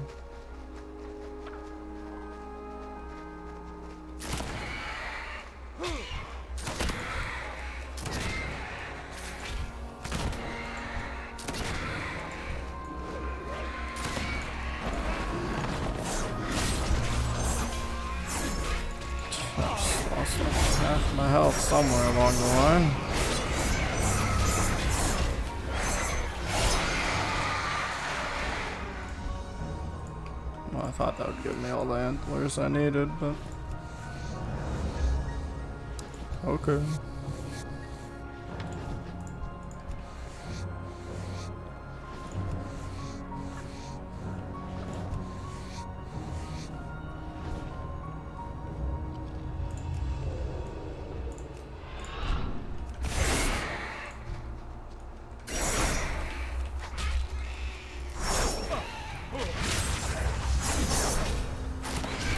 Half my health somewhere along the line. Well, I thought that would give me all the antlers I needed, but okay.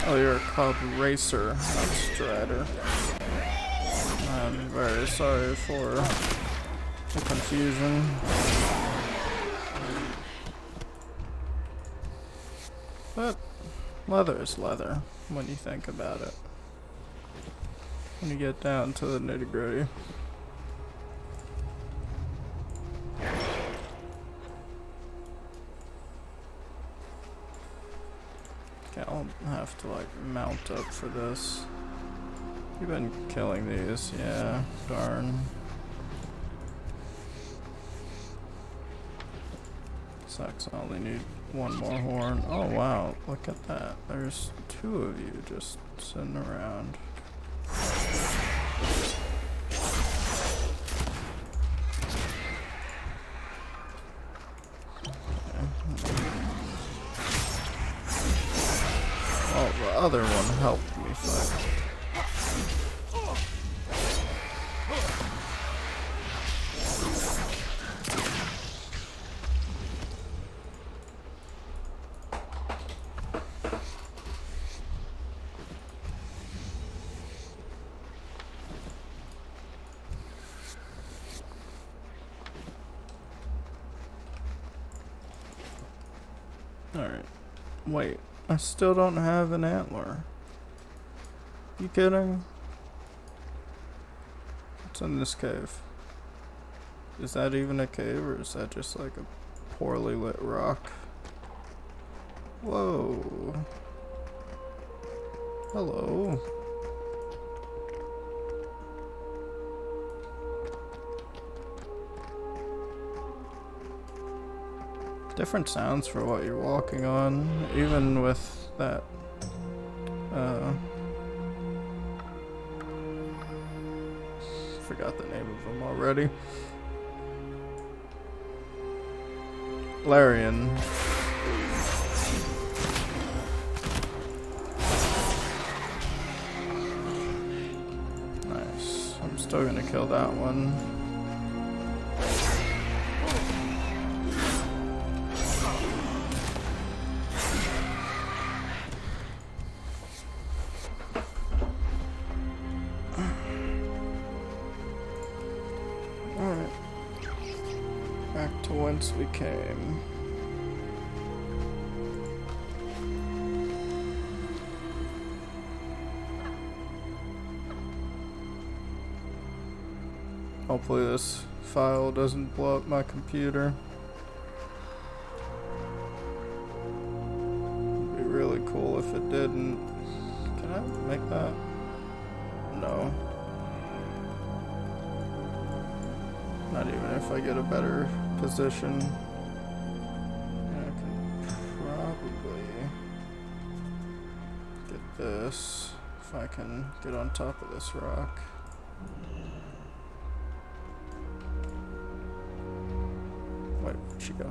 Oh, you're a cub racer, not strider. I'm very sorry for the confusion. But leather is leather when you think about it. When you get down to the nitty-gritty. Okay, I'll have to like mount up for this. You've been killing these, yeah, darn. Sucks, I only need one more horn. Oh wow, look at that. There's 2 of you just sitting around. Oh, the other one helped me fight. Alright. Wait, I still don't have an antler. You kidding? What's in this cave? Is that even a cave, or is that just like a poorly lit rock? Whoa. Hello. Different sounds for what you're walking on, even with that, forgot the name of them already. Larian. Nice. I'm still gonna kill that one. Back to whence we came. Hopefully this file doesn't blow up my computer. It'd be really cool if it didn't. Can I make that? No. Not even if I get a better position. I can probably get this if I can get on top of this rock. Wait, where'd she go?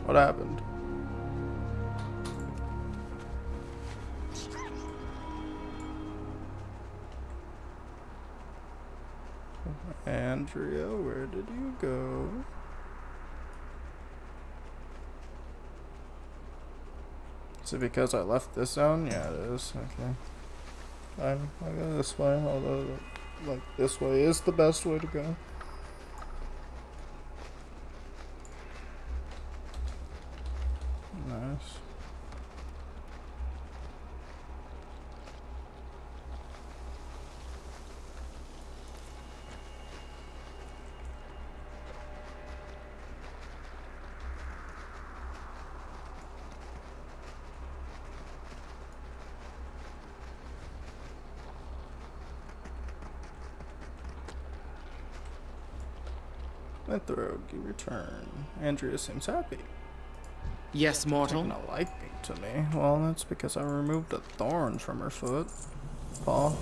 What happened? Andrea, where did you go? Is it because I left this zone? Yeah, it is. Okay. Fine, I'll go this way, although, like, this way is the best way to go. Nice. Let the rogue return. Andrea seems happy. Yes, mortal. Taking a liking to me. Well, that's because I removed a thorn from her foot. Paul.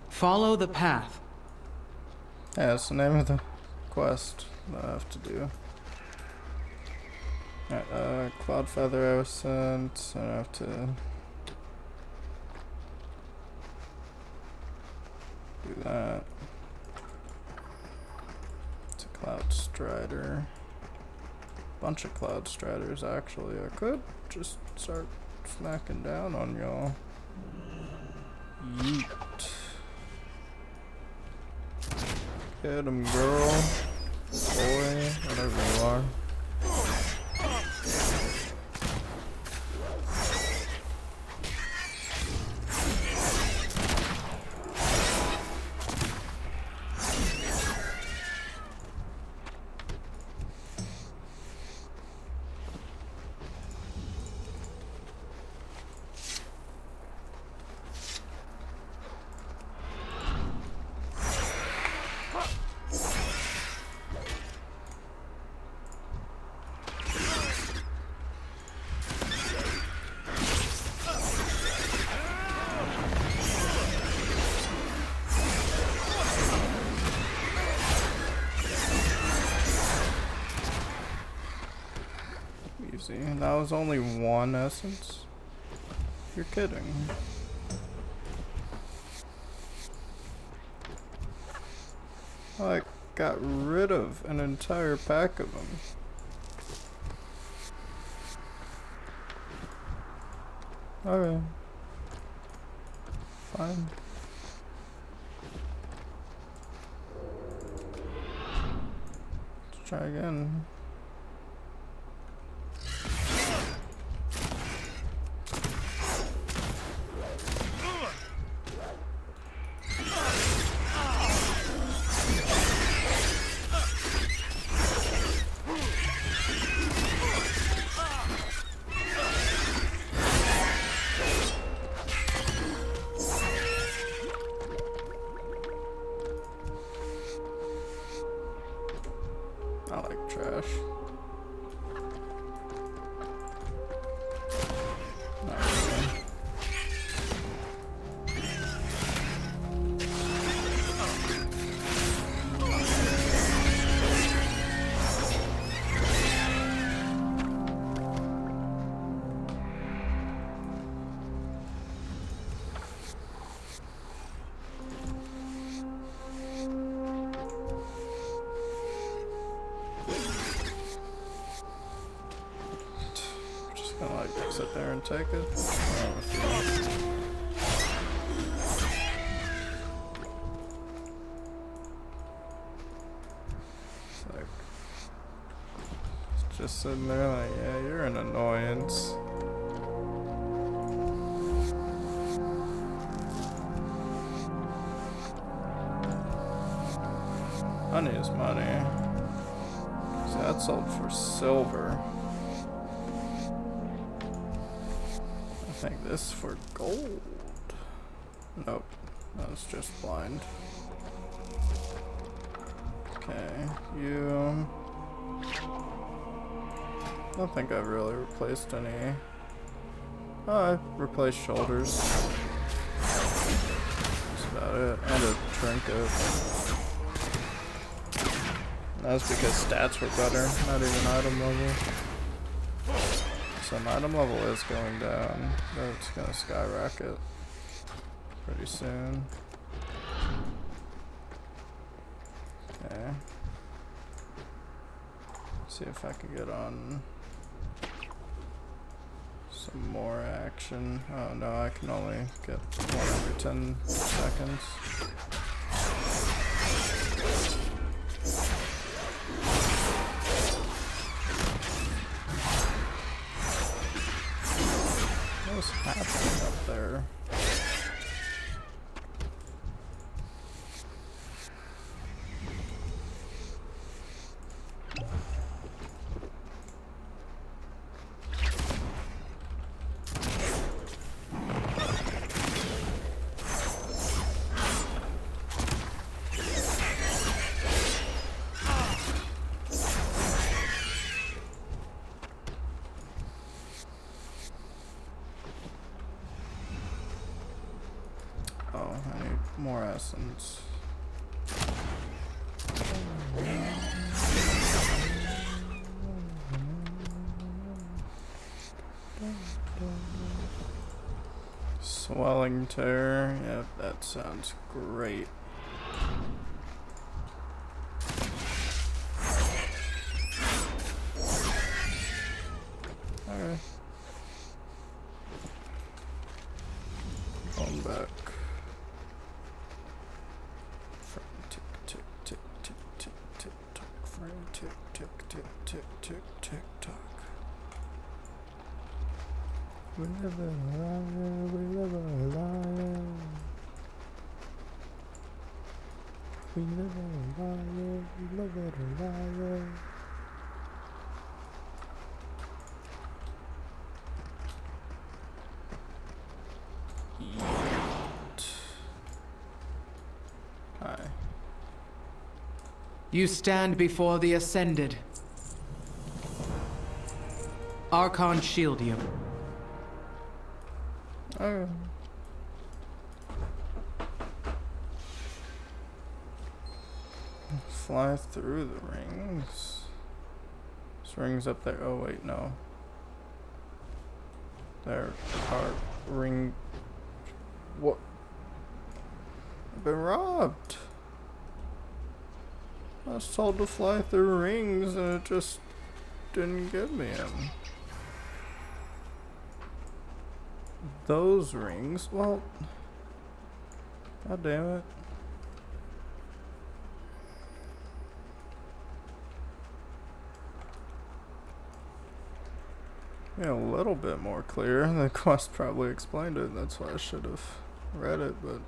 Follow the path. Yeah, that's the name of the quest that I have to do. Alright, Cloud Feather I was sent. I have to do that. It's a Cloud Strider. Bunch of Cloud Striders actually. I could just start smacking down on y'all. Yeet. Get him, girl. Boy, whatever you are. easy. That was only one essence? You're kidding. I got rid of an entire pack of them. Okay. Fine. Let's try again. I like trash. Not really. Just gonna like sit there and take it. It's like, it's just sitting there like, yeah, you're an annoyance. Money is money. See, that sold for silver. I think this for gold. Nope, that's just blind. Okay, you. I don't think I've really replaced any. Oh, I replaced shoulders. That's about it. And a trinket. That's because stats were better, not even item level. So my item level is going down, but it's gonna skyrocket pretty soon. Okay. See if I can get on some more action. Oh no, I can only get one every 10 seconds. What's happening up there? Oh, I need more essence. Swelling tear. Yep, that sounds great. Okay. Going back. Frame tick tick tick tick tick tick tock. Frame tick tick tick tick tick tick tock. We live in a lie, we live in a lie. We live in a lie, we live in a lie. Hi. You stand before the Ascended. Archon shield you. Oh. Fly through the rings. This ring's up there. Oh wait, no. There are ring... What? I've been robbed. I was told to fly through rings and it just didn't give me them. Those rings? Well... God damn it. Yeah, a little bit more clear. The quest probably explained it. That's why I should have read it, but...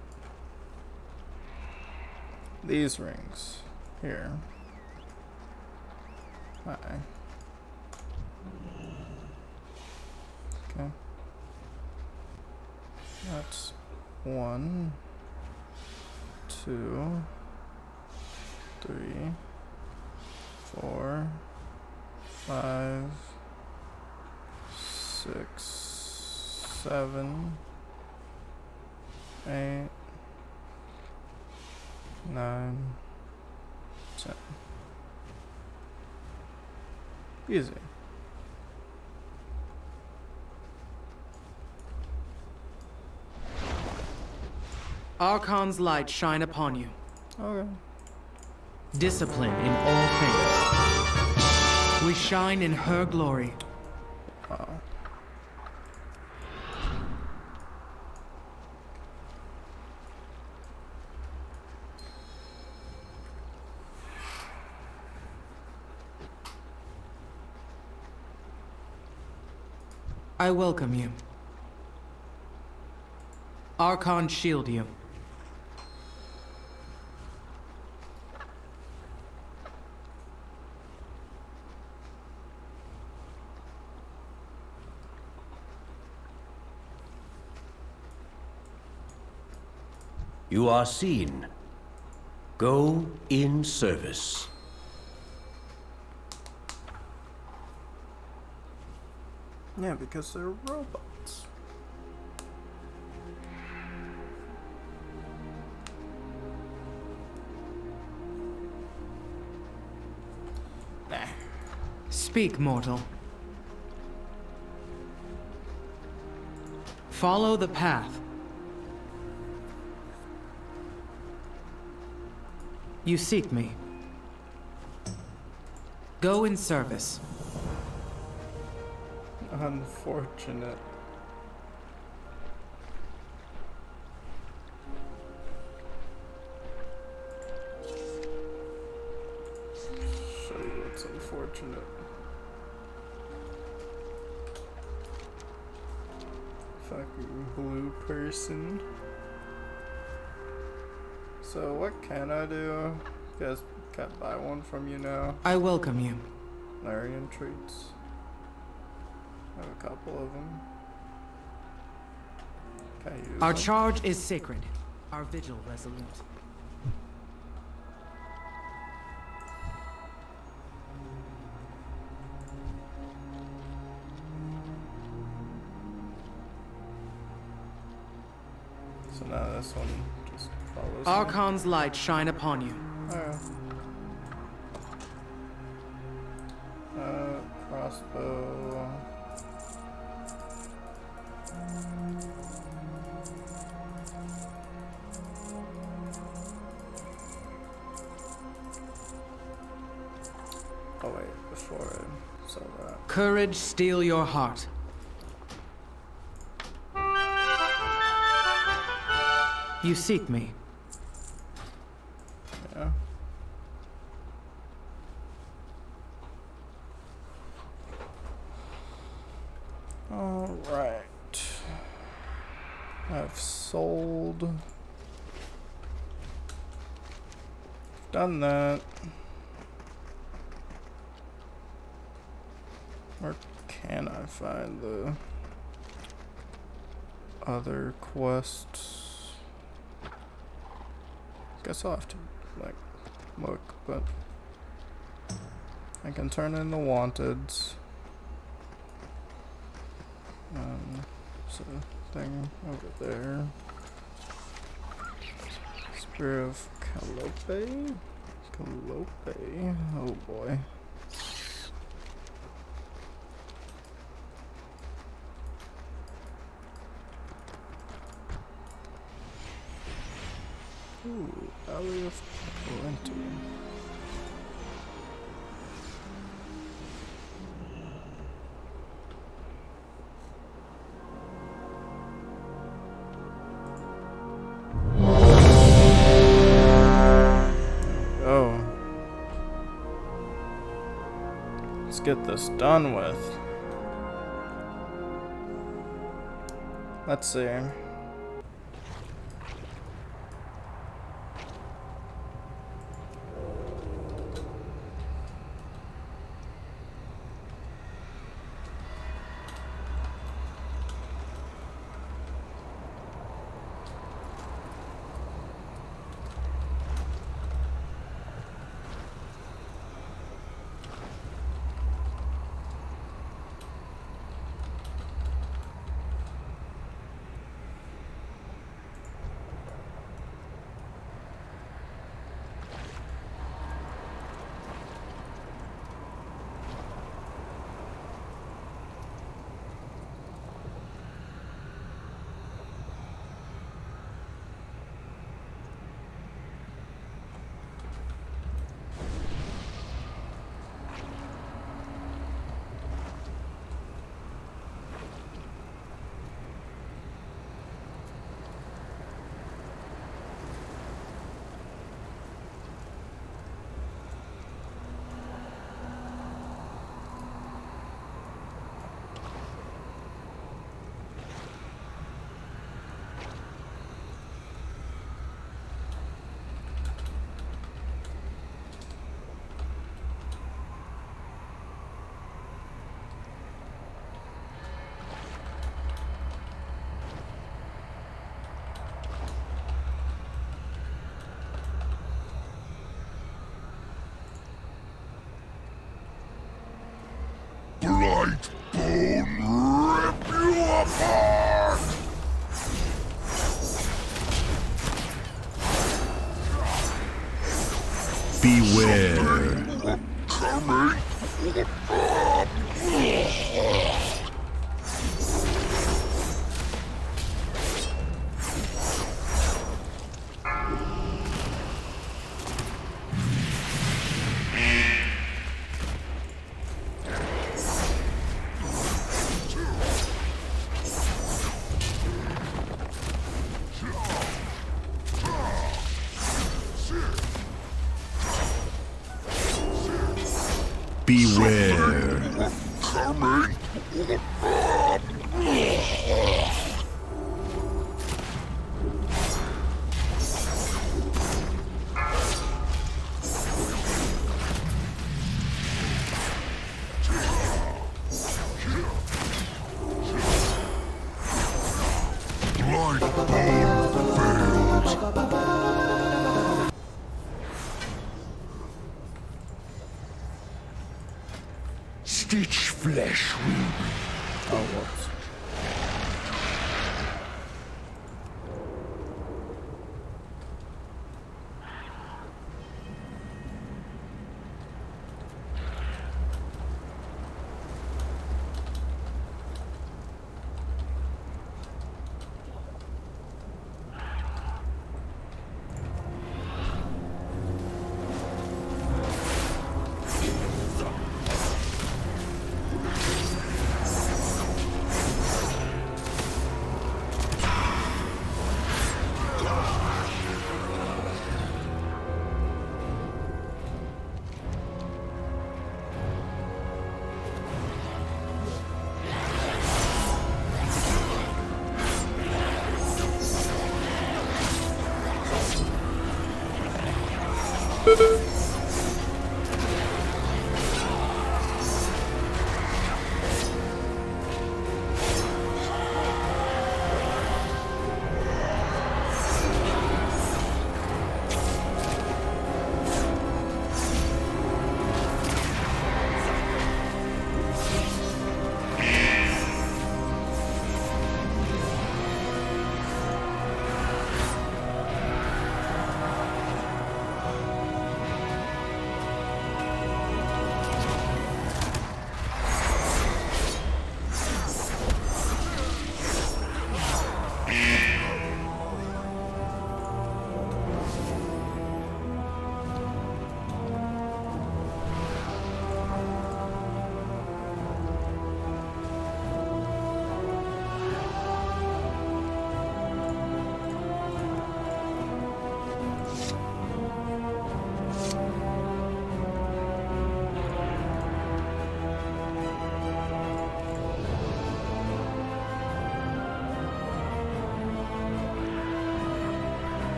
These rings. Here. Hi. Okay. That's 1, 2, 3, 4, 5, 6, 7, 8, 9, 10. Easy. Archon's light shine upon you. Okay. Discipline in all things. We shine in her glory. Wow. I welcome you. Archon shield you. You are seen. Go in service. Yeah, because they're robots. Speak, mortal. Follow the path. You seek me. Go in service. Unfortunate. Show you what's unfortunate. Fucking blue person. So what can I do? Guess can't buy one from you now. I welcome you. Larian treats. I have a couple of them. Can I use Our them? charge is sacred. Our vigil resolute. So now this one just follows Archon's light shine upon you. Crossbow. Oh wait, before I sell that. Courage steel your heart. You seek me. Yeah. All right. I've sold. Done that. Where can I find the other quests? Guess I'll have to like look, but I can turn in the wanteds. There's a thing over there. Spirit of Calliope? Calliope? Oh boy. Valley of Plenty. Oh. Let's get this done with. Let's see. Blightbone rip you apart! Beware. Coming. Beware. Coming. Stitch flesh will be. Oh, whoops.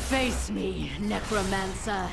Face me, necromancer.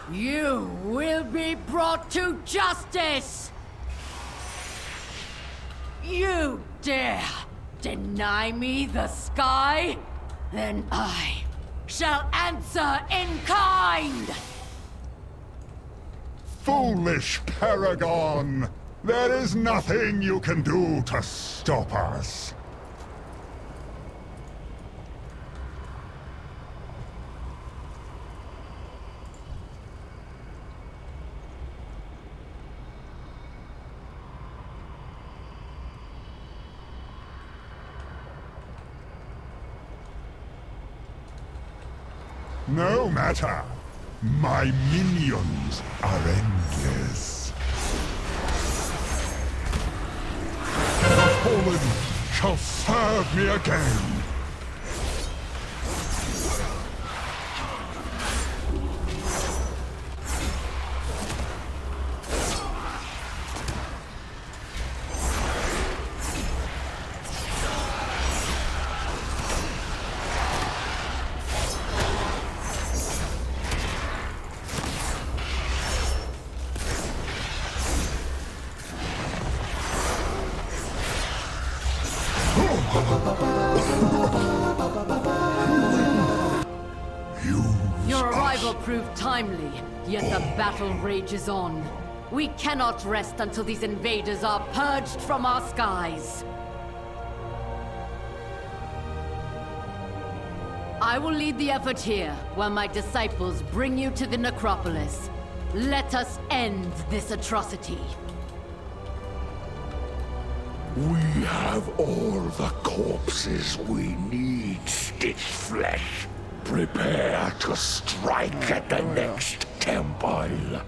You will be brought to justice! You dare deny me the sky? Then I shall answer in kind! Foolish Paragon! There is nothing you can do to stop us. No matter. My minions are endless. The fallen shall serve me again. struggle proved timely, yet the battle rages on. We cannot rest until these invaders are purged from our skies. I will lead the effort here, while my disciples bring you to the necropolis. Let us end this atrocity. We have all the corpses we need, Stitch Flesh. Prepare to strike at the next temple.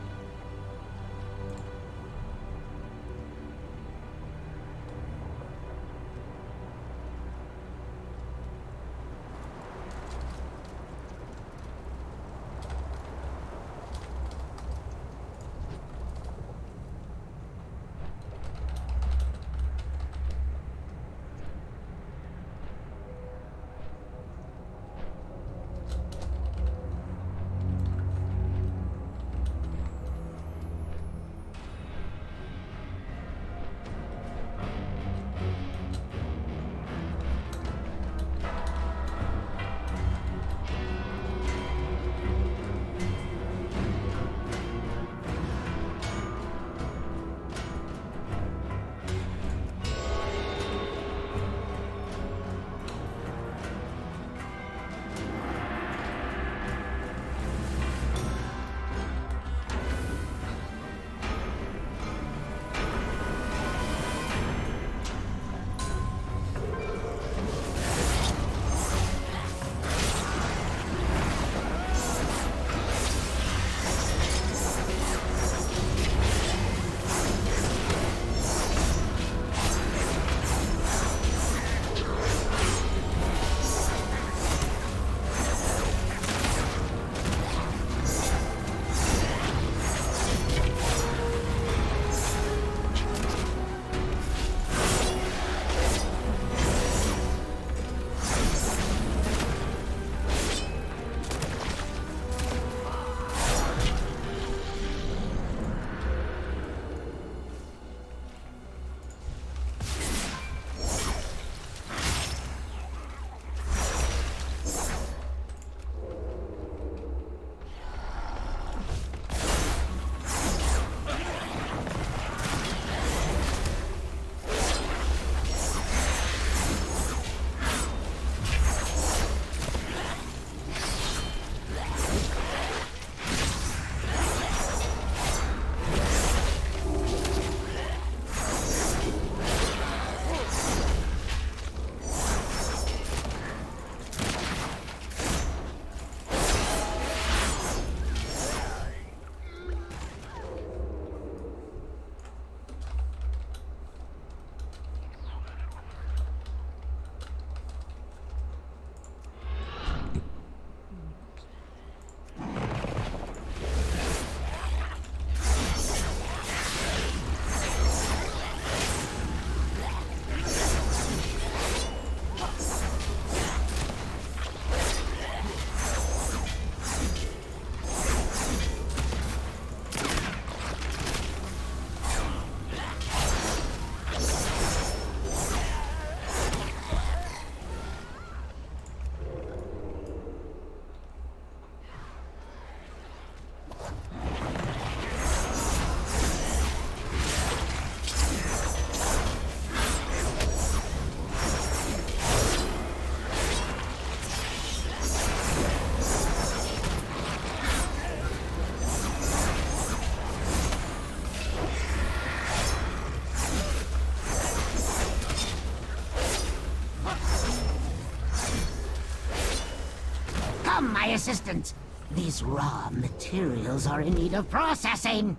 Come, my assistant. These raw materials are in need of processing.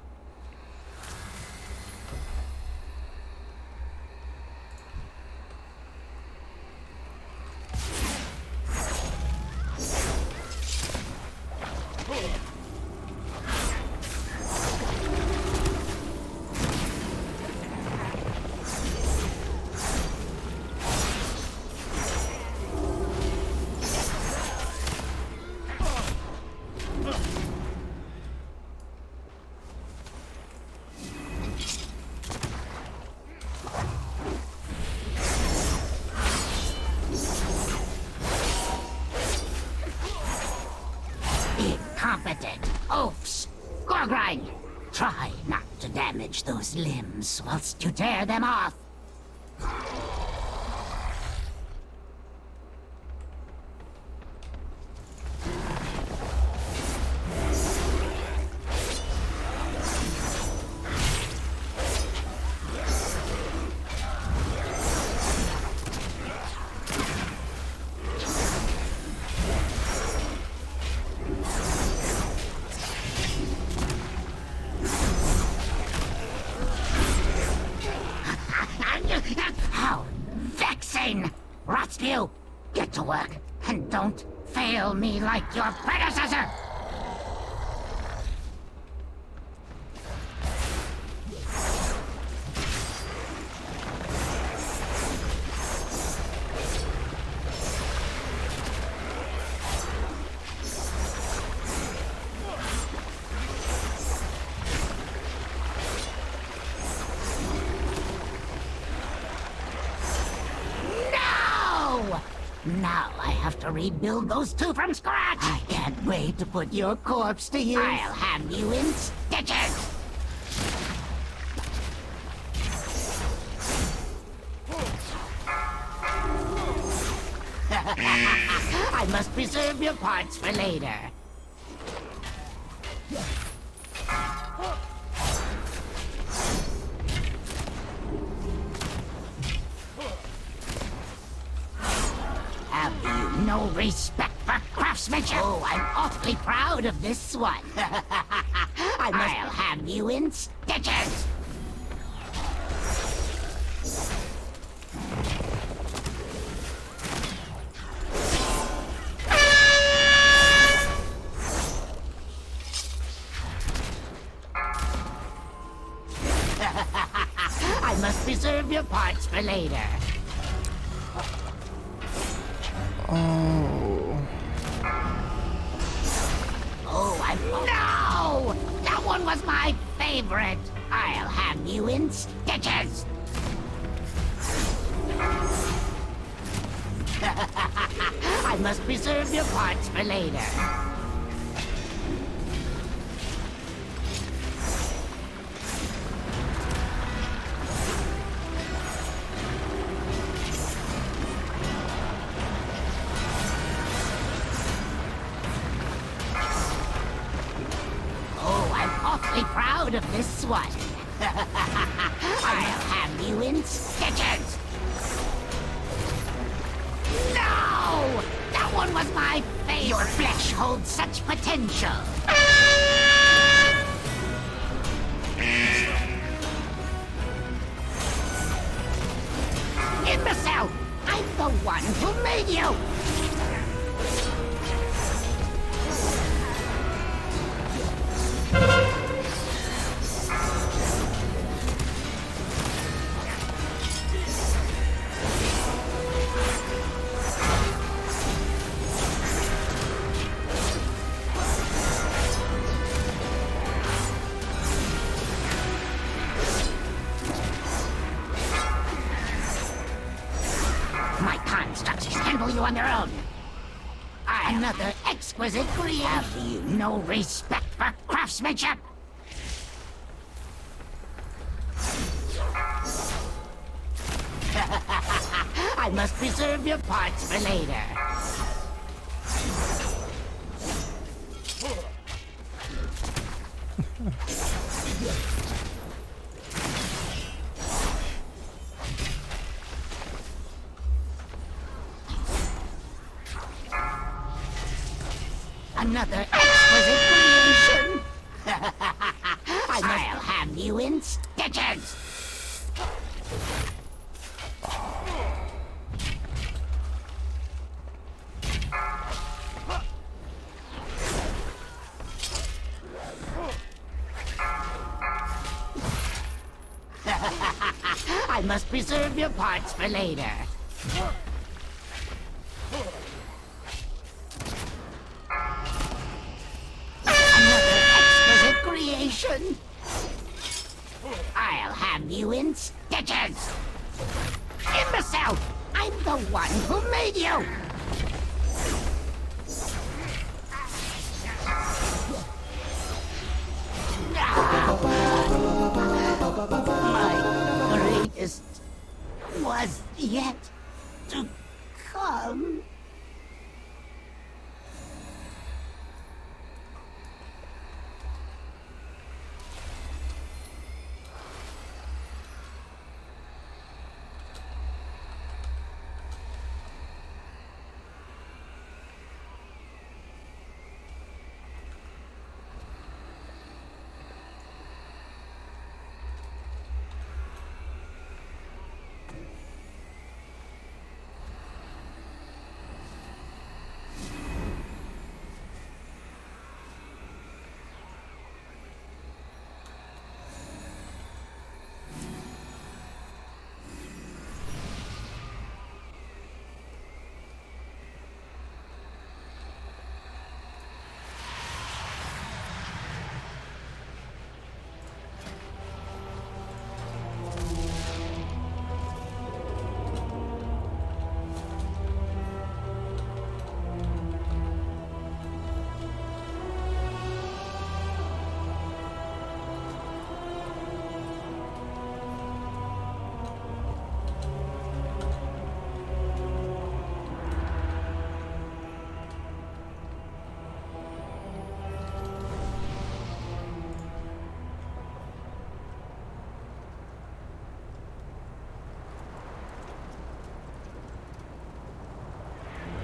spotted. Oafs! Gorgrind! Try not to damage those limbs whilst you tear them off. How vexing! Rotspew, get to work, and don't fail me like your predecessor! Now I have to rebuild those two from scratch! I can't wait to put your corpse to use! I'll have you in stitches! I must preserve your parts for later. Have you no respect for craftsmanship? Oh, I'm awfully proud of this one. I'll have you in stitches. I must preserve your parts for later. Oh, no! That one was my favorite. I'll have you in stitches. I must preserve your parts for later. Awfully proud of this one. I'll have you in stitches. No! That one was my favorite. Your flesh holds such potential. Imbecile! I'm the one who made you! My constructs can handle you on their own. Another exquisite creation. Have you no respect for craftsmanship? I must preserve your parts for later. Another exquisite creation. I'll have you in stitches. I must preserve your parts for later. Another exquisite creation. I'll have you in stitches. Imbecile! I'm the one who made you! My greatest was yet to come.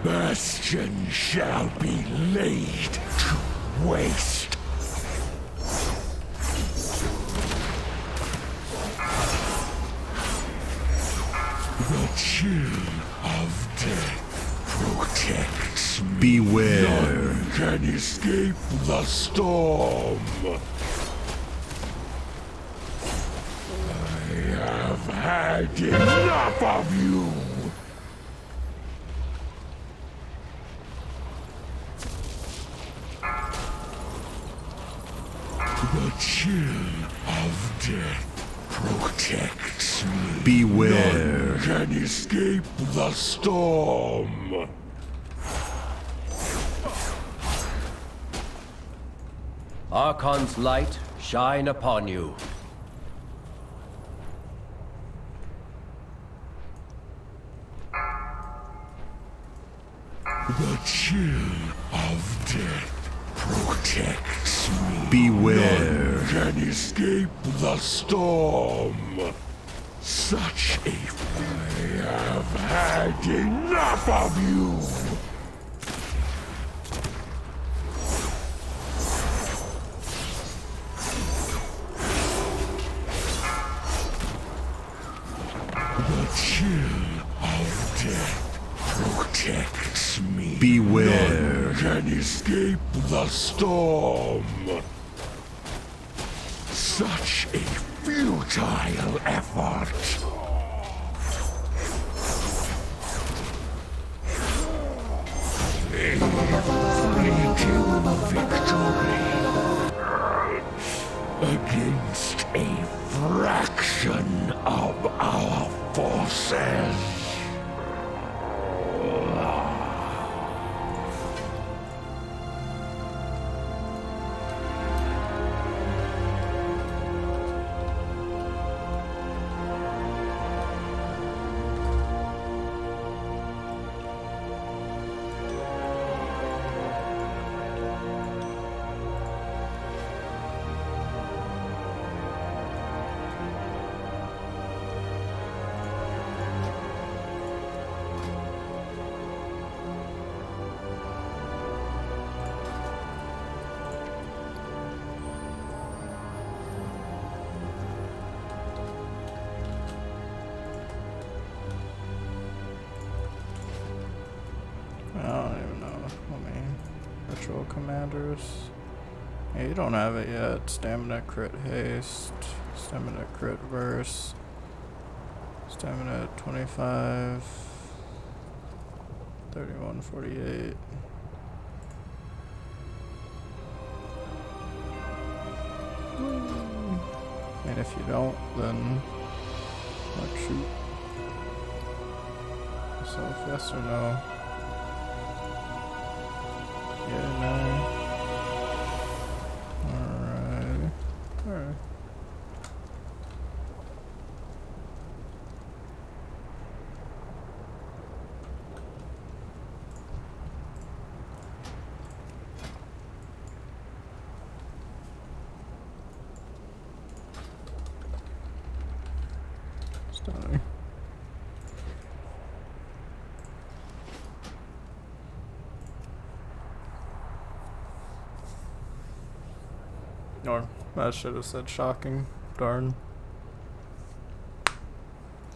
Bastion shall be laid to waste. The chill of death protects me. Beware. None can escape the storm. I have had enough of you. The chill of death protects me. Beware. None can escape the storm. Archon's light shine upon you. The chill of death protects me. Beware. None can escape the storm. Such a... I have had enough of you. The chill of death protects me. Beware. None can escape the storm. Such a futile effort. A fleeting victory against a fraction of our forces. I don't even know. Let me... Ritual commanders. Yeah, you don't have it yet. Stamina crit haste. Stamina crit verse. Stamina 25. 3148. And if you don't, then like shoot yourself, yes or no? Yeah, no. Alright. Stunning. Or I should have said shocking. Darn.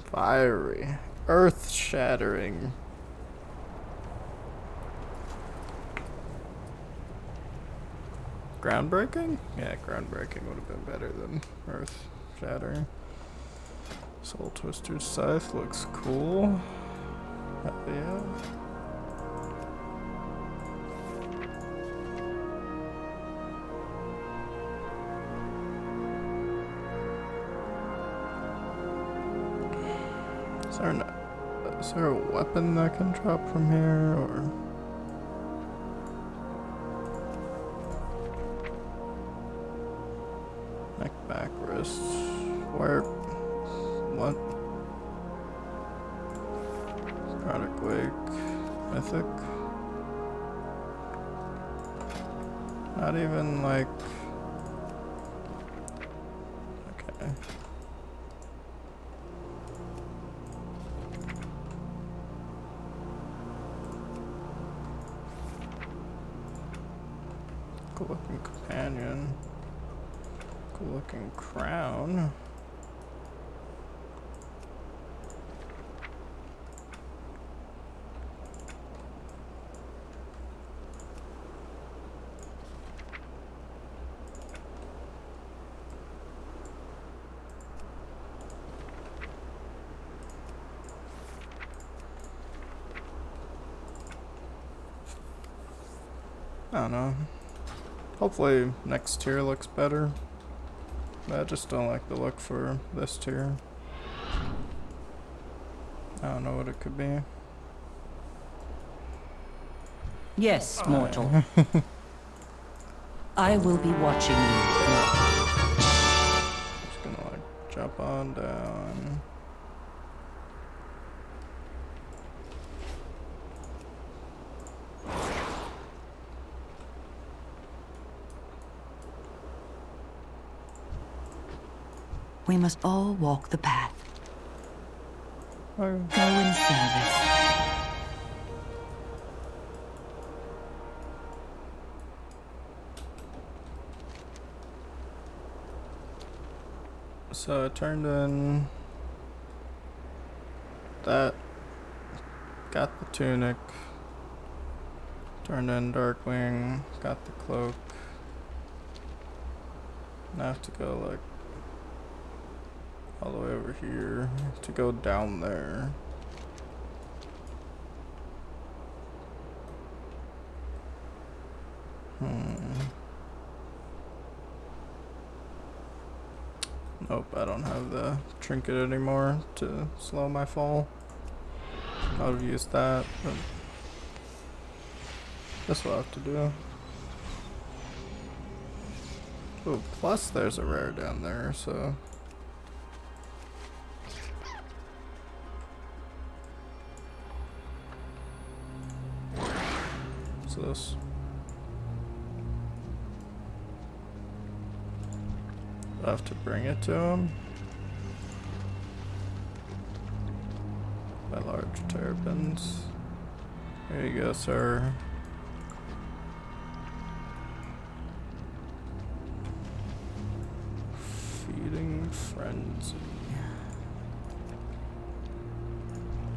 Fiery. Earth-shattering. Groundbreaking? Yeah, groundbreaking would have been better than earth-shattering. Soul Twister's Scythe looks cool. Hell yeah. Is there a weapon that can drop from here, or? Neck, back, wrist. Where? What? Product wake. Mythic. Not even like. Okay. Cool looking companion. Cool looking crown. I don't know. Hopefully next tier looks better. I just don't like the look for this tier. I don't know what it could be. Yes, mortal. I will be watching you. Just gonna like jump on down. We must all walk the path. Oh. Go in service. So I turned in that, got the tunic, turned in Darkwing, got the cloak. Now I have to go like all the way over here to go down there. Nope, I don't have the trinket anymore to slow my fall. I would have used that, but this will have to do. Oh, plus there's a rare down there, so. What's this? I have to bring it to him. By large terrapins. Here you go, sir. Feeding frenzy.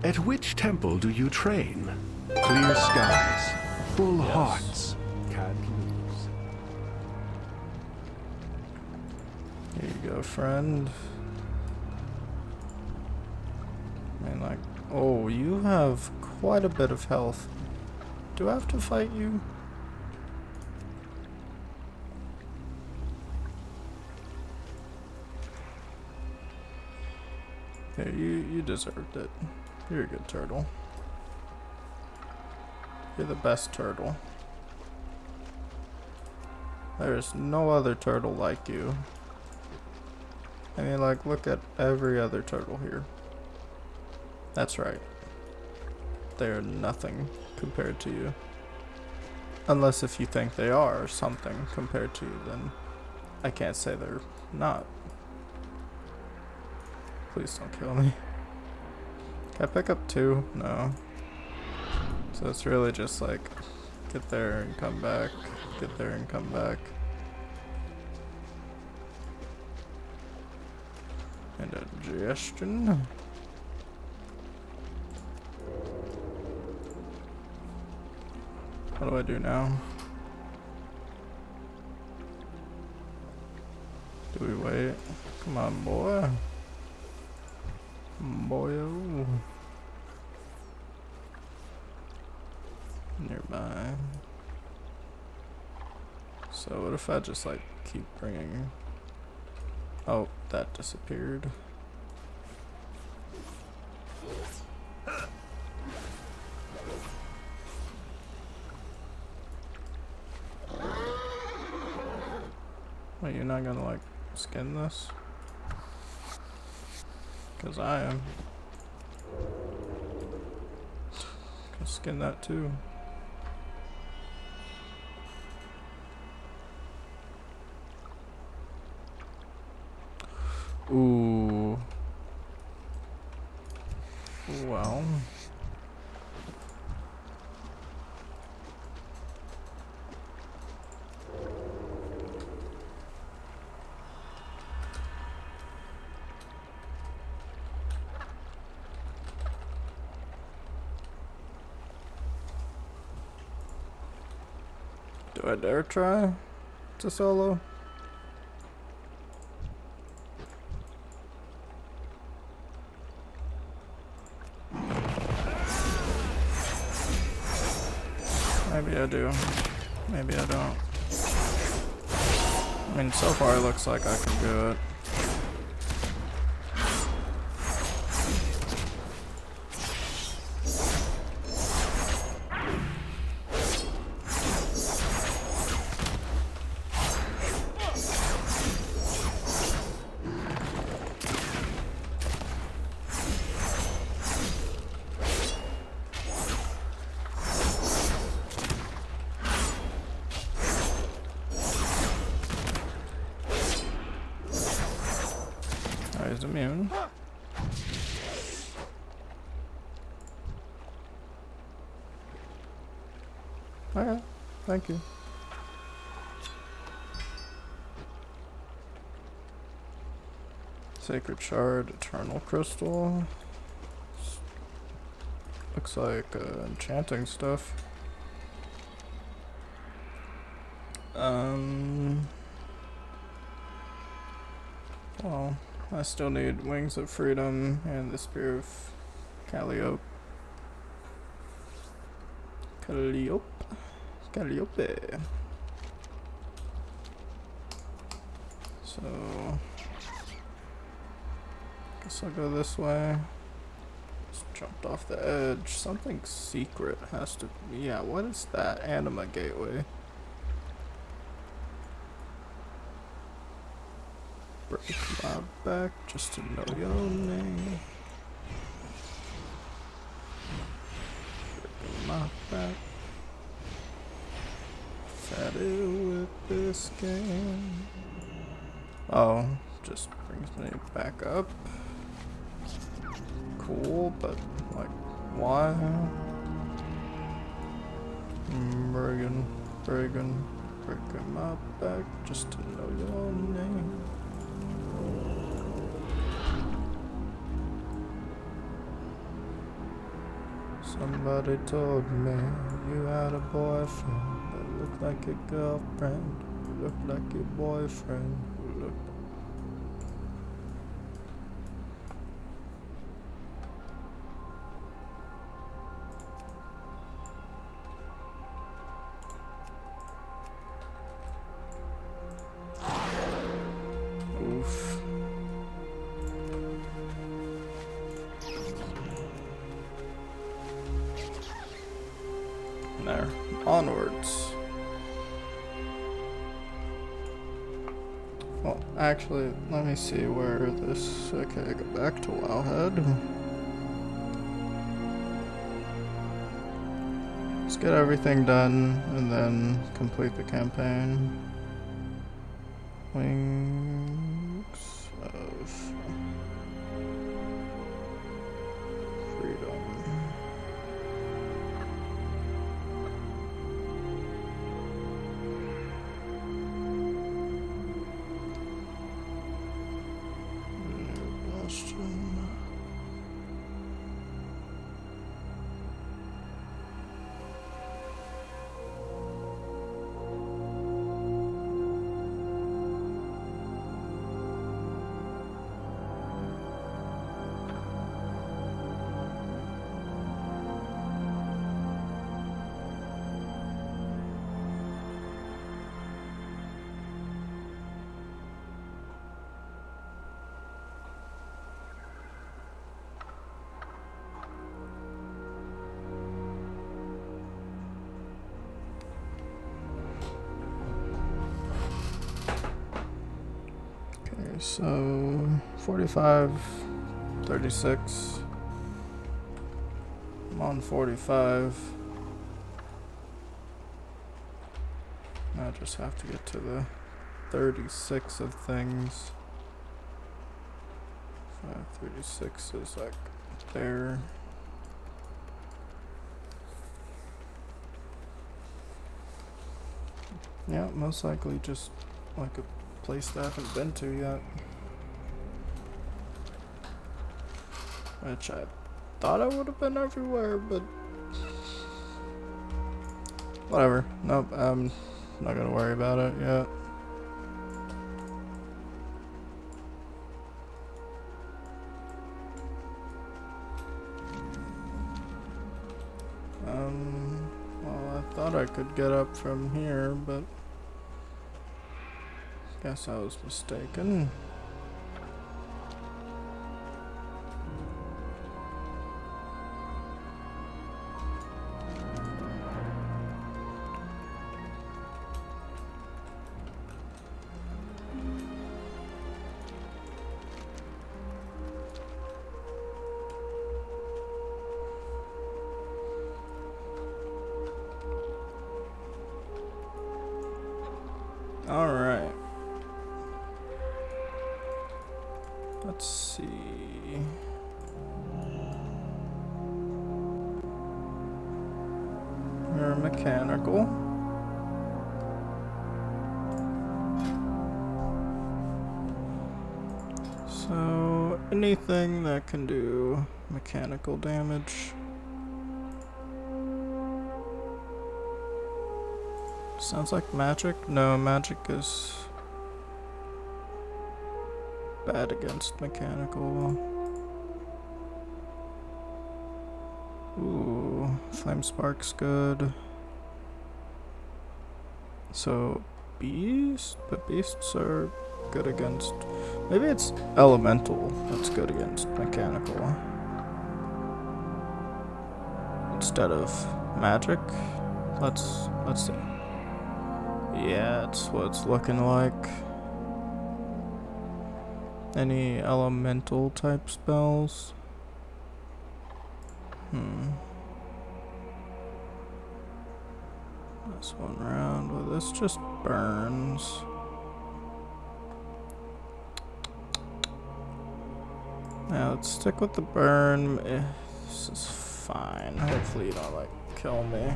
At which temple do you train? Clear skies, full hearts. Can't lose. Here you go, friend. I mean, like, oh, you have quite a bit of health. Do I have to fight you? Here, you deserved it. You're a good turtle. You're the best turtle. There's no other turtle like you. I mean, like, look at every other turtle here. That's right. They're nothing compared to you. Unless if you think they are something compared to you, then I can't say they're not. Please don't kill me. Can I pick up 2? No. So it's really just like, get there and come back, get there and come back. Indigestion. What do I do now? Do we wait? Come on, boy. Boyo. Nearby. So what if I just like keep bringing... Oh, that disappeared. Wait, you're not gonna like skin this? Cause I am. Can skin that too. Ooh. Well. Do I dare try to solo? Maybe I do. Maybe I don't. I mean, so far it looks like I can do it. He's immune. Okay, thank you. Sacred Shard, Eternal Crystal. Looks like enchanting stuff. Well, I still need Wings of Freedom and the Spear of Calliope. Calliope. So, guess I'll go this way. Just jumped off the edge. Something secret has to. Yeah, what is that? Anima Gateway. Break my back just to know your name. Breaking my back. Fatty with this game. Oh, just brings me back up. Cool, but like, why? Breaking my back just to know your name. Somebody told me you had a boyfriend that looked like your girlfriend, who looked like your boyfriend, who looked. Oof. There. Onwards. Well, actually, let me see where this... Okay, go back to Wowhead. Let's get everything done, and then complete the campaign. Wings of... Okay, so 45, 36. I'm on 45. I just have to get to the 36 of things. 536 is like there. Yeah, most likely just like a place that I haven't been to yet. Which I thought I would have been everywhere, but whatever. Nope, I'm not gonna worry about it yet. Well, I thought I could get up from here, but guess I was mistaken. Alright. Let's see. You're mechanical. So, anything that can do mechanical damage. Sounds like magic? No, magic is bad against mechanical. Ooh, flame spark's good. So, beast? But beasts are good against... Maybe it's elemental that's good against mechanical. Instead of magic? Let's see. Yeah, it's what it's looking like. Any elemental type spells? This one round, well, this just burns. Yeah, let's stick with the burn. This is fine. Hopefully you don't, like, kill me.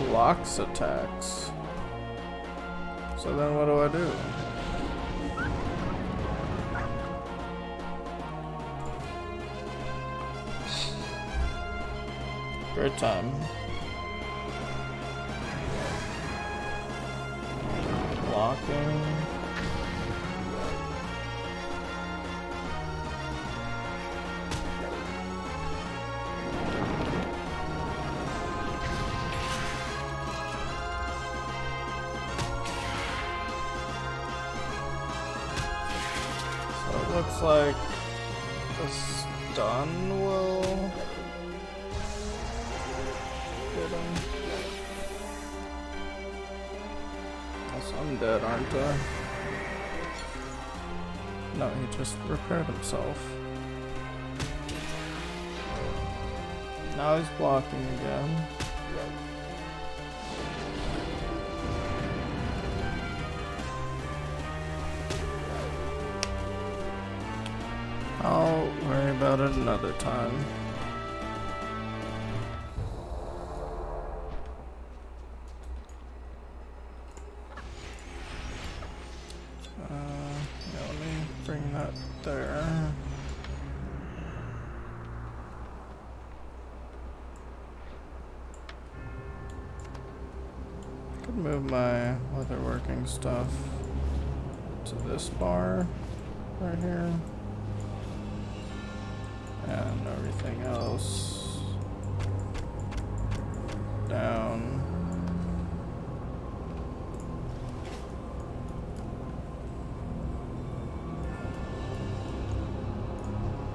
Blocks attacks. So then what do I do? Great time. Blocking. Looks like the stun will get him. Guess I'm dead, aren't I? No, he just repaired himself. Now he's blocking again. I'll worry about it another time. Yeah, let me bring that there. Could move my leatherworking stuff to this bar right here. And everything else down.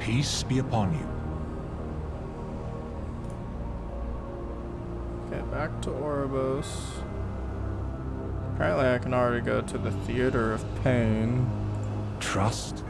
Peace be upon you. Okay, back to Ouroboros. Apparently I can already go to the Theater of Pain. Trust?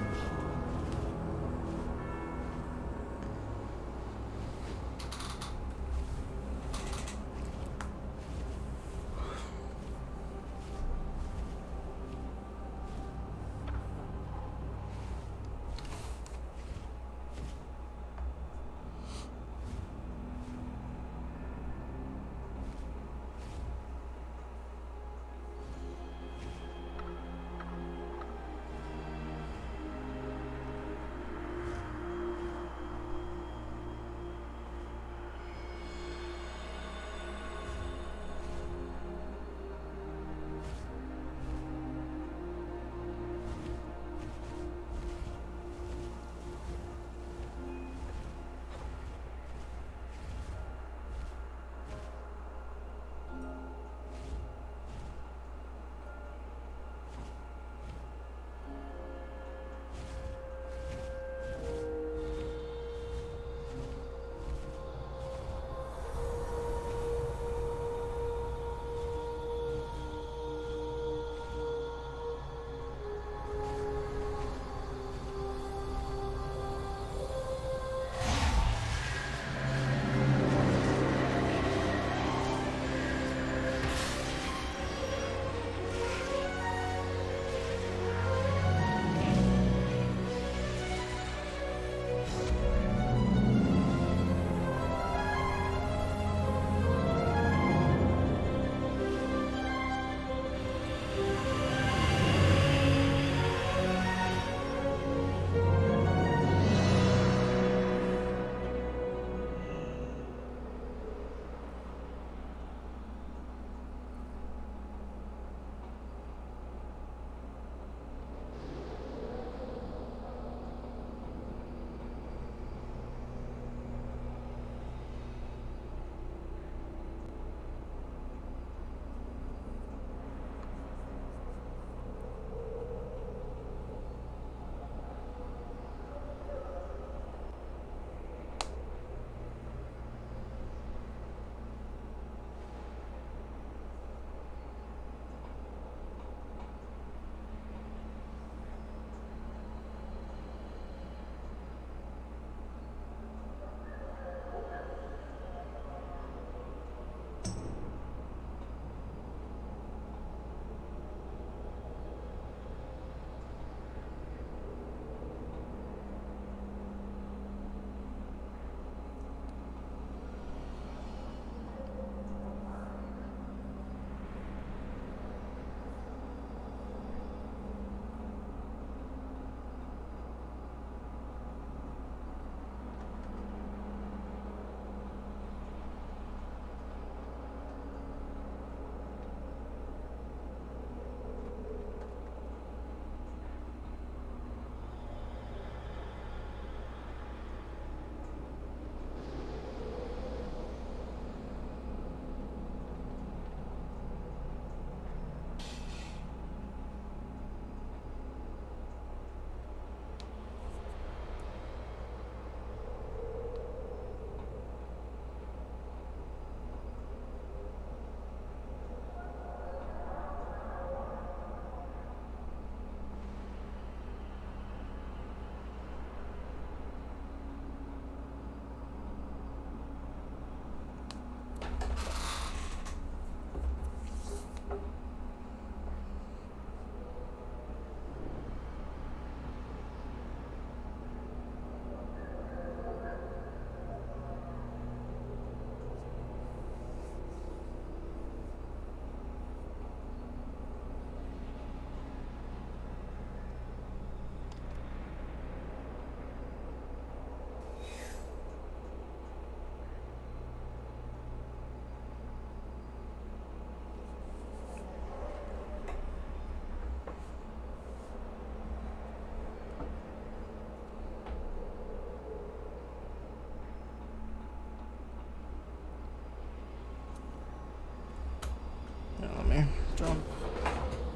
Jump.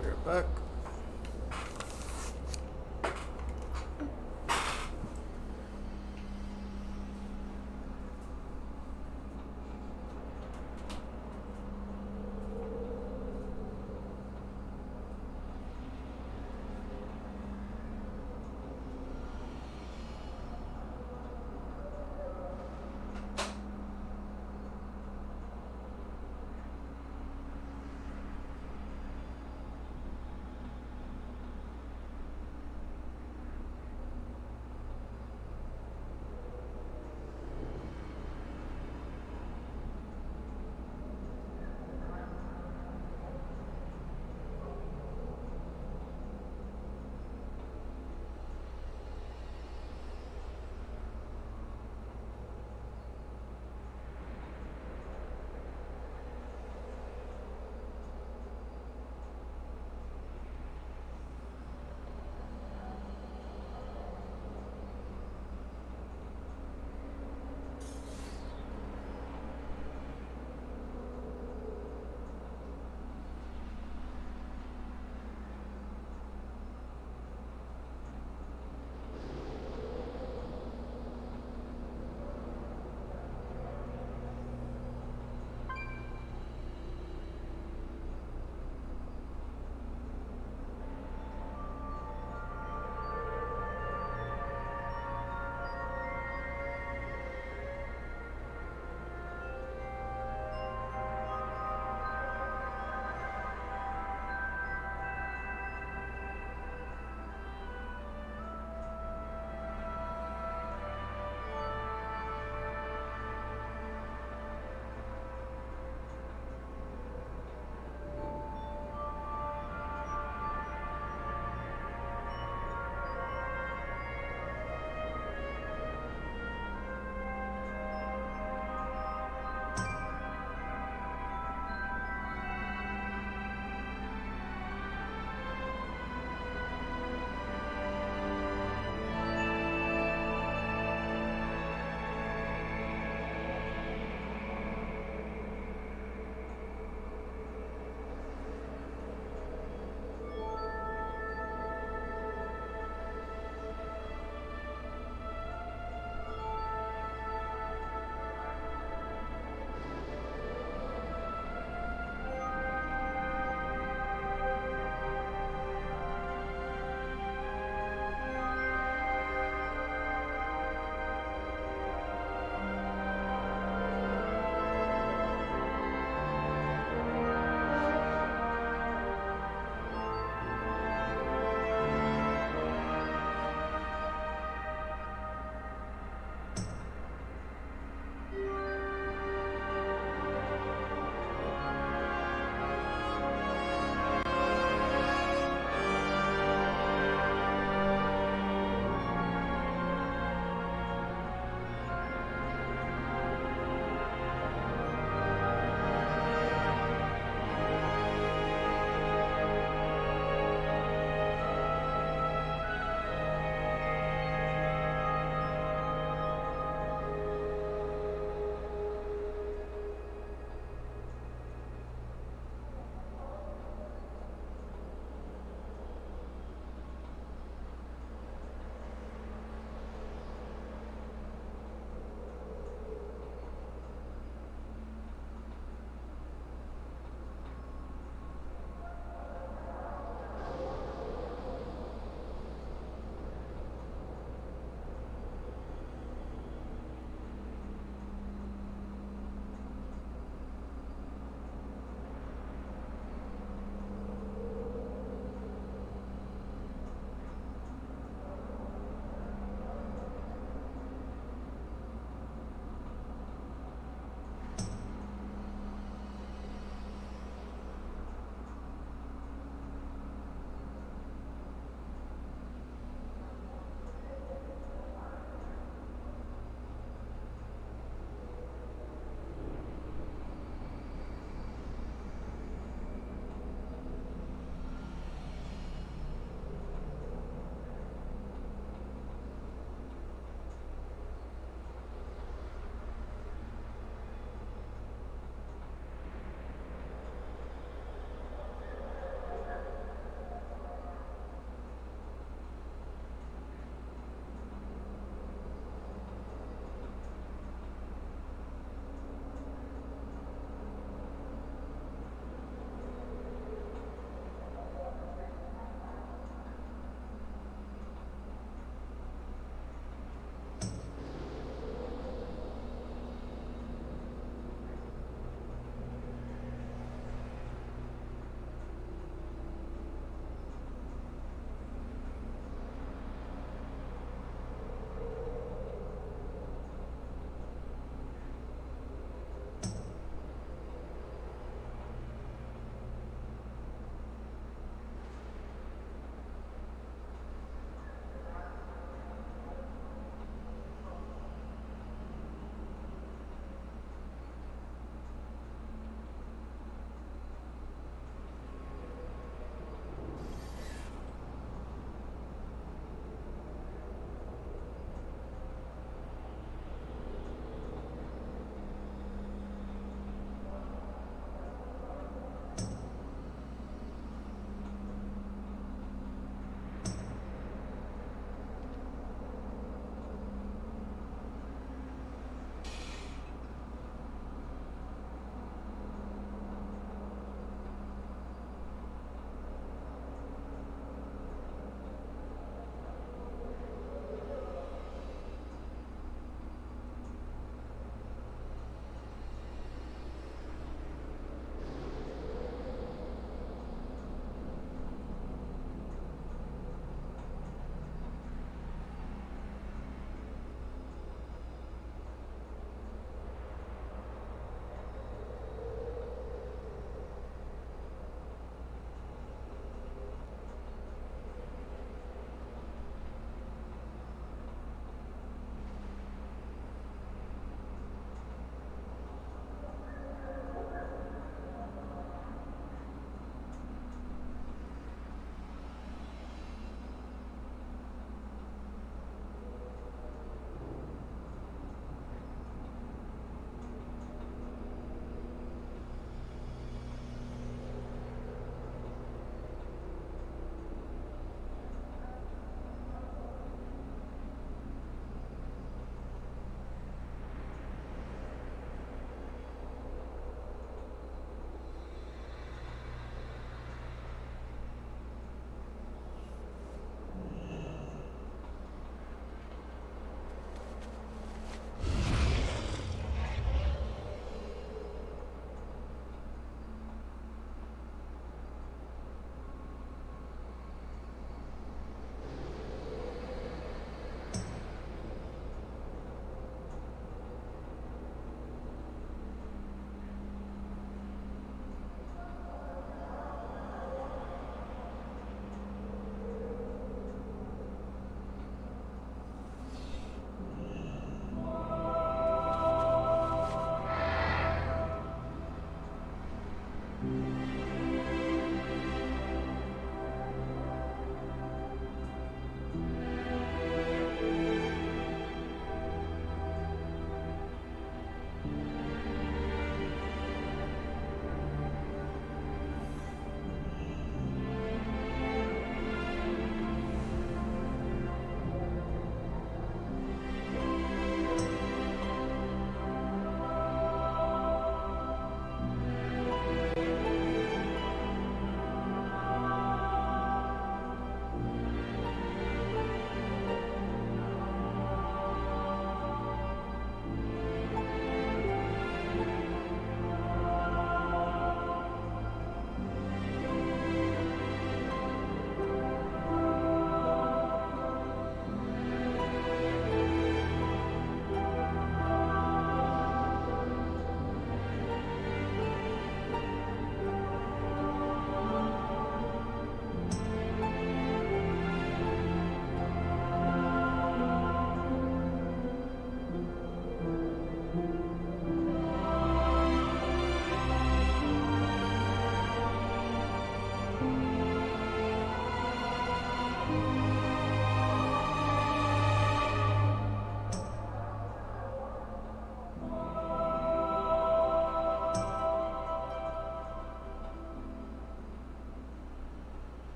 Be right back.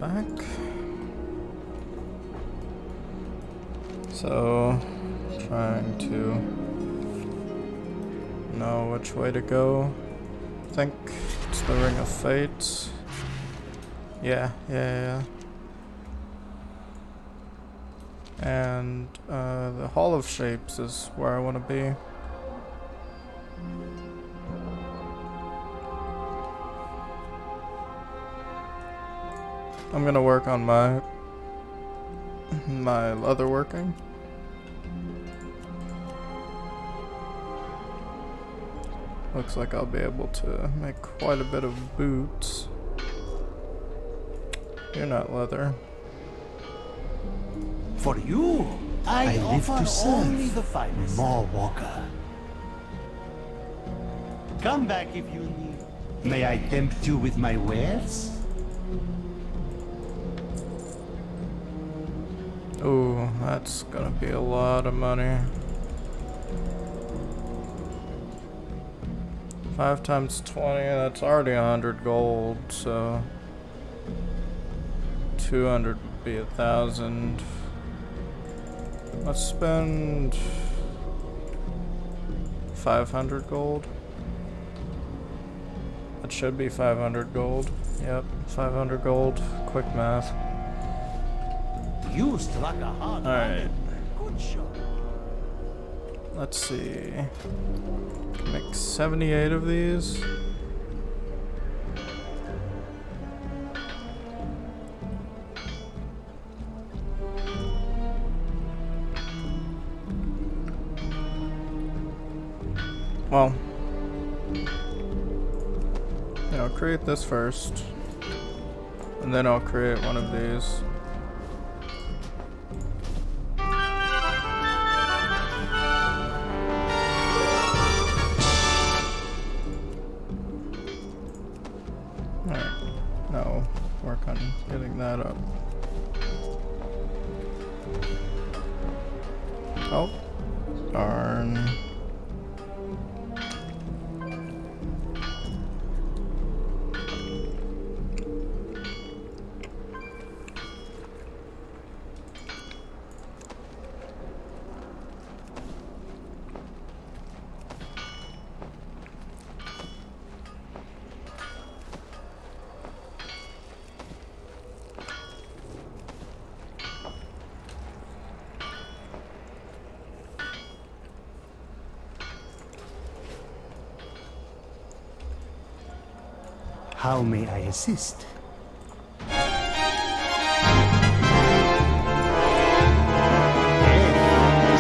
back. So, trying to know which way to go. I think it's the Ring of Fate. Yeah. And the Hall of Shapes is where I want to be. I'm gonna work on my leather working. Looks like I'll be able to make quite a bit of boots. You're not leather. For you, I live to serve. Only the finest. More Walker. Come back if you need. May I tempt you with my wares? Ooh, that's gonna be a lot of money. 5 times 20, that's already 100 gold, so 200 would be 1,000. Let's spend 500 gold. That should be 500 gold. Yep, 500 gold. Quick math. You struck a hard Alright. Good shot. Let's see. Make 78 of these. Well, I'll create this first, and then I'll create one of these. Work on getting that up. Oh, darn. How may I assist? It's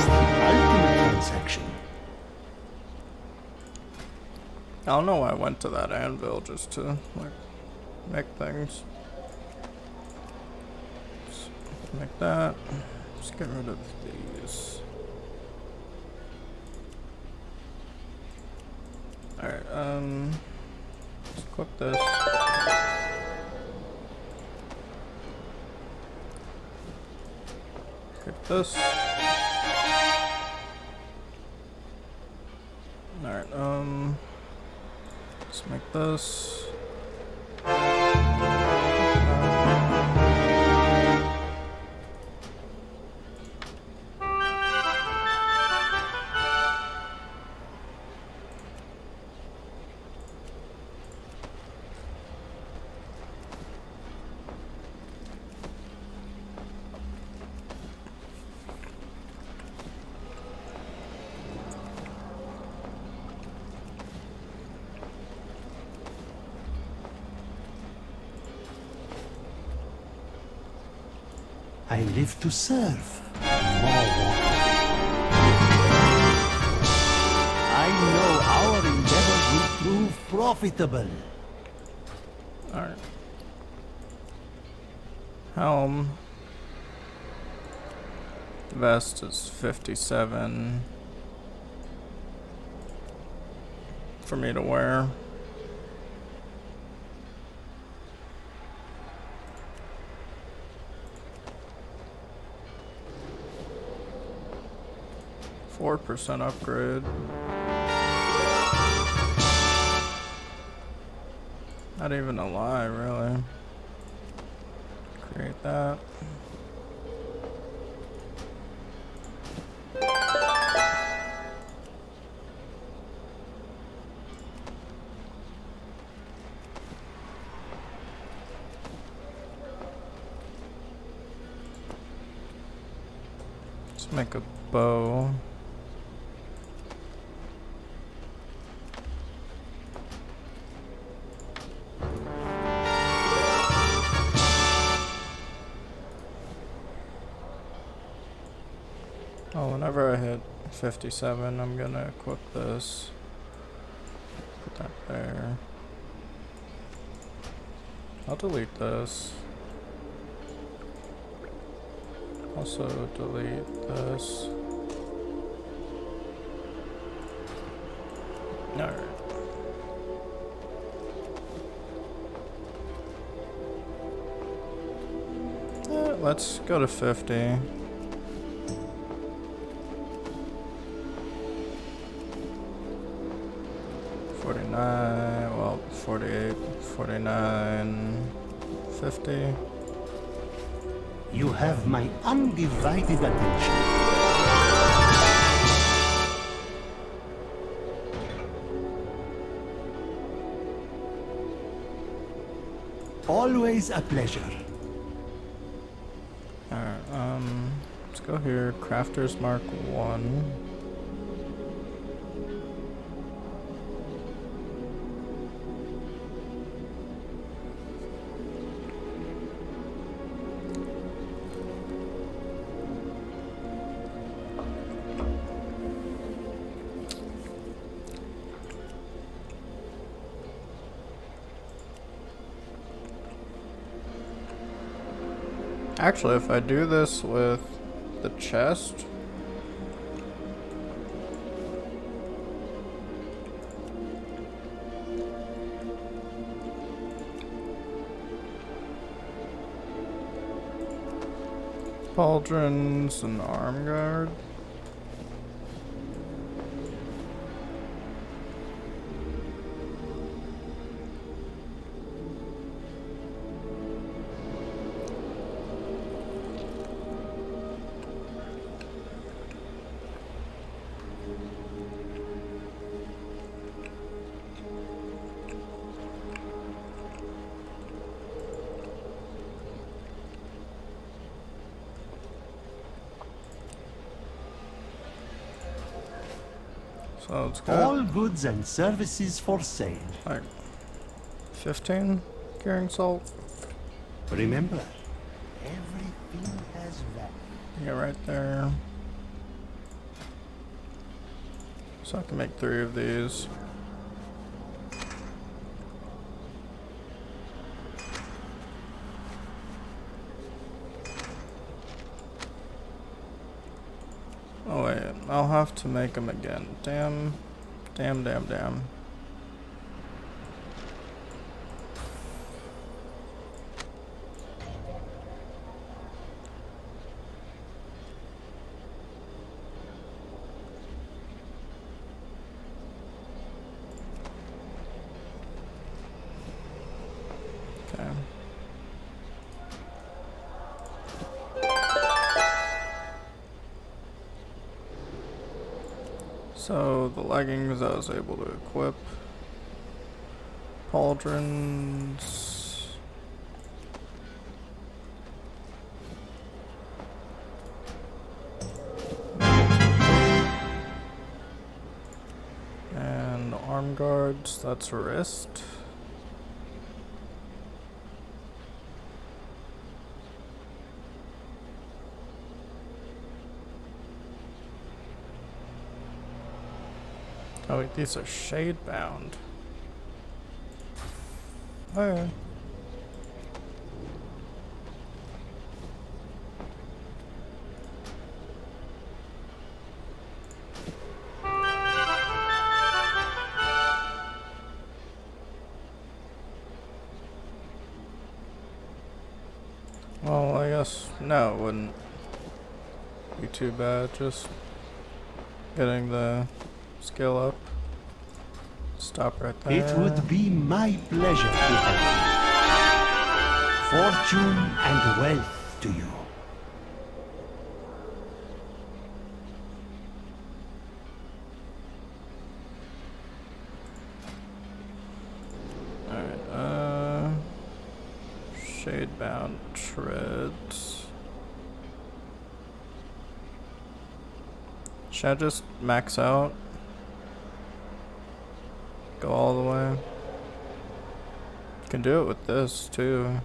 the ultimate transaction. I don't know why I went to that anvil just to like make things. Just make that. Just get rid of these. Alright, let's equip this. Equip this. Alright, let's make this. I live to serve. More Walker. I know our endeavors will prove profitable. Alright. Helm. Vest is 57 for me to wear. %4 upgrade. Not even a lie, really. Create that. Let's make a bow. Oh, whenever I hit 57, I'm gonna equip this. Put that there. I'll delete this. Also delete this. Alright. Let's go to 50. Well, 48, 49, 50. You have my undivided attention. Always a pleasure. Alright, let's go here. Crafters Mark 1. Actually, if I do this with the chest, pauldrons and arm guard. So it's good. All goods and services for sale. Like 15 carrying salt. Remember, everything has value. Yeah, right there. So I can make 3 of these. Oh wait, I'll have to make them again. Damn. Okay. So the leggings I was able to equip. Pauldrons. And arm guards, that's wrist. Oh wait, these are shade bound. Oh. Well, I guess no, it wouldn't be too bad. Just getting the skill up. Stop right there. It would be my pleasure to help. Fortune and wealth to you. Alright, Shadebound treads. Should I just max out? Go all the way? Can do it with this too.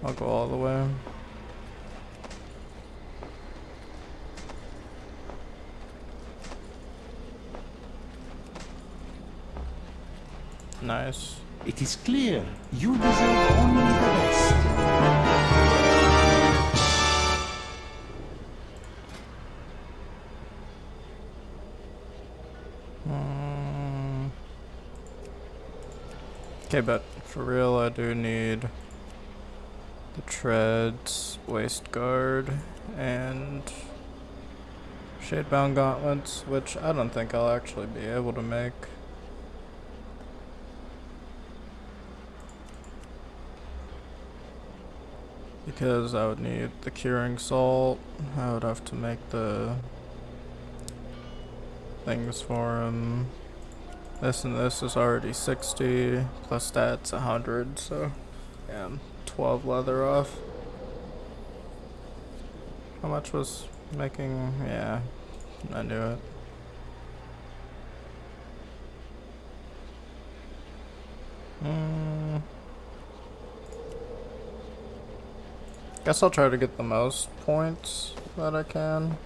I'll go all the way. Nice. It is clear you deserve only the best. Okay, but for real, I do need the treads, waist guard, and shadebound gauntlets, which I don't think I'll actually be able to make. Because I would need the curing salt, I would have to make the things for him. This and this is already 60, plus that's 100, so yeah, I'm 12 leather off. How much was making? Yeah, I knew it. Guess I'll try to get the most points that I can.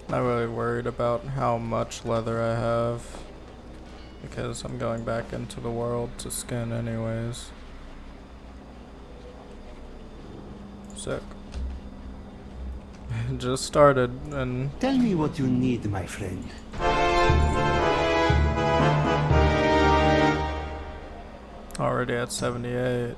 Not really worried about how much leather I have, because I'm going back into the world to skin anyways. Sick. Just started and... Tell me what you need, my friend. Already at 78.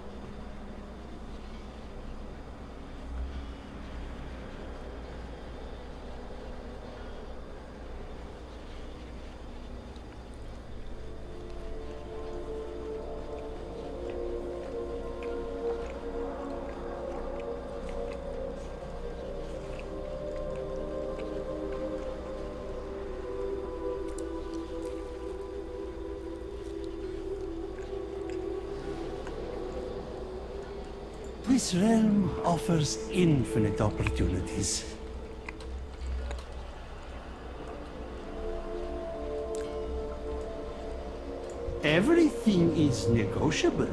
This realm offers infinite opportunities. Everything is negotiable.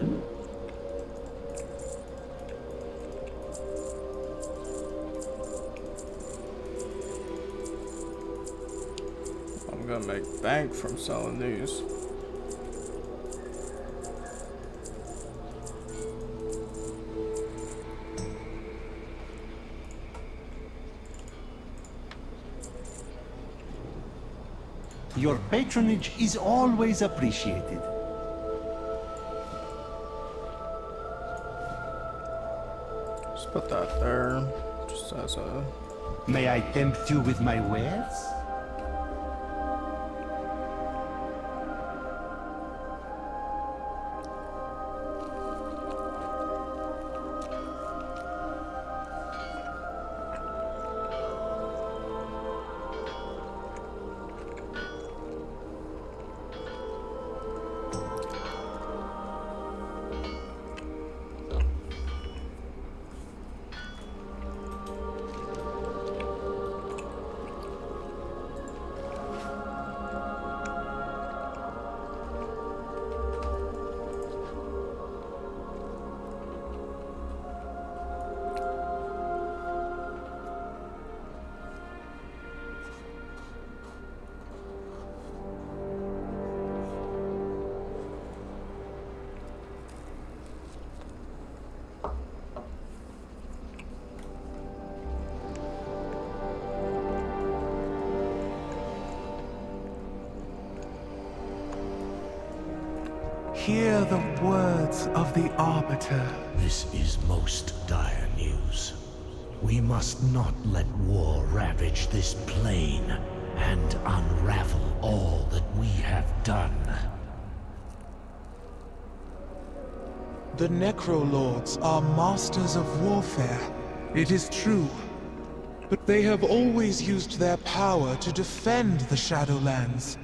I'm gonna make bank from selling these. Your patronage is always appreciated. Just put that there, just as a... May I tempt you with my wares? Hear the words of the Arbiter. This is most dire news. We must not let war ravage this plane and unravel all that we have done. The Necrolords are masters of warfare. It is true. But they have always used their power to defend the Shadowlands,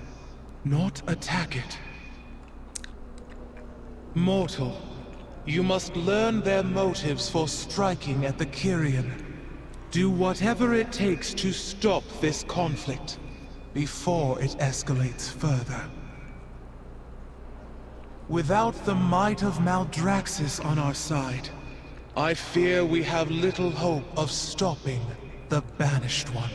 not attack it. Mortal, you must learn their motives for striking at the Kyrian. Do whatever it takes to stop this conflict before it escalates further. Without the might of Maldraxxus on our side, I fear we have little hope of stopping the Banished One.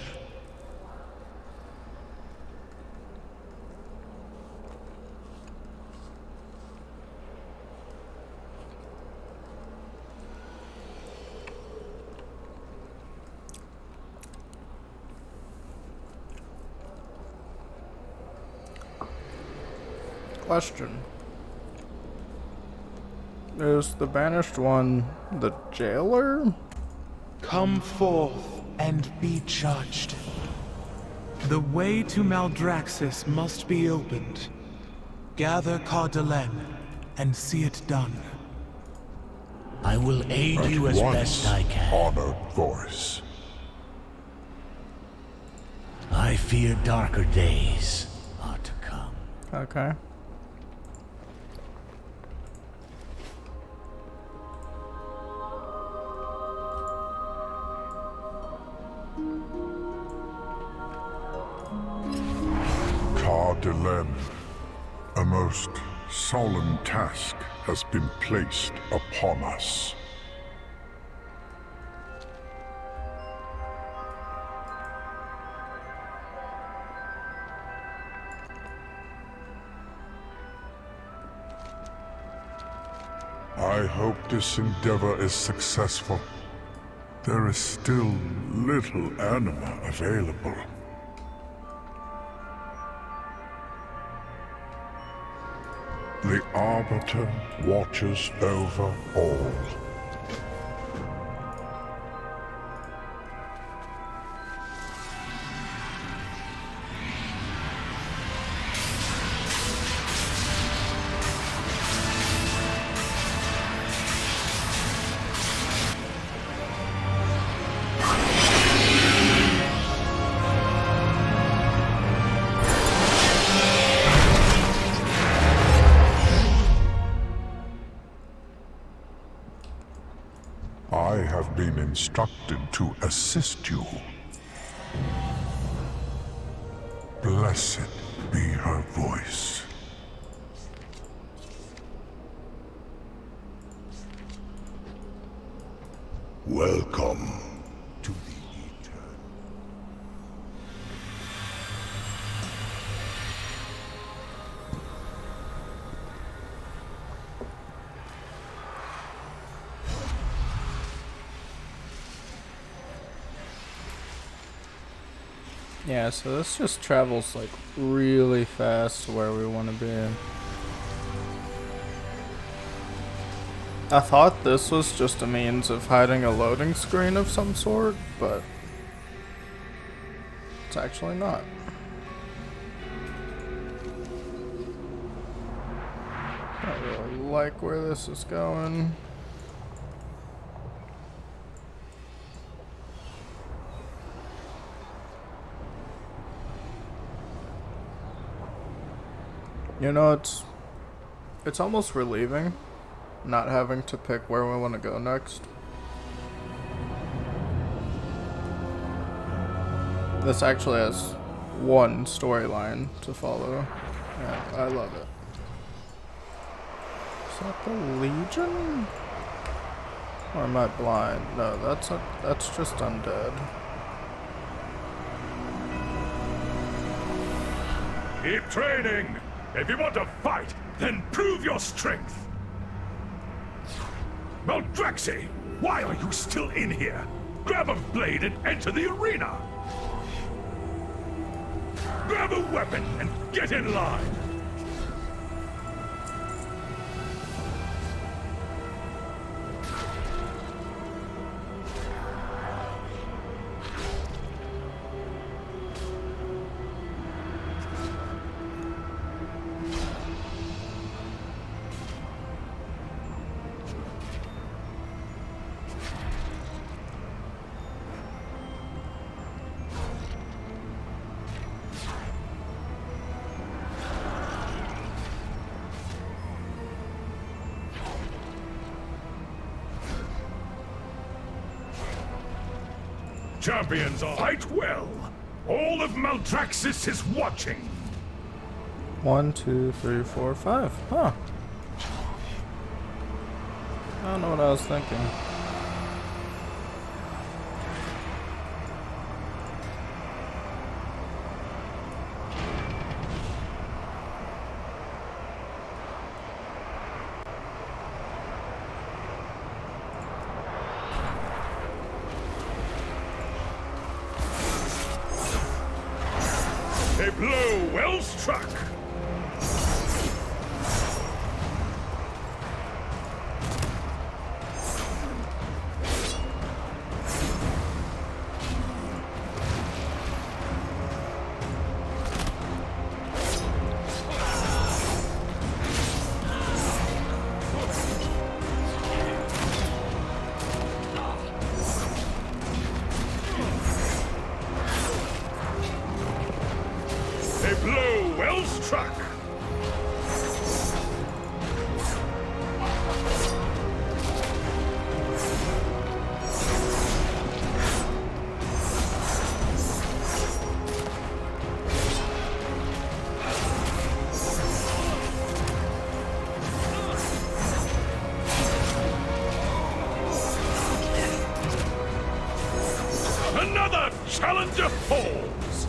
Question. Is the Banished One the jailer? Come forth and be judged. The way to Maldraxxus must be opened. Gather Cardelen and see it done. I will aid you as best I can. Honored voice. I fear darker days are to come. Okay. Cardelen, a most solemn task has been placed upon us. I hope this endeavor is successful. There is still little anima available. The Arbiter watches over all. I have been instructed to assist you. Blessed be her voice. Welcome to the Eternal. Yeah, so this just travels like really fast to where we want to be. I thought this was just a means of hiding a loading screen of some sort, but it's actually not. Don't really like where this is going. You know, it's almost relieving not having to pick where we want to go next. This actually has one storyline to follow. Yeah, I love it. Is that the Legion? Or am I blind? No, that's just undead. Keep training! If you want to fight, then prove your strength! Maldraxxus, why are you still in here? Grab a blade and enter the arena! Grab a weapon and get in line! Champions are fight well. All of Maldraxxus is watching. 1, 2, 3, 4, 5. Huh. I don't know what I was thinking. A blow well struck. A blow well struck. Another challenger falls.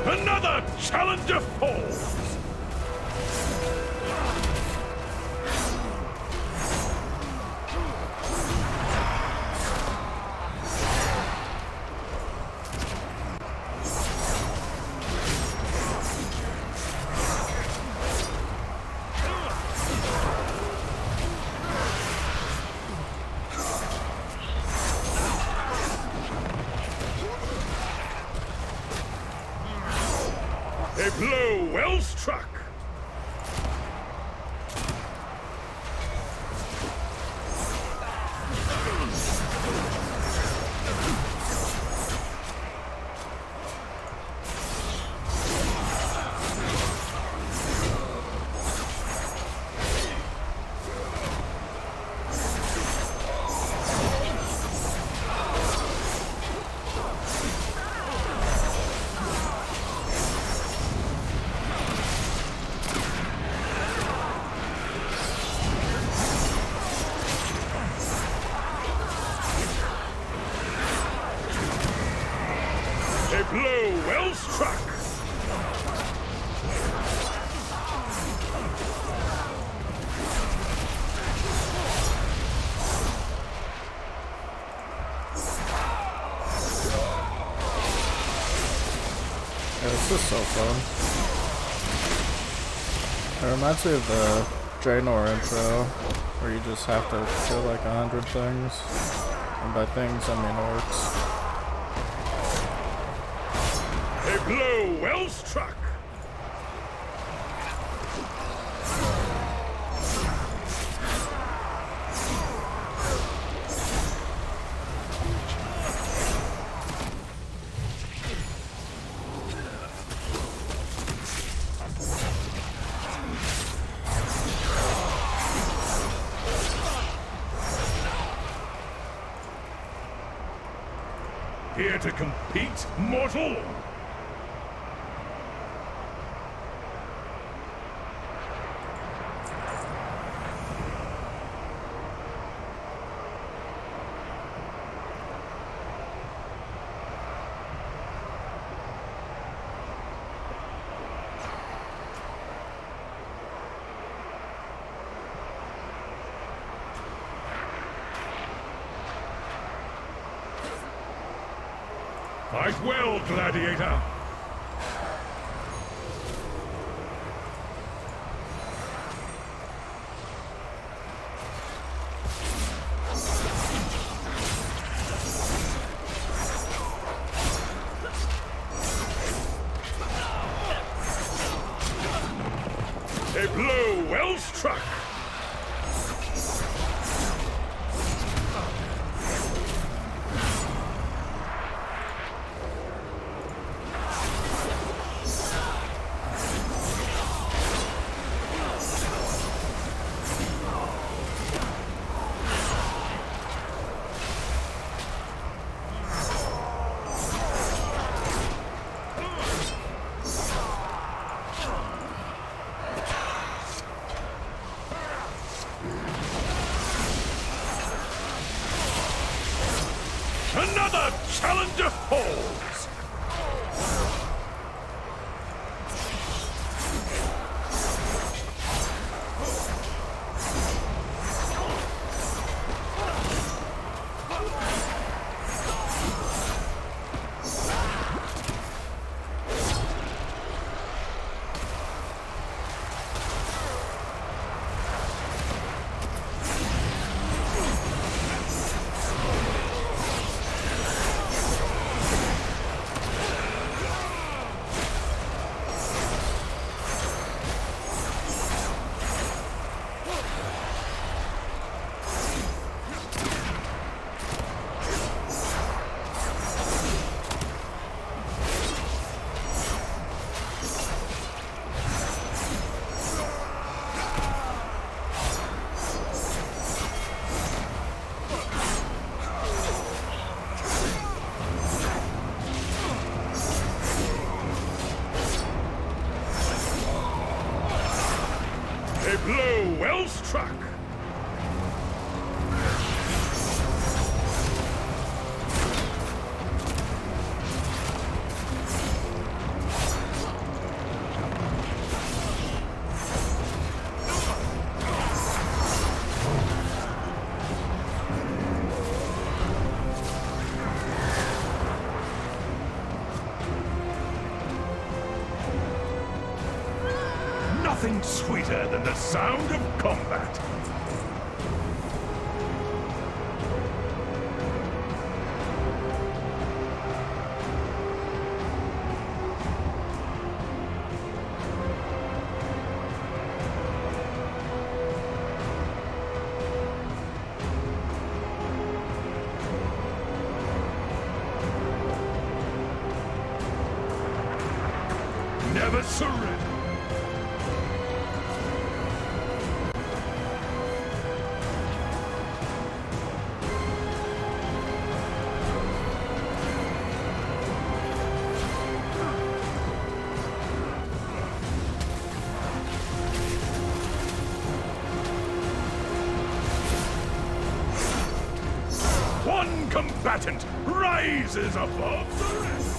Another challenger falls. A blow well struck. A blow well struck. Yeah, this is so fun. It reminds me of the Draenor intro, where you just have to kill like 100 things. And by things, I mean orcs. A blow well struck. Here to compete, mortal? Fight well, gladiator! A blow well struck. Another challenger falls! A blow well struck. Nothing sweeter than the sound of combat. Never surrender. One combatant rises above the rest.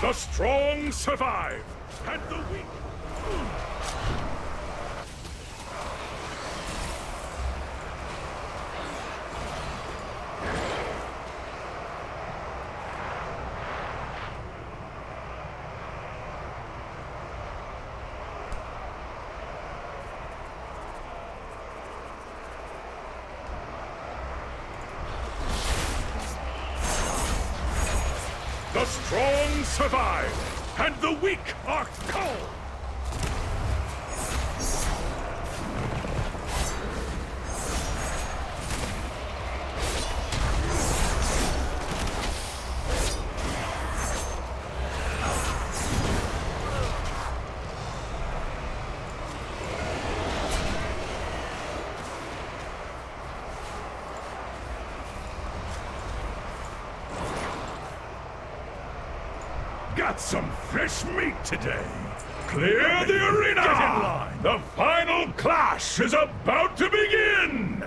The strong survive, and the weak... The strong survive, and the weak are cowed! Got some fresh meat today. Clear the arena! Get in line! The final clash is about to begin!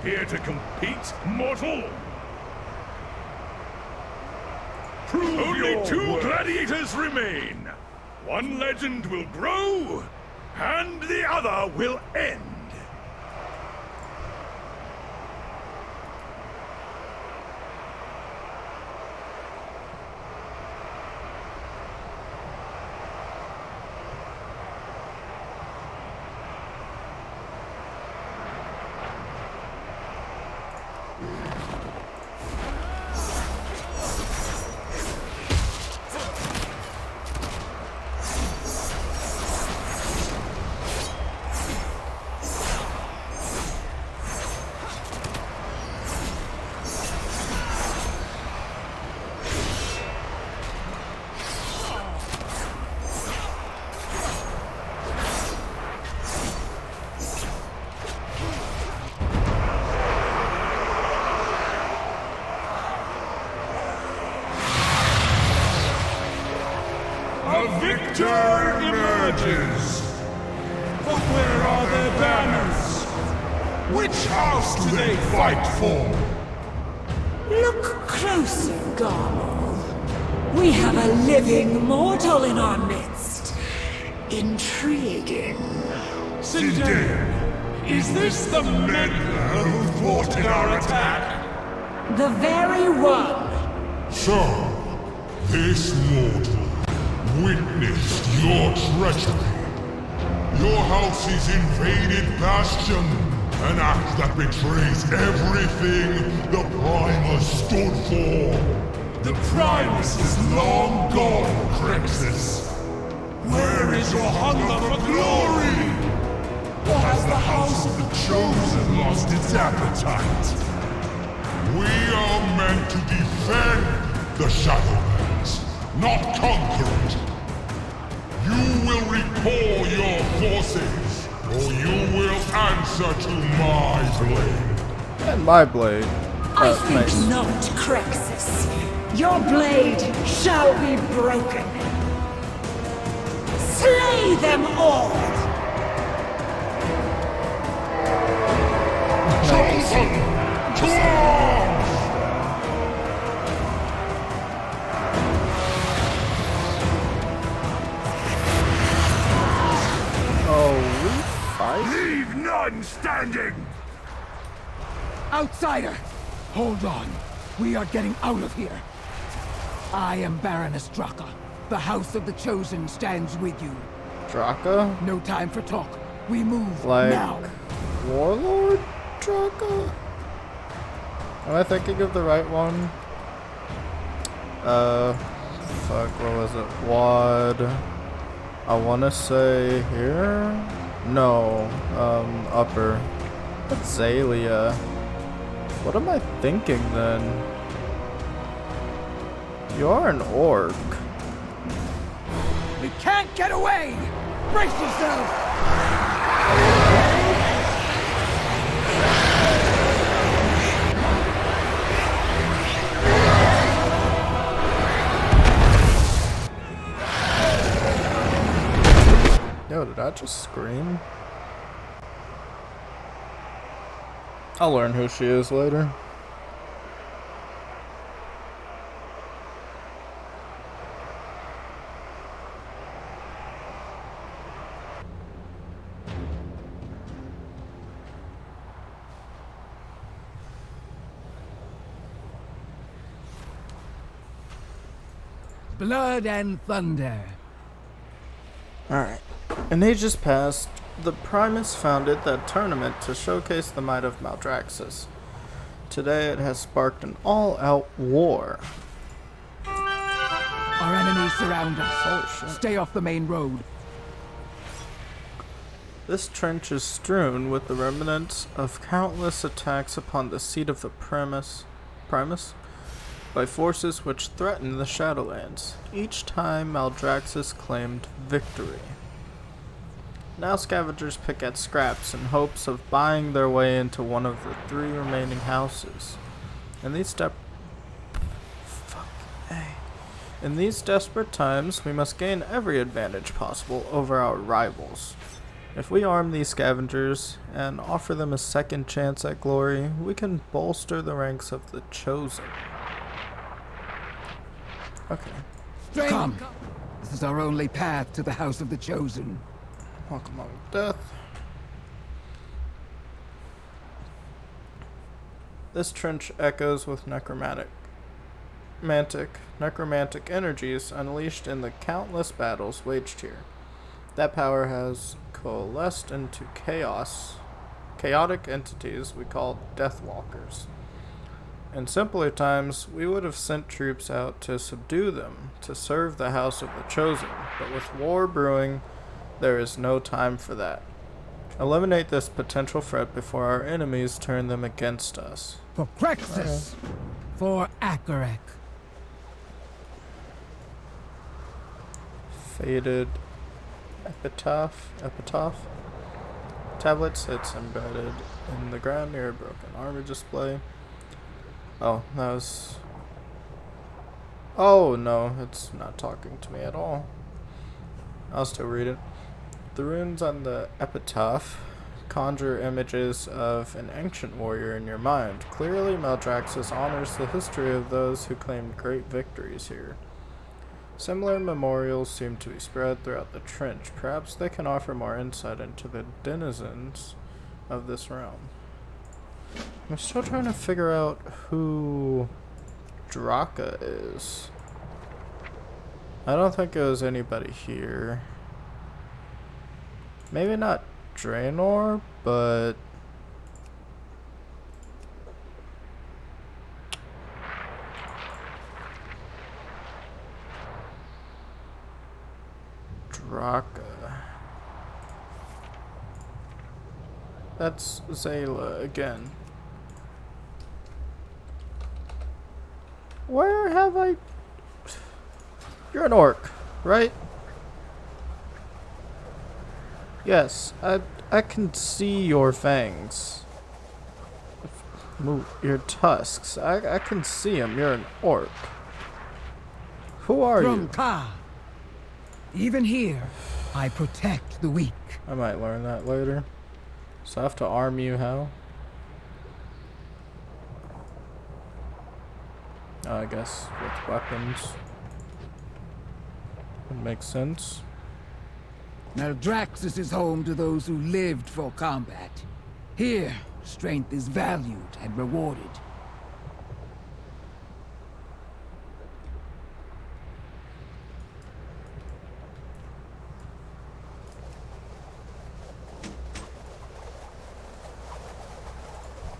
Here to compete, mortal? Only two gladiators remain. One legend will grow, and the other will end. A victor emerges! But where are their banners? Which house do they fight for? Look closer, Garl. We have a living mortal in our midst. Intriguing. Zendaya, is this the meddler who thwarted our attack? The very one. So, this mortal witnessed your treachery. Your houses invaded Bastion, an act that betrays everything the Primus stood for. The Primus is long gone, Crixus. Where is your hunger for glory? Or has the House of the Chosen lost its appetite? We are meant to defend the Shadowlands, not conquer it. You will recall your forces, or you will answer to my blade. And my blade. I think not, Crixus. Your blade shall be broken. Slay them all! Chosen! To arms! Oh, we fight? Leave none standing! Outsider! Hold on. We are getting out of here. I am Baroness Draka. The House of the Chosen stands with you. Draka? No time for talk. We move Like now. Warlord Draka? Am I thinking of the right one? Fuck, what was it? Wad. I wanna say here? No, upper. Azalea. What am I thinking then? You're an orc. We can't get away! Brace yourself! Yo, did I just scream? I'll learn who she is later. Blood and thunder. Alright. In ages past, the Primus founded that tournament to showcase the might of Maldraxxus. Today it has sparked an all-out war. Our enemies surround us. Oh, shit. Stay off the main road. This trench is strewn with the remnants of countless attacks upon the seat of the Primus by forces which threaten the Shadowlands, each time Maldraxxus claimed victory. Now scavengers pick at scraps in hopes of buying their way into one of the 3 remaining houses. In these desperate times, we must gain every advantage possible over our rivals. If we arm these scavengers and offer them a second chance at glory, we can bolster the ranks of the Chosen. Okay. Come. This is our only path to the House of the Chosen. Welcome on death. This trench echoes with necromantic energies unleashed in the countless battles waged here. That power has coalesced into chaotic entities we call Deathwalkers. In simpler times, we would have sent troops out to subdue them, to serve the House of the Chosen, but with war brewing, there is no time for that. Eliminate this potential threat before our enemies turn them against us. For Crexus! For Akarek. Faded epitaph. Tablet sits embedded in the ground near a broken armor display. Oh, that was... Oh, no, it's not talking to me at all. I'll still read it. The runes on the epitaph conjure images of an ancient warrior in your mind. Clearly, Maldraxxus honors the history of those who claimed great victories here. Similar memorials seem to be spread throughout the trench. Perhaps they can offer more insight into the denizens of this realm. I'm still trying to figure out who Draka is. I don't think it was anybody here. Maybe not Draenor, but... Draka. That's Zayla again. Where have I... You're an orc, right? Yes, I can see your fangs. Move your tusks. I can see them. You're an orc. Who are you? Ka. Even here, I protect the weak. I might learn that later. So I have to arm you how? I guess with weapons. Would make sense. Maldraxxus is home to those who lived for combat. Here, strength is valued and rewarded.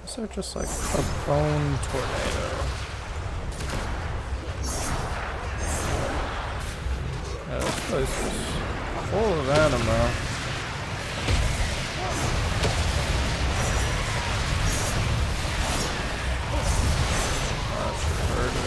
Is there just like a bone tornado? Yeah, this place is full of anima. That's murder.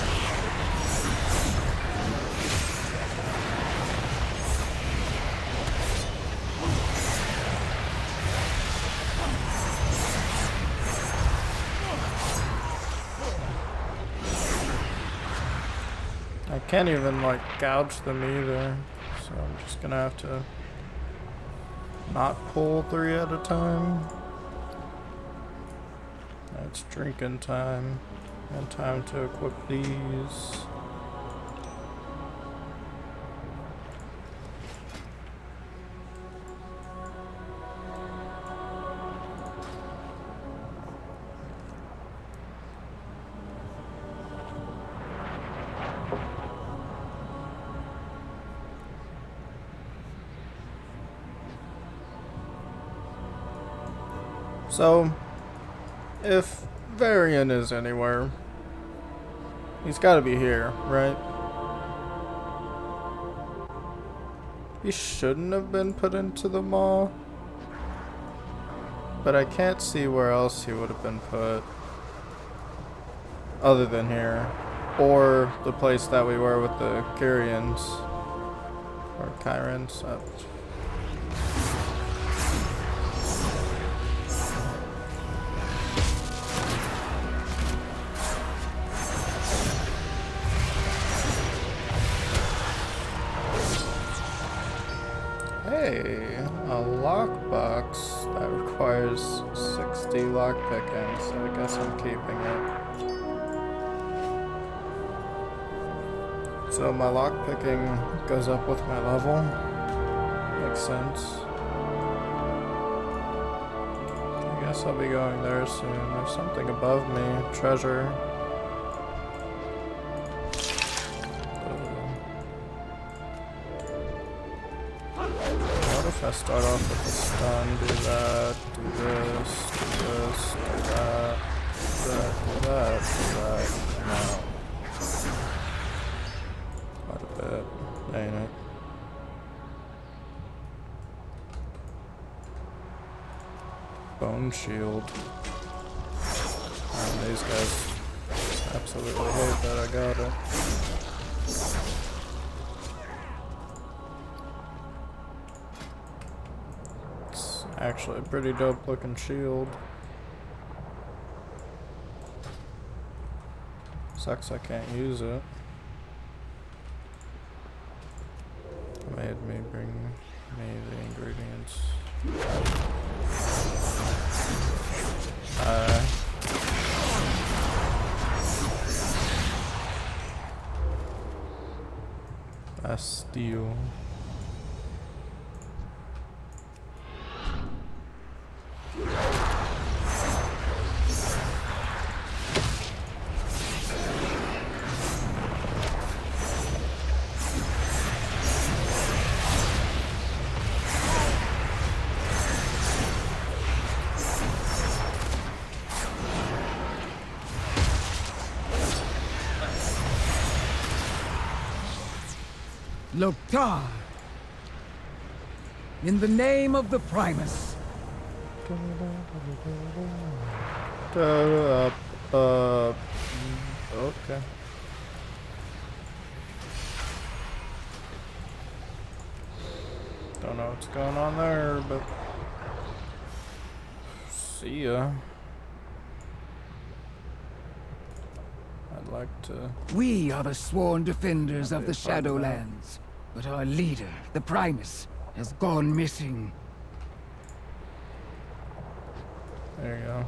I can't even like gouge them either, so I'm just gonna have to not pull 3 at a time. It's drinking time and time to equip these. So, if Varian is anywhere, he's gotta be here, right? He shouldn't have been put into the maw, but I can't see where else he would have been put other than here, or the place that we were with the Kyrians or Kyrans. Hey, a lockbox that requires 60 lockpicking, so I guess I'm keeping it. So my lockpicking goes up with my level. Makes sense. I guess I'll be going there soon. There's something above me. Treasure. What if I start off with the stun, do that, do this, do this, do that, do that, do that, no. Quite a bit, ain't it? Bone shield. And these guys absolutely hate that I got it. Actually, a pretty dope looking shield. Sucks I can't use it. Made me bring me the ingredients. Steel. Loktar! In the name of the Primus. Okay. Don't know what's going on there, but see ya. I'd like to... We are the sworn defenders of the Shadowlands, but our leader, the Primus, has gone missing. There you go.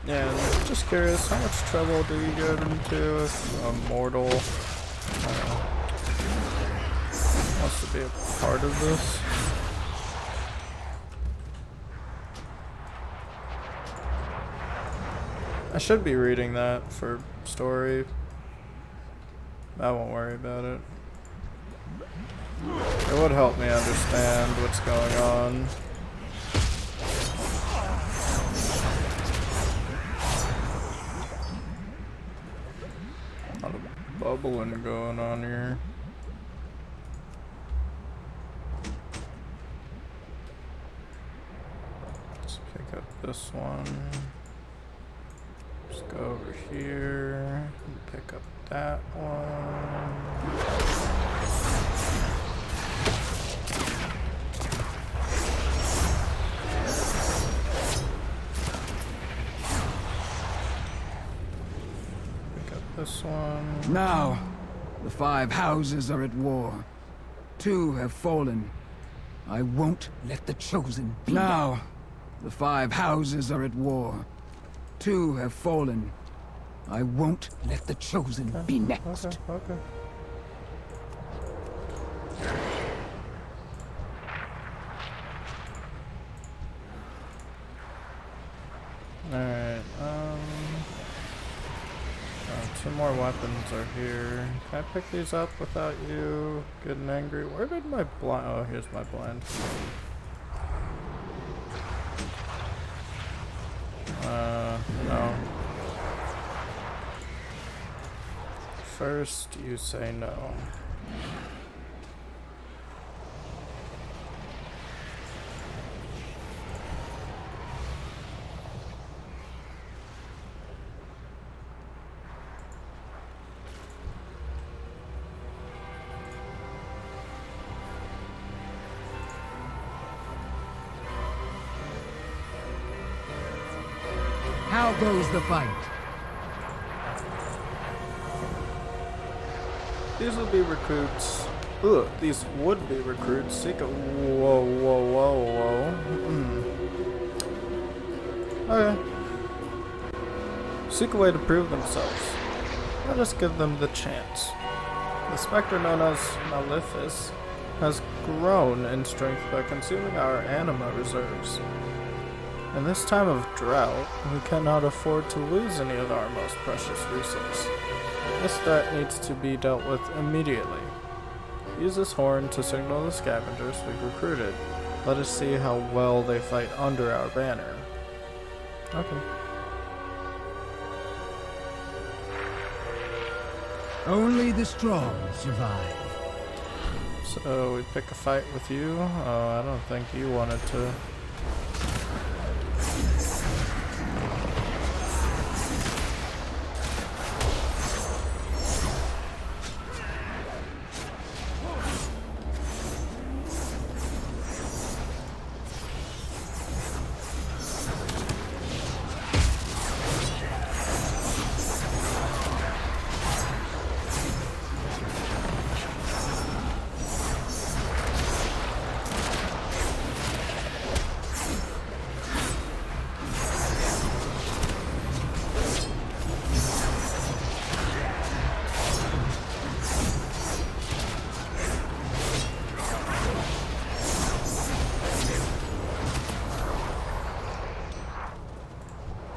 Yeah, just curious, how much trouble do you get into if a mortal wants to be a part of this? I should be reading that for story. I won't worry about it. It would help me understand what's going on. A lot of bubbling going on here. Let's pick up this one. Just go over here and pick up that one. Pick up this one. Now, the 5 houses are at war. 2 have fallen. I won't let the Chosen be. Now, the 5 houses are at war. 2 have fallen. I won't let the Chosen be next. Okay. Alright, 2 more weapons are here. Can I pick these up without you getting angry? Where did my blind... Oh, here's my blind. No. First, you say no. How goes the fight? These will be recruits. Ugh, these would be recruits. Seek a... Whoa. Okay. seek a way to prove themselves. Let us give them the chance. The specter known as Maleficus has grown in strength by consuming our anima reserves. In this time of drought, we cannot afford to lose any of our most precious resource. This threat needs to be dealt with immediately. Use this horn to signal the scavengers we've recruited. Let us see how well they fight under our banner. Okay. Only the strong survive. So we pick a fight with you. Oh, I don't think you wanted to.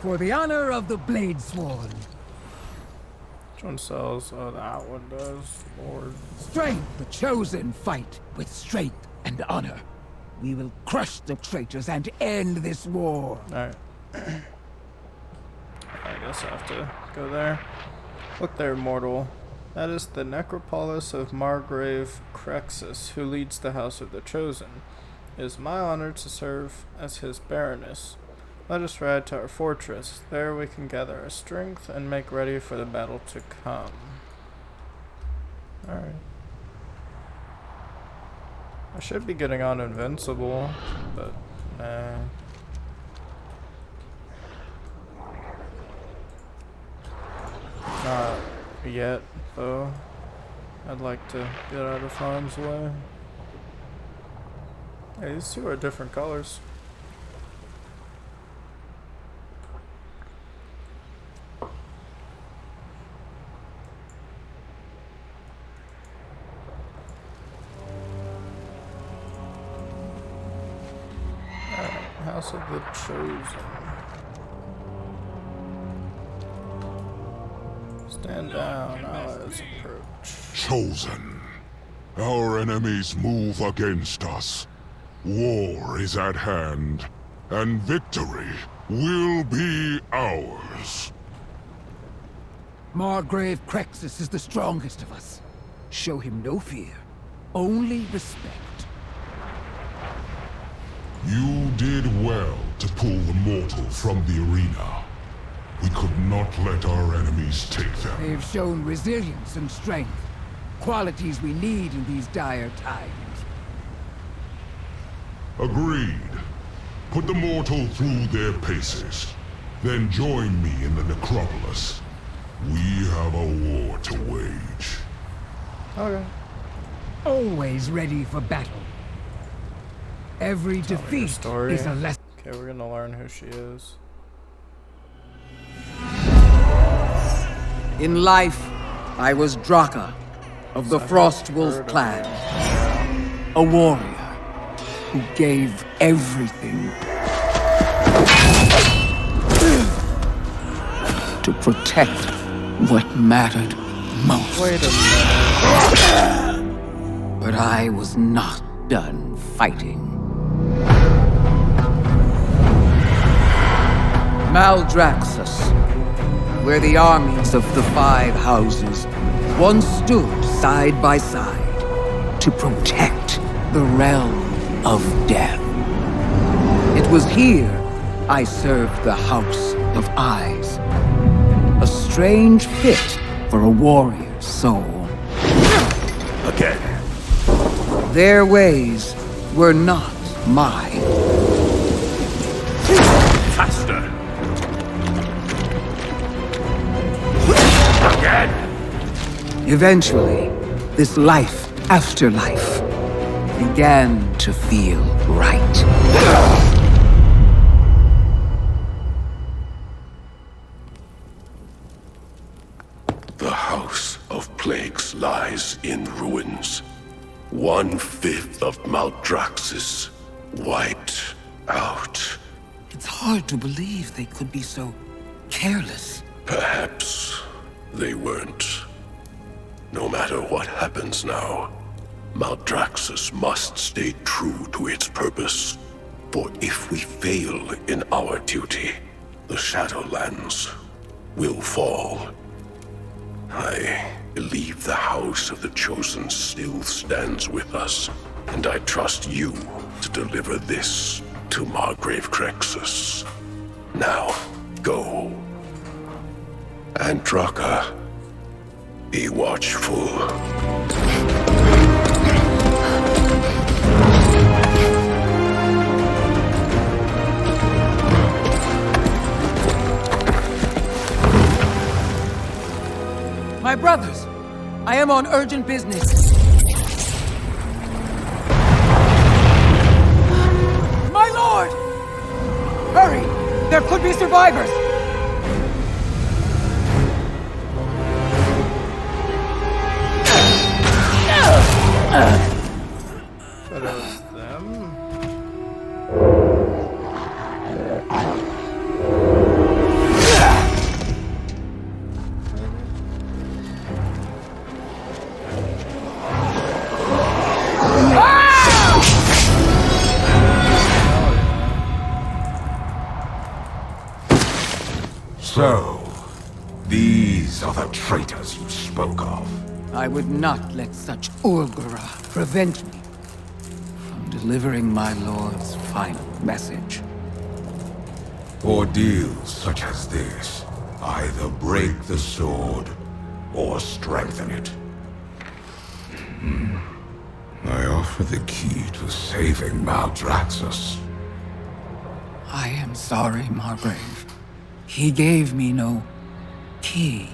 For the honor of the Blade Sworn. Which one sells? Oh, that one does. Lord. Strength, the chosen fight with strength and honor. We will crush the traitors and end this war. Alright. I guess I have to go there. Look there, mortal. That is the necropolis of Margrave Crexus, who leads the House of the Chosen. It is my honor to serve as his baroness. Let us ride to our fortress. There we can gather our strength and make ready for the battle to come. Alright. I should be getting on invincible, but not yet, though. I'd like to get out of harm's way. Hey, these two are different colors. House of the Chosen. Stand down, allies approach. Chosen. Our enemies move against us. War is at hand, and victory will be ours. Margrave Crexus is the strongest of us. Show him no fear, only respect. You did well to pull the mortal from the arena. We could not let our enemies take them. They've shown resilience and strength, qualities we need in these dire times. Agreed. Put the mortal through their paces. Then join me in the necropolis. We have a war to wage. Okay. Always ready for battle. Every defeat is a lesson. Okay, we're gonna learn who she is. In life, I was Draka of the Frostwolf clan. A warrior who gave everything to protect what mattered most. Wait a minute. But I was not done fighting. Maldraxxus, where the armies of the Five Houses once stood side by side to protect the realm of death. It was here I served the House of Eyes, a strange fit for a warrior's soul. Again. Their ways were not mine. Faster. Again. Eventually, this life after life began to feel right. The House of Plagues lies in ruins. 1/5 of Maldraxxus wiped out. It's hard to believe they could be so careless. Perhaps they weren't. No matter what happens now, Maldraxxus must stay true to its purpose. For if we fail in our duty, the Shadowlands will fall. I believe the House of the Chosen still stands with us, and I trust you to deliver this to Margrave Crexus. Now, go. And Draka, be watchful. My brothers! I am on urgent business. My lord! Hurry! There could be survivors! But it was them? So, these are the traitors you spoke of. I would not let such Urgara prevent me from delivering my lord's final message. Ordeals such as this either break the sword or strengthen it. I offer the key to saving Maldraxxus. I am sorry, Margrave. He gave me no key.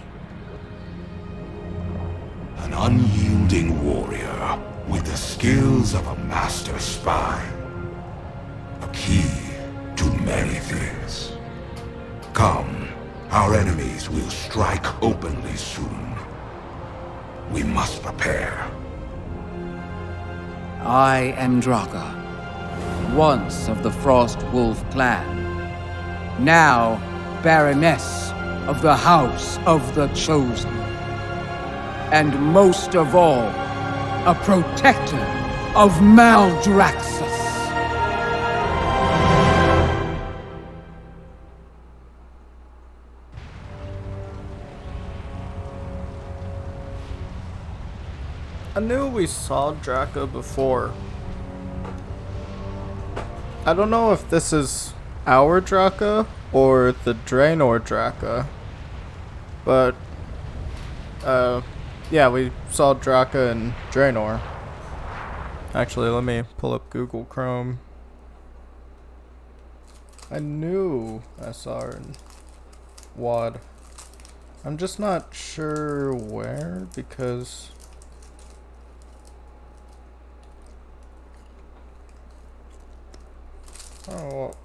An unyielding warrior with the skills of a master spy. A key to many things. Come, our enemies will strike openly soon. We must prepare. I am Draka, once of the Frost Wolf clan, now Baroness of the House of the Chosen, and most of all, a protector of Maldraxxus. I knew we saw Draka before. I don't know if this is our Draka or the Draenor Draka. But, yeah, we saw Draka and Draenor. Actually, let me pull up Google Chrome. I knew I saw her in WoD. I'm just not sure where, because... Oh,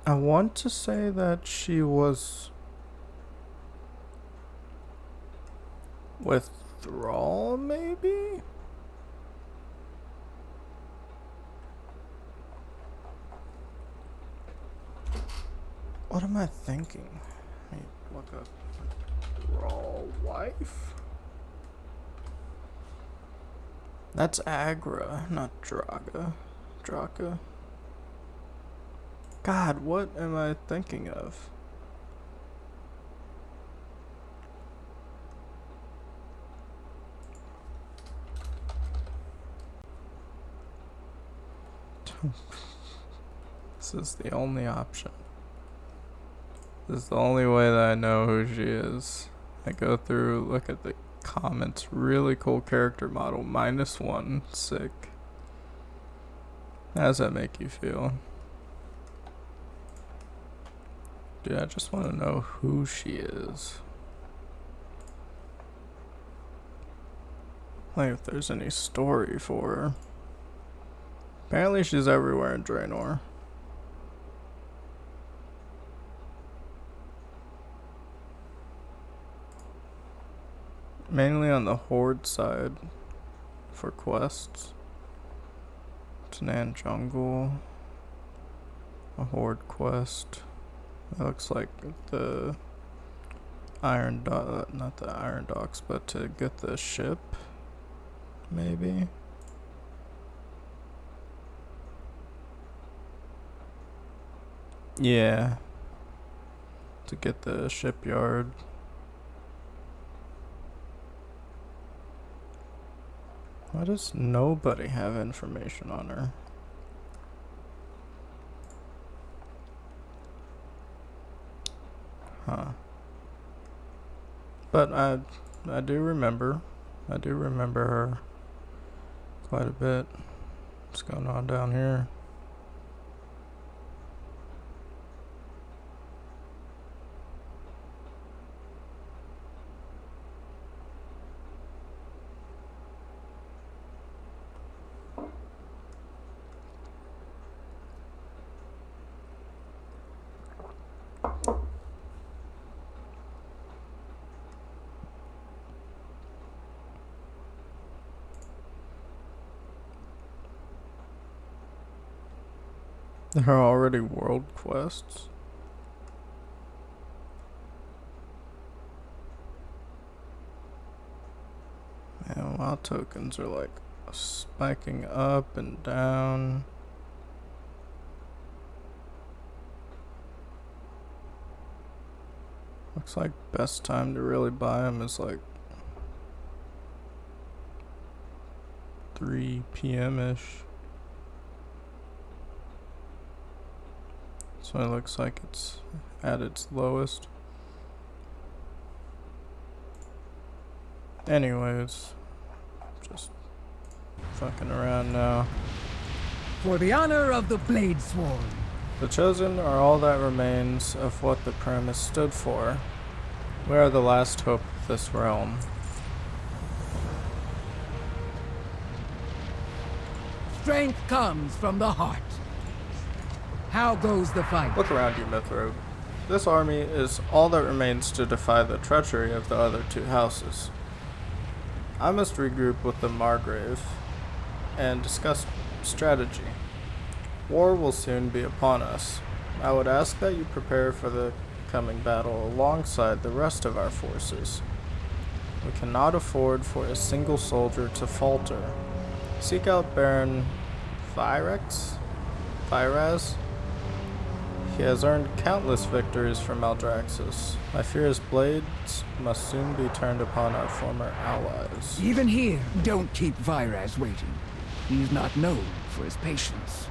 I want to say that she was with Thrall, maybe? What am I thinking? Wait, look up. Thrall wife? That's Agra, not Draga. Draka. God, what am I thinking of? This is the only option. This is the only way that I know who she is. I go through, look at the comments. Really cool character model. -1. Sick. How does that make you feel? Dude, I just want to know who she is. Like if there's any story for her. Apparently she's everywhere in Draenor. Mainly on the Horde side for quests. Tanan Jungle. A Horde quest. It looks like the not the Iron Docks, but to get the ship, maybe. Yeah. To get the shipyard. Why does nobody have information on her? Huh. But I do remember. I do remember her quite a bit. What's going on down here? There are already world quests. Man, WoW tokens are like spiking up and down. Looks like best time to really buy them is like 3 p.m.-ish. So it looks like it's at its lowest. Anyways, just fucking around now. For the honor of the Blade Sworn. The Chosen are all that remains of what the premise stood for. We are the last hope of this realm. Strength comes from the heart. How goes the fight? Look around you, Mithrobe. This army is all that remains to defy the treachery of the other two houses. I must regroup with the Margrave and discuss strategy. War will soon be upon us. I would ask that you prepare for the coming battle alongside the rest of our forces. We cannot afford for a single soldier to falter. Seek out Baron Firaz. He has earned countless victories from Maldraxxus. I fear his blades must soon be turned upon our former allies. Even here, don't keep Viraz waiting. He's not known for his patience.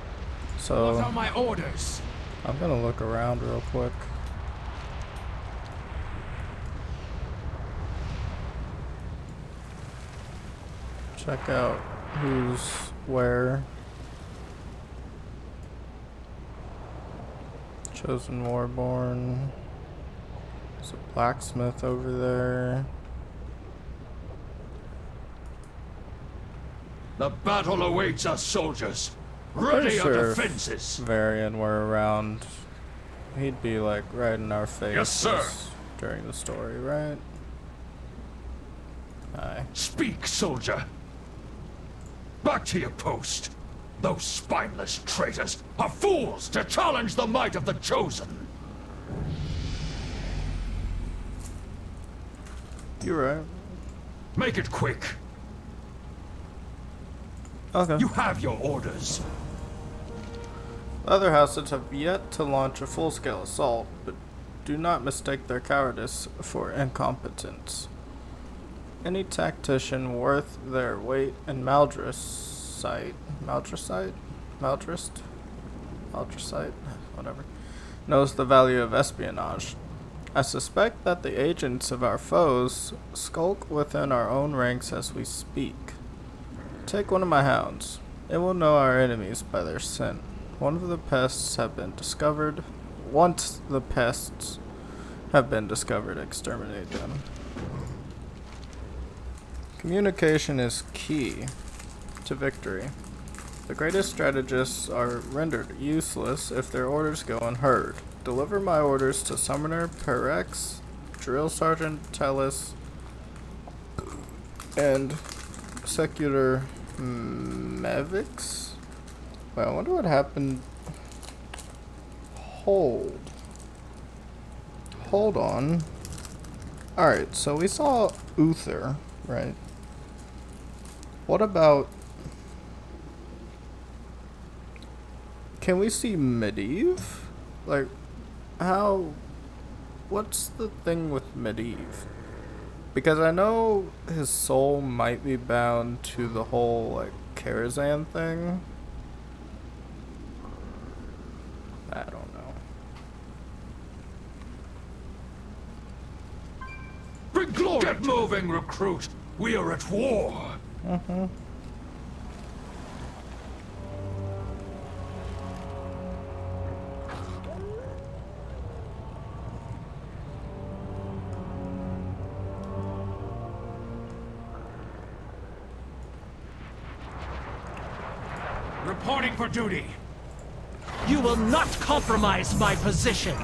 So, what are my orders? I'm gonna look around real quick. Check out who's where. Chosen Warborn. There's a blacksmith over there. The battle awaits us, soldiers. Ready our defenses. Varian were around. He'd be like right in our face. Yes, sir. During the story, right? Aye. Speak, soldier. Back to your post. Those spineless traitors are fools to challenge the might of the Chosen. You're right. Make it quick. Okay. You have your orders. The other houses have yet to launch a full-scale assault, but do not mistake their cowardice for incompetence. Any tactician worth their weight in Maldrasite, Ultrasight, whatever, knows the value of espionage. I suspect that the agents of our foes skulk within our own ranks as we speak. Take one of my hounds. It will know our enemies by their scent. Once the pests have been discovered, exterminate them. Communication is key to victory. The greatest strategists are rendered useless if their orders go unheard. Deliver my orders to Summoner Perex, Drill Sergeant Tellis, and Secular Mevix? Wait, I wonder what happened. Hold on. Alright, so we saw Uther, right? What about... Can we see Medivh? Like, how... What's the thing with Medivh? Because I know his soul might be bound to the whole, like, Karazhan thing. I don't know. Bring glory! Get moving, recruit! We are at war! Mm-hmm. Reporting for duty! You will not compromise my position!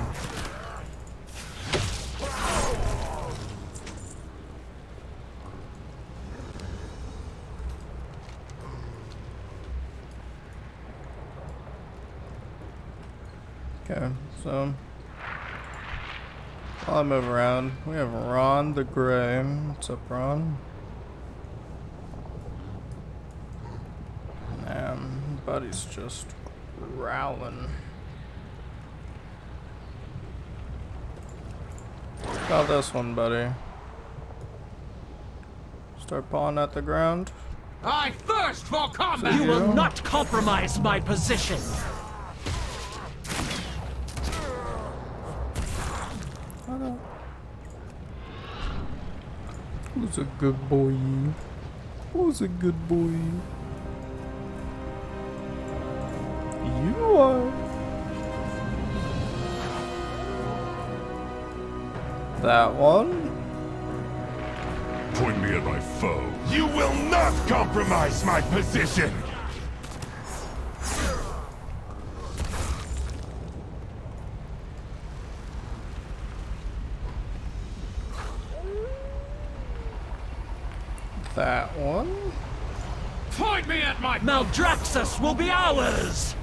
Okay, so while I move around, we have Ron the Grey. What's up, Ron? Man, buddy's just growling. How about this one, buddy? Start pawing at the ground. I thirst for combat! You will not compromise my position! Who's a good boy? Who's a good boy? You are. That one? Point me at my foe. You will not compromise my position! That one? Point me at my... Maldraxxus will be ours!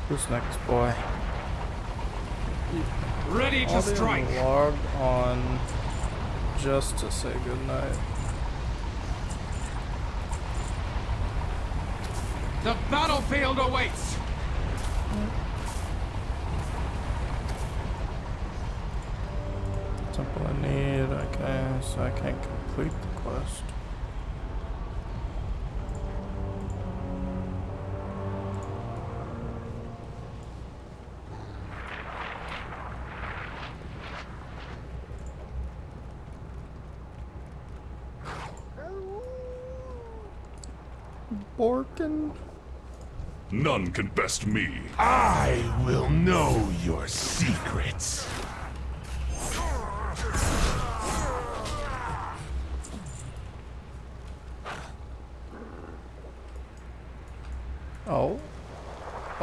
Who's next, boy? Ready to strike! Log on just to say goodnight. The battlefield awaits! Temple I need, okay, so I can't complete the quest. Borkin? None can best me. I will know your secrets.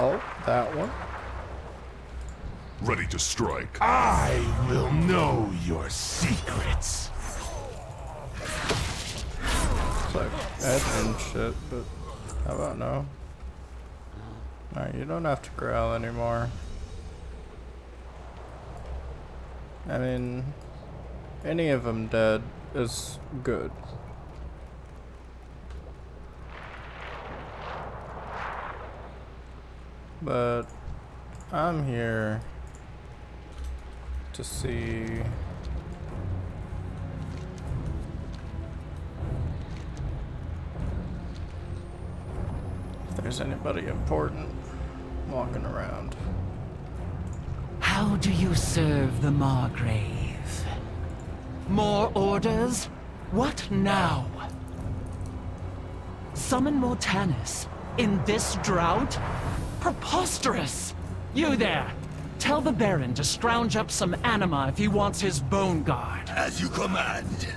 Oh, that one. Ready to strike. I will know your secrets. It's like admin shit, but how about no? Alright, you don't have to growl anymore. I mean, any of them dead is good. But I'm here to see there's anybody important walking around. How do you serve the Margrave? More orders? What now? Summon Mortanis? In this drought? Preposterous! You there! Tell the Baron to scrounge up some anima if he wants his bone guard. As you command.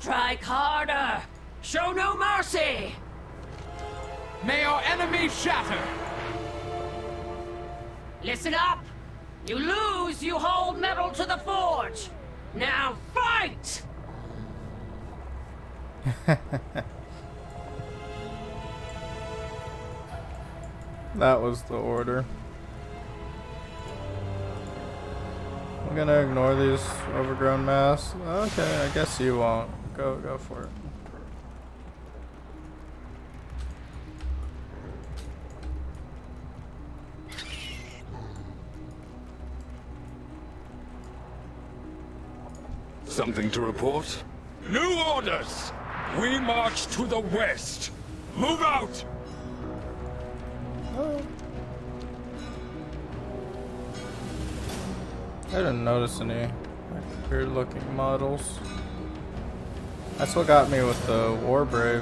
Strike harder! Show no mercy! May our enemies shatter! Listen up! You lose, you hold metal to the forge! Now fight! That was the order. I'm gonna ignore these overgrown masks. Okay, I guess you won't. Go for it. Something to report? New orders! We march to the west! Move out! I didn't notice any weird looking models. That's what got me with the Warbrave.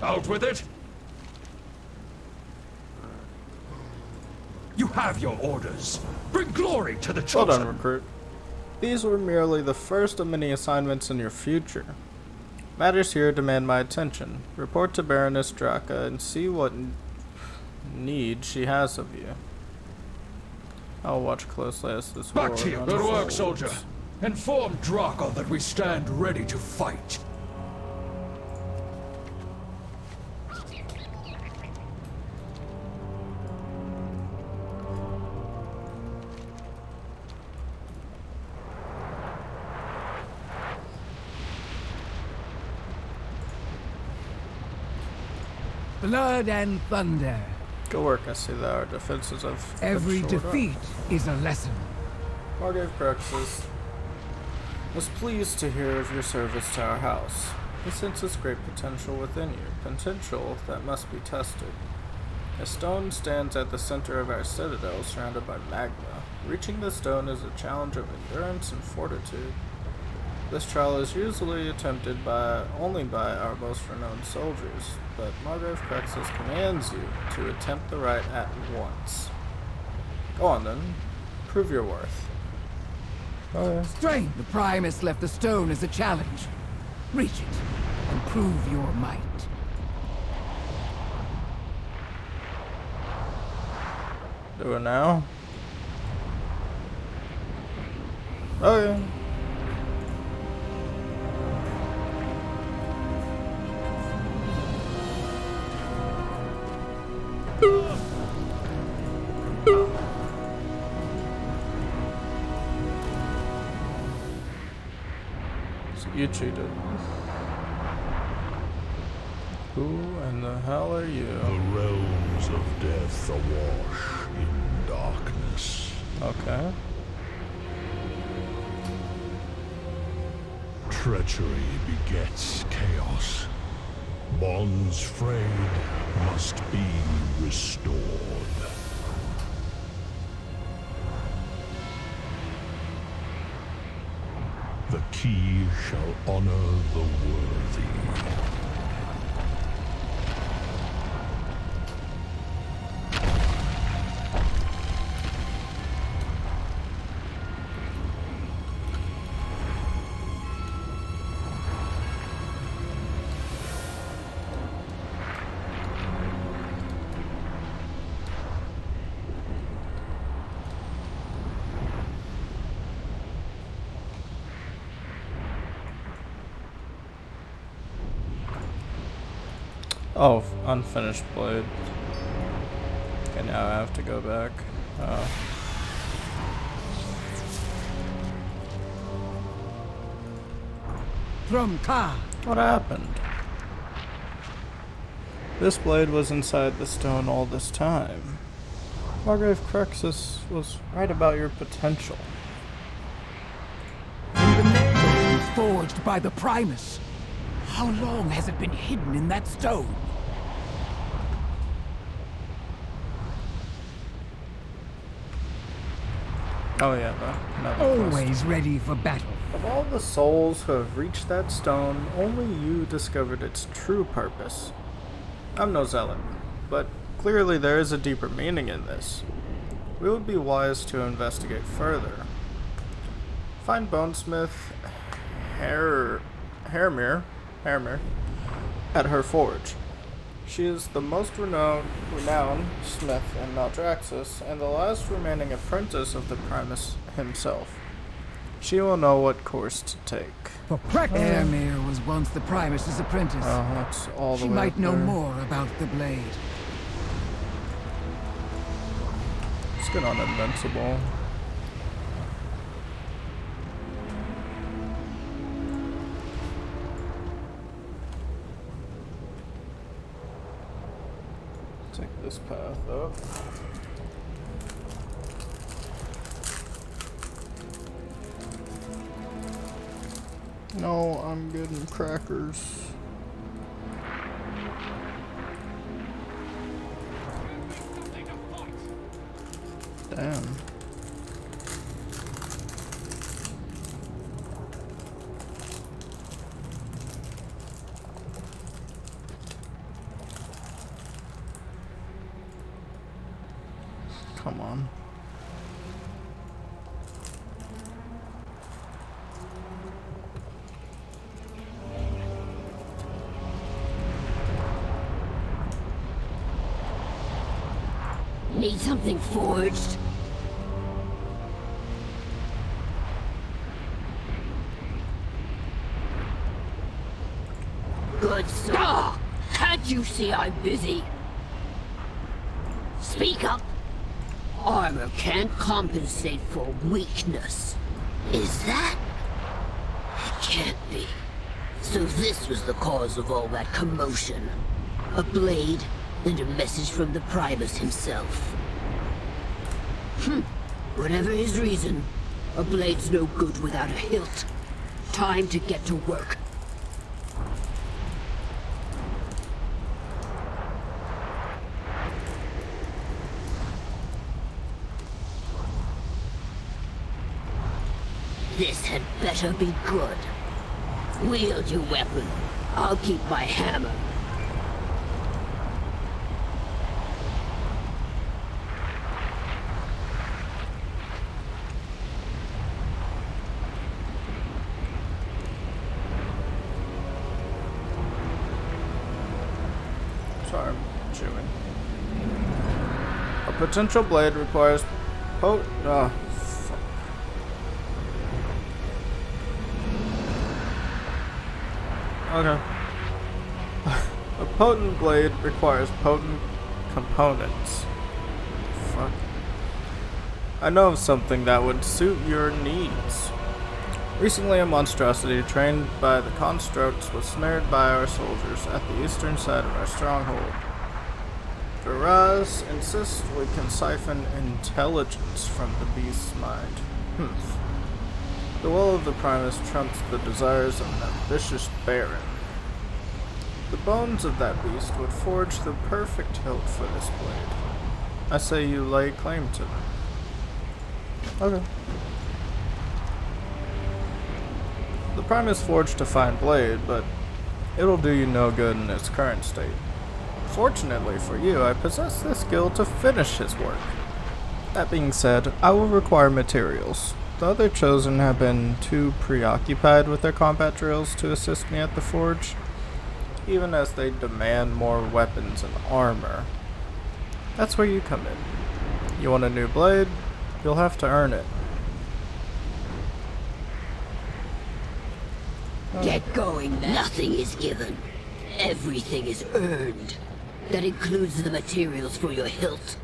Out with it! You have your orders. Bring glory to the Well chosen. done, recruit. These were merely the first of many assignments in your future. Matters here demand my attention. Report to Baroness Draka and see what need she has of you. I'll watch closely as this war Back to you. Good work, soldier. Inform Draco that we stand ready to fight. Blood and thunder. Good work, I see that our defenses have Every been shored up. defeat is a lesson. Margrave Cruxus was pleased to hear of your service to our house. He senses great potential within you, potential that must be tested. A stone stands at the center of our citadel, surrounded by magma. Reaching the stone is a challenge of endurance and fortitude. This trial is usually attempted only by our most renowned soldiers, but Margrave Cruxus commands you to attempt the rite at once. Go on then, prove your worth. Strength. The Primus left the stone as a challenge. Reach it and prove your might. Do it now. Oh yeah. You cheated. Who in the hell are you? The realms of death awash in darkness. Okay. Treachery begets chaos. Bonds frayed must be restored. The key shall honor the worthy. Oh, unfinished blade. Okay, now I have to go back. From Ka. What happened? This blade was inside the stone all this time. Margrave Crexus was right about your potential. Forged by the Primus. How long has it been hidden in that stone? Oh yeah, Always ready for battle. Of all the souls who have reached that stone, only you discovered its true purpose. I'm no zealot, but clearly there is a deeper meaning in this. We would be wise to investigate further. Find Bonesmith Hairmere at her forge. She is the most renowned smith in Maldraxxus and the last remaining apprentice of the Primus himself. She will know what course to take. Hairmere was once the Primus's apprentice. Oh, that's all the way She might up know there. more about the blade. Let's get on Invincible. Take this path up. No, I'm getting crackers. Damn. Come on. Need something forged? Good sir. Ah! Can't you see I'm busy? Speak up. Armor can't compensate for weakness. Is that? It can't be. So this was the cause of all that commotion. A blade and a message from the Primus himself. Whatever his reason, a blade's no good without a hilt. Time to get to work. This had better be good. Wield your weapon. I'll keep my hammer. Sorry, I'm chewing. A potential blade requires fuck. Okay. A potent blade requires potent components. Fuck. I know of something that would suit your needs. Recently, a monstrosity trained by the constructs was snared by our soldiers at the eastern side of our stronghold. Duraz insists we can siphon intelligence from the beast's mind. The will of the Primus trumps the desires of an ambitious baron. The bones of that beast would forge the perfect hilt for this blade. I say you lay claim to them. Okay. The Primus forged a fine blade, but it'll do you no good in its current state. Fortunately for you, I possess the skill to finish his work. That being said, I will require materials. The other Chosen have been too preoccupied with their combat drills to assist me at the forge, even as they demand more weapons and armor. That's where you come in. You want a new blade? You'll have to earn it. Get going then. Nothing is given. Everything is earned. That includes the materials for your hilt.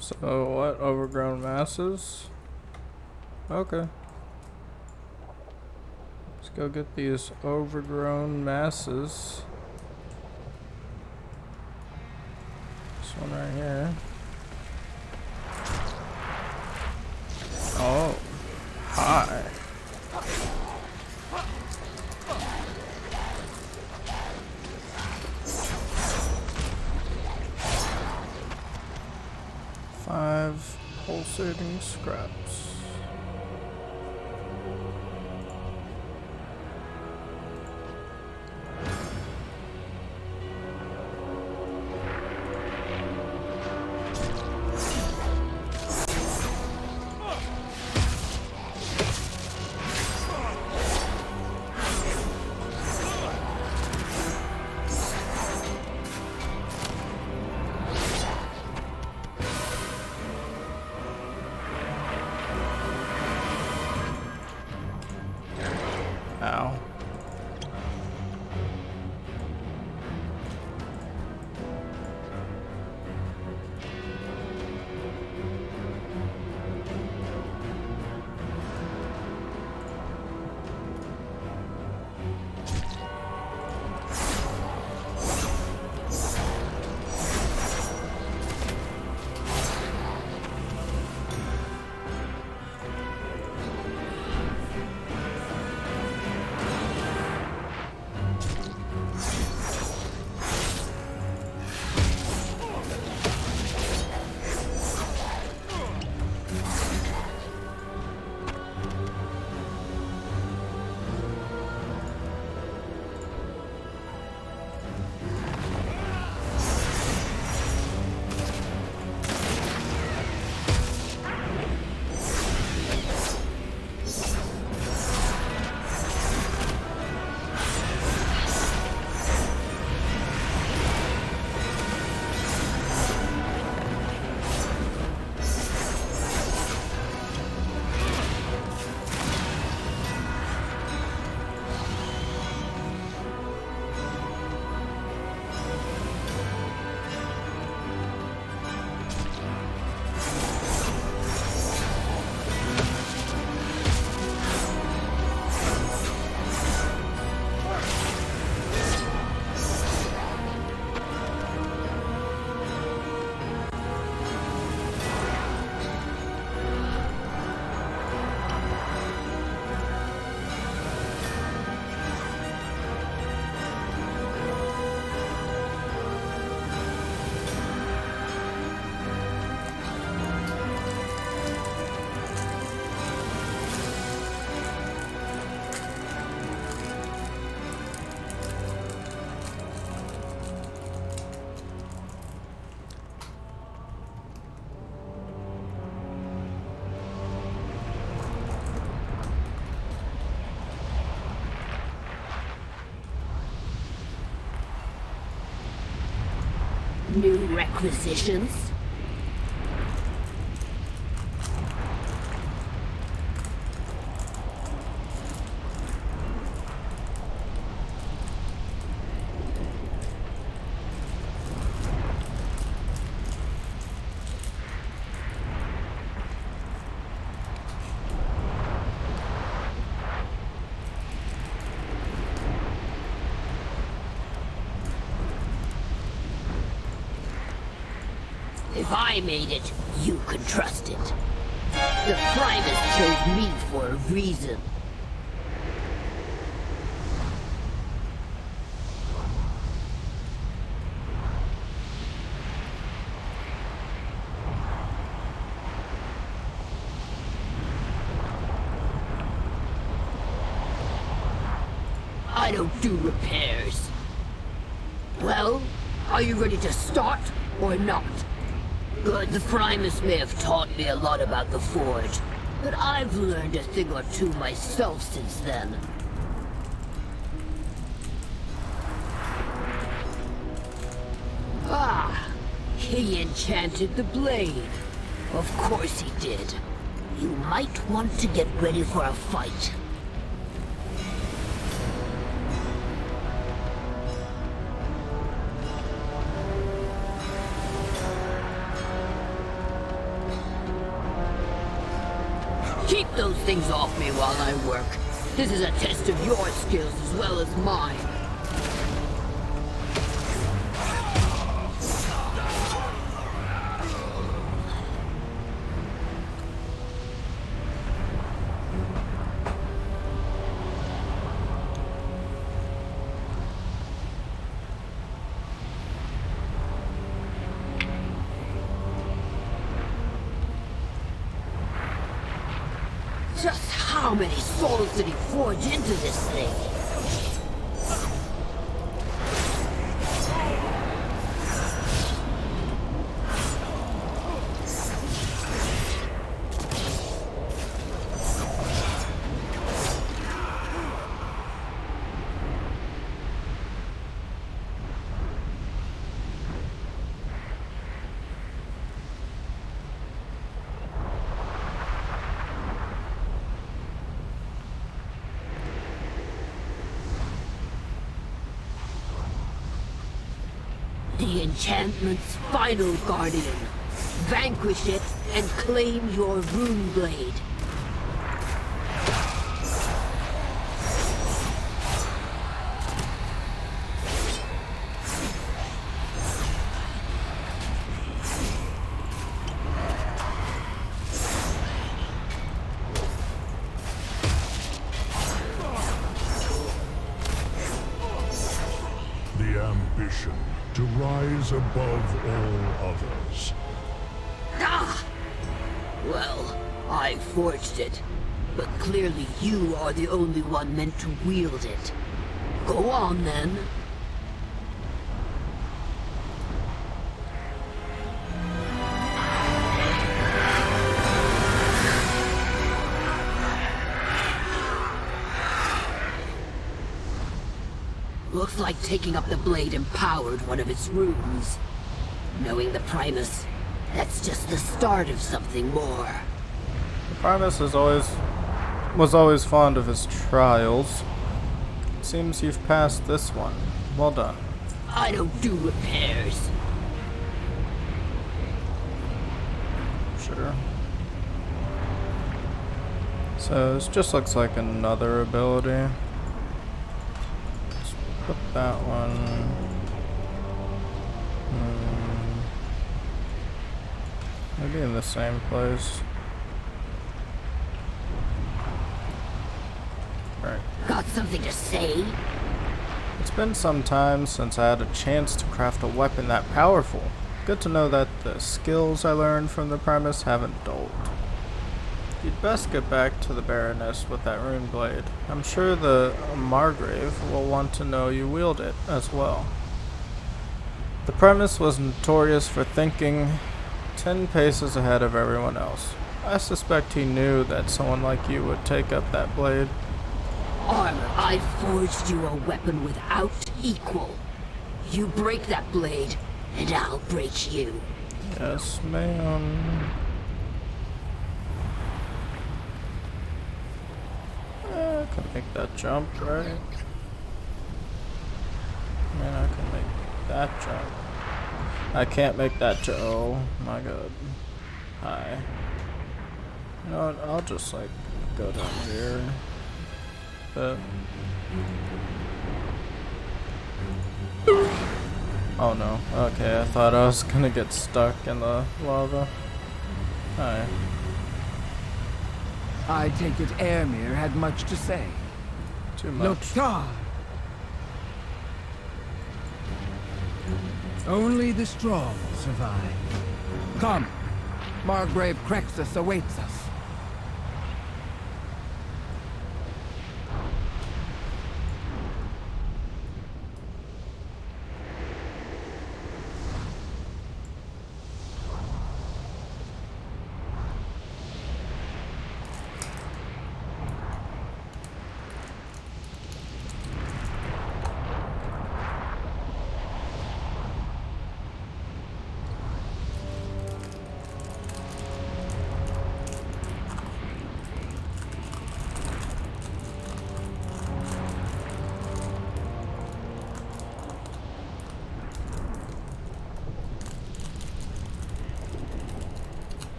So what? Overgrown masses? Okay. Let's go get these overgrown masses. This one right here. Oh. Hi. Five pulsating scraps. Ow. New requisitions? If I made it, you can trust it. The Primus chose me for a reason. I don't do repairs. Well, are you ready to start or not? Good, the Primus may have taught me a lot about the Forge, but I've learned a thing or two myself since then. Ah, he enchanted the blade. Of course he did. You might want to get ready for a fight. Keep those things off me while I work. This is a test of your skills as well as mine. Just how many souls did he forge into this thing? The enchantment's final guardian. Vanquish it and claim your rune blade. The ambition to rise above all others. Ah! Well, I forged it, but clearly you are the only one meant to wield it. Go on then. Looks like taking up the blade empowered one of its runes. Knowing the Primus, that's just the start of something more. The Primus was always fond of his trials. Seems you've passed this one. Well done. I don't do repairs. Sure. So this just looks like another ability. Put that one. Maybe in the same place. Right. Got something to say? It's been some time since I had a chance to craft a weapon that powerful. Good to know that the skills I learned from the Primus haven't dulled. You'd best get back to the Baroness with that rune blade. I'm sure the Margrave will want to know you wield it as well. The Primus was notorious for thinking 10 paces ahead of everyone else. I suspect he knew that someone like you would take up that blade. Armor, I forged you a weapon without equal. You break that blade, and I'll break you. Yes, ma'am. I can make that jump, right? Man, I can make that jump. I can't make that jump. Oh my god. Hi. You know what? I'll just like go down here. But Oh no. Okay, I thought I was gonna get stuck in the lava. Alright. I take it Airmere had much to say. Too much. Loktar! Only the strong survive. Come. Margrave Crexus awaits us.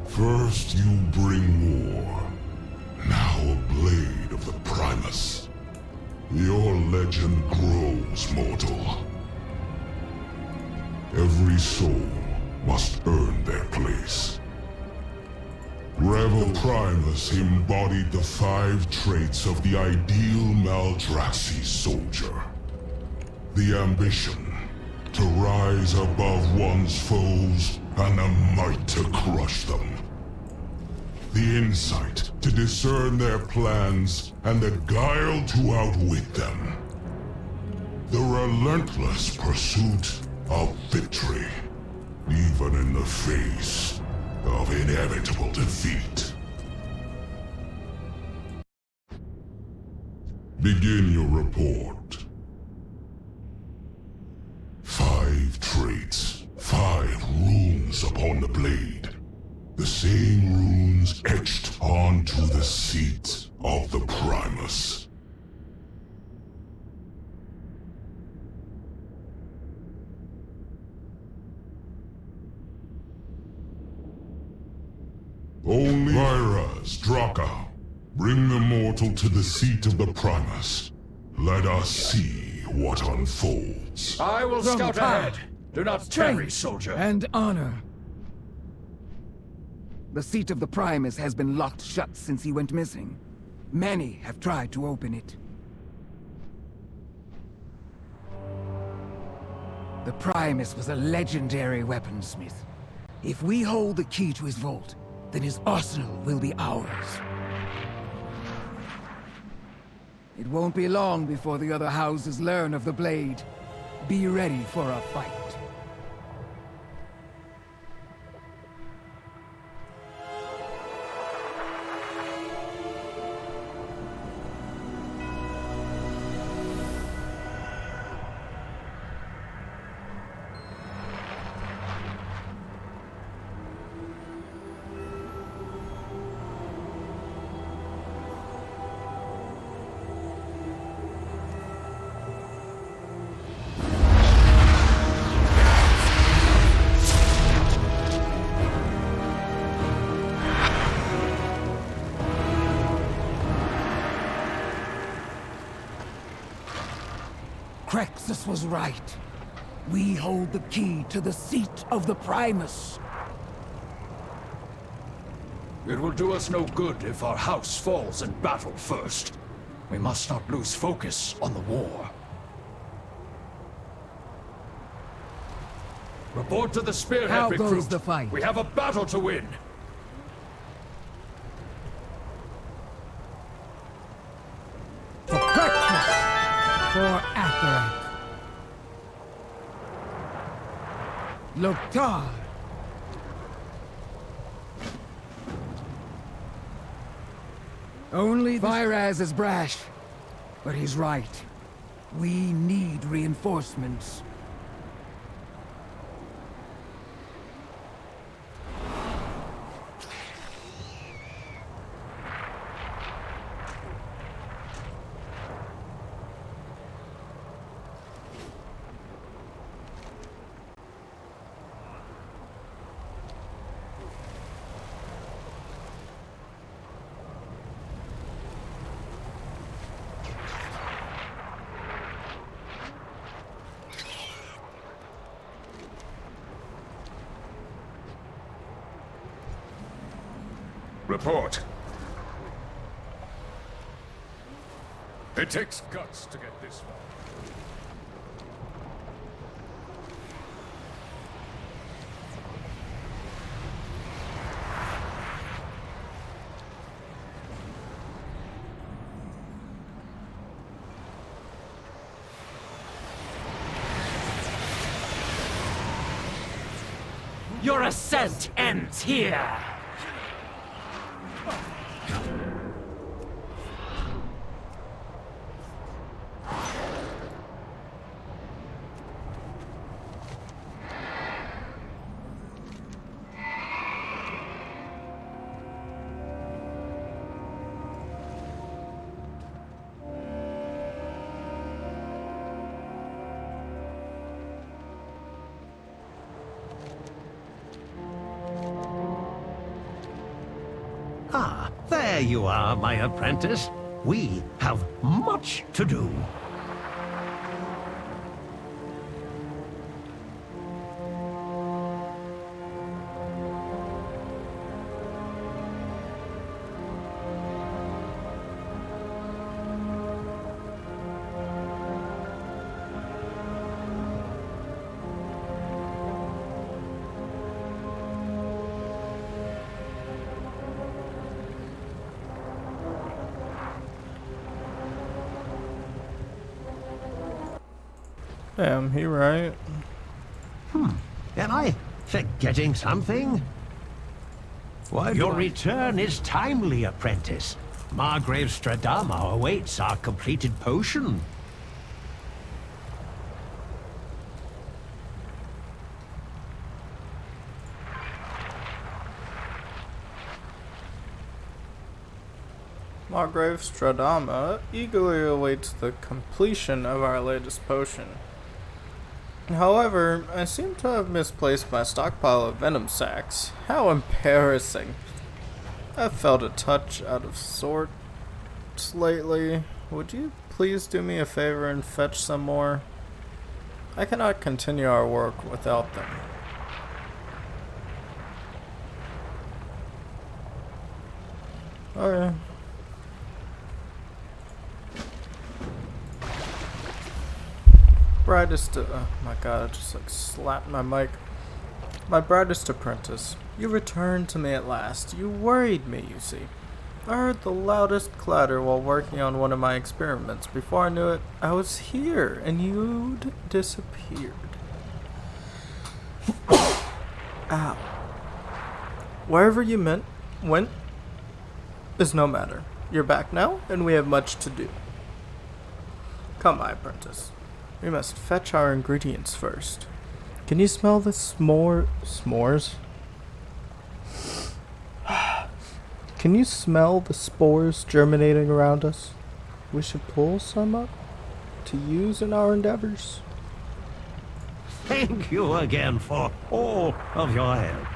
First you bring war, now a blade of the Primus. Your legend grows, mortal. Every soul must earn their place. Revel Primus embodied the 5 traits of the ideal Maldraxi soldier. The ambition to rise above one's foes and the might to crush them. The insight to discern their plans and the guile to outwit them. The relentless pursuit of victory, even in the face of inevitable defeat. Begin your report. 5 traits, 5 runes upon the blade. The same runes etched onto the seat of the Primus. Only Vyraz, Draka, bring the mortal to the seat of the Primus. Let us see what unfolds. I will From scout power, ahead. Do not tarry, strength, soldier. and honor. The seat of the Primus has been locked shut since he went missing. Many have tried to open it. The Primus was a legendary weaponsmith. If we hold the key to his vault, then his arsenal will be ours. It won't be long before the other houses learn of the blade. Be ready for a fight. Crexus was right. We hold the key to the seat of the Primus. It will do us no good if our house falls in battle first. We must not lose focus on the war. Report to the spearhead, How recruit. goes the fight? We have a battle to win. For Crexus! For Atharak. Loktar! Only Vyraz is brash, but he's right. We need reinforcements. Report. It takes guts to get this far. Your ascent ends here! Ah, there you are, my apprentice. We have much to do. Damn, he right. Am I forgetting something? Your return is timely, apprentice. Margrave Stradama awaits our completed potion. Margrave Stradama eagerly awaits the completion of our latest potion. However, I seem to have misplaced my stockpile of venom sacs. How embarrassing. I've felt a touch out of sorts lately. Would you please do me a favor and fetch some more? I cannot continue our work without them. Okay. Brightest, oh my god, I just like slapped my mic. My brightest apprentice, you returned to me at last. You worried me, you see. I heard the loudest clatter while working on one of my experiments. Before I knew it, I was here, and you'd disappeared. Ow. Wherever you went is no matter. You're back now, and we have much to do. Come, my apprentice. We must fetch our ingredients first. Can you smell the s'mores? Can you smell the spores germinating around us? We should pull some up to use in our endeavors. Thank you again for all of your help.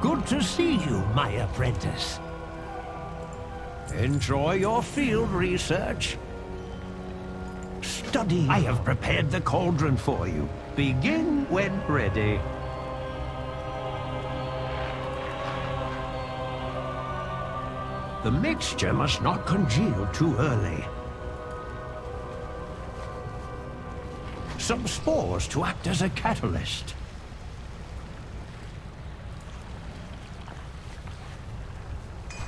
Good to see you, my apprentice. Enjoy your field research. Study. I have prepared the cauldron for you. Begin when ready. The mixture must not congeal too early. Some spores to act as a catalyst.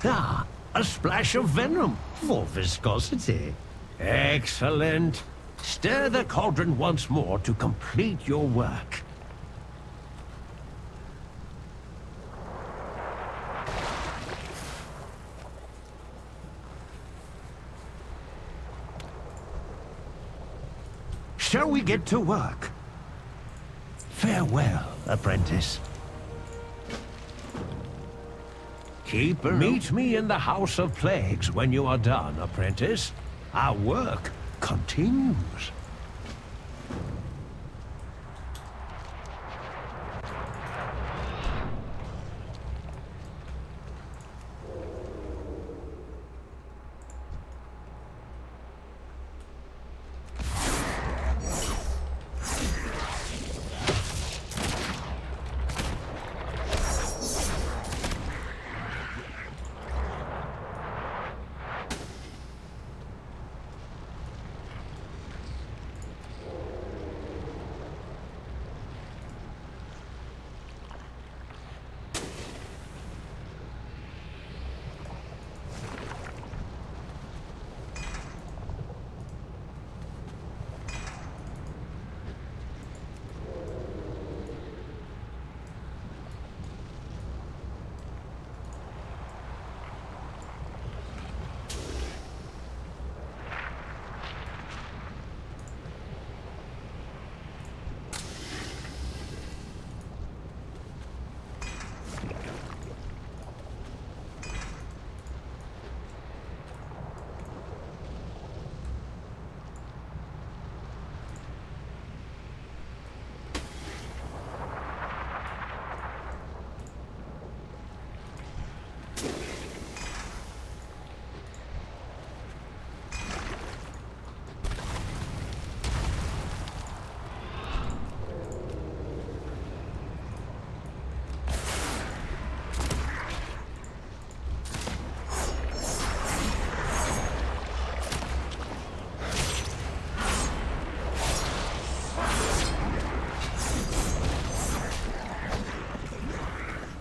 Ah, a splash of venom for viscosity. Excellent. Stir the cauldron once more to complete your work. Shall we get to work? Farewell, apprentice. Meet me in the House of Plagues when you are done, apprentice. Our work continues.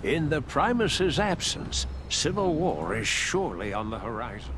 In the Primus's absence, civil war is surely on the horizon.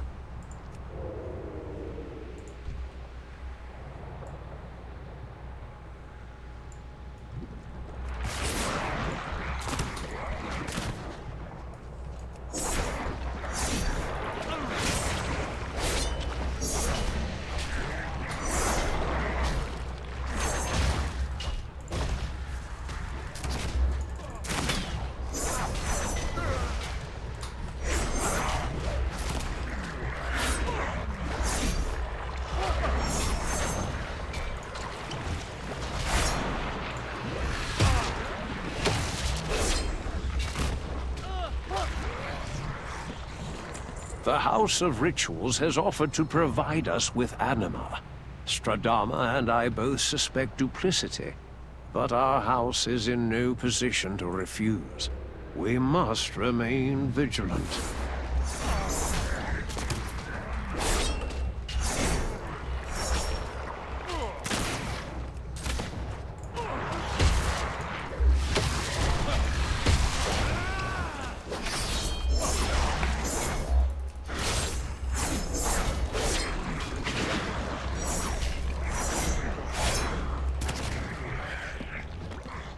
The House of Rituals has offered to provide us with anima. Stradama and I both suspect duplicity, but our house is in no position to refuse. We must remain vigilant.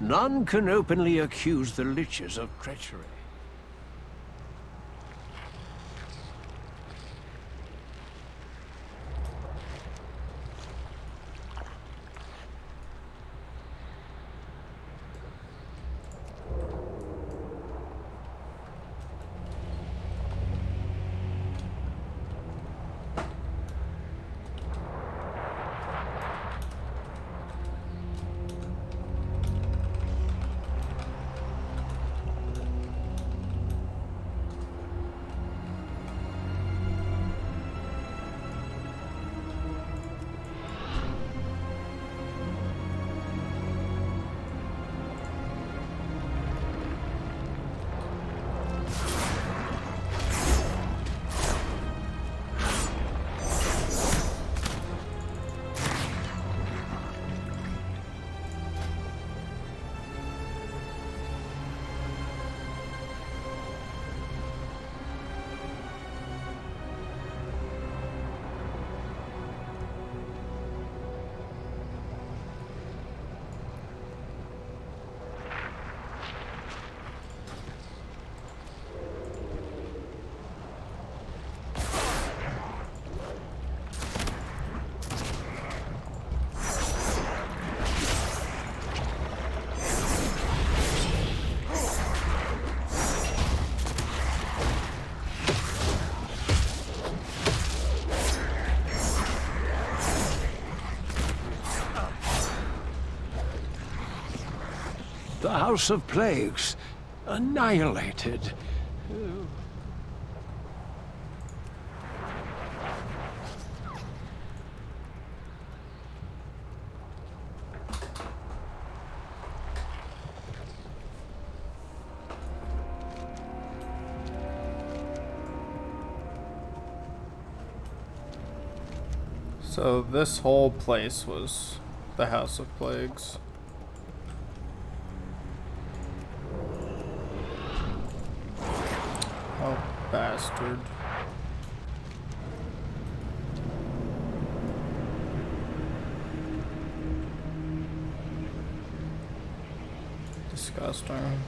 None can openly accuse the Liches of treachery. The House of Plagues. Annihilated. So this whole place was the House of Plagues. Oh, bastard. Disgusting.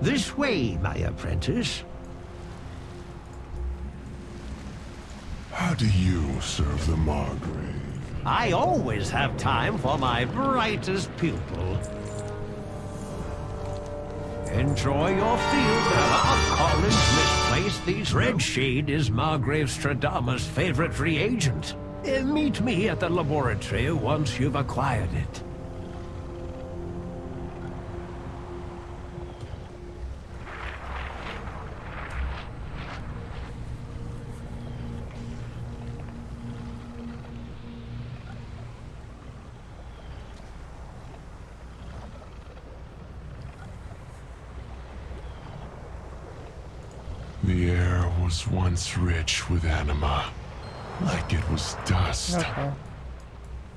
This way, my apprentice. How do you serve the Margrave? I always have time for my brightest pupil. Enjoy your field of our Collins misplaced these. Red Shade is Margrave Stradama's favorite reagent. Meet me at the laboratory once you've acquired it. The air was once rich with anima, like it was dust. Okay.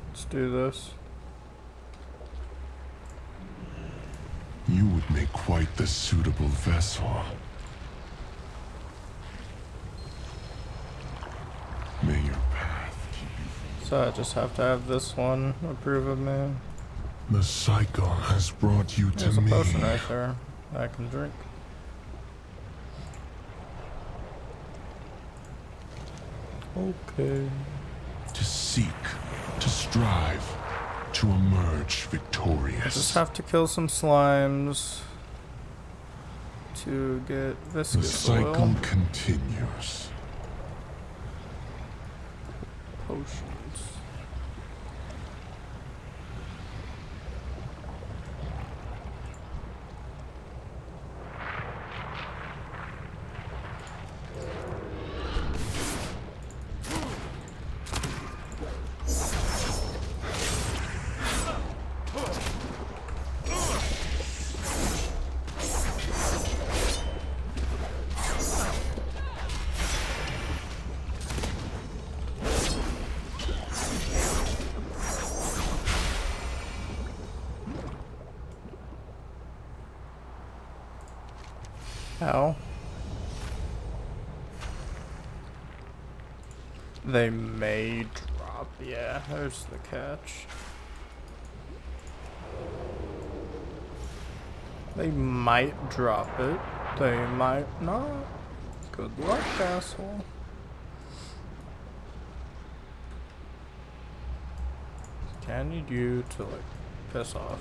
Let's do this. You would make quite the suitable vessel. May your path keep you. So I just have to have this one approve of me. The cycle has brought you to There's a me. potion right there I can drink. Okay. To seek, to strive, to emerge victorious. I just have to kill some slimes to get viscous The cycle oil. continues. Potions. How? They may drop. Yeah, there's the catch. They might drop it. They might not. Good luck, asshole. I need you to, like, piss off.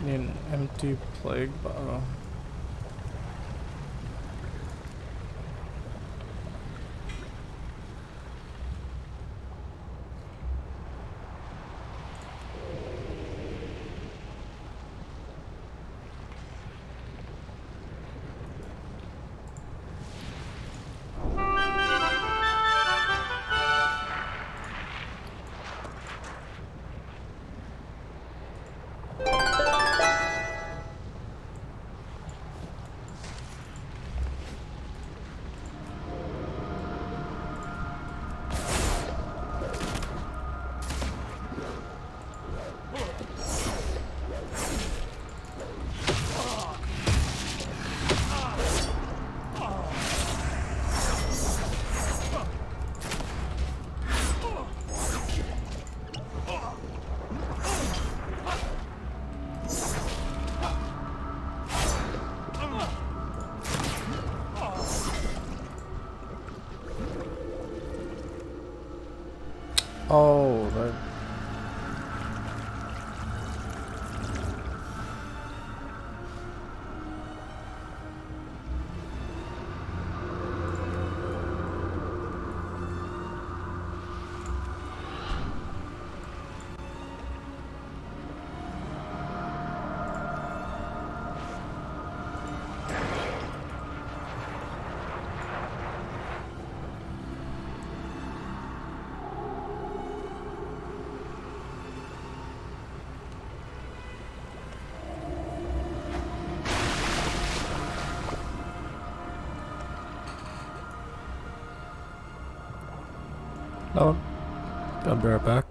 Need an empty plague bottle. Oh, that. Oh, I'll be right back.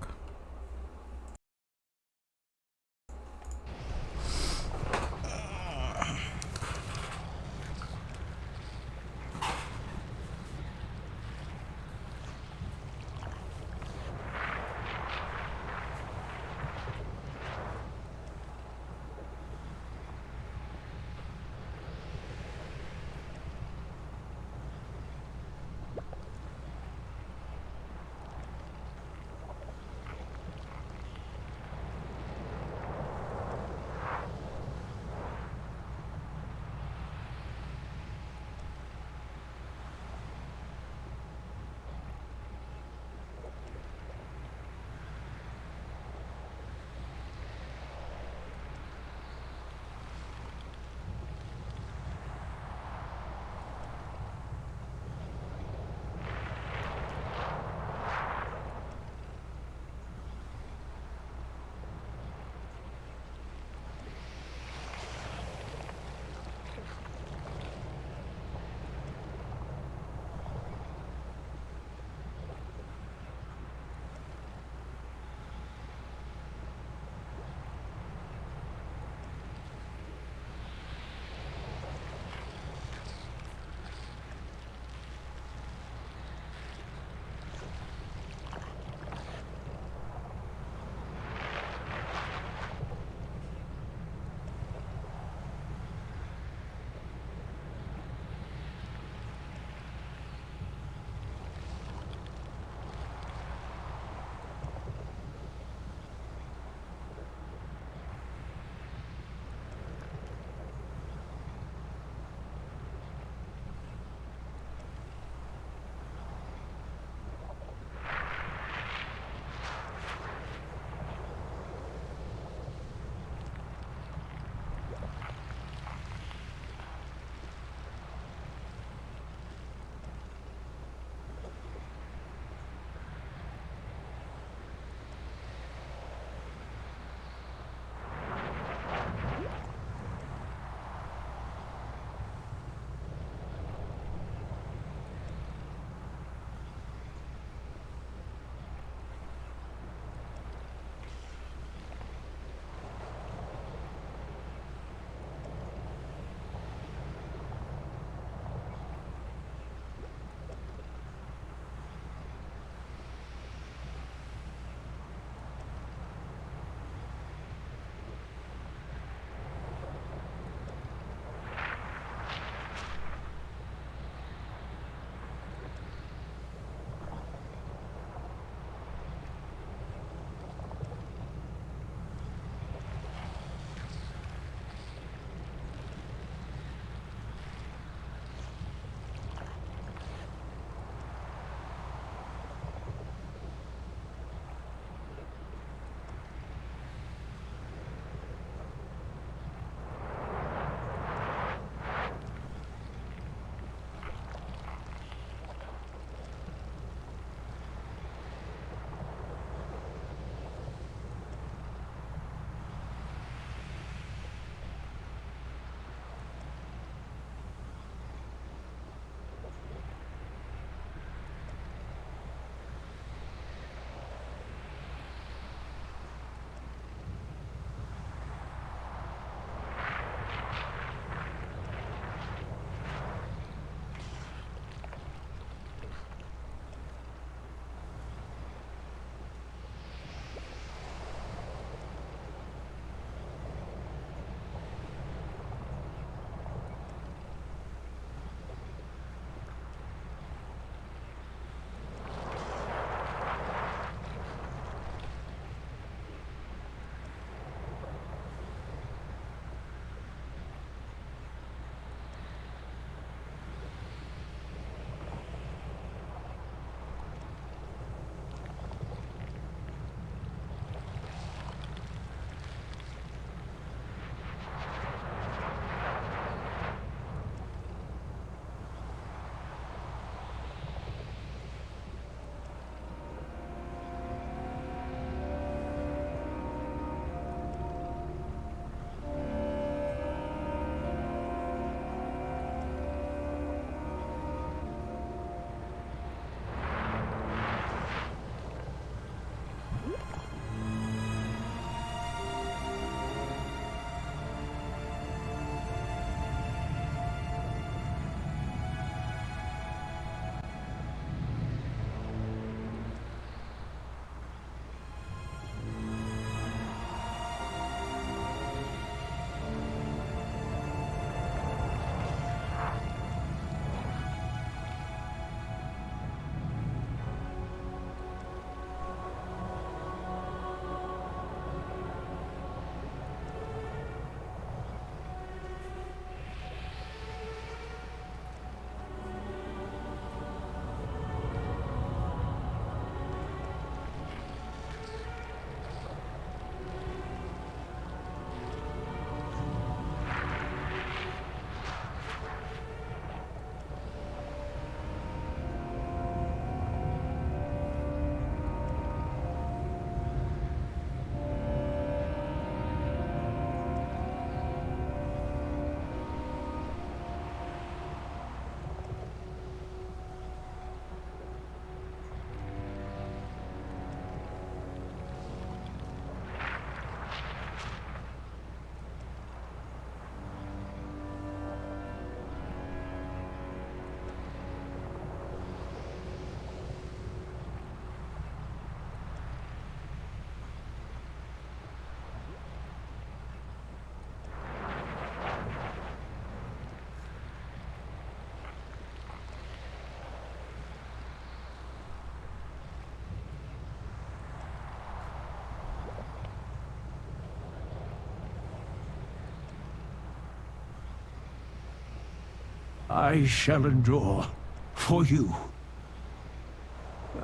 I shall endure for you.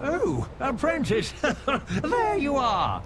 Oh, apprentice! There you are!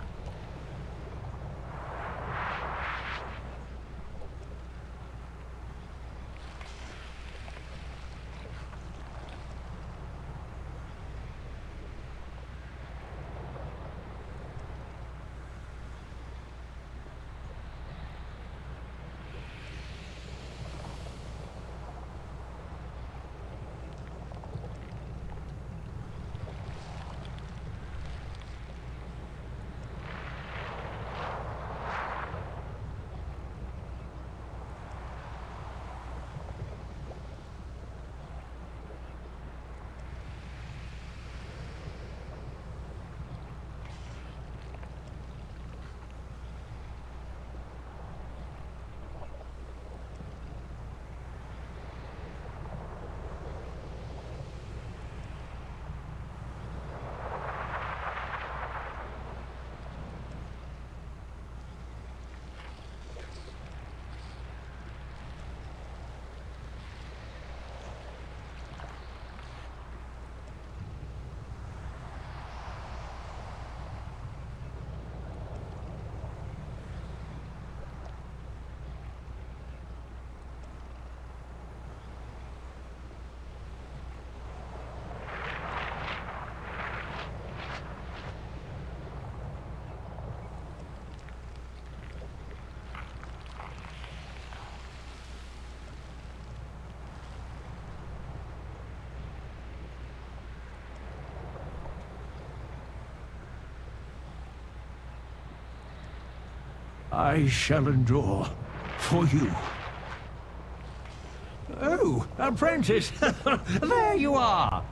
I shall endure for you. Oh, apprentice! There you are!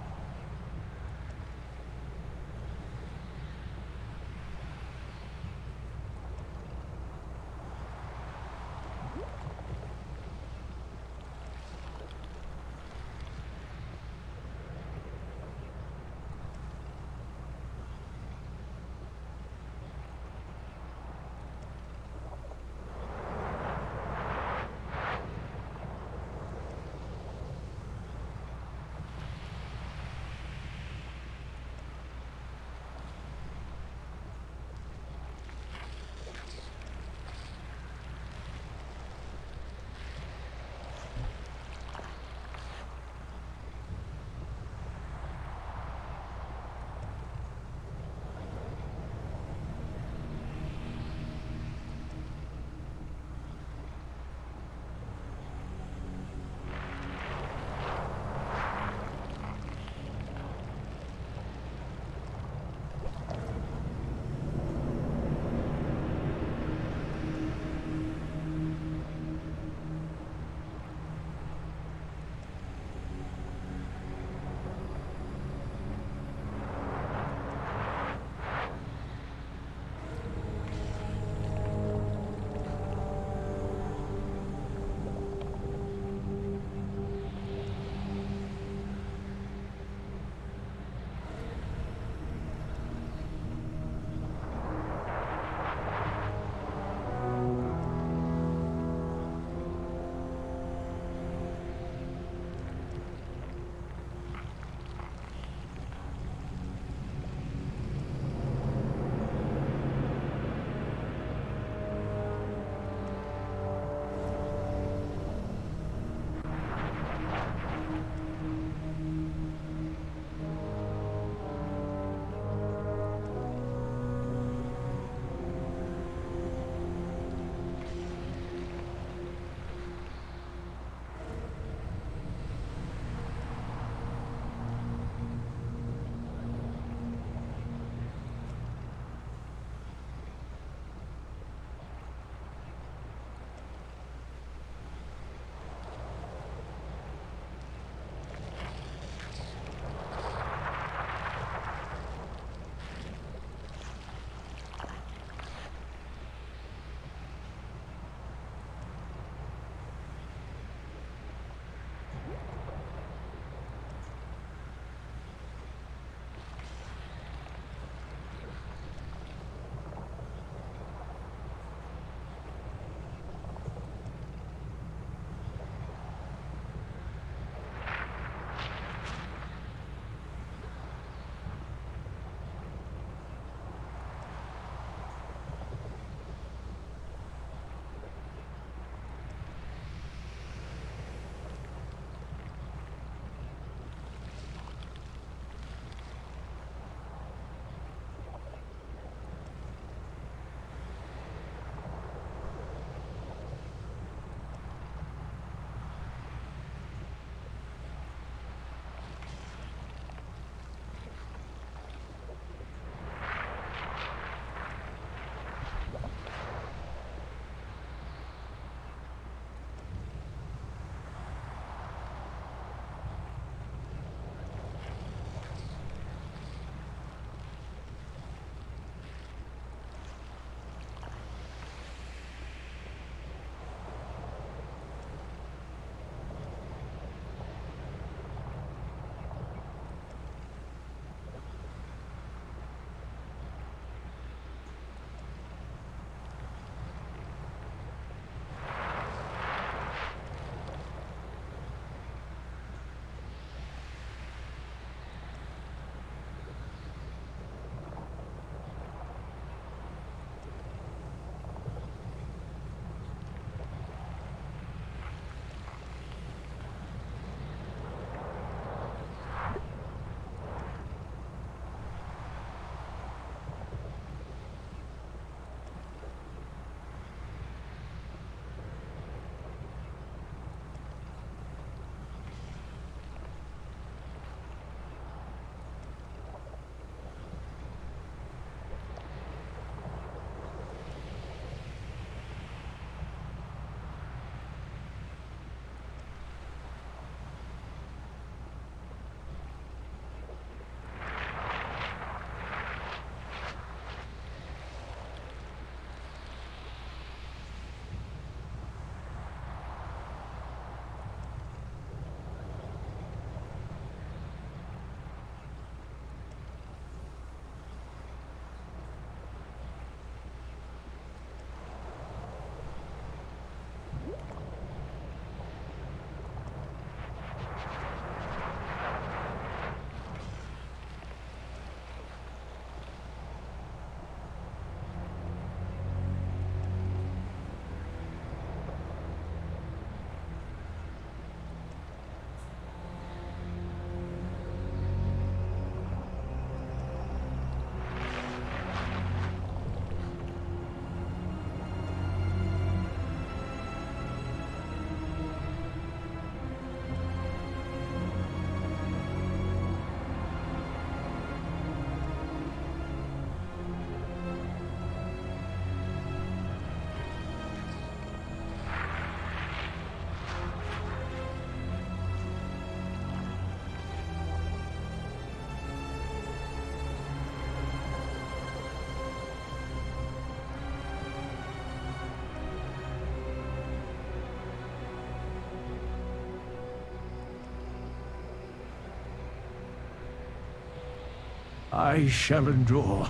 I shall endure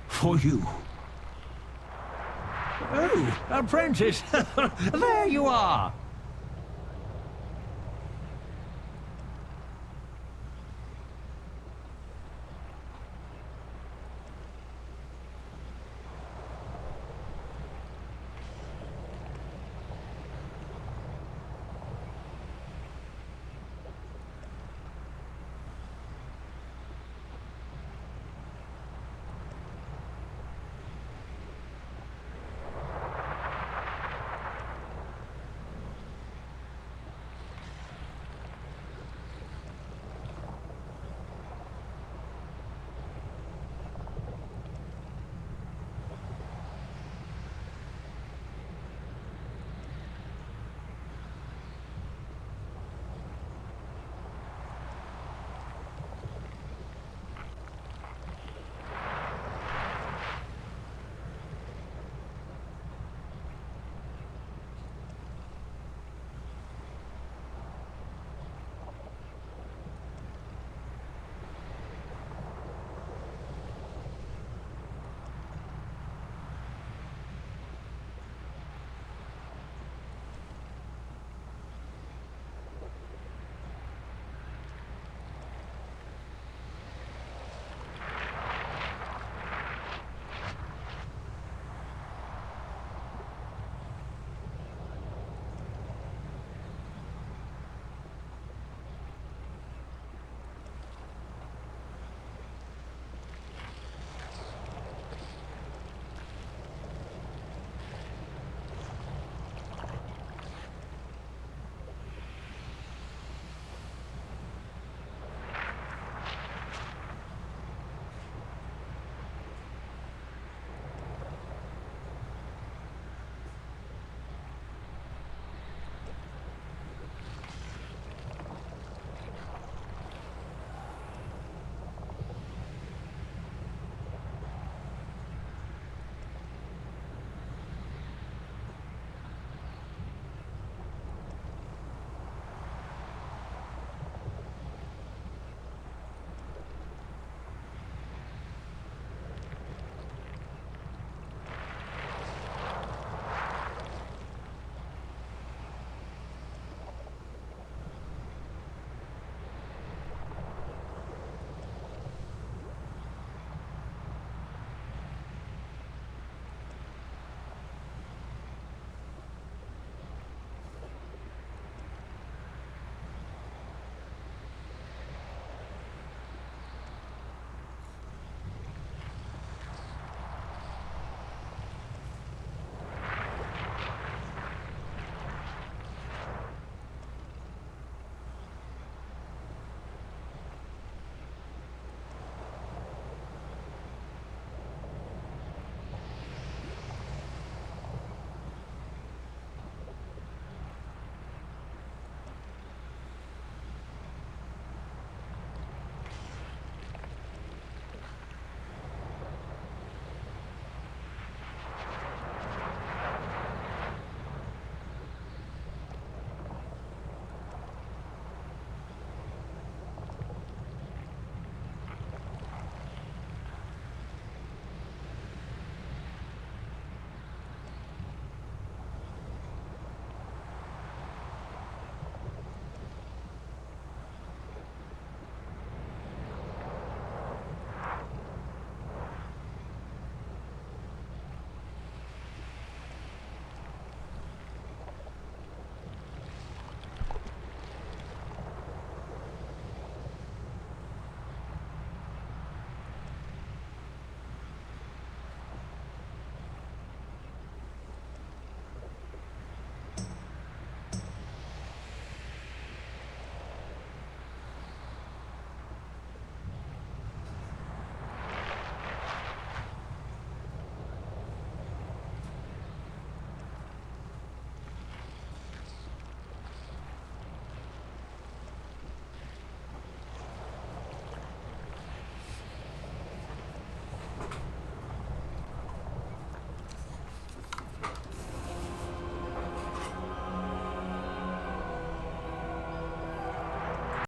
for you. Oh, apprentice, there you are.